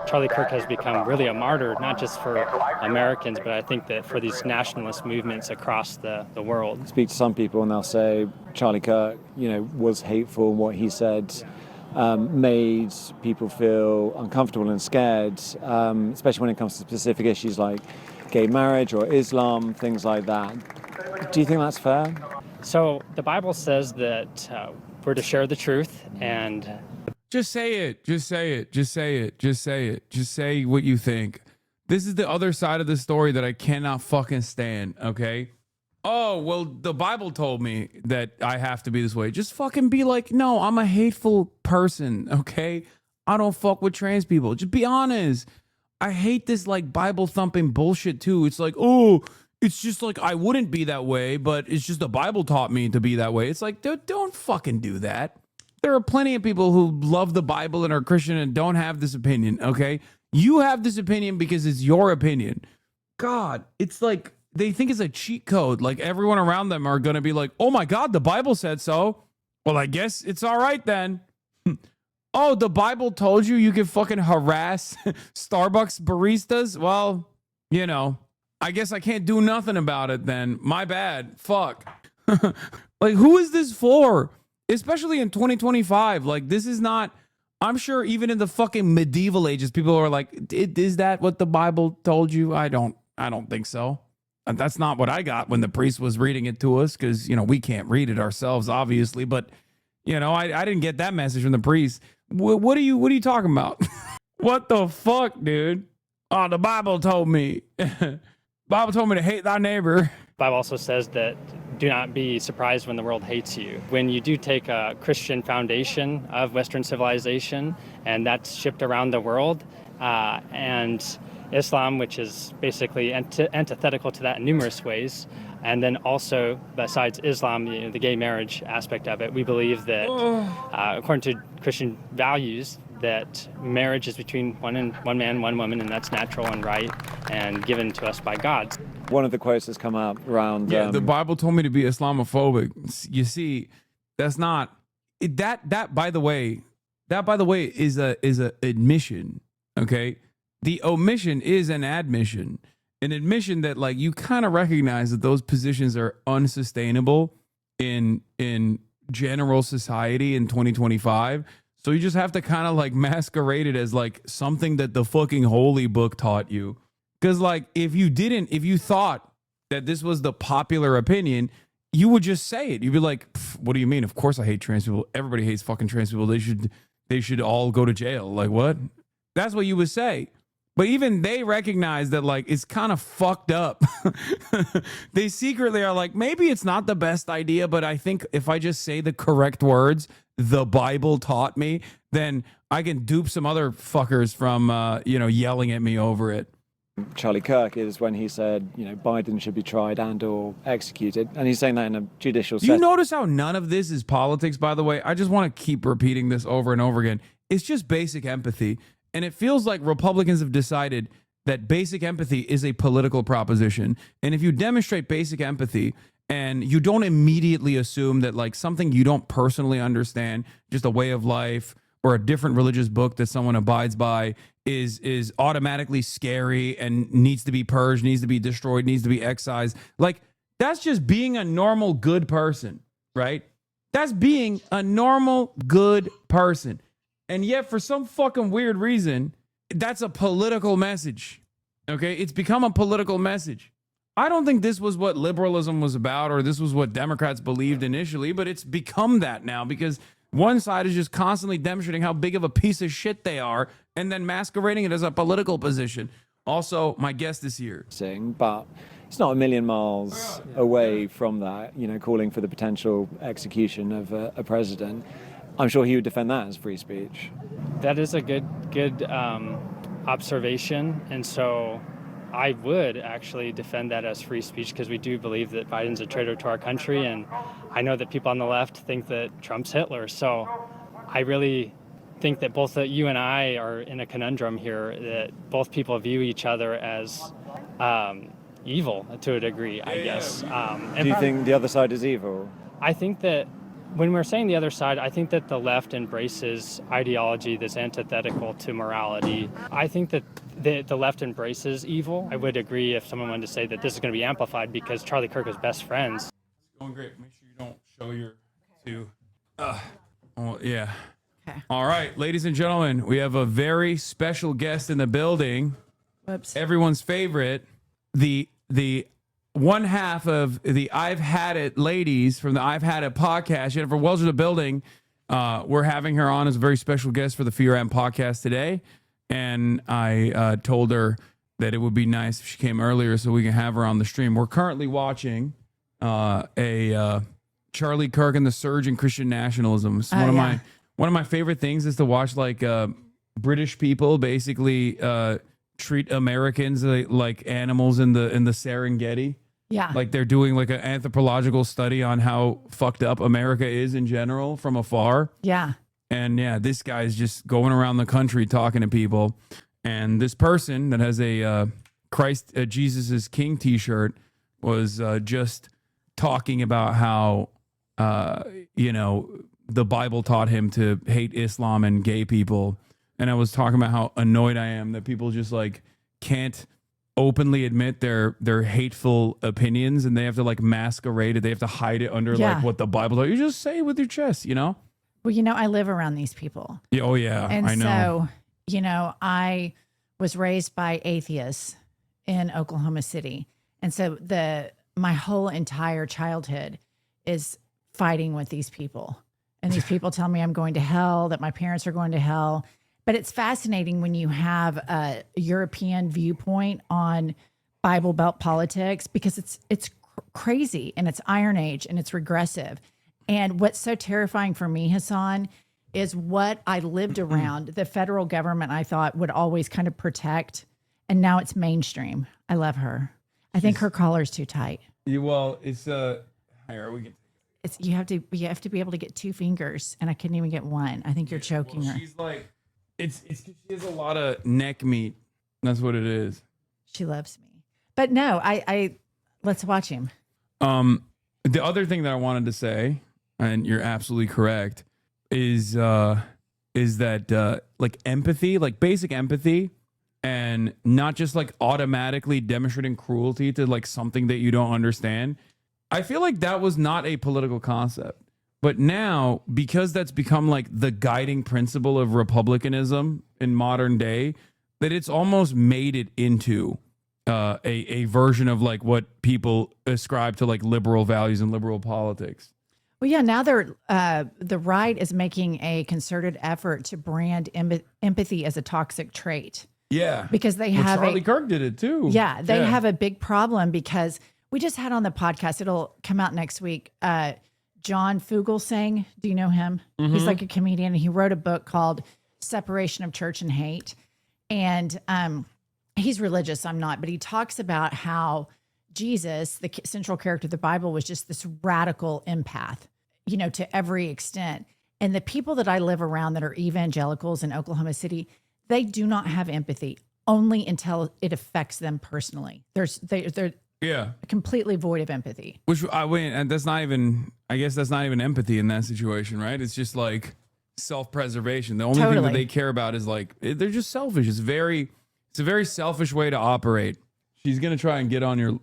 Charlie Kirk has become really a martyr, not just for Americans, but I think that for these nationalist movements across the world. I speak to some people and they'll say Charlie Kirk, was hateful, and what he said made people feel uncomfortable and scared, especially when it comes to specific issues like gay marriage or Islam, things like that. Do you think that's fair? So the Bible says that we're to share the truth, and just say it. Just say it. Just say it. Just say it. Just say what you think. This is the other side of the story that I cannot fucking stand, okay? Oh, well, the Bible told me that I have to be this way. Just fucking be like, no, I'm a hateful person, okay? I don't fuck with trans people. Just be honest. I hate this, like, Bible thumping bullshit, too. It's like, oh, it's just like, I wouldn't be that way, but it's just the Bible taught me to be that way. It's like, dude, don't fucking do that. There are plenty of people who love the Bible and are Christian and don't have this opinion, okay? You have this opinion because it's your opinion. God, it's like they think it's a cheat code. Like everyone around them are going to be like, oh my God, the Bible said so. Well, I guess it's all right then. Oh, the Bible told you can fucking harass Starbucks baristas? Well, I guess I can't do nothing about it then. My bad. Fuck. Like, who is this for? Especially in 2025, like this is not, I'm sure even in the fucking medieval ages, people are like, is that what the Bible told you? I don't think so. And that's not what I got when the priest was reading it to us. Cause we can't read it ourselves, obviously, but I didn't get that message from the priest. What are you talking about? What the fuck, dude? Oh, the Bible told me. Bible told me to hate thy neighbor. Bible also says that do not be surprised when the world hates you. When you do take a Christian foundation of Western civilization and that's shipped around the world, and Islam, which is basically antithetical to that in numerous ways, and then also besides Islam, the gay marriage aspect of it, we believe that according to Christian values, that marriage is between one man, one woman, and that's natural and right and given to us by God. One of the quotes that's come up around... Yeah, the Bible told me to be Islamophobic. You see, that's not... That by the way, is a admission, okay? The omission is an admission. An admission that, like, you kind of recognize that those positions are unsustainable in general society in 2025. So you just have to kind of like masquerade it as like something that the fucking holy book taught you. Because like if you thought that this was the popular opinion, you would just say it. You'd be like, what do you mean? Of course I hate trans people. Everybody hates fucking trans people. They should all go to jail. Like what? That's what you would say. But even they recognize that like it's kind of fucked up. They secretly are like, maybe it's not the best idea, but I think if I just say the correct words, the Bible taught me, then I can dupe some other fuckers from, yelling at me over it. Charlie Kirk is when he said, Biden should be tried and or executed. And he's saying that in a judicial setting. You notice how none of this is politics, by the way? I just want to keep repeating this over and over again. It's just basic empathy. And it feels like Republicans have decided that basic empathy is a political proposition. And if you demonstrate basic empathy and you don't immediately assume that like something you don't personally understand, just a way of life or a different religious book that someone abides by is automatically scary and needs to be purged, needs to be destroyed, needs to be excised. Like that's just being a normal good person, right? That's being a normal good person. And yet, for some fucking weird reason, that's a political message, okay? It's become a political message. I don't think this was what liberalism was about or this was what Democrats believed initially, but it's become that now because one side is just constantly demonstrating how big of a piece of shit they are and then masquerading it as a political position. Also, my guest is here. But He's not a million miles away from that, calling for the potential execution of a president. I'm sure he would defend that as free speech. That is a good observation, and so I would actually defend that as free speech because we do believe that Biden's a traitor to our country, and I know that people on the left think that Trump's Hitler. So I really think that both you and I are in a conundrum here, that both people view each other as evil to a degree, I guess. Do you think the other side is evil? I think that when we're saying the other side, I think that the left embraces ideology that's antithetical to morality. I think that the left embraces evil. I would agree if someone wanted to say that this is going to be amplified because Charlie Kirk was best friends. It's going great. Make sure you don't show your two. Oh, yeah. Okay. All right, ladies and gentlemen, we have a very special guest in the building. Whoops. Everyone's favorite, the one half of the I've Had It ladies from the I've Had It podcast. Jennifer Wells in the building. We're having her on as a very special guest for the Fear Am podcast today. And I told her that it would be nice if she came earlier so we can have her on the stream. We're currently watching a Charlie Kirk and the Surge in Christian Nationalism. It's one of my favorite things is to watch like British people basically treat Americans like animals in the Serengeti. Yeah. Like they're doing like an anthropological study on how fucked up America is in general from afar. Yeah. And yeah, this guy's just going around the country talking to people. And this person that has a Jesus is King t-shirt was just talking about how, the Bible taught him to hate Islam and gay people. And I was talking about how annoyed I am that people just like can't openly admit their hateful opinions, and they have to like masquerade it. They have to hide it under like what the Bible taught. You just say it with your chest, Well, I live around these people. Yeah, oh yeah, and I know. So, I was raised by atheists in Oklahoma City. And so my whole entire childhood is fighting with these people. And these people tell me I'm going to hell, that my parents are going to hell. But it's fascinating when you have a European viewpoint on Bible Belt politics because it's crazy and it's Iron Age and it's regressive. And what's so terrifying for me, Hasan, is what I lived around. The federal government, I thought, would always kind of protect. And now it's mainstream. I love her. I think her collar's too tight. Well, it's here we can. It's you have to be able to get 2 fingers, and I couldn't even get one. I think you're choking her. She's like, it's she has a lot of neck meat. That's what it is. She loves me, but no, I let's watch him. The other thing that I wanted to say, and you're absolutely correct, is that like empathy, like basic empathy, and not just like automatically demonstrating cruelty to like something that you don't understand. I feel like that was not a political concept. But now, because that's become like the guiding principle of republicanism in modern day, that it's almost made it into a version of like what people ascribe to like liberal values and liberal politics. Well, yeah, now the right is making a concerted effort to brand empathy as a toxic trait. Yeah. Because they have Charlie Kirk did it too. Yeah, they have a big problem because we just had on the podcast, it'll come out next week, John Fugelsang. Do you know him? Mm-hmm. He's like a comedian, and he wrote a book called Separation of Church and Hate. And he's religious, I'm not, but he talks about how Jesus, the central character of the Bible, was just this radical empath, to every extent. And the people that I live around that are evangelicals in Oklahoma City, they do not have empathy, only until it affects them personally. They're completely void of empathy. Which and that's not even, I guess that's not even empathy in that situation, right? It's just like self-preservation. The only thing that they care about is like, they're just selfish. It's a very selfish way to operate. She's going to try and get on your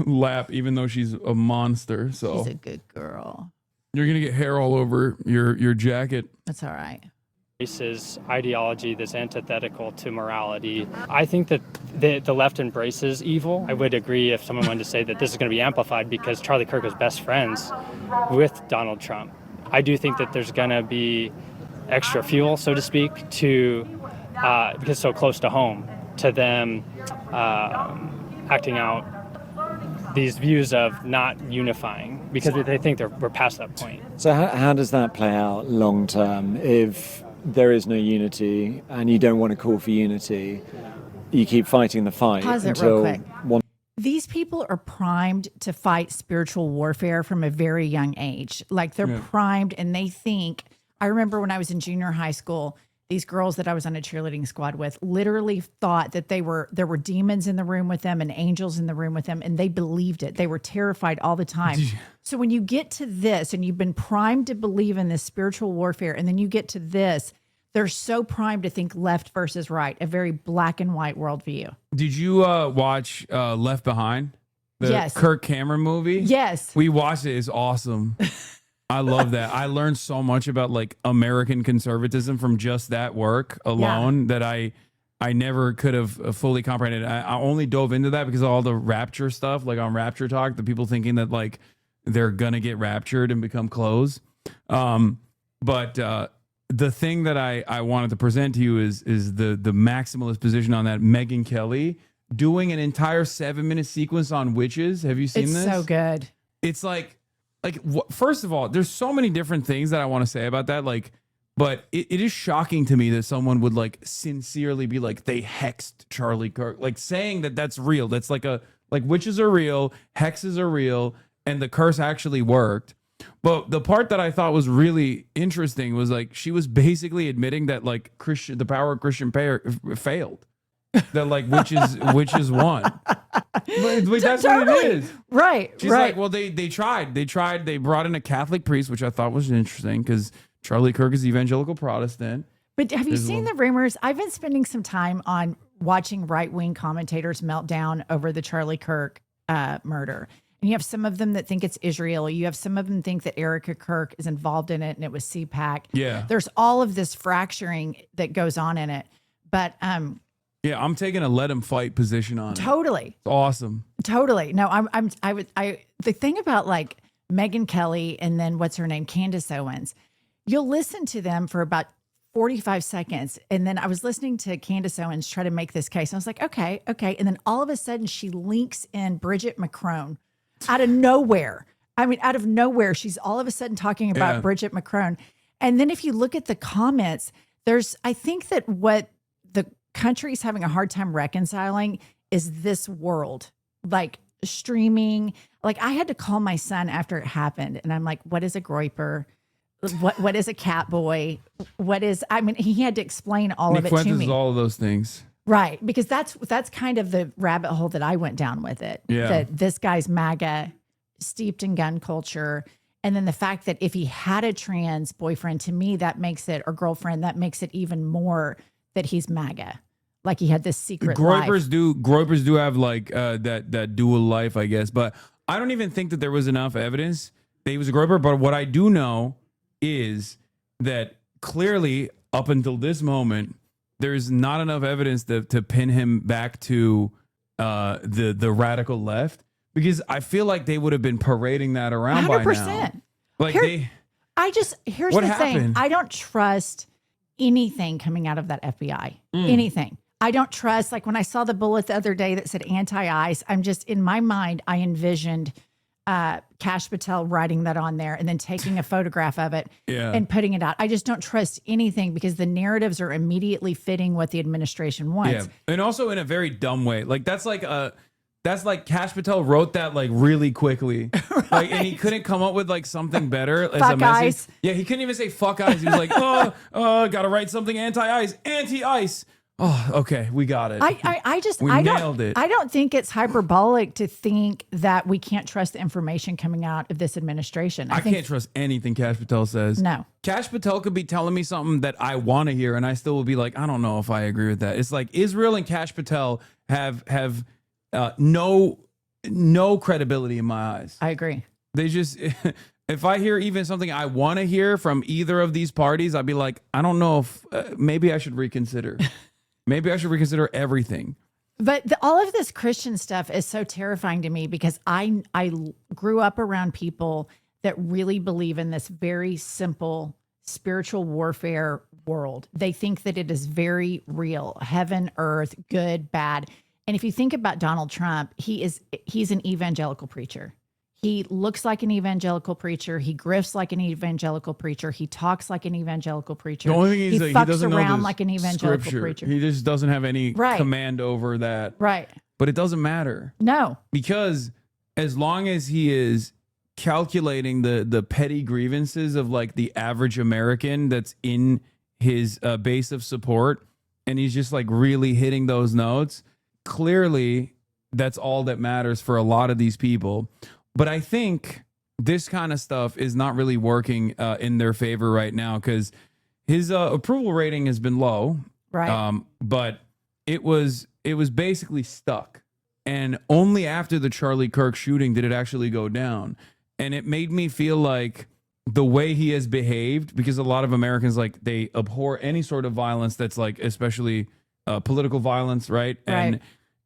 lap, even though she's a monster. So she's a good girl. You're going to get hair all over your jacket. That's all right. Is ideology that's antithetical to morality. I think that the left embraces evil. I would agree if someone wanted to say that this is going to be amplified because Charlie Kirk was best friends with Donald Trump. I do think that there's going to be extra fuel, so to speak, because it's so close to home, to them acting out these views of not unifying because they think we're past that point. So how does that play out long term if there is no unity and you don't want to call for unity? You keep fighting the fight Pause it until real quick. one. These people are primed to fight spiritual warfare from a very young age. Like they're primed and they think, I remember when I was in junior high school, these girls that I was on a cheerleading squad with literally thought that there were demons in the room with them and angels in the room with them, and they believed it. They were terrified all the time. So when you get to this and you've been primed to believe in this spiritual warfare, and then you get to this, they're so primed to think left versus right, a very black and white worldview. Did you watch Left Behind? The Yes. Kirk Cameron movie? Yes. We watched it. It's awesome. I love that. I learned so much about like American conservatism from just that work alone that I never could have fully comprehended. I only dove into that because of all the rapture stuff, like on Rapture Talk, the people thinking that like they're gonna get raptured and become clothes. But the thing that I wanted to present to you is the maximalist position on that. Megyn Kelly doing an entire 7-minute sequence on witches. Have you seen this? It's so good. It's like first of all, there's so many different things that I want to say about that. Like, but it is shocking to me that someone would like sincerely be like, they hexed Charlie Kirk, like saying that that's real. That's like witches are real, hexes are real, and the curse actually worked. But the part that I thought was really interesting was like she was basically admitting that like the power of Christian prayer failed. That like witches won. But that's what it is. Right. She's like, well, they tried. They brought in a Catholic priest, which I thought was interesting because Charlie Kirk is evangelical Protestant. But have you seen the rumors? I've been spending some time on watching right-wing commentators melt down over the Charlie Kirk murder. And you have some of them that think it's Israel. You have some of them think that Erica Kirk is involved in it and it was CPAC. Yeah. There's all of this fracturing that goes on in it. But yeah, I'm taking a let him fight position on it. Totally. It's awesome. Totally. No, the thing about like Megyn Kelly and then what's her name? Candace Owens, you'll listen to them for about 45 seconds. And then I was listening to Candace Owens try to make this case. I was like, okay. And then all of a sudden she links in Bridget McCrone out of nowhere. I mean, out of nowhere, she's all of a sudden talking about Bridget McCrone. And then if you look at the comments, I think that what the country's having a hard time reconciling is this world, like streaming. Like I had to call my son after it happened. And I'm like, what is a groiper? What is a cat boy? He had to explain all of it to me. All of those things. Right. Because that's kind of the rabbit hole that I went down with it. Yeah. That this guy's MAGA, steeped in gun culture. And then the fact that if he had a trans boyfriend, to me, that makes it, or girlfriend, that makes it even more that he's MAGA. Like he had this secret Groypers life. do have like that dual life, I guess. But I don't even think that there was enough evidence that he was a groyper. But what I do know is that clearly up until this moment, there's not enough evidence to pin him back to the radical left, because I feel like they would have been parading that around 100%. By now. Like Here's the thing. I don't trust anything coming out of that FBI. Anything. I don't trust, like when I saw the bullet the other day that said anti-ICE, I'm just, in my mind, I envisioned Kash Patel writing that on there and then taking a photograph of it and putting it out. I just don't trust anything because the narratives are immediately fitting what the administration wants. Yeah. And also in a very dumb way. Like that's like Kash Patel wrote that like really quickly. Right. Like, and he couldn't come up with like something better as fuck a message. ICE. Yeah, he couldn't even say fuck ICE. He was like, gotta write something anti-ICE, anti-ICE. Oh, okay, we got it. I nailed it. I don't think it's hyperbolic to think that we can't trust the information coming out of this administration. I can't trust anything Kash Patel says. No. Kash Patel could be telling me something that I want to hear, and I still will be like, I don't know if I agree with that. It's like Israel and Kash Patel have no credibility in my eyes. I agree. They just, if I hear even something I want to hear from either of these parties, I'd be like, I don't know if maybe I should reconsider. Maybe I should reconsider everything. But all of this Christian stuff is so terrifying to me because I grew up around people that really believe in this very simple spiritual warfare world. They think that it is very real, heaven, earth, good, bad. And if you think about Donald Trump, he's an evangelical preacher. He looks like an evangelical preacher. He grifts like an evangelical preacher. He talks like an evangelical preacher. The only thing he he fucks doesn't know around the like an evangelical scripture. preacher. He just doesn't have any command over that. Right. But it doesn't matter. No. Because as long as he is calculating the petty grievances of like the average American that's in his base of support, and he's just like really hitting those notes, clearly that's all that matters for a lot of these people. But I think this kind of stuff is not really working in their favor right now, because his approval rating has been low. Right. But it was basically stuck. And only after the Charlie Kirk shooting did it actually go down. And it made me feel like the way he has behaved, because a lot of Americans, like, they abhor any sort of violence that's like, especially political violence, right? Right.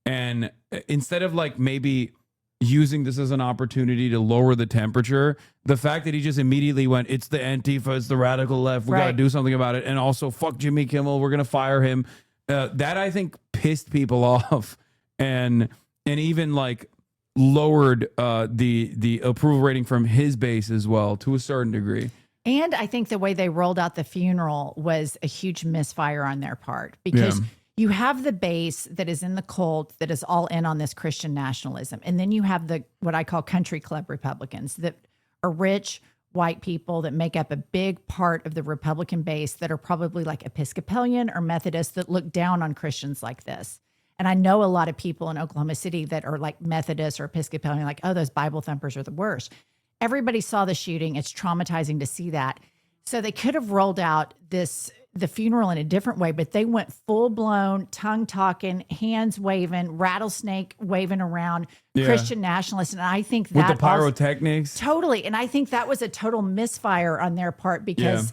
And instead of like maybe using this as an opportunity to lower the temperature, the fact that he just immediately went, it's the Antifa, it's the radical left, we got to do something about it, and also fuck Jimmy Kimmel, we're gonna fire him, that I think pissed people off, and even like lowered the approval rating from his base as well to a certain degree. And I think the way they rolled out the funeral was a huge misfire on their part, because you have the base that is in the cult that is all in on this Christian nationalism. And then you have the what I call country club Republicans that are rich white people that make up a big part of the Republican base that are probably like Episcopalian or Methodist that look down on Christians like this. And I know a lot of people in Oklahoma City that are like Methodist or Episcopalian, like, oh, those Bible thumpers are the worst. Everybody saw the shooting. It's traumatizing to see that. So they could have rolled out the funeral in a different way, but they went full blown tongue talking, hands waving, rattlesnake waving around, Christian nationalists. And I think that with the pyrotechnics. Totally. And I think that was a total misfire on their part, because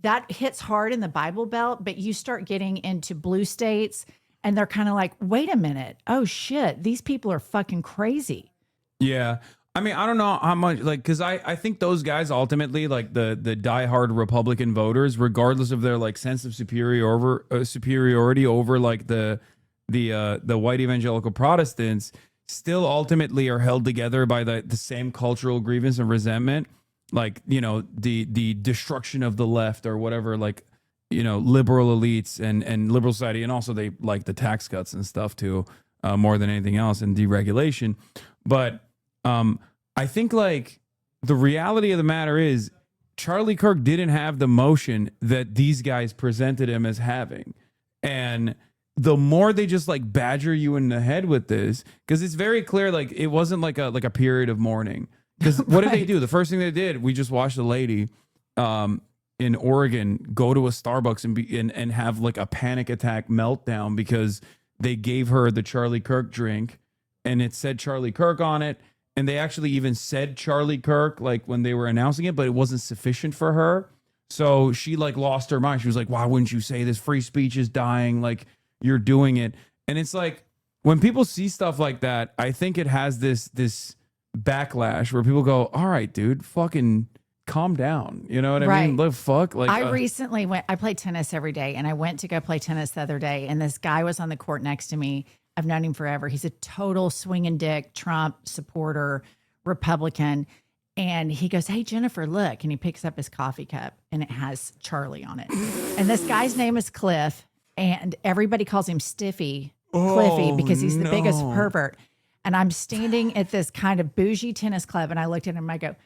that hits hard in the Bible Belt, but you start getting into blue states and they're kind of like, wait a minute. Oh shit. These people are fucking crazy. Yeah. I mean, I don't know how much, like, because I think those guys ultimately, like the diehard Republican voters, regardless of their like sense of superiority over like the white evangelical Protestants, still ultimately are held together by the same cultural grievance and resentment, like, you know, the destruction of the left or whatever, like, you know, liberal elites and liberal society, and also they like the tax cuts and stuff too, more than anything else, and deregulation, but. I think like the reality of the matter is Charlie Kirk didn't have the motion that these guys presented him as having. And the more they just like badger you in the head with this, because it's very clear, like it wasn't like a period of mourning. Because what did they do? The first thing they did, we just watched a lady in Oregon go to a Starbucks and have like a panic attack meltdown because they gave her the Charlie Kirk drink and it said Charlie Kirk on it. And they actually even said Charlie Kirk, like when they were announcing it, but it wasn't sufficient for her. So she like lost her mind. She was like, why wouldn't you say this? Free speech is dying. Like you're doing it. And it's like, when people see stuff like that, I think it has this backlash where people go, all right, dude, fucking calm down. You know what I mean? Like, fuck. Like I recently I play tennis every day, and I went to go play tennis the other day, and this guy was on the court next to me. I've known him forever. He's a total swinging dick, Trump supporter, Republican. And he goes, hey, Jennifer, look. And he picks up his coffee cup and it has Charlie on it. And this guy's name is Cliff. And everybody calls him Cliffy, because he's the biggest pervert. And I'm standing at this kind of bougie tennis club. And I looked at him and I go,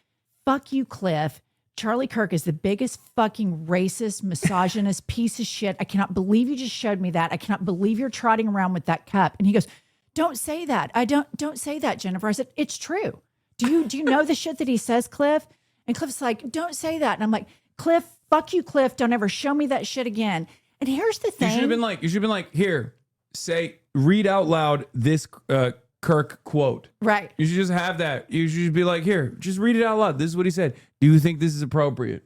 fuck you, Cliff. Charlie Kirk is the biggest fucking racist, misogynist piece of shit. I cannot believe you just showed me that. I cannot believe you're trotting around with that cup. And he goes, don't say that. Don't say that, Jennifer. I said, it's true. Do you know the shit that he says, Cliff? And Cliff's like, don't say that. And I'm like, Cliff, fuck you, Cliff. Don't ever show me that shit again. And here's the thing. You should have been like, here, read out loud this Kirk quote. Right. You should just have that. You should be like, here, just read it out loud. This is what he said. Do you think this is appropriate?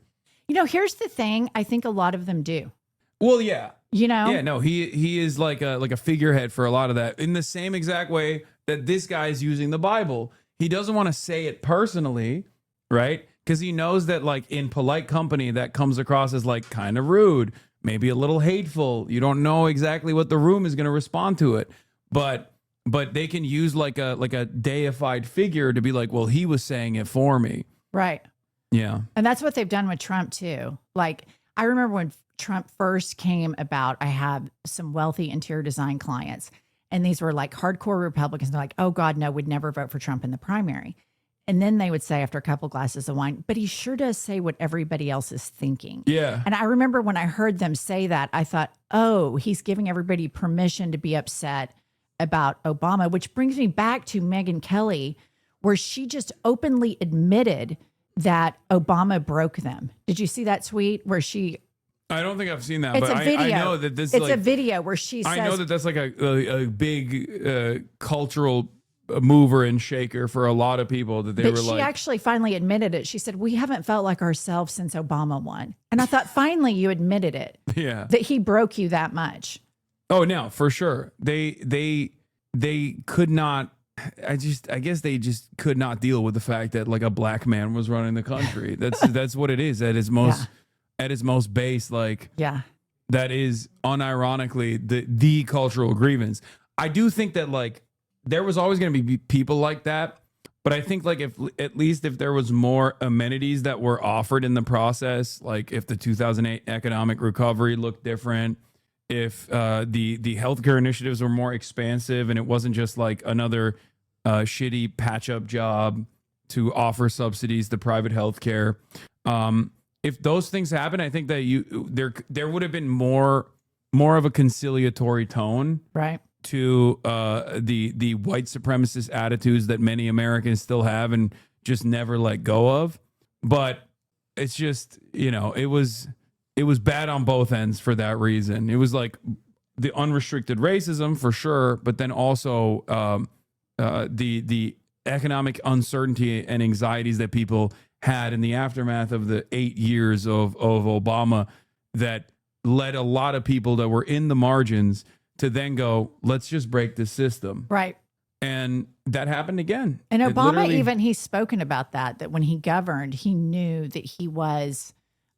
You know, here's the thing. I think a lot of them do. Well, yeah. You know? Yeah, no, he is like a figurehead for a lot of that. In the same exact way that this guy is using the Bible. He doesn't want to say it personally, right? Because he knows that like in polite company that comes across as like kind of rude, maybe a little hateful. You don't know exactly what the room is going to respond to it. But but they can use like a deified figure to be like, well, he was saying it for me. Right. Yeah. And that's what they've done with Trump too. Like, I remember when Trump first came about, I had some wealthy interior design clients, and these were like hardcore Republicans. They're like, oh God, no, would never vote for Trump in the primary. And then they would say after a couple glasses of wine, but he sure does say what everybody else is thinking. Yeah. And I remember when I heard them say that, I thought, oh, he's giving everybody permission to be upset about Obama, which brings me back to Megyn Kelly, where she just openly admitted that Obama broke them. Did you see that tweet where she... I don't think I've seen that, It's but a video. I know that this It's like, a video where she says... I know that that's like a big cultural mover and shaker for a lot of people, that they But were she like... actually finally admitted it. She said, we haven't felt like ourselves since Obama won. And I thought, finally, you admitted it. Yeah. That he broke you that much. Oh, no, for sure. They could not... I guess they just could not deal with the fact that like a black man was running the country. That's what it is at its most at its most base. Like, yeah, that is unironically the cultural grievance. I do think that like there was always going to be people like that, but I think like if at least if there was more amenities that were offered in the process, like if the 2008 economic recovery looked different, if the healthcare initiatives were more expansive and it wasn't just like another shitty patch-up job to offer subsidies to private healthcare. If those things happen, I think that there would have been more of a conciliatory tone, right, to the white supremacist attitudes that many Americans still have and just never let go of. But it's just, you know, it was bad on both ends for that reason. It was like the unrestricted racism for sure, but then also the economic uncertainty and anxieties that people had in the aftermath of the 8 years of Obama that led a lot of people that were in the margins to then go, let's just break the system. Right. And that happened again. And It Obama, literally- he's spoken about that when he governed, he knew that he was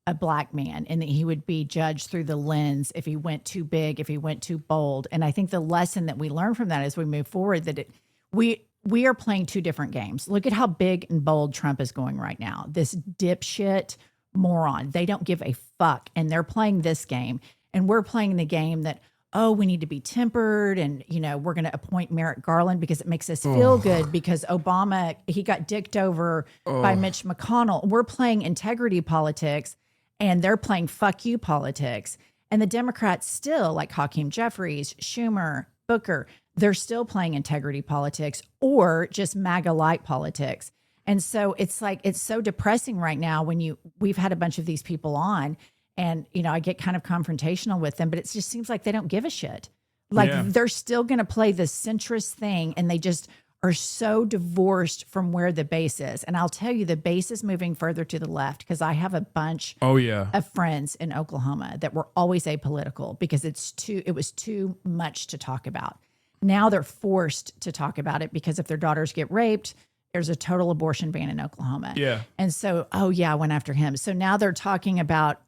a black man and that he would be judged through the lens if he went too big, if he went too bold. And I think the lesson that we learn from that as we move forward, that we are playing two different games. Look at how big and bold Trump is going right now. This dipshit moron. They don't give a fuck. And they're playing this game. And we're playing the game that, oh, we need to be tempered. And, you know, we're going to appoint Merrick Garland because it makes us feel good because Obama, he got dicked over by Mitch McConnell. We're playing integrity politics and they're playing fuck you politics. And the Democrats still, like Hakeem Jeffries, Schumer, Booker, they're still playing integrity politics or just MAGA light politics. And so it's like, it's so depressing right now when we've had a bunch of these people on and, you know, I get kind of confrontational with them, but it just seems like they don't give a shit. Like they're still going to play this centrist thing and they just are so divorced from where the base is. And I'll tell you, the base is moving further to the left because I have a bunch of friends in Oklahoma that were always apolitical because it was too much to talk about. Now they're forced to talk about it because if their daughters get raped, there's a total abortion ban in Oklahoma. Yeah. And so, I went after him. So now they're talking about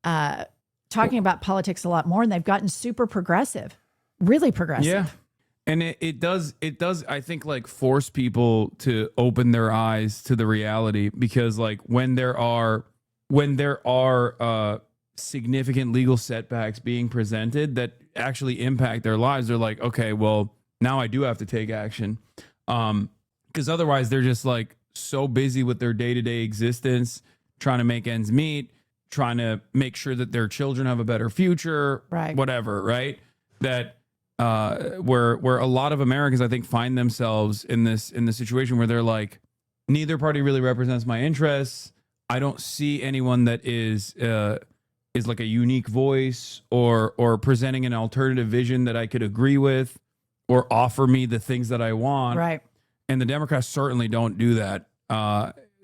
politics a lot more, and they've gotten super progressive, really progressive. Yeah. And it does, I think, like force people to open their eyes to the reality because like when there are significant legal setbacks being presented that actually impact their lives, they're like, okay, well, now I do have to take action. Because otherwise they're just like so busy with their day-to-day existence, trying to make ends meet, trying to make sure that their children have a better future, whatever, right? That where a lot of Americans, I think, find themselves in the situation where they're like, neither party really represents my interests. I don't see anyone that is like a unique voice or presenting an alternative vision that I could agree with or offer me the things that I want. Right. And the Democrats certainly don't do that.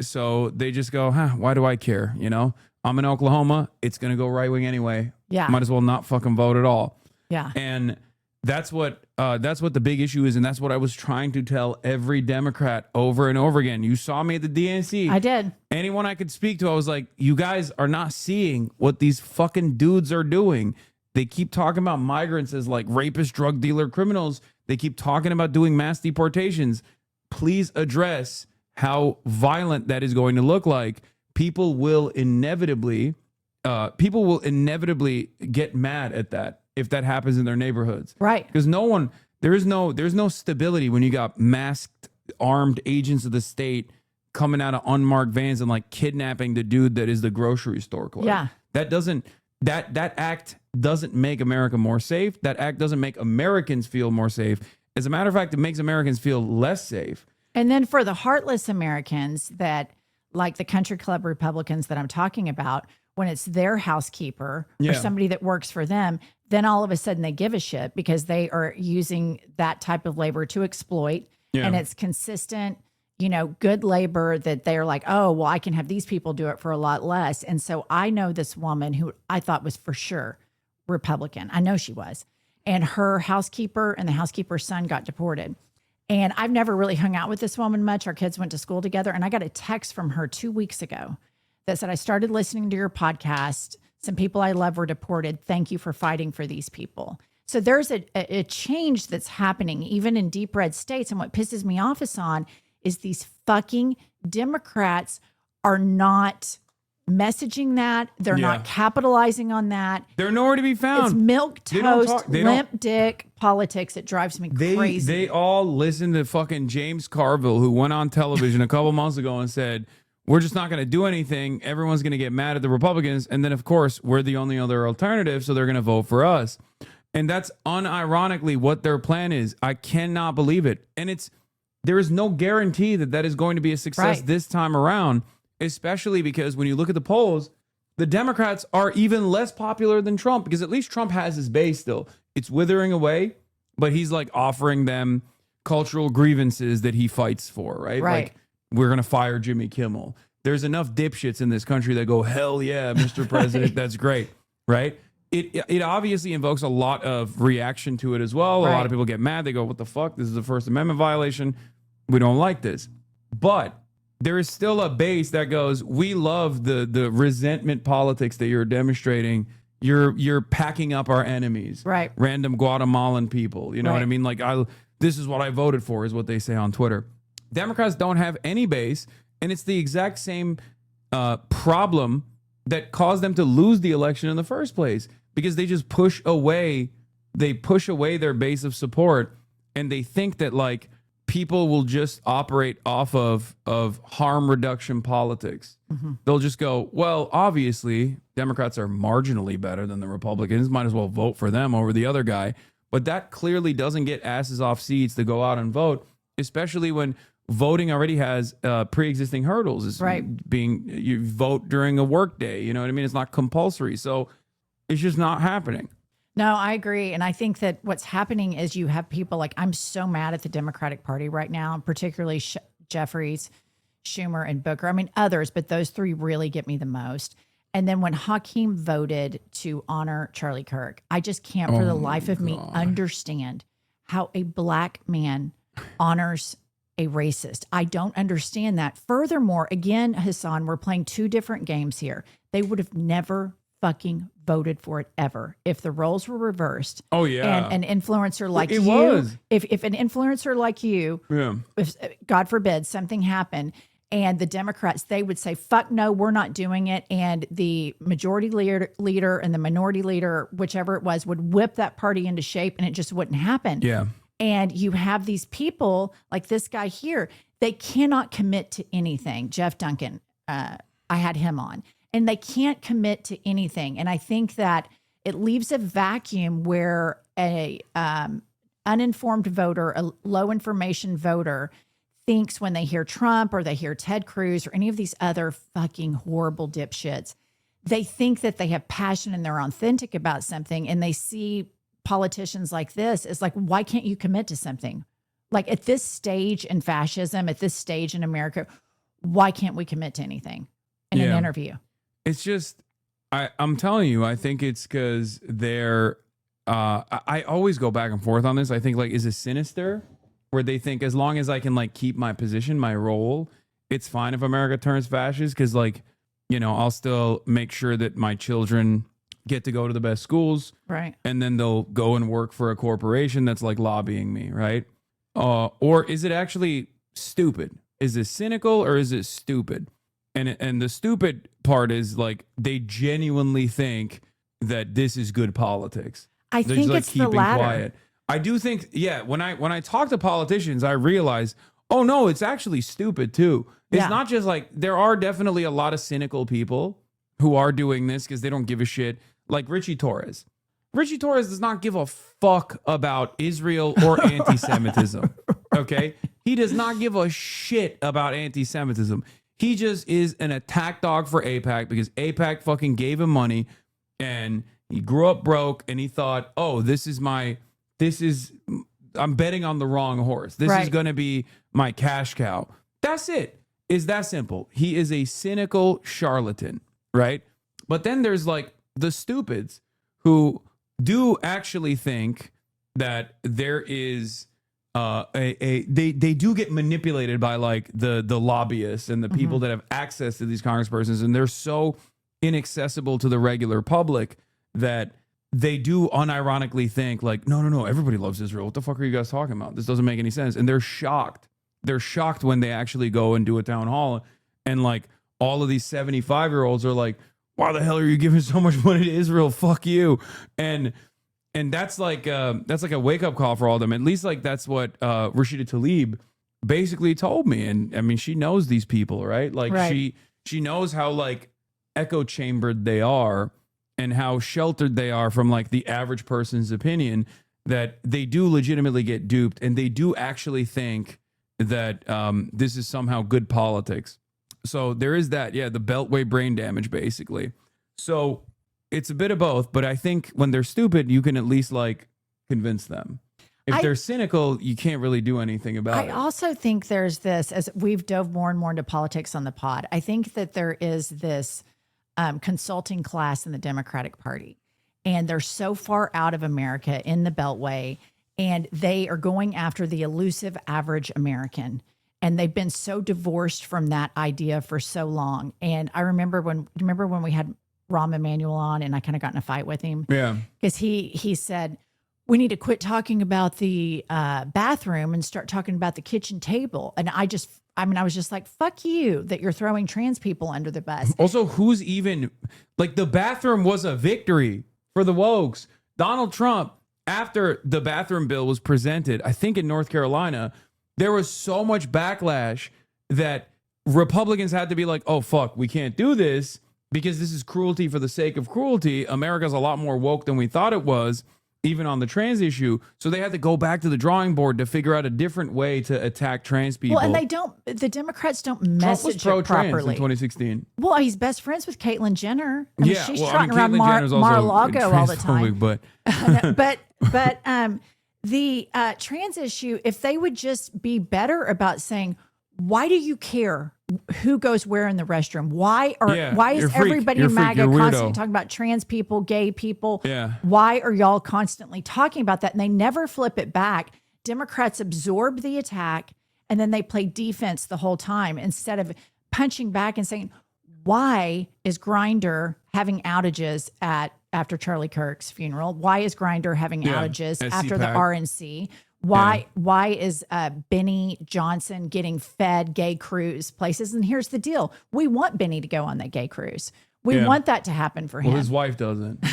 So they just go, why do I care? You know, I'm in Oklahoma. It's going to go right wing anyway. Yeah. Might as well not fucking vote at all. Yeah. And that's what the big issue is. And that's what I was trying to tell every Democrat over and over again. You saw me at the DNC. I did. Anyone I could speak to, I was like, you guys are not seeing what these fucking dudes are doing. They keep talking about migrants as like rapists, drug dealer, criminals. They keep talking about doing mass deportations. Please address how violent that is going to look like. People will inevitably get mad at that if that happens in their neighborhoods. Right. Because there's no stability when you got masked, armed agents of the state coming out of unmarked vans and like kidnapping the dude that is the grocery store clerk. Yeah. That act doesn't make America more safe. That act doesn't make Americans feel more safe. As a matter of fact, it makes Americans feel less safe. And then for the heartless Americans that, like the country club Republicans that I'm talking about, when it's their housekeeper or somebody that works for them, then all of a sudden they give a shit because they are using that type of labor to exploit. Yeah. And it's consistent, good labor that they're like, oh, well, I can have these people do it for a lot less. And so I know this woman who I thought was for sure Republican. I know she was. And her housekeeper and the housekeeper's son got deported. And I've never really hung out with this woman much. Our kids went to school together. And I got a text from her 2 weeks ago that said, I started listening to your podcast. Some people I love were deported. Thank you for fighting for these people. So there's a change that's happening even in deep red states. And what pisses me off is these fucking Democrats are not messaging that. They're not capitalizing on that. They're nowhere to be found. It's milquetoast, limp dick politics. It drives me crazy. They all listen to fucking James Carville, who went on television a couple months ago and said, we're just not going to do anything. Everyone's going to get mad at the Republicans. And then, of course, we're the only other alternative, so they're going to vote for us. And that's unironically what their plan is. I cannot believe it. And there is no guarantee that is going to be a success this time around, especially because when you look at the polls, the Democrats are even less popular than Trump, because at least Trump has his base still. It's withering away, but he's like offering them cultural grievances that he fights for, right? Like, we're going to fire Jimmy Kimmel. There's enough dipshits in this country that go, hell yeah, Mr. President, that's great, right? It obviously invokes a lot of reaction to it as well. A lot of people get mad. They go, what the fuck? This is a First Amendment violation. We don't like this. But there is still a base that goes, we love the resentment politics that you're demonstrating. You're packing up our enemies. Right. Random Guatemalan people. You know what I mean? Like, this is what I voted for, is what they say on Twitter. Democrats don't have any base, and it's the exact same problem that caused them to lose the election in the first place, because they just push away their base of support, and they think that like people will just operate off of harm reduction politics. Mm-hmm. They'll just go, well, obviously Democrats are marginally better than the Republicans, might as well vote for them over the other guy. But that clearly doesn't get asses off seats to go out and vote, especially when voting already has pre-existing hurdles. It's you vote during a work day. You know what I mean? It's not compulsory. So it's just not happening. No, I agree. And I think that what's happening is you have people like, I'm so mad at the Democratic Party right now, particularly Jeffries, Schumer, and Booker. I mean, others, but those three really get me the most. And then when Hakeem voted to honor Charlie Kirk, I just can't for the life of me understand how a black man honors a racist. I don't understand that. Furthermore, again, Hasan, we're playing two different games here. They would have never fucking voted for it ever if the roles were reversed. Oh yeah. And an influencer like it you, was. if an influencer like you, if God forbid something happened, and the Democrats, they would say, fuck no, we're not doing it. And the majority leader and the minority leader, whichever it was, would whip that party into shape, and it just wouldn't happen. Yeah. And you have these people like this guy here, they cannot commit to anything. Jeff Duncan, I had him on, and they can't commit to anything. And I think that it leaves a vacuum where a uninformed voter, a low information voter, thinks when they hear Trump or they hear Ted Cruz or any of these other fucking horrible dipshits, they think that they have passion and they're authentic about something, and they see politicians like this is like, why can't you commit to something? Like at this stage in fascism, at this stage in America, why can't we commit to anything in an interview? It's just, I'm telling you, I think it's because they're, I always go back and forth on this. I think like, is it sinister? Where they think as long as I can like keep my position, my role, it's fine if America turns fascist, because like, you know, I'll still make sure that my children get to go to the best schools. Right. And then they'll go and work for a corporation that's like lobbying me, right? Or is it actually stupid? Is it cynical or is it stupid? And the stupid part is like they genuinely think that this is good politics. I They're think just, like, it's the keeping latter. quiet. I do think, when I talk to politicians, I realize, oh no, it's actually stupid too. It's not just like, there are definitely a lot of cynical people who are doing this because they don't give a shit. Like Richie Torres. Richie Torres does not give a fuck about Israel or anti-Semitism. Okay? He does not give a shit about anti-Semitism. He just is an attack dog for AIPAC because AIPAC fucking gave him money and he grew up broke and he thought, oh, I'm betting on the wrong horse. This is going to be my cash cow. That's it. Is that simple. He is a cynical charlatan, right? But then there's like the stupids who do actually think that there is they do get manipulated by like the lobbyists and the people that have access to these congresspersons, and they're so inaccessible to the regular public that they do unironically think like, no, everybody loves Israel. What the fuck are you guys talking about? This doesn't make any sense. And they're shocked. They're shocked when they actually go and do a town hall and like all of these 75-year-olds are like, why the hell are you giving so much money to Israel? Fuck you. And that's like a wake-up call for all of them. At least like that's what Rashida Tlaib basically told me. And I mean, she knows these people, right? Like she knows how like echo chambered they are and how sheltered they are from like the average person's opinion, that they do legitimately get duped and they do actually think that this is somehow good politics. So there is that, the beltway brain damage, basically. So it's a bit of both, but I think when they're stupid, you can at least like convince them. If they're cynical, you can't really do anything about it. I also think there's this, as we've dove more and more into politics on the pod, I think that there is this consulting class in the Democratic Party, and they're so far out of America in the beltway, and they are going after the elusive average American. And they've been so divorced from that idea for so long. And I remember when we had Rahm Emanuel on, and I kind of got in a fight with him. Yeah. Because he said, we need to quit talking about the bathroom and start talking about the kitchen table. And I was just like, fuck you, that you're throwing trans people under the bus. Also, who's even, like, the bathroom was a victory for the wokes. Donald Trump, after the bathroom bill was presented, I think in North Carolina, there was so much backlash that Republicans had to be like, oh, fuck, we can't do this because this is cruelty for the sake of cruelty. America's a lot more woke than we thought it was, even on the trans issue. So they had to go back to the drawing board to figure out a different way to attack trans people. Well, and the Democrats don't Trump message was pro-trans it properly. in 2016. Well, he's best friends with Caitlyn Jenner. I mean, she's trotting around Caitlyn Jenner's also Mar-a-Lago all the time. But the trans issue, if they would just be better about saying, why do you care who goes where in the restroom? Why is everybody in MAGA constantly talking about trans people, gay people? Yeah. Why are y'all constantly talking about that? And they never flip it back. Democrats absorb the attack and then they play defense the whole time instead of punching back and saying, why is Grindr having outages after Charlie Kirk's funeral? Why is Grindr having outages after the RNC? Why is Benny Johnson getting fed gay cruise places? And here's the deal. We want Benny to go on that gay cruise. We want that to happen for him. Well, his wife doesn't.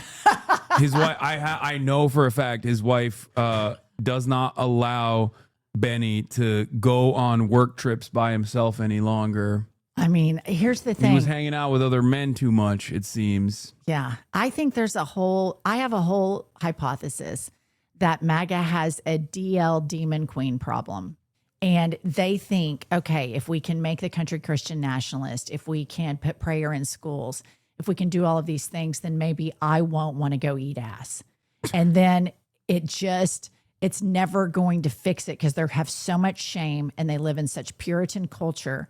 His wife, I know for a fact his wife does not allow Benny to go on work trips by himself any longer. I mean, here's the thing. He was hanging out with other men too much, it seems. Yeah. I think I have a whole hypothesis that MAGA has a DL demon queen problem. And they think, okay, if we can make the country Christian nationalist, if we can put prayer in schools, if we can do all of these things, then maybe I won't want to go eat ass. And then it's never going to fix it because they have so much shame and they live in such Puritan culture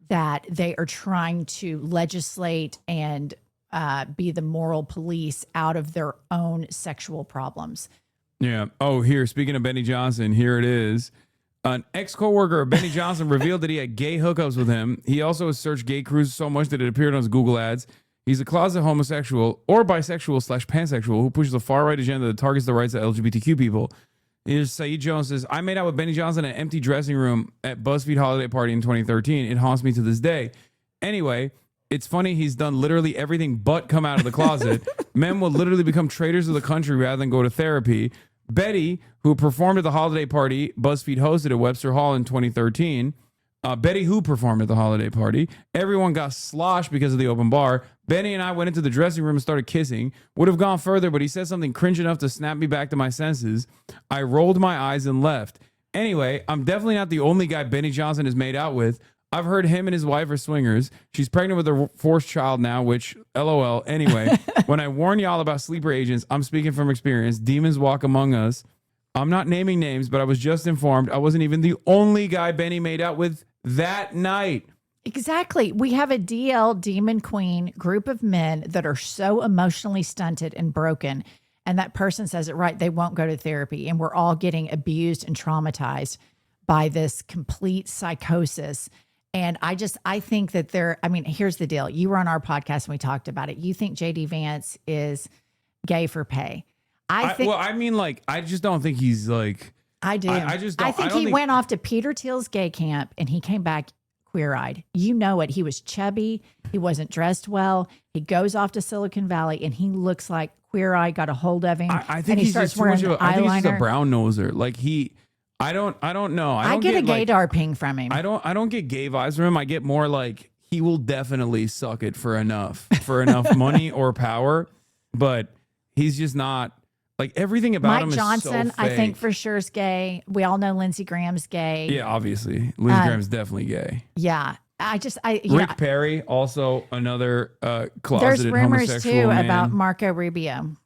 that they are trying to legislate and be the moral police out of their own sexual problems. Yeah. Oh, here, speaking of Benny Johnson, here it is. An ex-coworker of Benny Johnson revealed that he had gay hookups with him. He also has searched gay cruises so much that it appeared on his Google ads. He's a closet homosexual or bisexual / pansexual who pushes a far-right agenda that targets the rights of LGBTQ people. Here's Saeed Jones says, I made out with Benny Johnson in an empty dressing room at BuzzFeed holiday party in 2013. It haunts me to this day. Anyway, it's funny he's done literally everything but come out of the closet. Men will literally become traitors of the country rather than go to therapy. Betty, who performed at the holiday party BuzzFeed hosted at Webster Hall in 2013. Betty, who performed at the holiday party. Everyone got sloshed because of the open bar. Benny and I went into the dressing room and started kissing. Would have gone further, but he said something cringe enough to snap me back to my senses. I rolled my eyes and left. Anyway, I'm definitely not the only guy Benny Johnson has made out with. I've heard him and his wife are swingers. She's pregnant with her fourth child now, which, LOL. Anyway, when I warn y'all about sleeper agents, I'm speaking from experience. Demons walk among us. I'm not naming names, but I was just informed I wasn't even the only guy Benny made out with that night. Exactly. We have a DL Demon Queen group of men that are so emotionally stunted and broken. And that person says it right. They won't go to therapy. And we're all getting abused and traumatized by this complete psychosis. And I think that here's the deal. You were on our podcast and we talked about it. You think JD Vance is gay for pay. I just don't think he's like. I do. I just don't. I think he went off to Peter Thiel's gay camp and he came back queer-eyed. You know it. He was chubby. He wasn't dressed well. He goes off to Silicon Valley and he looks like queer-eye got a hold of him. I think he's just too much of I think he's just a brown noser. Like I don't know. I get a gaydar ping from him. I don't get gay vibes from him. I get more like he will definitely suck it for enough money or power, but he's just not. Like everything about him Mike Johnson, is so fake. I think for sure is gay. We all know Lindsey Graham's gay. Yeah, obviously. Lindsey Graham's definitely gay. Yeah. Rick Perry, also another closeted there's rumors homosexual too man. about Marco Rubio.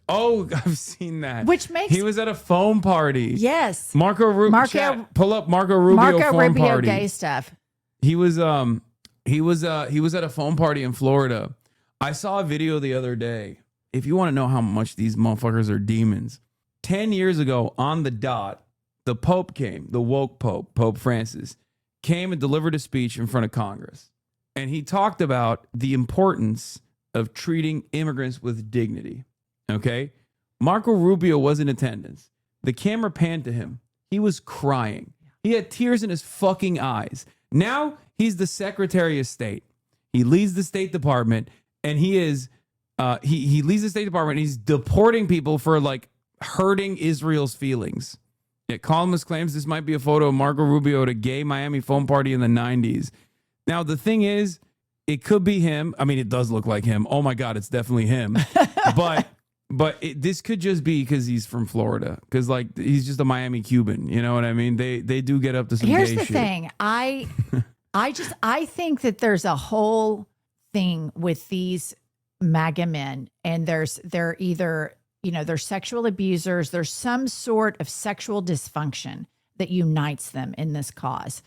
Oh, I've seen that. Which makes he was at a foam party. Yes. Marco Rubio. Pull up Marco Rubio foam party. Gay stuff. He was at a foam party in Florida. I saw a video the other day. If you want to know how much these motherfuckers are demons, 10 years ago on the dot, the Pope came, the woke Pope, Pope Francis, came and delivered a speech in front of Congress. And he talked about the importance of treating immigrants with dignity. Okay? Marco Rubio was in attendance. The camera panned to him. He was crying. He had tears in his fucking eyes. Now he's the Secretary of State. He leads the State Department and he is... he leads the State Department. And he's deporting people for like hurting Israel's feelings. Yet columnist claims this might be a photo of Marco Rubio at a gay Miami foam party in the 90s. Now, the thing is, it could be him. I mean, it does look like him. Oh my God, it's definitely him. but this could just be because he's from Florida. Because like he's just a Miami Cuban. You know what I mean? They do get up to some Here's gay the shit. thing. I think that there's a whole thing with these MAGA men, and they're either, they're sexual abusers. There's some sort of sexual dysfunction that unites them in this cause.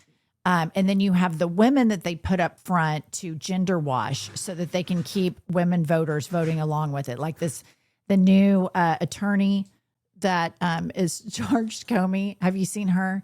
And then you have the women that they put up front to gender wash so that they can keep women voters voting along with it. Like the new attorney that is charged, Comey. Have you seen her?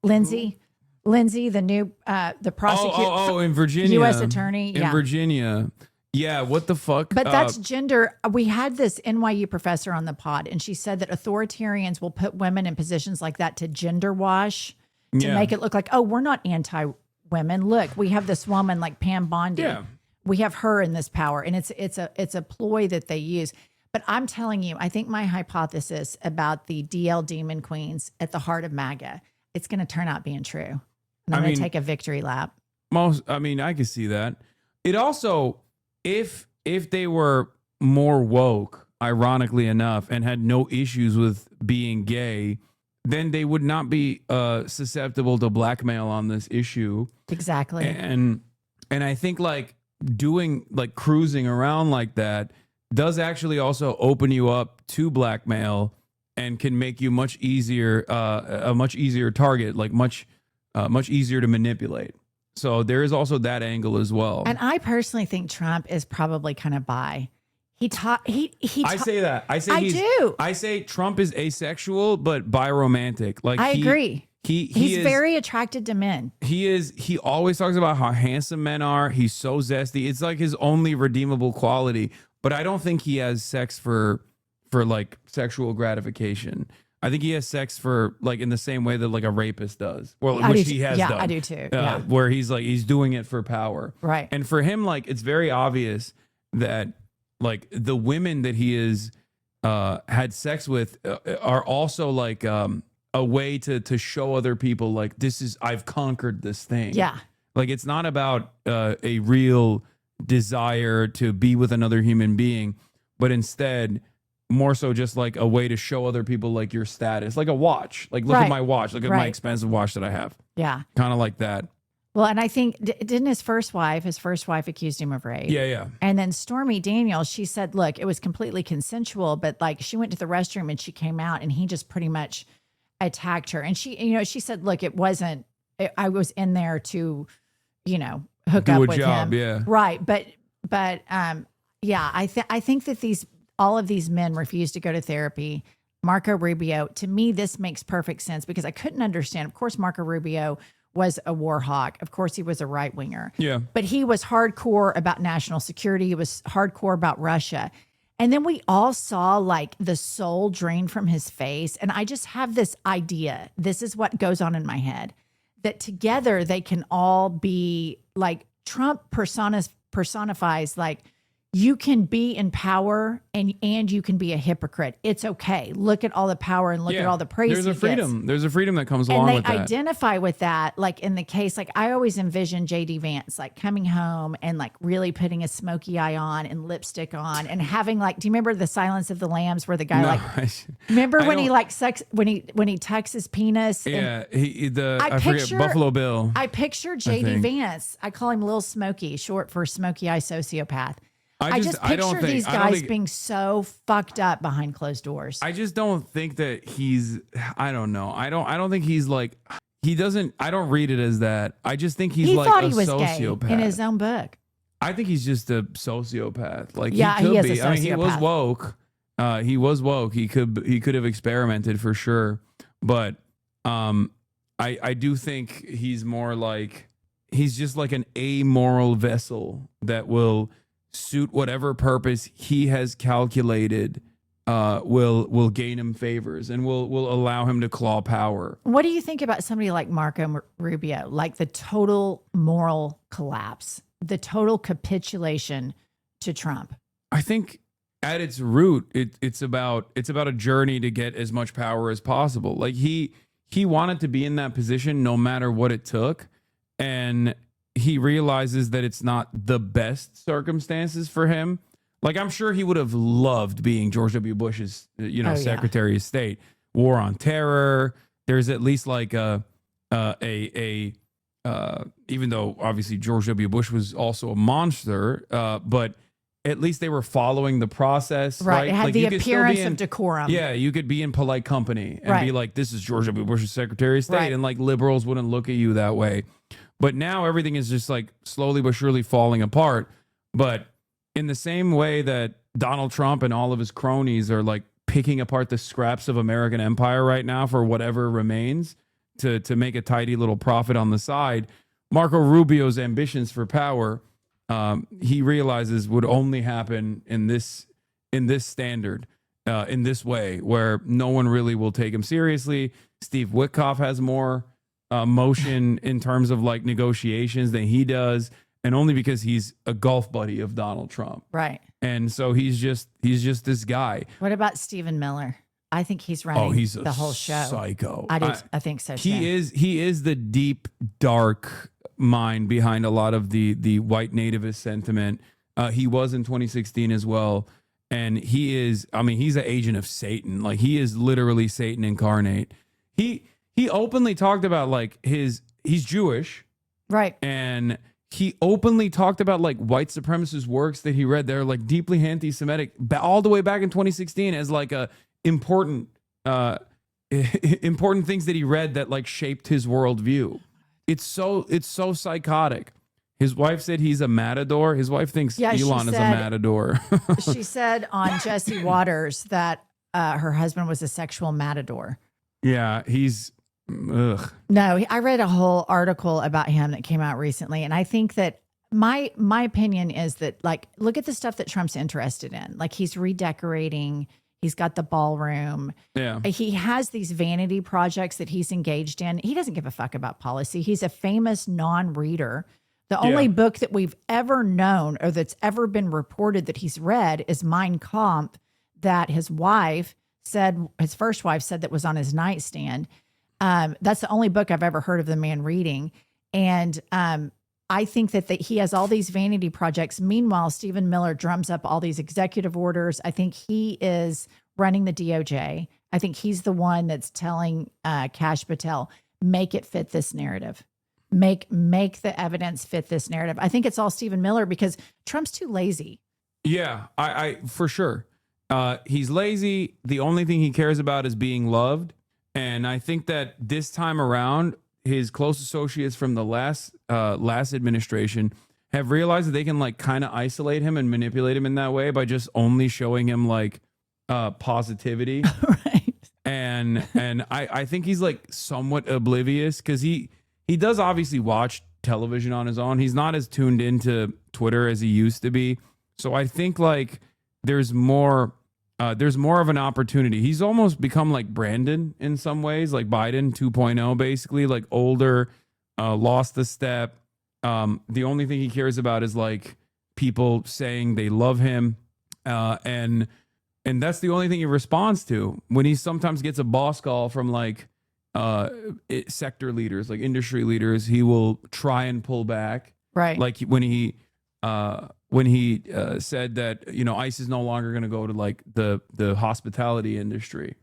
Lindsay, the new, the prosecutor. In Virginia. U.S. attorney. In Virginia. Yeah, what the fuck? But that's gender. We had this NYU professor on the pod, and she said that authoritarians will put women in positions like that to gender wash to make it look like, oh, we're not anti-women. Look, we have this woman like Pam Bondi. Yeah. We have her in this power, and it's a ploy that they use. But I'm telling you, I think my hypothesis about the DL Demon Queens at the heart of MAGA, it's going to turn out being true. And I'm going to take a victory lap. I can see that. It also... If they were more woke, ironically enough, and had no issues with being gay, then they would not be susceptible to blackmail on this issue. Exactly. And I think like doing like cruising around like that does actually also open you up to blackmail and can make you much easier a much easier target, like much easier to manipulate. So there is also that angle as well. And I personally think Trump is probably kind of bi. I say that. I say Trump is asexual, but biromantic. Like I agree. He's very attracted to men. He always talks about how handsome men are. He's so zesty. It's like his only redeemable quality. But I don't think he has sex for like sexual gratification. I think he has sex for like in the same way that like a rapist does. Well, which he has done. I do too. Where he's doing it for power. Right. And for him, like, it's very obvious that like the women that he is had sex with are also like a way to show other people like I've conquered this thing. Yeah. Like it's not about a real desire to be with another human being, but instead more so just like a way to show other people like your status, like a watch, like look at my watch, look at my expensive watch that I have. Yeah. Kind of like that. Well, and I think, didn't his first wife accused him of rape? Yeah. And then Stormy Daniels, she said, look, it was completely consensual, but like she went to the restroom and she came out and he just pretty much attacked her. And she said, look, I was in there to, hook up with him. Yeah. Right. But yeah, I think that all of these men refuse to go to therapy. Marco Rubio, to me, this makes perfect sense because I couldn't understand. Of course, Marco Rubio was a war hawk. Of course, he was a right winger. Yeah. But he was hardcore about national security. He was hardcore about Russia. And then we all saw like the soul drain from his face. And I just have this idea. This is what goes on in my head, that together they can all be like Trump personifies like, you can be in power and you can be a hypocrite. It's okay. Look at all the power and look at all the praise. There's a freedom. There's a freedom that comes along with that. And they identify with that. Like in the case, like I always envision JD Vance, like coming home and like really putting a smoky eye on and lipstick on and having like, do you remember the Silence of the Lambs where the guy remember when he like sucks, when he tucks his penis? Yeah. I forget, Buffalo Bill. I picture JD Vance. I call him Lil Smokey, short for Smokey Eye Sociopath. I just picture these guys being so fucked up behind closed doors. I just don't think that he's, I don't know. I don't think he's like, he doesn't, I don't read it as that. I just think he's like a sociopath. Gay in his own book. I think he's just a sociopath. Like he could is be. a sociopath. I mean, he was woke. He was woke. He could have experimented for sure. But I do think he's more like, he's just like an amoral vessel that will suit whatever purpose he has calculated will gain him favors and will allow him to claw power. What do you think about somebody like Marco Rubio, like the total moral collapse, the total capitulation to Trump? I think at its root, it's about a journey to get as much power as possible. Like he wanted to be in that position no matter what it took, and he realizes that it's not the best circumstances for him. Like, I'm sure he would have loved being George W. Bush's, Secretary of State. War on Terror. There's at least like even though obviously George W. Bush was also a monster, but at least they were following the process. Right. It had like the appearance of decorum. Yeah. You could be in polite company and be like, this is George W. Bush's Secretary of State. And like liberals wouldn't look at you that way. But now everything is just like slowly but surely falling apart. But in the same way that Donald Trump and all of his cronies are like picking apart the scraps of American empire right now for whatever remains to make a tidy little profit on the side, Marco Rubio's ambitions for power, he realizes would only happen in this standard, in this way, where no one really will take him seriously. Steve Witkoff has more motion in terms of like negotiations than he does, and only because he's a golf buddy of Donald Trump. Right. And so he's just this guy. What about Stephen Miller? I think he's running the whole show. Psycho. I think so too. He is the deep, dark mind behind a lot of the white nativist sentiment. He was in 2016 as well. And he's an agent of Satan. Like, he is literally Satan incarnate. He openly talked about like he's Jewish. Right. And he openly talked about like white supremacist works that he read. They're like deeply anti-Semitic all the way back in 2016 as like a important things that he read that like shaped his worldview. It's so psychotic. His wife said he's a matador. His wife thinks Elon is a matador. She said on Jesse Waters that her husband was a sexual matador. Yeah, he's Ugh. No, I read a whole article about him that came out recently, and I think that my opinion is that, like, look at the stuff that Trump's interested in. Like, he's redecorating, he's got the ballroom. Yeah. He has these vanity projects that he's engaged in. He doesn't give a fuck about policy. He's a famous non-reader. The only book that we've ever known or that's ever been reported that he's read is Mein Kampf, that his wife said, his first wife said, that was on his nightstand. That's the only book I've ever heard of the man reading. And I think that he has all these vanity projects. Meanwhile, Stephen Miller drums up all these executive orders. I think he is running the DOJ. I think he's the one that's telling Kash Patel, make it fit this narrative. Make the evidence fit this narrative. I think it's all Stephen Miller because Trump's too lazy. Yeah, I for sure. He's lazy. The only thing he cares about is being loved. And I think that this time around, his close associates from the last administration have realized that they can like kind of isolate him and manipulate him in that way by just only showing him like positivity. Right. And I think he's like somewhat oblivious because he does obviously watch television on his own. He's not as tuned into Twitter as he used to be. So I think like there's more of an opportunity. He's almost become like Brandon in some ways, like Biden 2.0, basically, like older, lost the step. The only thing he cares about is like people saying they love him. And that's the only thing he responds to. When he sometimes gets a boss call from like sector leaders, like industry leaders, he will try and pull back. Right. Like when he said that, you know, ICE is no longer going to go to like the hospitality industry.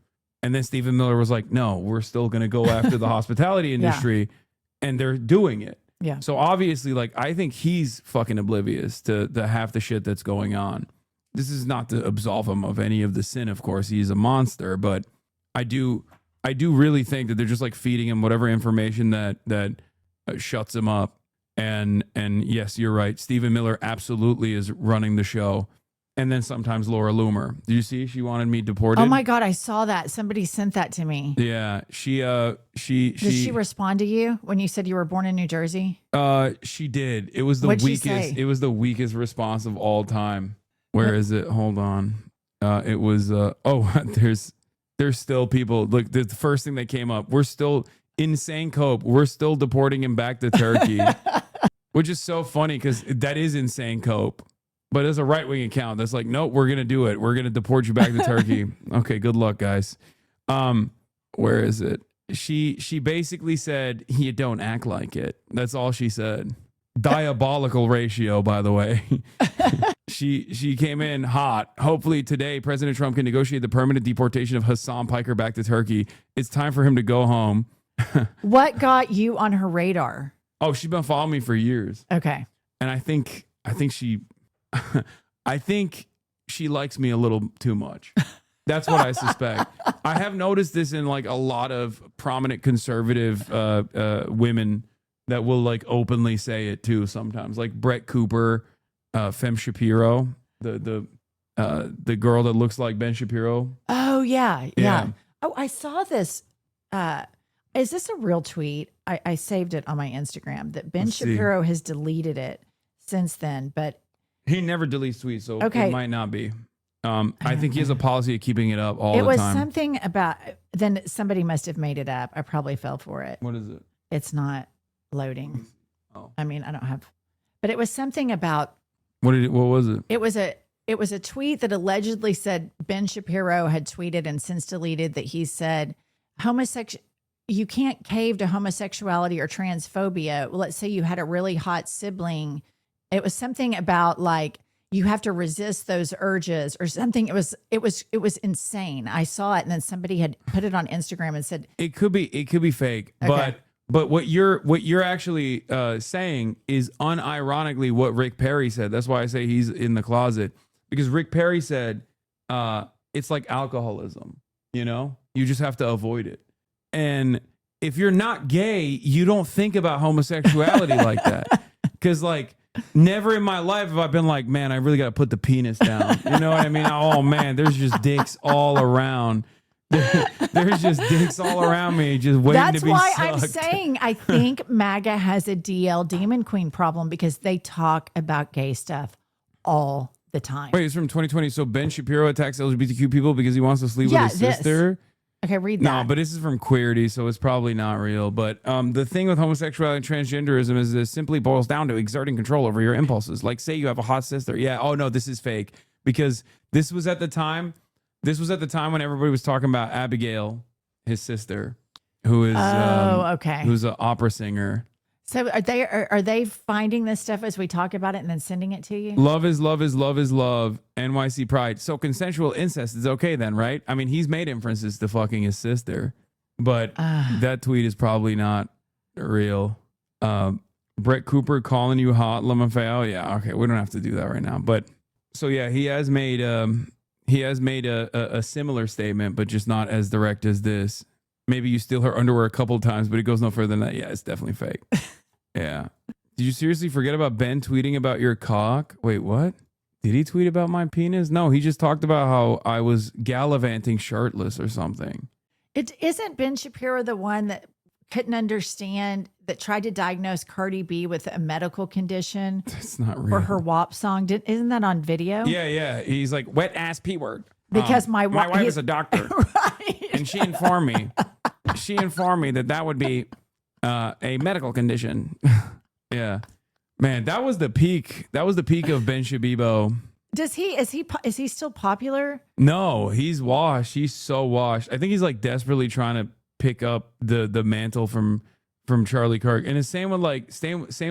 And then Stephen Miller was like, no, we're still going to go after the hospitality industry. And they're doing it. Yeah. So obviously, like, I think he's fucking oblivious to the half the shit that's going on. This is not to absolve him of any of the sin, of course. He's a monster. But I do really think that they're just like feeding him whatever information that shuts him up. And yes, you're right. Stephen Miller absolutely is running the show. And then sometimes Laura Loomer. Did you see? She wanted me deported. Oh my God, I saw that. Somebody sent that to me. Yeah, she Did she respond to you when you said you were born in New Jersey? She did. It was the What'd she weakest. say? It was the weakest response of all time. Where is it? Hold on. It was. There's still people. Look, the first thing that came up. We're still insane cope. We're still deporting him back to Turkey, which is so funny because that is insane cope. But as a right-wing account, that's like, nope, we're going to do it. We're going to deport you back to Turkey. Okay, good luck, guys. Where is it? She basically said, you don't act like it. That's all she said. Diabolical ratio, by the way. She came in hot. Hopefully today, President Trump can negotiate the permanent deportation of Hassan Piker back to Turkey. It's time for him to go home. What got you on her radar? Oh, she's been following me for years. Okay. And I think she likes me a little too much. That's what I suspect. I have noticed this in like a lot of prominent conservative women that will like openly say it too sometimes. Like Brett Cooper, Fem Shapiro, the girl that looks like Ben Shapiro. Oh, yeah. Oh, I saw this. Is this a real tweet? I saved it on my Instagram that Ben Shapiro has deleted it since then, but he never deletes tweets, so Okay. it might not be. I think he has a policy of keeping it up all the time. it was something about, then somebody must have made it up. I probably fell for it. What is it? It's not loading. Oh. I mean, I don't have, but it was something about, What was it? it was a tweet that allegedly said Ben Shapiro had tweeted and since deleted that he said you can't cave to homosexuality or transphobia. Well, let's say you had a really hot sibling. It was something about like you have to resist those urges or something. It was insane. I saw it and then somebody had put it on Instagram and said It could be fake, Okay. but what you're actually saying is unironically what Rick Perry said. That's why I say he's in the closet, because Rick Perry said it's like alcoholism. You know, you just have to avoid it. And if you're not gay, you don't think about homosexuality like that. Because like never in my life have I been like, man, I really got to put the penis down. You know what I mean? Oh man, there's just dicks all around. There's just dicks all around me, just waiting That's to be why sucked. I'm saying I think MAGA has a DL Demon Queen problem because they talk about gay stuff all the time. Wait, it's from 2020. So Ben Shapiro attacks LGBTQ people because he wants to sleep with his sister. Okay, read No, that. but this is from Queerty, so it's probably not real. But the thing with homosexuality and transgenderism is it simply boils down to exerting control over your impulses. Like, say you have a hot sister. Yeah, oh no, this is fake. Because this was at the time when everybody was talking about Abigail, his sister, who is okay. who's an opera singer. So are they finding this stuff as we talk about it and then sending it to you? Love is love is love is love. NYC Pride. So consensual incest is okay then, right? I mean, he's made inferences to fucking his sister, but that tweet is probably not real. Brett Cooper calling you hot, LaMaFeo. Yeah, okay, we don't have to do that right now. But so yeah, he has made a similar statement, but just not as direct as this. Maybe you steal her underwear a couple of times, but it goes no further than that. Yeah, it's definitely fake. Yeah. Did you seriously forget about Ben tweeting about your cock? Wait, what? Did he tweet about my penis? No, he just talked about how I was gallivanting shirtless or something. It isn't Ben Shapiro the one that couldn't understand, that tried to diagnose Cardi B with a medical condition. It's not real. For her WAP song. Isn't that on video? Yeah. He's like, wet ass P word. Because my wife is a doctor. Right. And she informed me. That would be a medical condition. Yeah. Man, that was the peak. That was the peak of Ben Shabibo. Is he still popular? No, he's washed. He's so washed. I think he's like desperately trying to pick up the mantle from Charlie Kirk. And the same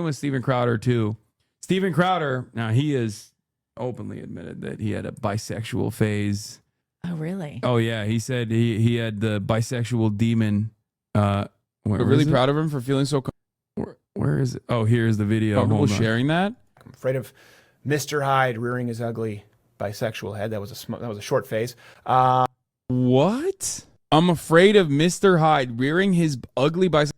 with Steven Crowder too. Steven Crowder, now he is openly admitted that he had a bisexual phase. Oh, really? Oh yeah, he said he had the bisexual demon. We're really proud of him for feeling so. Where is it? Oh, here's the video. Comfortable sharing that. I'm afraid of Mr. Hyde rearing his ugly bisexual head. That was a short phase. What? I'm afraid of Mr. Hyde rearing his ugly bisexual.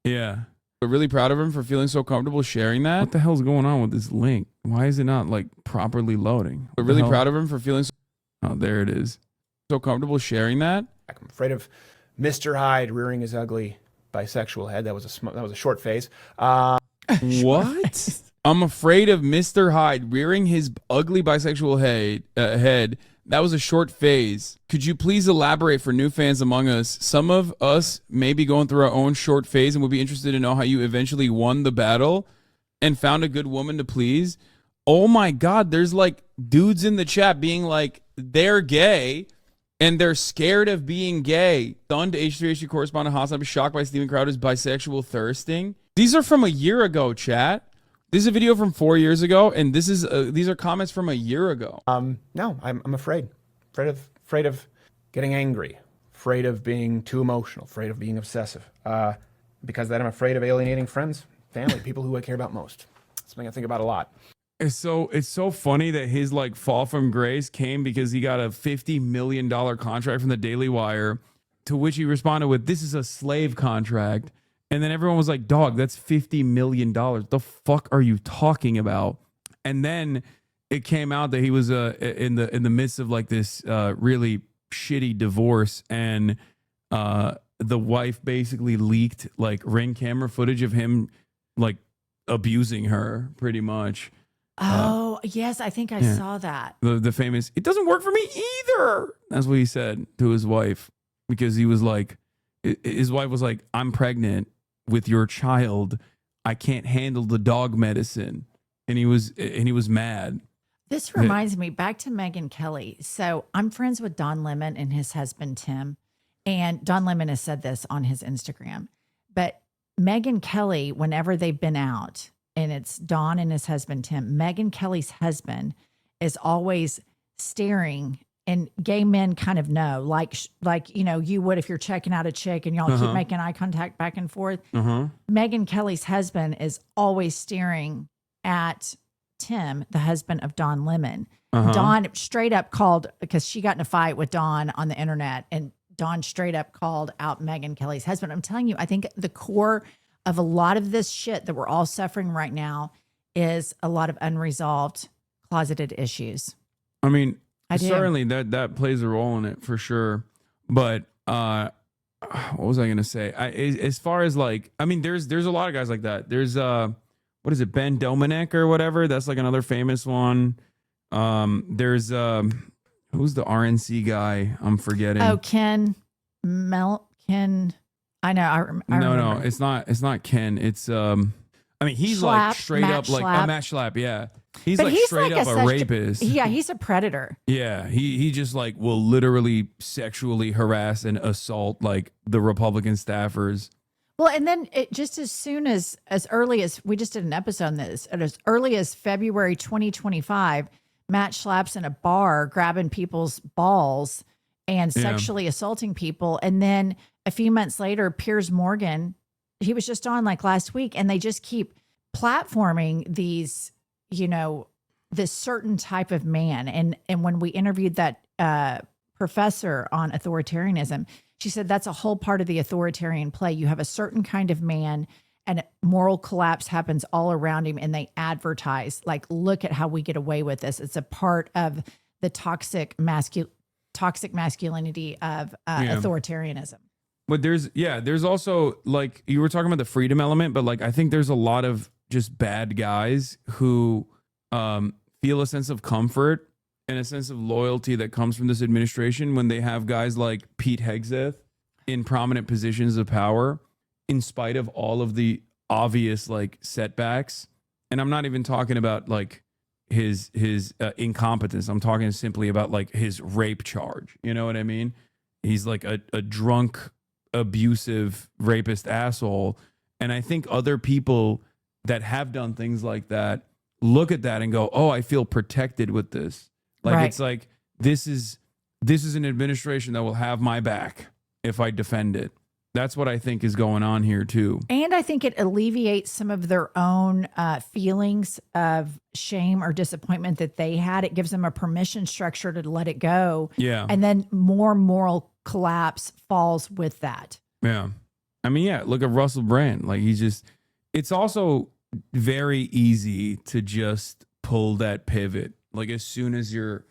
Yeah. We're really proud of him for feeling so comfortable sharing that. What the hell's going on with this link? Why is it not like properly loading? We're really proud of him for feeling Oh, there it is. So comfortable sharing that. I'm afraid of Mr. Hyde rearing his ugly bisexual head. That was a short phase. What? I'm afraid of Mr. Hyde rearing his ugly bisexual head. That was a short phase. Could you please elaborate for new fans among us? Some of us may be going through our own short phase and would be interested to know how you eventually won the battle and found a good woman to please. Oh my God, there's like dudes in the chat being like, they're gay and they're scared of being gay. Son to H3H2 correspondent HasanAbi shocked by Steven Crowder's bisexual thirsting. These are from a year ago, chat. This is a video from 4 years ago, and these are comments from a year ago. No, I'm afraid of getting angry, afraid of being too emotional, afraid of being obsessive. Because that I'm afraid of alienating friends, family, people who I care about most. Something I think about a lot. It's so funny that his like fall from grace came because he got a $50 million contract from the Daily Wire, to which he responded with, "This is a slave contract." And then everyone was like, "Dog, that's $50 million. The fuck are you talking about?" And then it came out that he was in the midst of like this really shitty divorce, and the wife basically leaked like Ring camera footage of him like abusing her, pretty much. Oh, yes, I think I saw that. The famous, "It doesn't work for me either." That's what he said to his wife, because he was like, his wife was like, "I'm pregnant with your child. I can't handle the dog medicine." And he was mad. This reminds me back to Megyn Kelly. So I'm friends with Don Lemon and his husband, Tim. And Don Lemon has said this on his Instagram. But Megyn Kelly, whenever they've been out, and it's Don and his husband, Tim, Megyn Kelly's husband is always staring, and gay men kind of know, like, you know, you would if you're checking out a chick and y'all keep making eye contact back and forth. Megyn Kelly's husband is always staring at Tim, the husband of Don Lemon. Don straight up called, because she got in a fight with Don on the internet, and Don straight up called out Megyn Kelly's husband. I'm telling you, I think the core of a lot of this shit that we're all suffering right now is a lot of unresolved closeted issues. I mean, certainly that plays a role in it for sure. But what was I gonna say? As far as like, I mean, there's a lot of guys like that. There's what is it, Ben Domenech or whatever? That's like another famous one. There's who's the RNC guy? I'm forgetting. Oh, Ken. I know. I remember. No, it's not Ken. It's I mean, he's like straight Matt up like Schlapp. Matt Schlapp. Yeah, he's But like straight up a rapist. Yeah, he's a predator. Yeah, he just like will literally sexually harass and assault like the Republican staffers. Well, and then just as soon as early as we just did an episode on this, as early as February 2025, Matt Schlapp's in a bar grabbing people's balls and sexually assaulting people. And then a few months later, Piers Morgan, he was just on like last week, and they just keep platforming these, this certain type of man. And when we interviewed that professor on authoritarianism, she said that's a whole part of the authoritarian play. You have a certain kind of man, and moral collapse happens all around him, and they advertise, like, look at how we get away with this. It's a part of the toxic masculinity of authoritarianism. But there's also, like, you were talking about the freedom element, but like I think there's a lot of just bad guys who feel a sense of comfort and a sense of loyalty that comes from this administration when they have guys like Pete Hegseth in prominent positions of power, in spite of all of the obvious like setbacks. And I'm not even talking about like his incompetence. I'm talking simply about like his rape charge. You know what I mean? He's like a drunk, abusive, rapist asshole. And I think other people that have done things like that look at that and go, oh, I feel protected with this. Like, right. It's like, this is an administration that will have my back if I defend it. That's what I think is going on here too. And I think it alleviates some of their own feelings of shame or disappointment that they had. It gives them a permission structure to let it go. Yeah. And then more moral collapse falls with that. Yeah. I mean, yeah, look at Russell Brand. Like, it's also very easy to just pull that pivot. Like, as soon as you're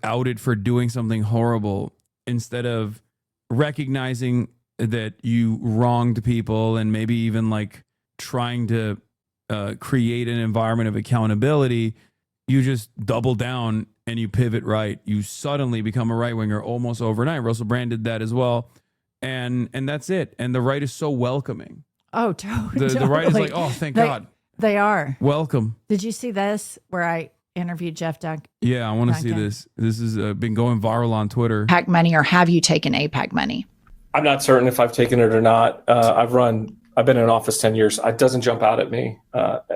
outed for doing something horrible, instead of recognizing that you wronged people and maybe even like trying to create an environment of accountability, you just double down and you pivot right. You suddenly become a right winger almost overnight. Russell Brand did that as well. And that's it. And the right is so welcoming. Oh, totally. The right is like, oh, thank God. They are. Welcome. Did you see this where I interviewed Jeff Duncan? Yeah, I want to see this. This has been going viral on Twitter. AIPAC money, or have you taken AIPAC money? I'm not certain if I've taken it or not. I've been in office 10 years. It doesn't jump out at me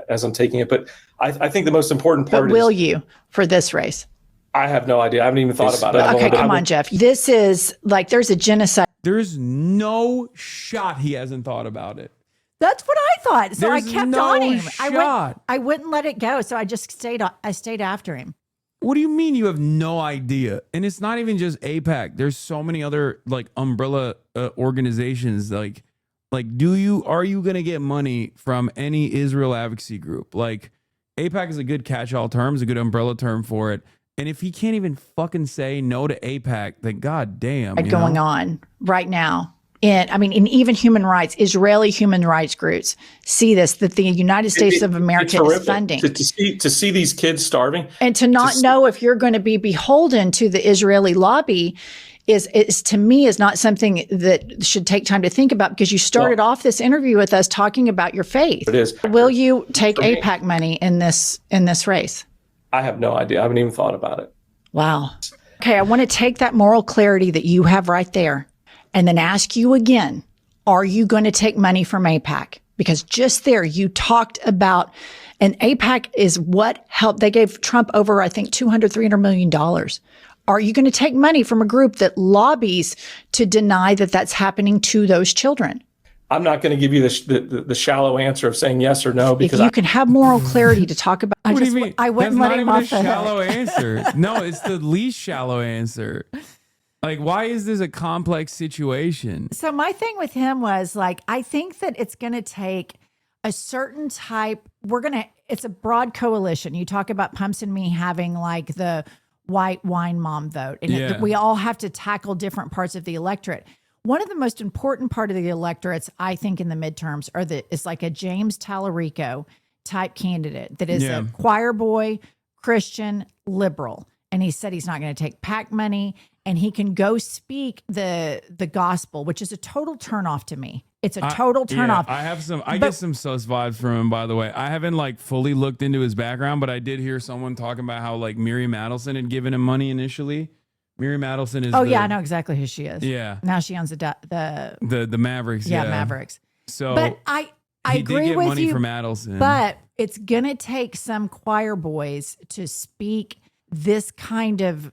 as I'm taking it. But I think the most important part is... But will you for this race? I have no idea. I haven't even thought about it. Okay, come on, Jeff. This is like, there's a genocide. There's no shot he hasn't thought about it. That's what I thought. So I kept on him. Shot. I wouldn't let it go. So I just stayed after him. What do you mean you have no idea? And it's not even just AIPAC. There's so many other like umbrella organizations. Like, are you going to get money from any Israel advocacy group? Like, AIPAC is a good catch-all term, is a good umbrella term for it. And if he can't even fucking say no to AIPAC, then goddamn. Going on right now. And even human rights, Israeli human rights groups see this, that the United States of America is funding. To see these kids starving. And to not know if you're going to be beholden to the Israeli lobby is to me is not something that should take time to think about, because you started off this interview with us talking about your faith. It is. Will you take AIPAC money in this race? I have no idea. I haven't even thought about it. Wow. Okay, I want to take that moral clarity that you have right there and then ask you again, are you going to take money from AIPAC? Because just there, you talked about, and AIPAC is what helped. They gave Trump over, I think, $200-300 million. Are you going to take money from a group that lobbies to deny that that's happening to those children? I'm not going to give you the shallow answer of saying yes or no, because if you can have moral clarity to talk about. What do you mean? I wouldn't let him off the hook. That's not even a shallow answer. No, it's the least shallow answer. Like, why is this a complex situation? So my thing with him was like, I think that it's going to take a certain type. It's a broad coalition. You talk about Pumps and me having like the white wine mom vote. And we all have to tackle different parts of the electorate. One of the most important part of the electorates, I think, in the midterms is like a James Tallarico type candidate that is a choir boy, Christian, liberal. And he said he's not going to take PAC money, and he can go speak the gospel, which is a total turnoff to me. It's a total turnoff. I get some sus vibes from him, by the way. I haven't like fully looked into his background, but I did hear someone talking about how like Miriam Adelson had given him money initially. Miriam Adelson is I know exactly who she is. Yeah. Now she owns the Mavericks. Yeah, Mavericks. So but I agree did get with money you, from Adelson. But it's gonna take some choir boys to speak this kind of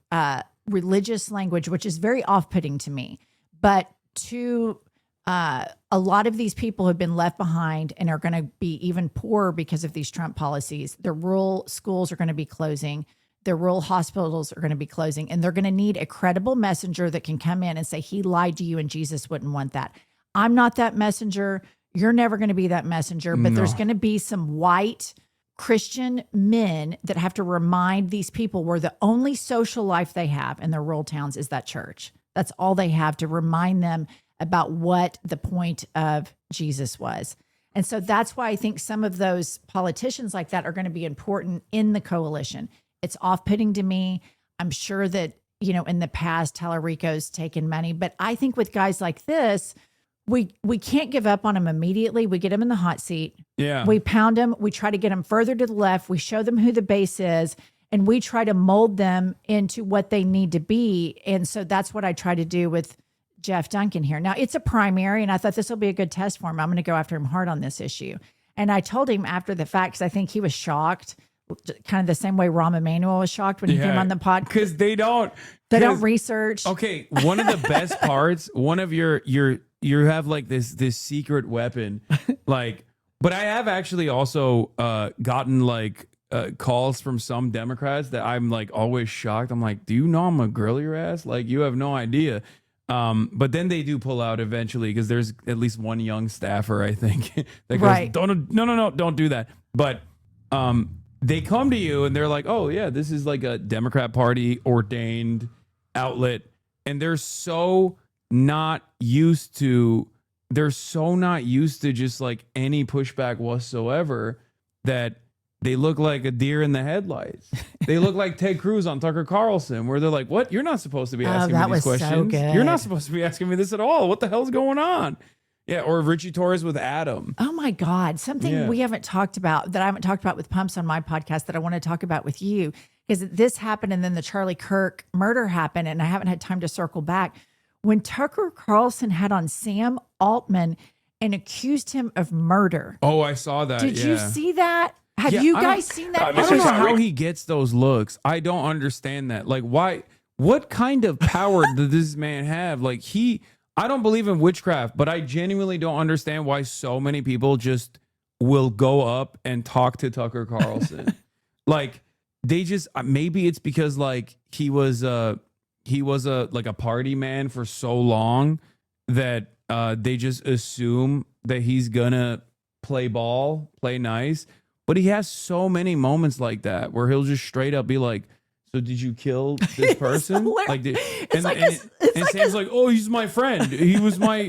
religious language, which is very off-putting to me. But to a lot of these people have been left behind and are going to be even poorer because of these Trump policies. The rural schools are going to be closing. The rural hospitals are going to be closing, and they're going to need a credible messenger that can come in and say, he lied to you and Jesus wouldn't want that. I'm not that messenger. You're never going to be that messenger, but there's going to be some white Christian men that have to remind these people where the only social life they have in their rural towns is that church. That's all they have to remind them about what the point of Jesus was. And so that's why I think some of those politicians like that are going to be important in the coalition. It's off-putting to me. I'm sure that, in the past, Tallarico's taken money, but I think with guys like this, we can't give up on him immediately. We get him in the hot seat. Yeah. We pound him. We try to get him further to the left. We show them who the base is, and we try to mold them into what they need to be. And so that's what I try to do with Jeff Duncan here. Now, it's a primary, and I thought this will be a good test for him. I'm going to go after him hard on this issue. And I told him after the fact, because I think he was shocked, kind of the same way Rahm Emanuel was shocked when he came on the pod. Because they don't research. Okay, one of the best parts, one of you have like this secret weapon, like, but I have actually also gotten like calls from some Democrats that I'm like always shocked. I'm like, do you know I'm gonna grill your ass? Like, you have no idea. But then they do pull out eventually because there's at least one young staffer, I think, that goes, no, don't do that. But they come to you and they're like, oh yeah, this is like a Democrat Party ordained outlet, and they're so not used to just like any pushback whatsoever that they look like a deer in the headlights. They look like Ted Cruz on Tucker Carlson, where they're like, what? You're not supposed to be asking me these questions. So good. You're not supposed to be asking me this at all. What the hell's going on? Yeah, or Richie Torres with Adam. Oh my God. Something we haven't talked about, that I haven't talked about with Pumps on my podcast, that I want to talk about with you, because this happened and then the Charlie Kirk murder happened, and I haven't had time to circle back. When Tucker Carlson had on Sam Altman and accused him of murder. Oh, I saw that. Did you see that? Have you guys seen that? I don't know how he gets those looks. I don't understand that. Like, why? What kind of power does this man have? Like, I don't believe in witchcraft, but I genuinely don't understand why so many people just will go up and talk to Tucker Carlson. Like, they just, maybe it's because like he was like a party man for so long that they just assume that he's gonna play ball, play nice. But he has so many moments like that where he'll just straight up be like, so did you kill this person? Like, Sam's like, oh, he's my friend. He was my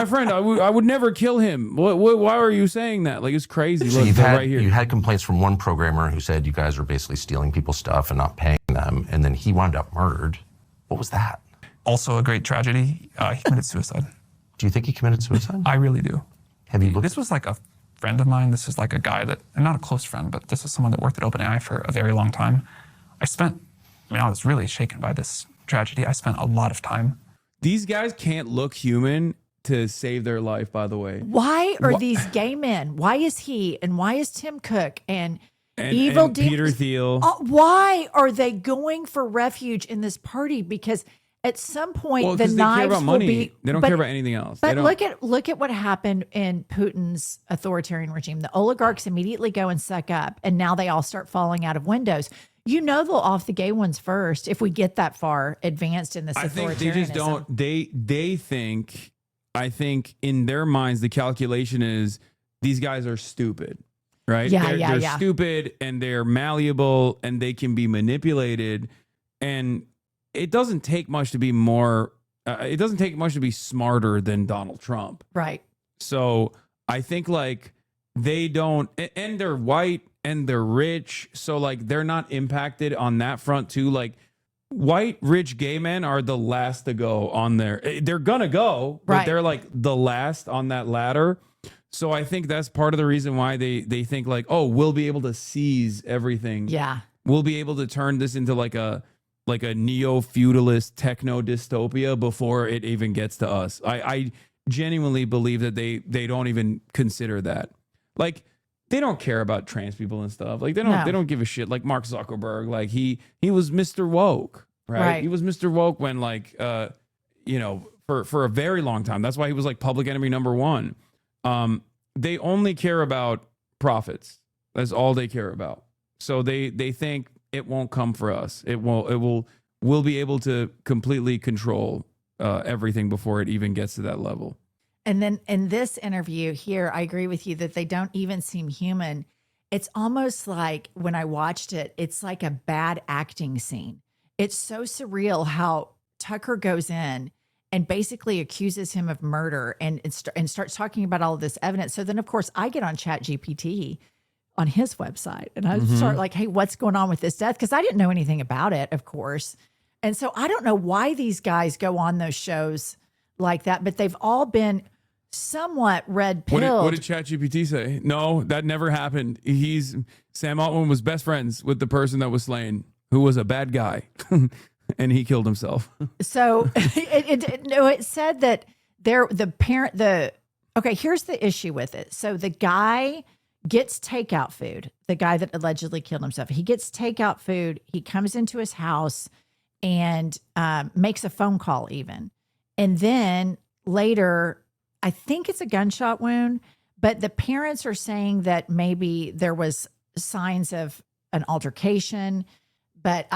friend. I would never kill him. Why are you saying that? Like, it's crazy. So Look, right here. You had complaints from one programmer who said you guys are basically stealing people's stuff and not paying them, and then he wound up murdered. What was that? Also a great tragedy. He committed suicide. Do you think he committed suicide? I really do. Have you looked? This was like a friend of mine. This is like a guy that, and not a close friend, but this is someone that worked at OpenAI for a very long time. I was really shaken by this tragedy. I spent a lot of time. These guys can't look human to save their life, by the way. Why are these gay men? Why is he, and why is Tim Cook and Evil Peter Thiel? Why are they going for refuge in this party? Because at some point the knives will be. They don't care about anything else. But look at what happened in Putin's authoritarian regime. The oligarchs immediately go and suck up, and now they all start falling out of windows. You know, they'll off the gay ones first if we get that far advanced in this authoritarianism. I think they just don't. They think. I think in their minds the calculation is these guys are stupid, right? They're stupid and they're malleable and they can be manipulated. And it doesn't take much to be more, it doesn't take much to be smarter than Donald Trump. Right. So I think like they don't, and they're white and they're rich. So like they're not impacted on that front too. Like white, rich, gay men are the last to go on there. They're going to go, but Right. they're like the last on that ladder. So I think that's part of the reason why they think like, oh, we'll be able to seize everything. Yeah. We'll be able to turn this into like a neo-feudalist techno dystopia before it even gets to us. I genuinely believe that they don't even consider that. Like they don't care about trans people and stuff. Like they don't give a shit. Like Mark Zuckerberg, like he was Mr. Woke, right? He was Mr. Woke when like you know, for a very long time. That's why he was like public enemy number one. They only care about profits. That's all they care about. So they think it won't come for us. We'll be able to completely control everything before it even gets to that level. And then in this interview here, I agree with you that they don't even seem human. It's almost like when I watched it, it's like a bad acting scene. It's so surreal how Tucker goes in and basically accuses him of murder and starts talking about all of this evidence. So then, of course, I get on ChatGPT on his website and I start like, hey, what's going on with this death? Because I didn't know anything about it, of course. And so I don't know why these guys go on those shows like that, but they've all been somewhat red-pilled. What did ChatGPT say? No, that never happened. Sam Altman was best friends with the person that was slain, who was a bad guy. And he killed himself. So it said that okay, here's the issue with it. So the guy gets takeout food, the guy that allegedly killed himself. He gets takeout food. He comes into his house and makes a phone call even. And then later, I think it's a gunshot wound, but the parents are saying that maybe there was signs of an altercation. But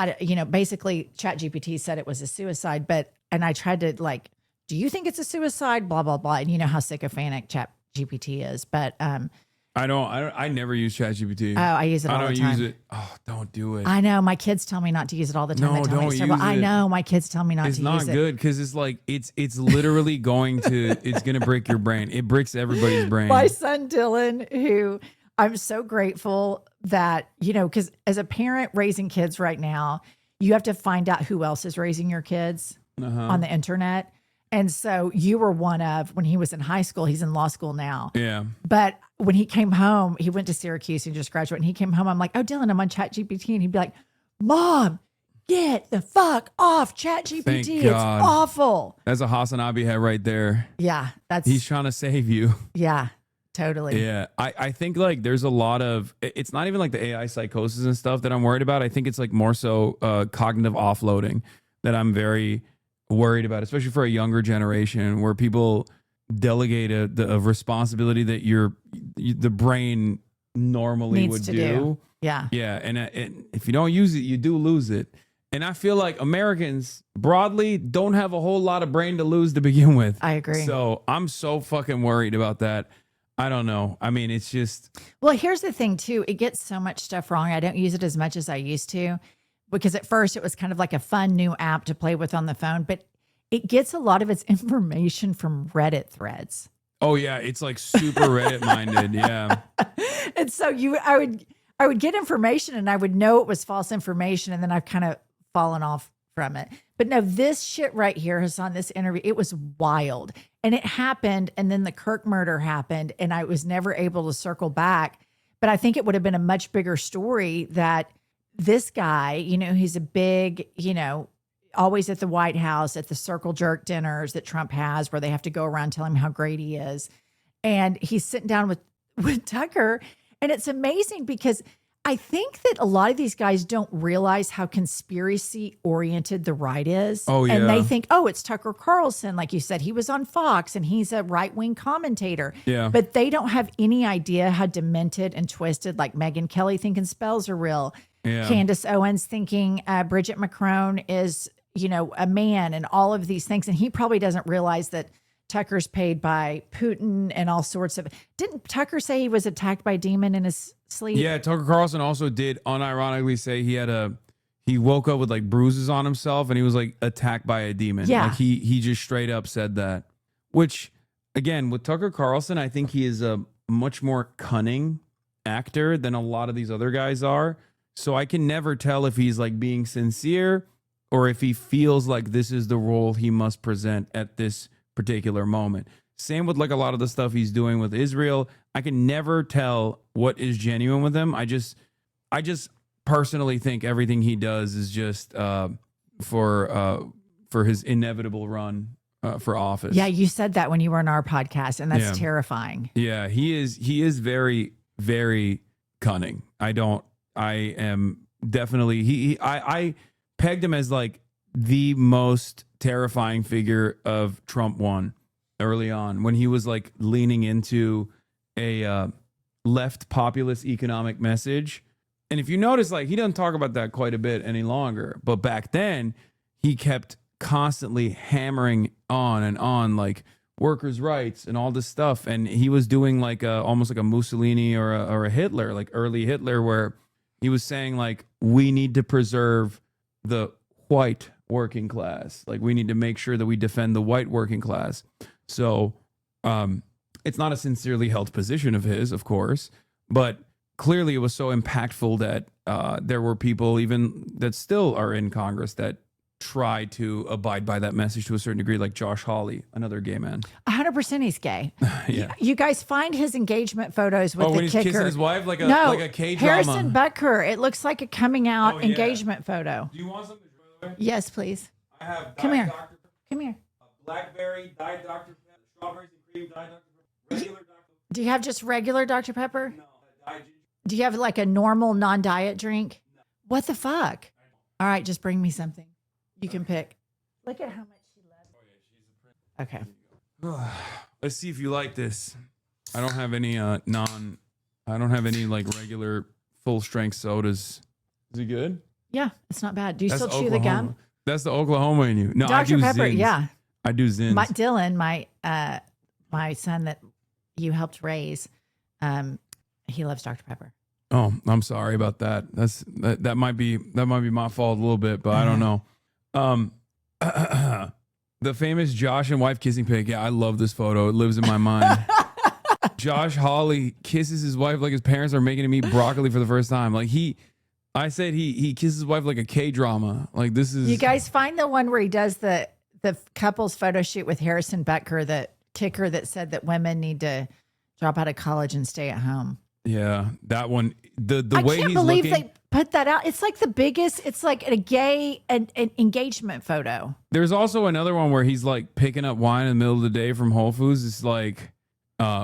basically ChatGPT said it was a suicide, and I tried to like, do you think it's a suicide? Blah, blah, blah. And you know how sycophantic ChatGPT is, but I never use ChatGPT. Oh, I use it all the time. I don't use it. Oh, don't do it. I know my kids tell me not to use it all the time. No, don't use it. I know my kids tell me not to use it. It's not good because it's like it's literally going to break your brain. It breaks everybody's brain. My son Dylan, who I'm so grateful that, because as a parent raising kids right now, you have to find out who else is raising your kids on the internet. And so you were one of, when he was in high school, he's in law school now. Yeah. But when he came home, he went to Syracuse and just graduated. And he came home, I'm like, oh, Dylan, I'm on ChatGPT. And he'd be like, Mom, get the fuck off ChatGPT. It's awful. That's a HasanAbi head right there. Yeah. He's trying to save you. Yeah. Totally. Yeah. I think like there's a lot of, it's not even like the AI psychosis and stuff that I'm worried about. I think it's like more so cognitive offloading that I'm very worried about, especially for a younger generation where people delegate a responsibility that the brain normally needs would to do. Yeah. Yeah. And if you don't use it, you do lose it. And I feel like Americans broadly don't have a whole lot of brain to lose to begin with. I agree. So I'm so fucking worried about that. I don't know. I mean, it's just. Well, here's the thing too. It gets so much stuff wrong. I don't use it as much as I used to, because at first it was kind of like a fun new app to play with on the phone, but it gets a lot of its information from Reddit threads. Oh yeah. It's like super Reddit minded. Yeah. And so I would get information and I would know it was false information. And then I've kind of fallen off from it. But no, this shit right here is on this interview. It was wild. And it happened. And then the Kirk murder happened. And I was never able to circle back. But I think it would have been a much bigger story that this guy, he's a big, always at the White House, at the circle jerk dinners that Trump has, where they have to go around telling him how great he is. And he's sitting down with Tucker. And it's amazing because I think that a lot of these guys don't realize how conspiracy oriented the right is. Oh, yeah. And they think, oh, it's Tucker Carlson. Like you said, he was on Fox and he's a right wing commentator. Yeah. But they don't have any idea how demented and twisted, like Megyn Kelly thinking spells are real. Yeah. Candace Owens thinking Bridget Macron is, a man, and all of these things. And he probably doesn't realize that Tucker's paid by Putin and all sorts of. Didn't Tucker say he was attacked by a demon in his sleep? Yeah, Tucker Carlson also did unironically say he he woke up with like bruises on himself and he was like attacked by a demon. Yeah. Like he just straight up said that. Which again, with Tucker Carlson, I think he is a much more cunning actor than a lot of these other guys are. So I can never tell if he's like being sincere or if he feels like this is the role he must present at this particular moment. Same with like a lot of the stuff he's doing with Israel. I can never tell what is genuine with him. I just personally think everything he does is just for his inevitable run for office. Yeah, you said that when you were on our podcast, and that's Yeah. terrifying. Yeah, he is very, very cunning. I am definitely I pegged him as like the most terrifying figure of Trump 1 early on when he was like leaning into a left populist economic message. And if you notice, like, he doesn't talk about that quite a bit any longer. But back then, he kept constantly hammering on and on, like, workers' rights and all this stuff. And he was doing like almost like a Mussolini or a Hitler, like early Hitler, where he was saying, like, we need to preserve the white working class. Like, we need to make sure that we defend the white working class. So it's not a sincerely held position of his, of course, but clearly it was so impactful that there were people even that still are in Congress that try to abide by that message to a certain degree, like Josh Hawley, another gay man. 100% he's gay. Yeah. You guys find his engagement photos with the when he's kicker. kissing his wife like a K-drama. Harrison Butker. It looks like a coming out engagement photo. Do you want something? Yes, please. I have Come here. Come here. Blackberry, Diet Dr. Pepper, strawberries and cream, Diet Dr. Pepper, regular Dr. Pepper. Do you have just regular Dr. Pepper? No, Diet Ginger. Do you have like a normal non-diet drink? No. What the fuck? All right, just bring me something. You can pick. Look at how much she loves. Okay. Let's see if you like this. I don't have any I don't have any like regular full strength sodas. Is it good? Yeah, it's not bad. Do you That's still chew the gum? That's the Oklahoma in you. No, I Dr. do Pepper, Zins. yeah. I do Zins. Dylan, my son that you helped raise, he loves Dr. Pepper. Oh, I'm sorry about that. That might be my fault a little bit, but I don't know. The famous Josh and wife kissing pic. Yeah, I love this photo. It lives in my mind. Josh Hawley kisses his wife like his parents are making him eat broccoli for the first time. Like I said he kisses his wife like a K-drama. Like this is. You guys find the one where he does the couple's photo shoot with Harrison Butker, the kicker that said that women need to drop out of college and stay at home. Yeah, that one. The I way can't he's believe looking, they put that out. It's like the biggest. It's like a gay an engagement photo. There's also another one where he's like picking up wine in the middle of the day from Whole Foods. It's like,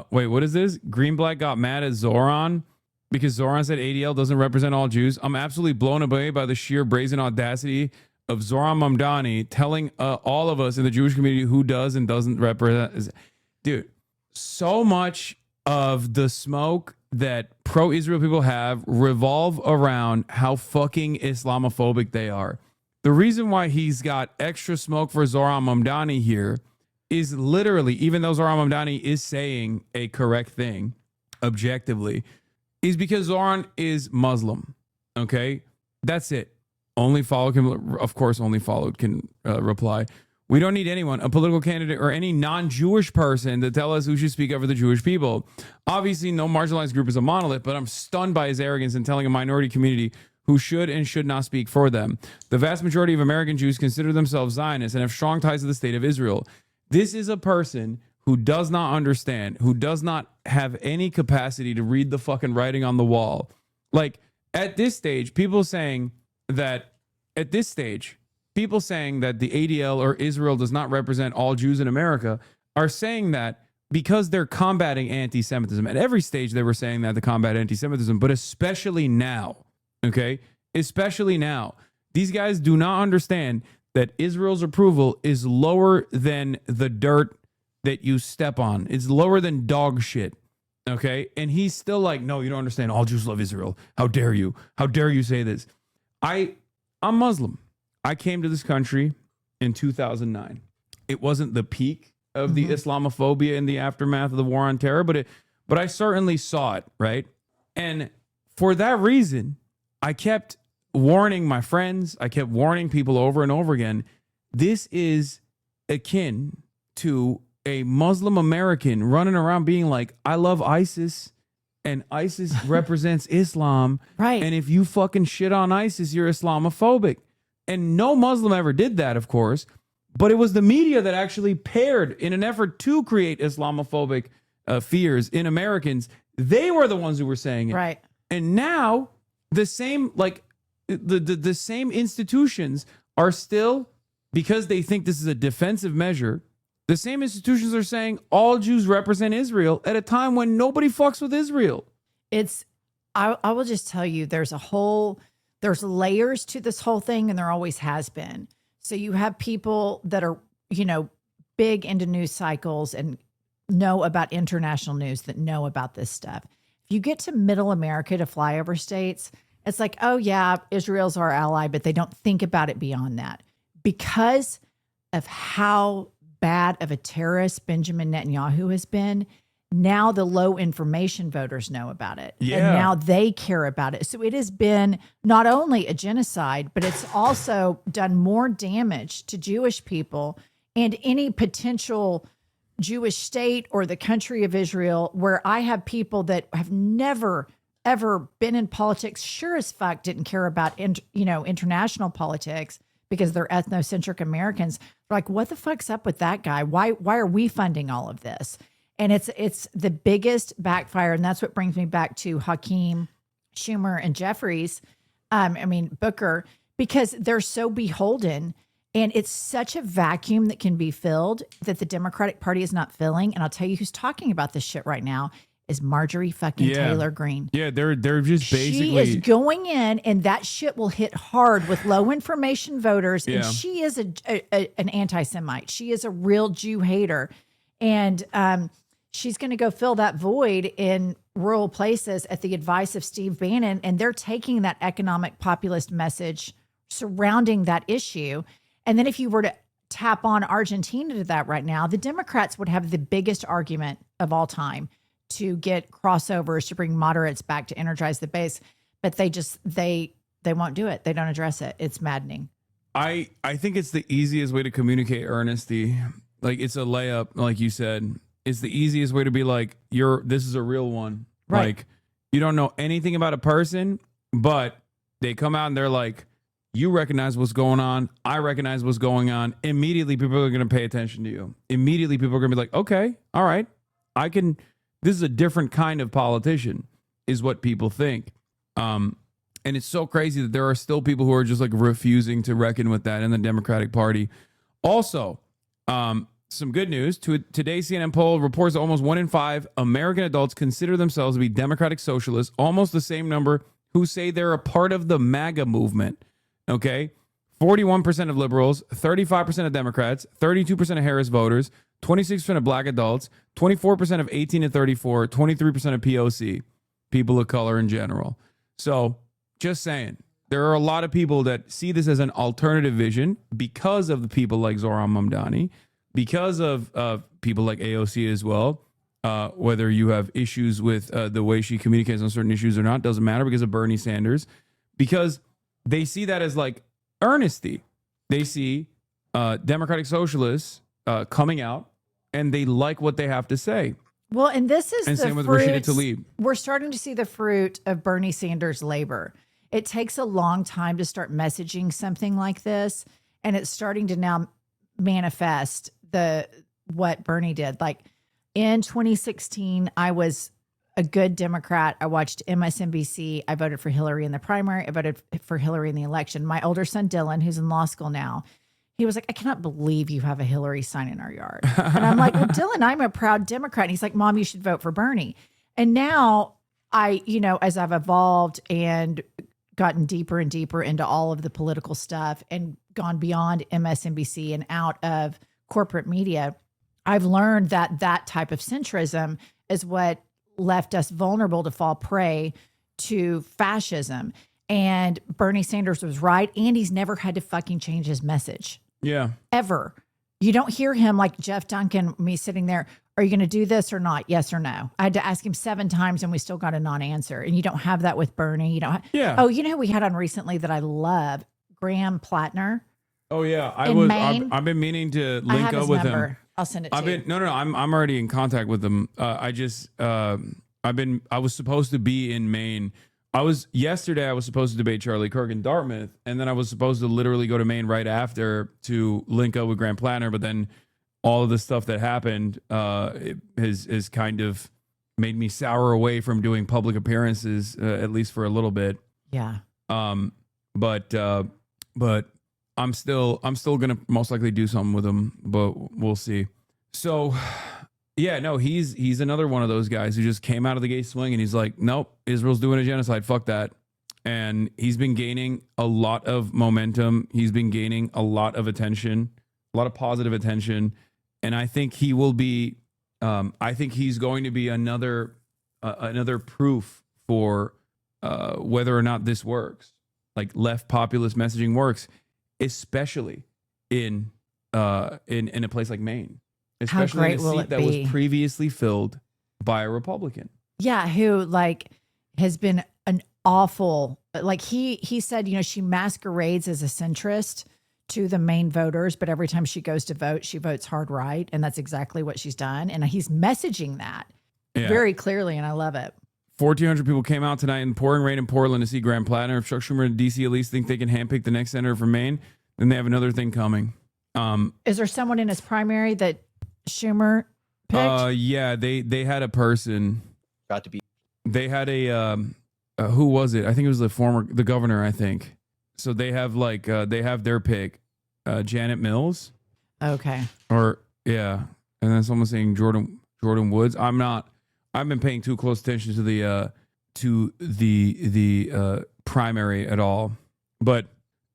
wait, what is this? Green Black got mad at Zoran because Zoran said ADL doesn't represent all Jews. I'm absolutely blown away by the sheer brazen audacity of Zoran Mamdani telling all of us in the Jewish community who does and doesn't represent. Dude, so much of the smoke that pro-Israel people have revolve around how fucking Islamophobic they are. The reason why he's got extra smoke for Zoran Mamdani here is literally, even though Zoran Mamdani is saying a correct thing objectively, is because Zoran is Muslim. Okay? That's it. Only Followed can, of course, Only Followed can reply. We don't need anyone, a political candidate or any non-Jewish person to tell us who should speak up for the Jewish people. Obviously, no marginalized group is a monolith, but I'm stunned by his arrogance in telling a minority community who should and should not speak for them. The vast majority of American Jews consider themselves Zionists and have strong ties to the state of Israel. This is a person who does not understand, who does not have any capacity to read the fucking writing on the wall. Like, at this stage, people saying that the ADL or Israel does not represent all Jews in America are saying that because they're combating anti-Semitism. At every stage, they were saying that to combat anti-Semitism, but especially now, okay? Especially now. These guys do not understand that Israel's approval is lower than the dirt that you step on. It's lower than dog shit, okay? And he's still like, no, you don't understand. All Jews love Israel. How dare you? How dare you say this? I'm Muslim. I came to this country in 2009. It wasn't the peak of the Islamophobia in the aftermath of the war on terror, but I certainly saw it, right? And for that reason, I kept warning my friends. I kept warning people over and over again. This is akin to a Muslim American running around being like, I love ISIS and ISIS represents Islam. Right. And if you fucking shit on ISIS, you're Islamophobic. And no Muslim ever did that, of course. But it was the media that actually paired in an effort to create Islamophobic fears in Americans. They were the ones who were saying it. Right. And now the same, like the same institutions are still, because they think this is a defensive measure, the same institutions are saying all Jews represent Israel at a time when nobody fucks with Israel. I will just tell you, there's layers to this whole thing, and there always has been. So you have people that are, big into news cycles and know about international news, that know about this stuff. If you get to middle America, to flyover states, it's like, oh yeah, Israel's our ally, but they don't think about it beyond that. Because of how bad of a terrorist Benjamin Netanyahu has been, now the low information voters know about it. Yeah. And now they care about it. So it has been not only a genocide, but it's also done more damage to Jewish people and any potential Jewish state or the country of Israel, where I have people that have never, ever been in politics, sure as fuck didn't care about, international politics because they're ethnocentric Americans. They're like, what the fuck's up with that guy? Why are we funding all of this? And it's the biggest backfire. And that's what brings me back to Hakeem, Schumer, and Booker, because they're so beholden. And it's such a vacuum that can be filled that the Democratic Party is not filling. And I'll tell you who's talking about this shit right now is Marjorie fucking Taylor Greene. Yeah, they're just basically... She is going in, and that shit will hit hard with low information voters. Yeah. And she is an anti-Semite. She is a real Jew hater. And she's going to go fill that void in rural places at the advice of Steve Bannon. And they're taking that economic populist message surrounding that issue. And then if you were to tap on Argentina to that right now, the Democrats would have the biggest argument of all time to get crossovers, to bring moderates back, to energize the base. But they won't do it. They don't address it. It's maddening. I think it's the easiest way to communicate earnesty. Like, it's a layup, like you said. It's the easiest way to be like, this is a real one. Right. Like, you don't know anything about a person, but they come out and they're like, you recognize what's going on. I recognize what's going on. Immediately, people are going to pay attention to you. Immediately, people are going to be like, okay, all right, this is a different kind of politician, is what people think. And it's so crazy that there are still people who are just like refusing to reckon with that in the Democratic Party. Also, some good news. Today's CNN poll reports that almost 1 in 5 American adults consider themselves to be Democratic Socialists, almost the same number who say they're a part of the MAGA movement. Okay? 41% of liberals, 35% of Democrats, 32% of Harris voters, 26% of black adults, 24% of 18 to 34, 23% of POC, people of color in general. So, just saying, there are a lot of people that see this as an alternative vision because of the people like Zohran Mamdani, because of people like AOC as well. Whether you have issues with the way she communicates on certain issues or not, doesn't matter, because of Bernie Sanders, because they see that as like earnesty. They see Democratic Socialists coming out, and they like what they have to say. Well, and this is and the same with fruits, Rashida Tlaib. We're starting to see the fruit of Bernie Sanders' labor. It takes a long time to start messaging something like this, and it's starting to now manifest what Bernie did. Like in 2016, I was a good Democrat. I watched MSNBC. I voted for Hillary in the primary. I voted for Hillary in the election. My older son, Dylan, who's in law school now, he was like, I cannot believe you have a Hillary sign in our yard. And I'm like, well, Dylan, I'm a proud Democrat. And he's like, Mom, you should vote for Bernie. And now as I've evolved and gotten deeper and deeper into all of the political stuff and gone beyond MSNBC and out of corporate media, I've learned that type of centrism is what left us vulnerable to fall prey to fascism. And Bernie Sanders was right. And he's never had to fucking change his message. Yeah. Ever. You don't hear him like Jeff Duncan, me sitting there. Are you going to do this or not? Yes or no? I had to ask him 7 times and we still got a non-answer. And you don't have that with Bernie. You don't have, Yeah. Oh, you know who we had on recently that I love? Graham Plattner. Oh yeah, Maine. I've been meaning to I link have up his with number. him. I'll send it to you. No, I'm already in contact with him. I was supposed to be in Maine. Yesterday I was supposed to debate Charlie Kirk in Dartmouth, and then I was supposed to literally go to Maine right after to link up with Graham Plattner, but then all of the stuff that happened has kind of made me sour away from doing public appearances, at least for a little bit. Yeah. But I'm still gonna most likely do something with him, but we'll see. So yeah, no, he's another one of those guys who just came out of the gate swinging. He's like, nope, Israel's doing a genocide. Fuck that. And he's been gaining a lot of momentum. He's been gaining a lot of attention, a lot of positive attention. And I think he will be, I think he's going to be another proof for whether or not this works, like left populist messaging works, especially in a place like Maine, especially in a seat that was previously filled by a Republican. Yeah, who like has been an awful, like he said, she masquerades as a centrist to the Maine voters, but every time she goes to vote, she votes hard right. And that's exactly what she's done. And he's messaging that very clearly, and I love it. 1,400 people came out tonight in pouring rain in Portland to see Graham Plattner. If Chuck Schumer and DC at least think they can handpick the next senator from Maine, then they have another thing coming. Is there someone in his primary that Schumer picked? Yeah, they had a person. Got to be. They had a who was it? I think it was the governor, I think. So they have they have their pick, Janet Mills. Okay. Or yeah, and then someone saying Jordan Woods. I've been paying too close attention to the primary at all. But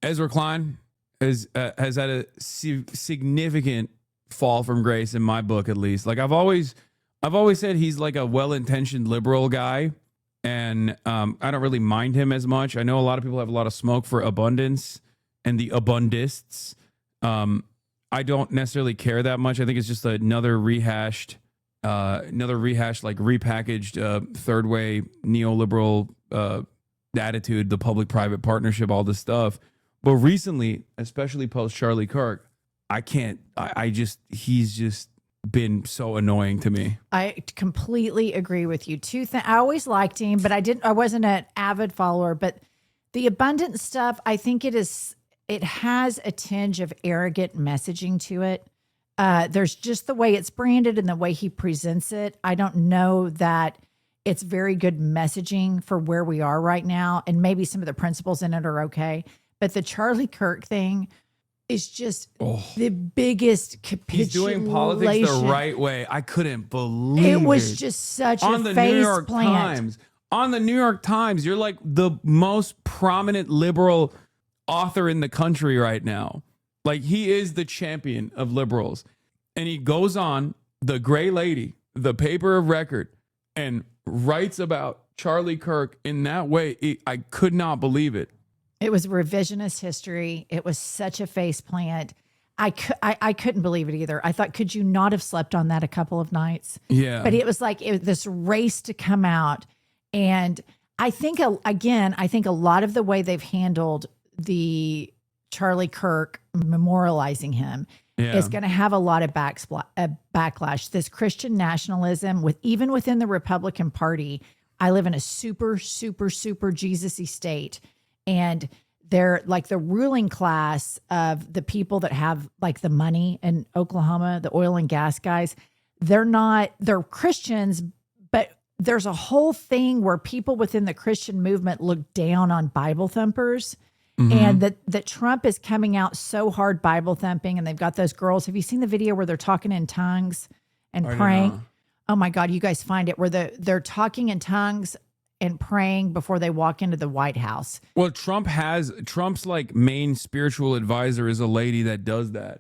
Ezra Klein has had a significant fall from grace in my book, at least. Like I've always said, he's like a well-intentioned liberal guy. And I don't really mind him as much. I know a lot of people have a lot of smoke for abundance and the abundists. I don't necessarily care that much. I think it's just another rehashed, like repackaged third way neoliberal attitude, the public-private partnership, all this stuff. But recently, especially post Charlie Kirk, he's just been so annoying to me. I completely agree with you. I always liked him, but I wasn't an avid follower. But the abundant stuff, I think it has a tinge of arrogant messaging to it. There's just the way it's branded and the way he presents it. I don't know that it's very good messaging for where we are right now. And maybe some of the principles in it are okay. But the Charlie Kirk thing is just the biggest capitulation. He's doing politics the right way. I couldn't believe it. It was just such a face plant. On the New York Times, you're like the most prominent liberal author in the country right now. Like he is the champion of liberals. And he goes on the Gray Lady, the paper of record, and writes about Charlie Kirk in that way. I could not believe it. It was revisionist history. It was such a face plant. I couldn't believe it either. I thought, could you not have slept on that a couple of nights? Yeah. But it was like this race to come out. And I think, I think a lot of the way they've handled the Charlie Kirk memorializing him is going to have a lot of backlash. This Christian nationalism, even within the Republican Party, I live in a super, super, super Jesus-y state. And they're like the ruling class of the people that have like the money in Oklahoma, the oil and gas guys. They're Christians, but there's a whole thing where people within the Christian movement look down on Bible thumpers. Mm-hmm. And that Trump is coming out so hard Bible thumping, and they've got those girls. Have you seen the video where they're talking in tongues and praying? Oh my God, you guys find it where they're talking in tongues and praying before they walk into the White House. Well, Trump's like main spiritual advisor is a lady that does that.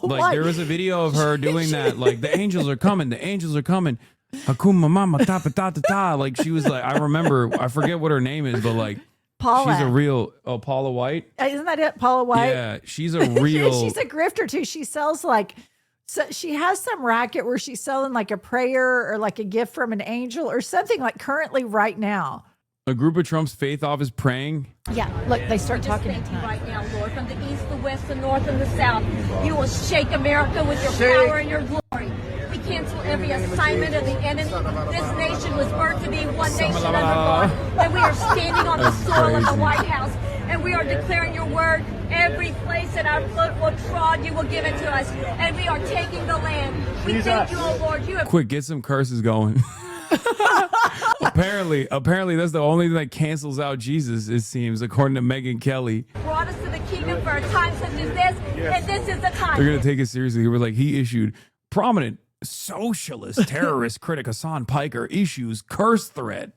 Like there was a video of her doing that. Like the angels are coming. The angels are coming. Hakuma mama ta ta ta ta. Like she was like, I remember, I forget what her name is, but like Paula. She's a real Paula White. Isn't that it, Paula White? Yeah, she's a real. She's a grifter too. She sells like, so she has some racket where she's selling like a prayer or like a gift from an angel or something like currently right now. A group of Trump's faith office praying. Yeah, look, they start talking in Thank you tongues. right now, Lord, from the east, the west, the north, and the south. You will shake America with your power and your glory. We cancel every assignment of the enemy. This nation was birthed to be one nation under God, and we are standing on the soil of the White House, and we are declaring your word. Every place that our foot will trod, you will give it to us, and we are taking the land. We thank you, oh Lord. You have Quick, get some curses going. apparently, that's the only thing that cancels out Jesus. It seems, according to Megyn Kelly. brought us to the kingdom for a time such as this, and this is the time. They're gonna take it seriously. We're like, he issued prominent socialist terrorist critic Hassan Piker issues curse threat.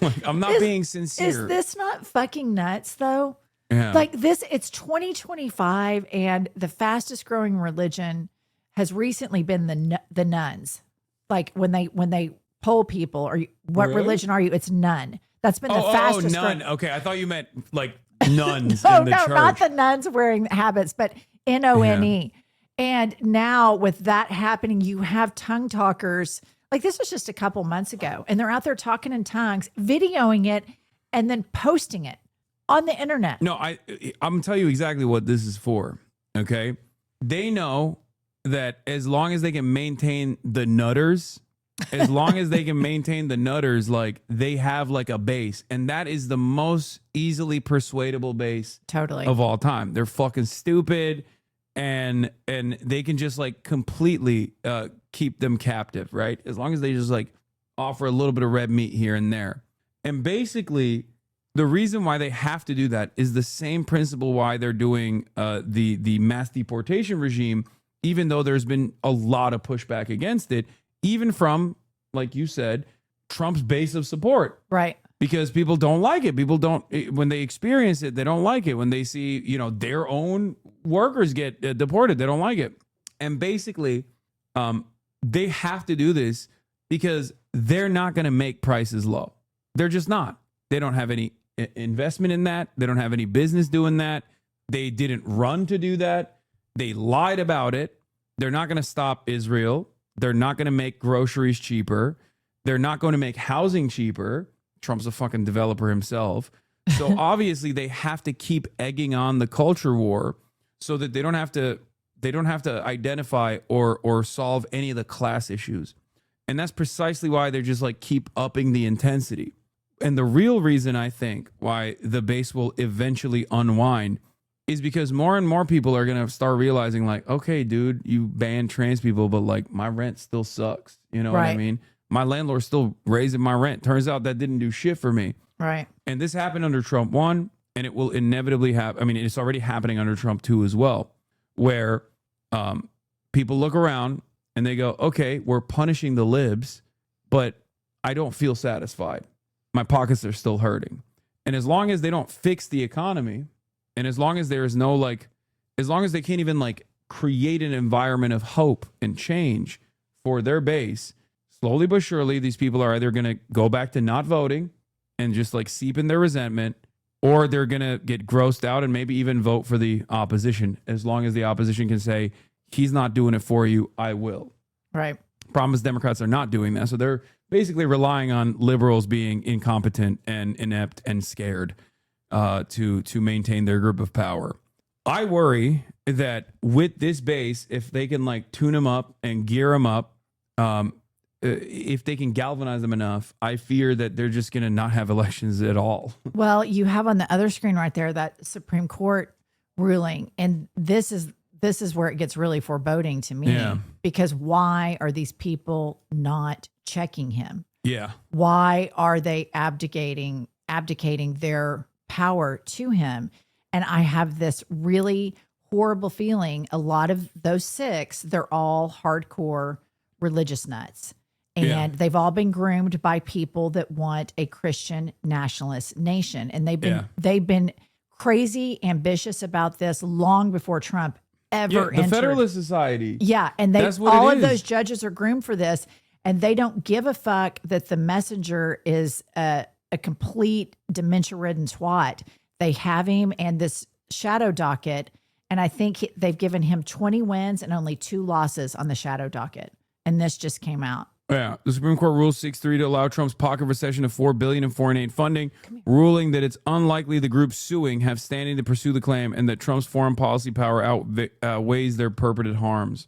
Like, I'm not being sincere. Is this not fucking nuts though? Yeah. Like this, it's 2025 and the fastest growing religion has recently been the nuns. Like when they poll people, or what Really? religion are you? It's none. That's been the fastest. none. growing. Okay, I thought you meant like nuns No, in the church. not the nuns wearing habits, but NONE. And now with that happening, you have tongue talkers. Like this was just a couple months ago, and they're out there talking in tongues, videoing it, and then posting it on the internet. No, I'm gonna tell you exactly what this is for. Okay, they know that as long as they can maintain the nutters, like they have like a base, and that is the most easily persuadable base totally of all time. They're fucking stupid, and they can just like completely keep them captive, right? As long as they just like offer a little bit of red meat here and there. And basically, the reason why they have to do that is the same principle why they're doing the mass deportation regime, even though there's been a lot of pushback against it, even from, like you said, Trump's base of support. Right. Because people don't like it. People don't, when they experience it, they don't like it. When they see, their own workers get deported, they don't like it. And basically, they have to do this because they're not going to make prices low. They're just not. They don't have any investment in that. They don't have any business doing that. They didn't run to do that. They lied about it. They're not going to stop Israel. They're not going to make groceries cheaper. They're not going to make housing cheaper. Trump's a fucking developer himself. So obviously they have to keep egging on the culture war so that they don't have to identify or solve any of the class issues. And that's precisely why they're just like keep upping the intensity. And the real reason I think why the base will eventually unwind is because more and more people are going to start realizing like, okay, dude, you banned trans people, but like my rent still sucks. You know what I mean? My landlord's still raising my rent. Turns out that didn't do shit for me. Right. And this happened under Trump 1, and it will inevitably happen. I mean, it's already happening under Trump 2 as well, where people look around and they go, okay, we're punishing the libs, but I don't feel satisfied. My pockets are still hurting. And as long as they don't fix the economy, and as long as there is no as long as they can't even create an environment of hope and change for their base, slowly but surely, these people are either going to go back to not voting and just seep in their resentment, or they're going to get grossed out and maybe even vote for the opposition, as long as the opposition can say, he's not doing it for you, I will. Right. Problem is Democrats are not doing that. So they're basically relying on liberals being incompetent and inept and scared to maintain their grip of power. I worry that with this base, if they can tune them up and gear them up, if they can galvanize them enough, I fear that they're just going to not have elections at all. Well, you have on the other screen right there that Supreme Court ruling, and this is where it gets really foreboding to me. Yeah. Because why are these people not checking him? Yeah. Why are they abdicating their power to him? And I have this really horrible feeling. A lot of those 6, they're all hardcore religious nuts. And they've all been groomed by people that want a Christian nationalist nation. And they've been crazy ambitious about this long before Trump ever the entered. Federalist Society. Yeah, and all of those judges are groomed for this, and they don't give a fuck that the messenger is a a complete dementia-ridden twat. They have him and this shadow docket, and I think they've given him 20 wins and only 2 losses on the shadow docket. And this just came out. Yeah, the Supreme Court ruled 6-3 to allow Trump's pocket recession of $4 billion in foreign aid funding, ruling that it's unlikely the group suing have standing to pursue the claim and that Trump's foreign policy power outweighs their purported harms.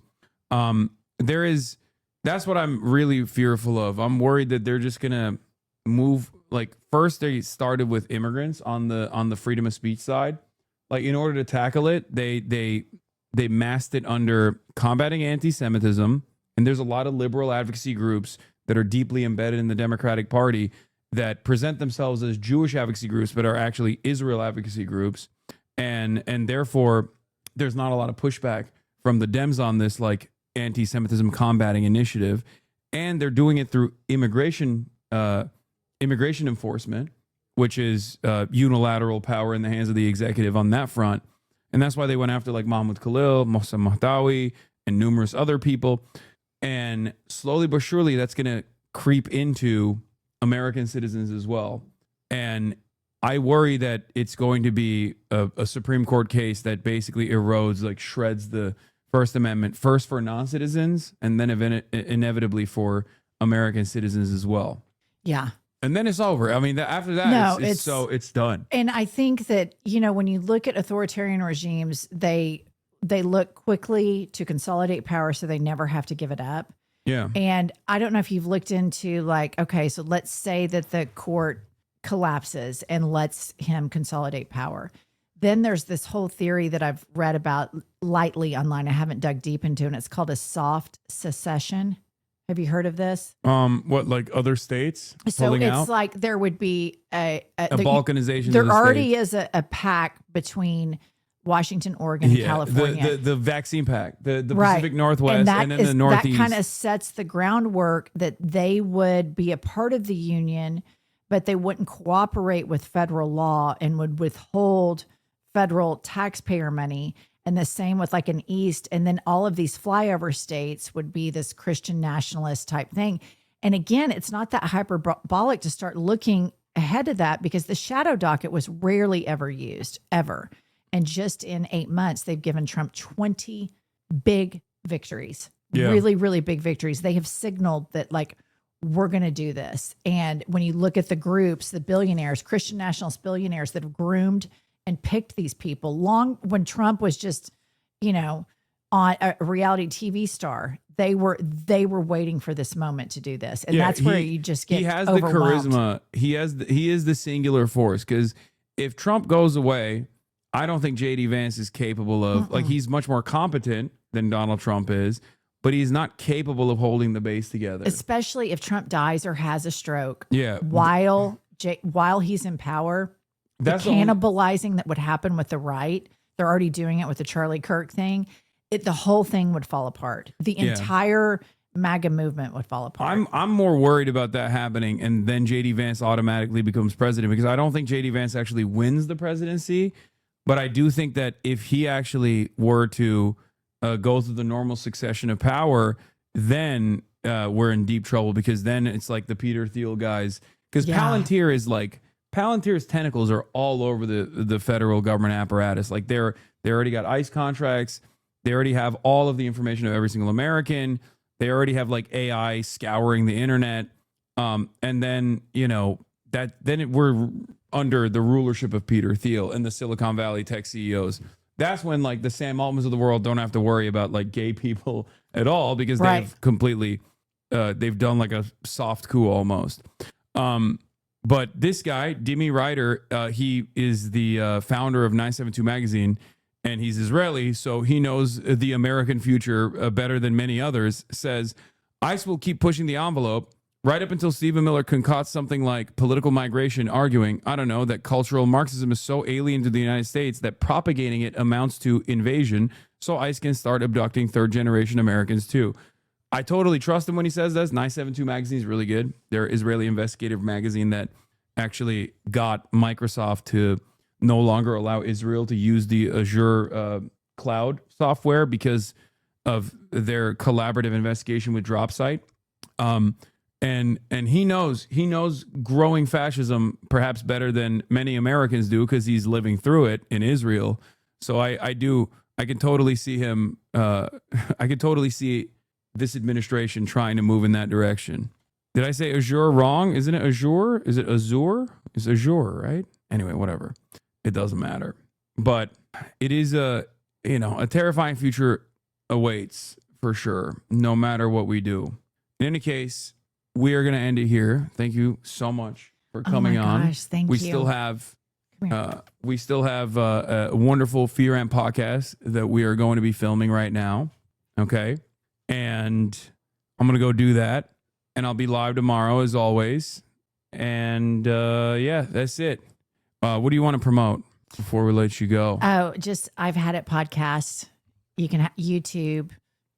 That's what I'm really fearful of. I'm worried that they're just gonna move. Like, first they started with immigrants on the freedom of speech side. Like, in order to tackle it, they masked it under combating anti-Semitism. And there's a lot of liberal advocacy groups that are deeply embedded in the Democratic Party that present themselves as Jewish advocacy groups, but are actually Israel advocacy groups. And therefore, there's not a lot of pushback from the Dems on this, like, anti-Semitism combating initiative. And they're doing it through immigration enforcement, which is unilateral power in the hands of the executive on that front. And that's why they went after, like, Mahmoud Khalil, Mohsen Mahdawi, and numerous other people. And slowly but surely, that's going to creep into American citizens as well. And I worry that it's going to be a Supreme Court case that basically erodes, like, shreds the First Amendment, first for non-citizens, and then inevitably for American citizens as well. Yeah. And then it's over. I mean, after that, it's done. And I think that, when you look at authoritarian regimes, they look quickly to consolidate power so they never have to give it up. Yeah. And I don't know if you've looked into, like, okay, so let's say that the court collapses and lets him consolidate power. Then there's this whole theory that I've read about lightly online. I haven't dug deep into, and it's called a soft secession. Have you heard of this? What, like other states So pulling it's out? like there would be a balkanization. There of the already states. is a pact between Washington, Oregon, and California. The vaccine pact, the Right. Pacific Northwest, and then the Northeast. That kind of sets the groundwork that they would be a part of the union, but they wouldn't cooperate with federal law and would withhold federal taxpayer money. And the same with, like, an East. And then all of these flyover states would be this Christian nationalist type thing. And again, it's not that hyperbolic to start looking ahead of that, because the shadow docket was rarely ever used, ever. And just in 8 months, they've given Trump 20 big victories, really, really big victories. They have signaled that, like, we're going to do this. And when you look at the groups, the billionaires, Christian nationalist billionaires that have groomed and picked these people long when Trump was just, on a reality TV star, they were waiting for this moment to do this. And that's where you just get he has overwhelmed. the charisma. He is the singular force. Because if Trump goes away, I don't think JD Vance is capable of, like, he's much more competent than Donald Trump is, but he's not capable of holding the base together. Especially if Trump dies or has a stroke. Yeah. While he's in power, That's the cannibalizing that would happen with the right, they're already doing it with the Charlie Kirk thing. The whole thing would fall apart. The entire MAGA movement would fall apart. I'm more worried about that happening, and then JD Vance automatically becomes president, because I don't think JD Vance actually wins the presidency, but I do think that if he actually were to go through the normal succession of power, then we're in deep trouble, because then it's like the Peter Thiel guys, because Palantir's tentacles are all over the federal government apparatus. Like, they already got ICE contracts. They already have all of the information of every single American. They already have, like, AI scouring the internet. And then, we're under the rulership of Peter Thiel and the Silicon Valley tech CEOs. That's when, like, the Sam Altmans of the world don't have to worry about, like, gay people at all, because they've completely, they've done, like, a soft coup almost. But this guy, Dimi Ryder, he is the founder of 972 magazine, and he's Israeli, so he knows the American future better than many others, says, ICE will keep pushing the envelope right up until Stephen Miller concocts something like political migration, arguing, I don't know, that cultural Marxism is so alien to the United States that propagating it amounts to invasion, so ICE can start abducting third-generation Americans too. I totally trust him when he says this. 972 magazine is really good. They're an Israeli investigative magazine that actually got Microsoft to no longer allow Israel to use the Azure cloud software because of their collaborative investigation with DropSite. And he knows growing fascism perhaps better than many Americans do because he's living through it in Israel. So I can totally see him. I can totally see this administration trying to move in that direction. Did I say Azure wrong? Isn't it Azure? Is it Azure? It's Azure, right? Anyway, whatever. It doesn't matter. But it is a terrifying future awaits for sure, no matter what we do. In any case, we are going to end it here. Thank you so much for coming on. Gosh, thank we you. Still have a wonderful Fear Amp podcast that we are going to be filming right now. Okay. And I'm going to go do that. And I'll be live tomorrow as always. And yeah, that's it. What do you want to promote before we let you go? Oh, just I've Had It podcast. You can YouTube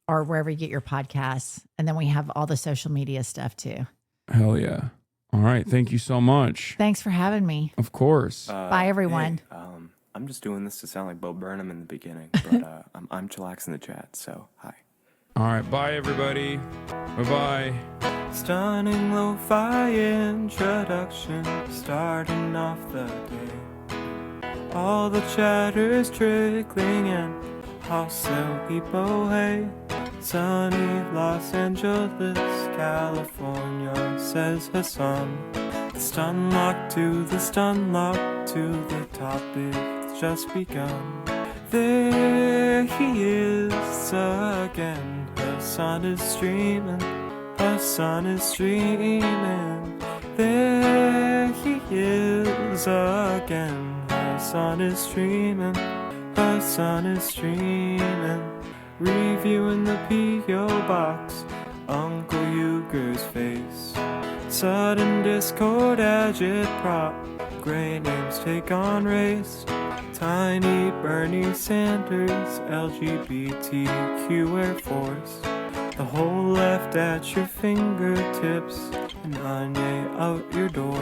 or wherever you get your podcasts. And then we have all the social media stuff too. Hell yeah. All right. Thank you so much. Thanks for having me. Of course. Bye, everyone. Hey, I'm just doing this to sound like Bo Burnham in the beginning, but I'm chillaxing the chat, so hi. All right. Bye, everybody. Bye-bye. Stunning lo-fi introduction, starting off the day. All the chatter's trickling in, hostile people hate. Sunny Los Angeles, California, says Hasan. The stun lock to the stun lock to the topic that's just begun. There he is again, Hasan is streaming. Hasan is streaming. There he is again. Hasan is streaming. Hasan is streaming. Reviewing the P.O. box. Uncle Euger's face. Sudden discord agitprop. Gray names take on race. Tiny Bernie Sanders. LGBTQ Air Force. The whole left at your fingertips, and Anye out your door.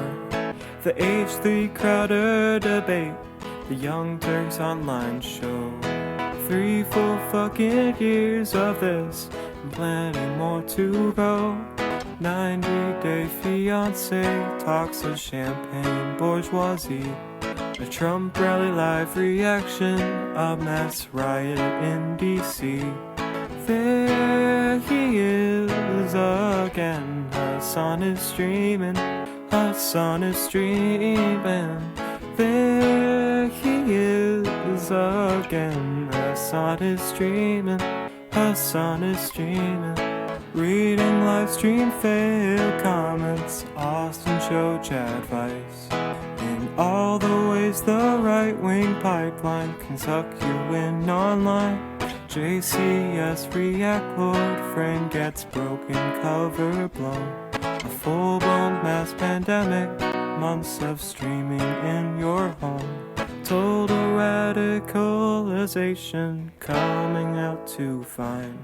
The H3 Crowder debate, the Young Turks online show. 3 full fucking years of this, and plenty more to go. 90-day fiance, talks of champagne bourgeoisie. A Trump rally live reaction, a mass riot in D.C. There he is again. Hasan is streaming. Hasan is streaming. There he is again. Hasan is streaming. Hasan is streaming. Reading live stream fail comments. Austin show chat advice. In all the ways the right wing pipeline can suck you in online. JCS React Lord friend gets broken cover blown. A full-blown mass pandemic, months of streaming in your home. Total radicalization coming out to find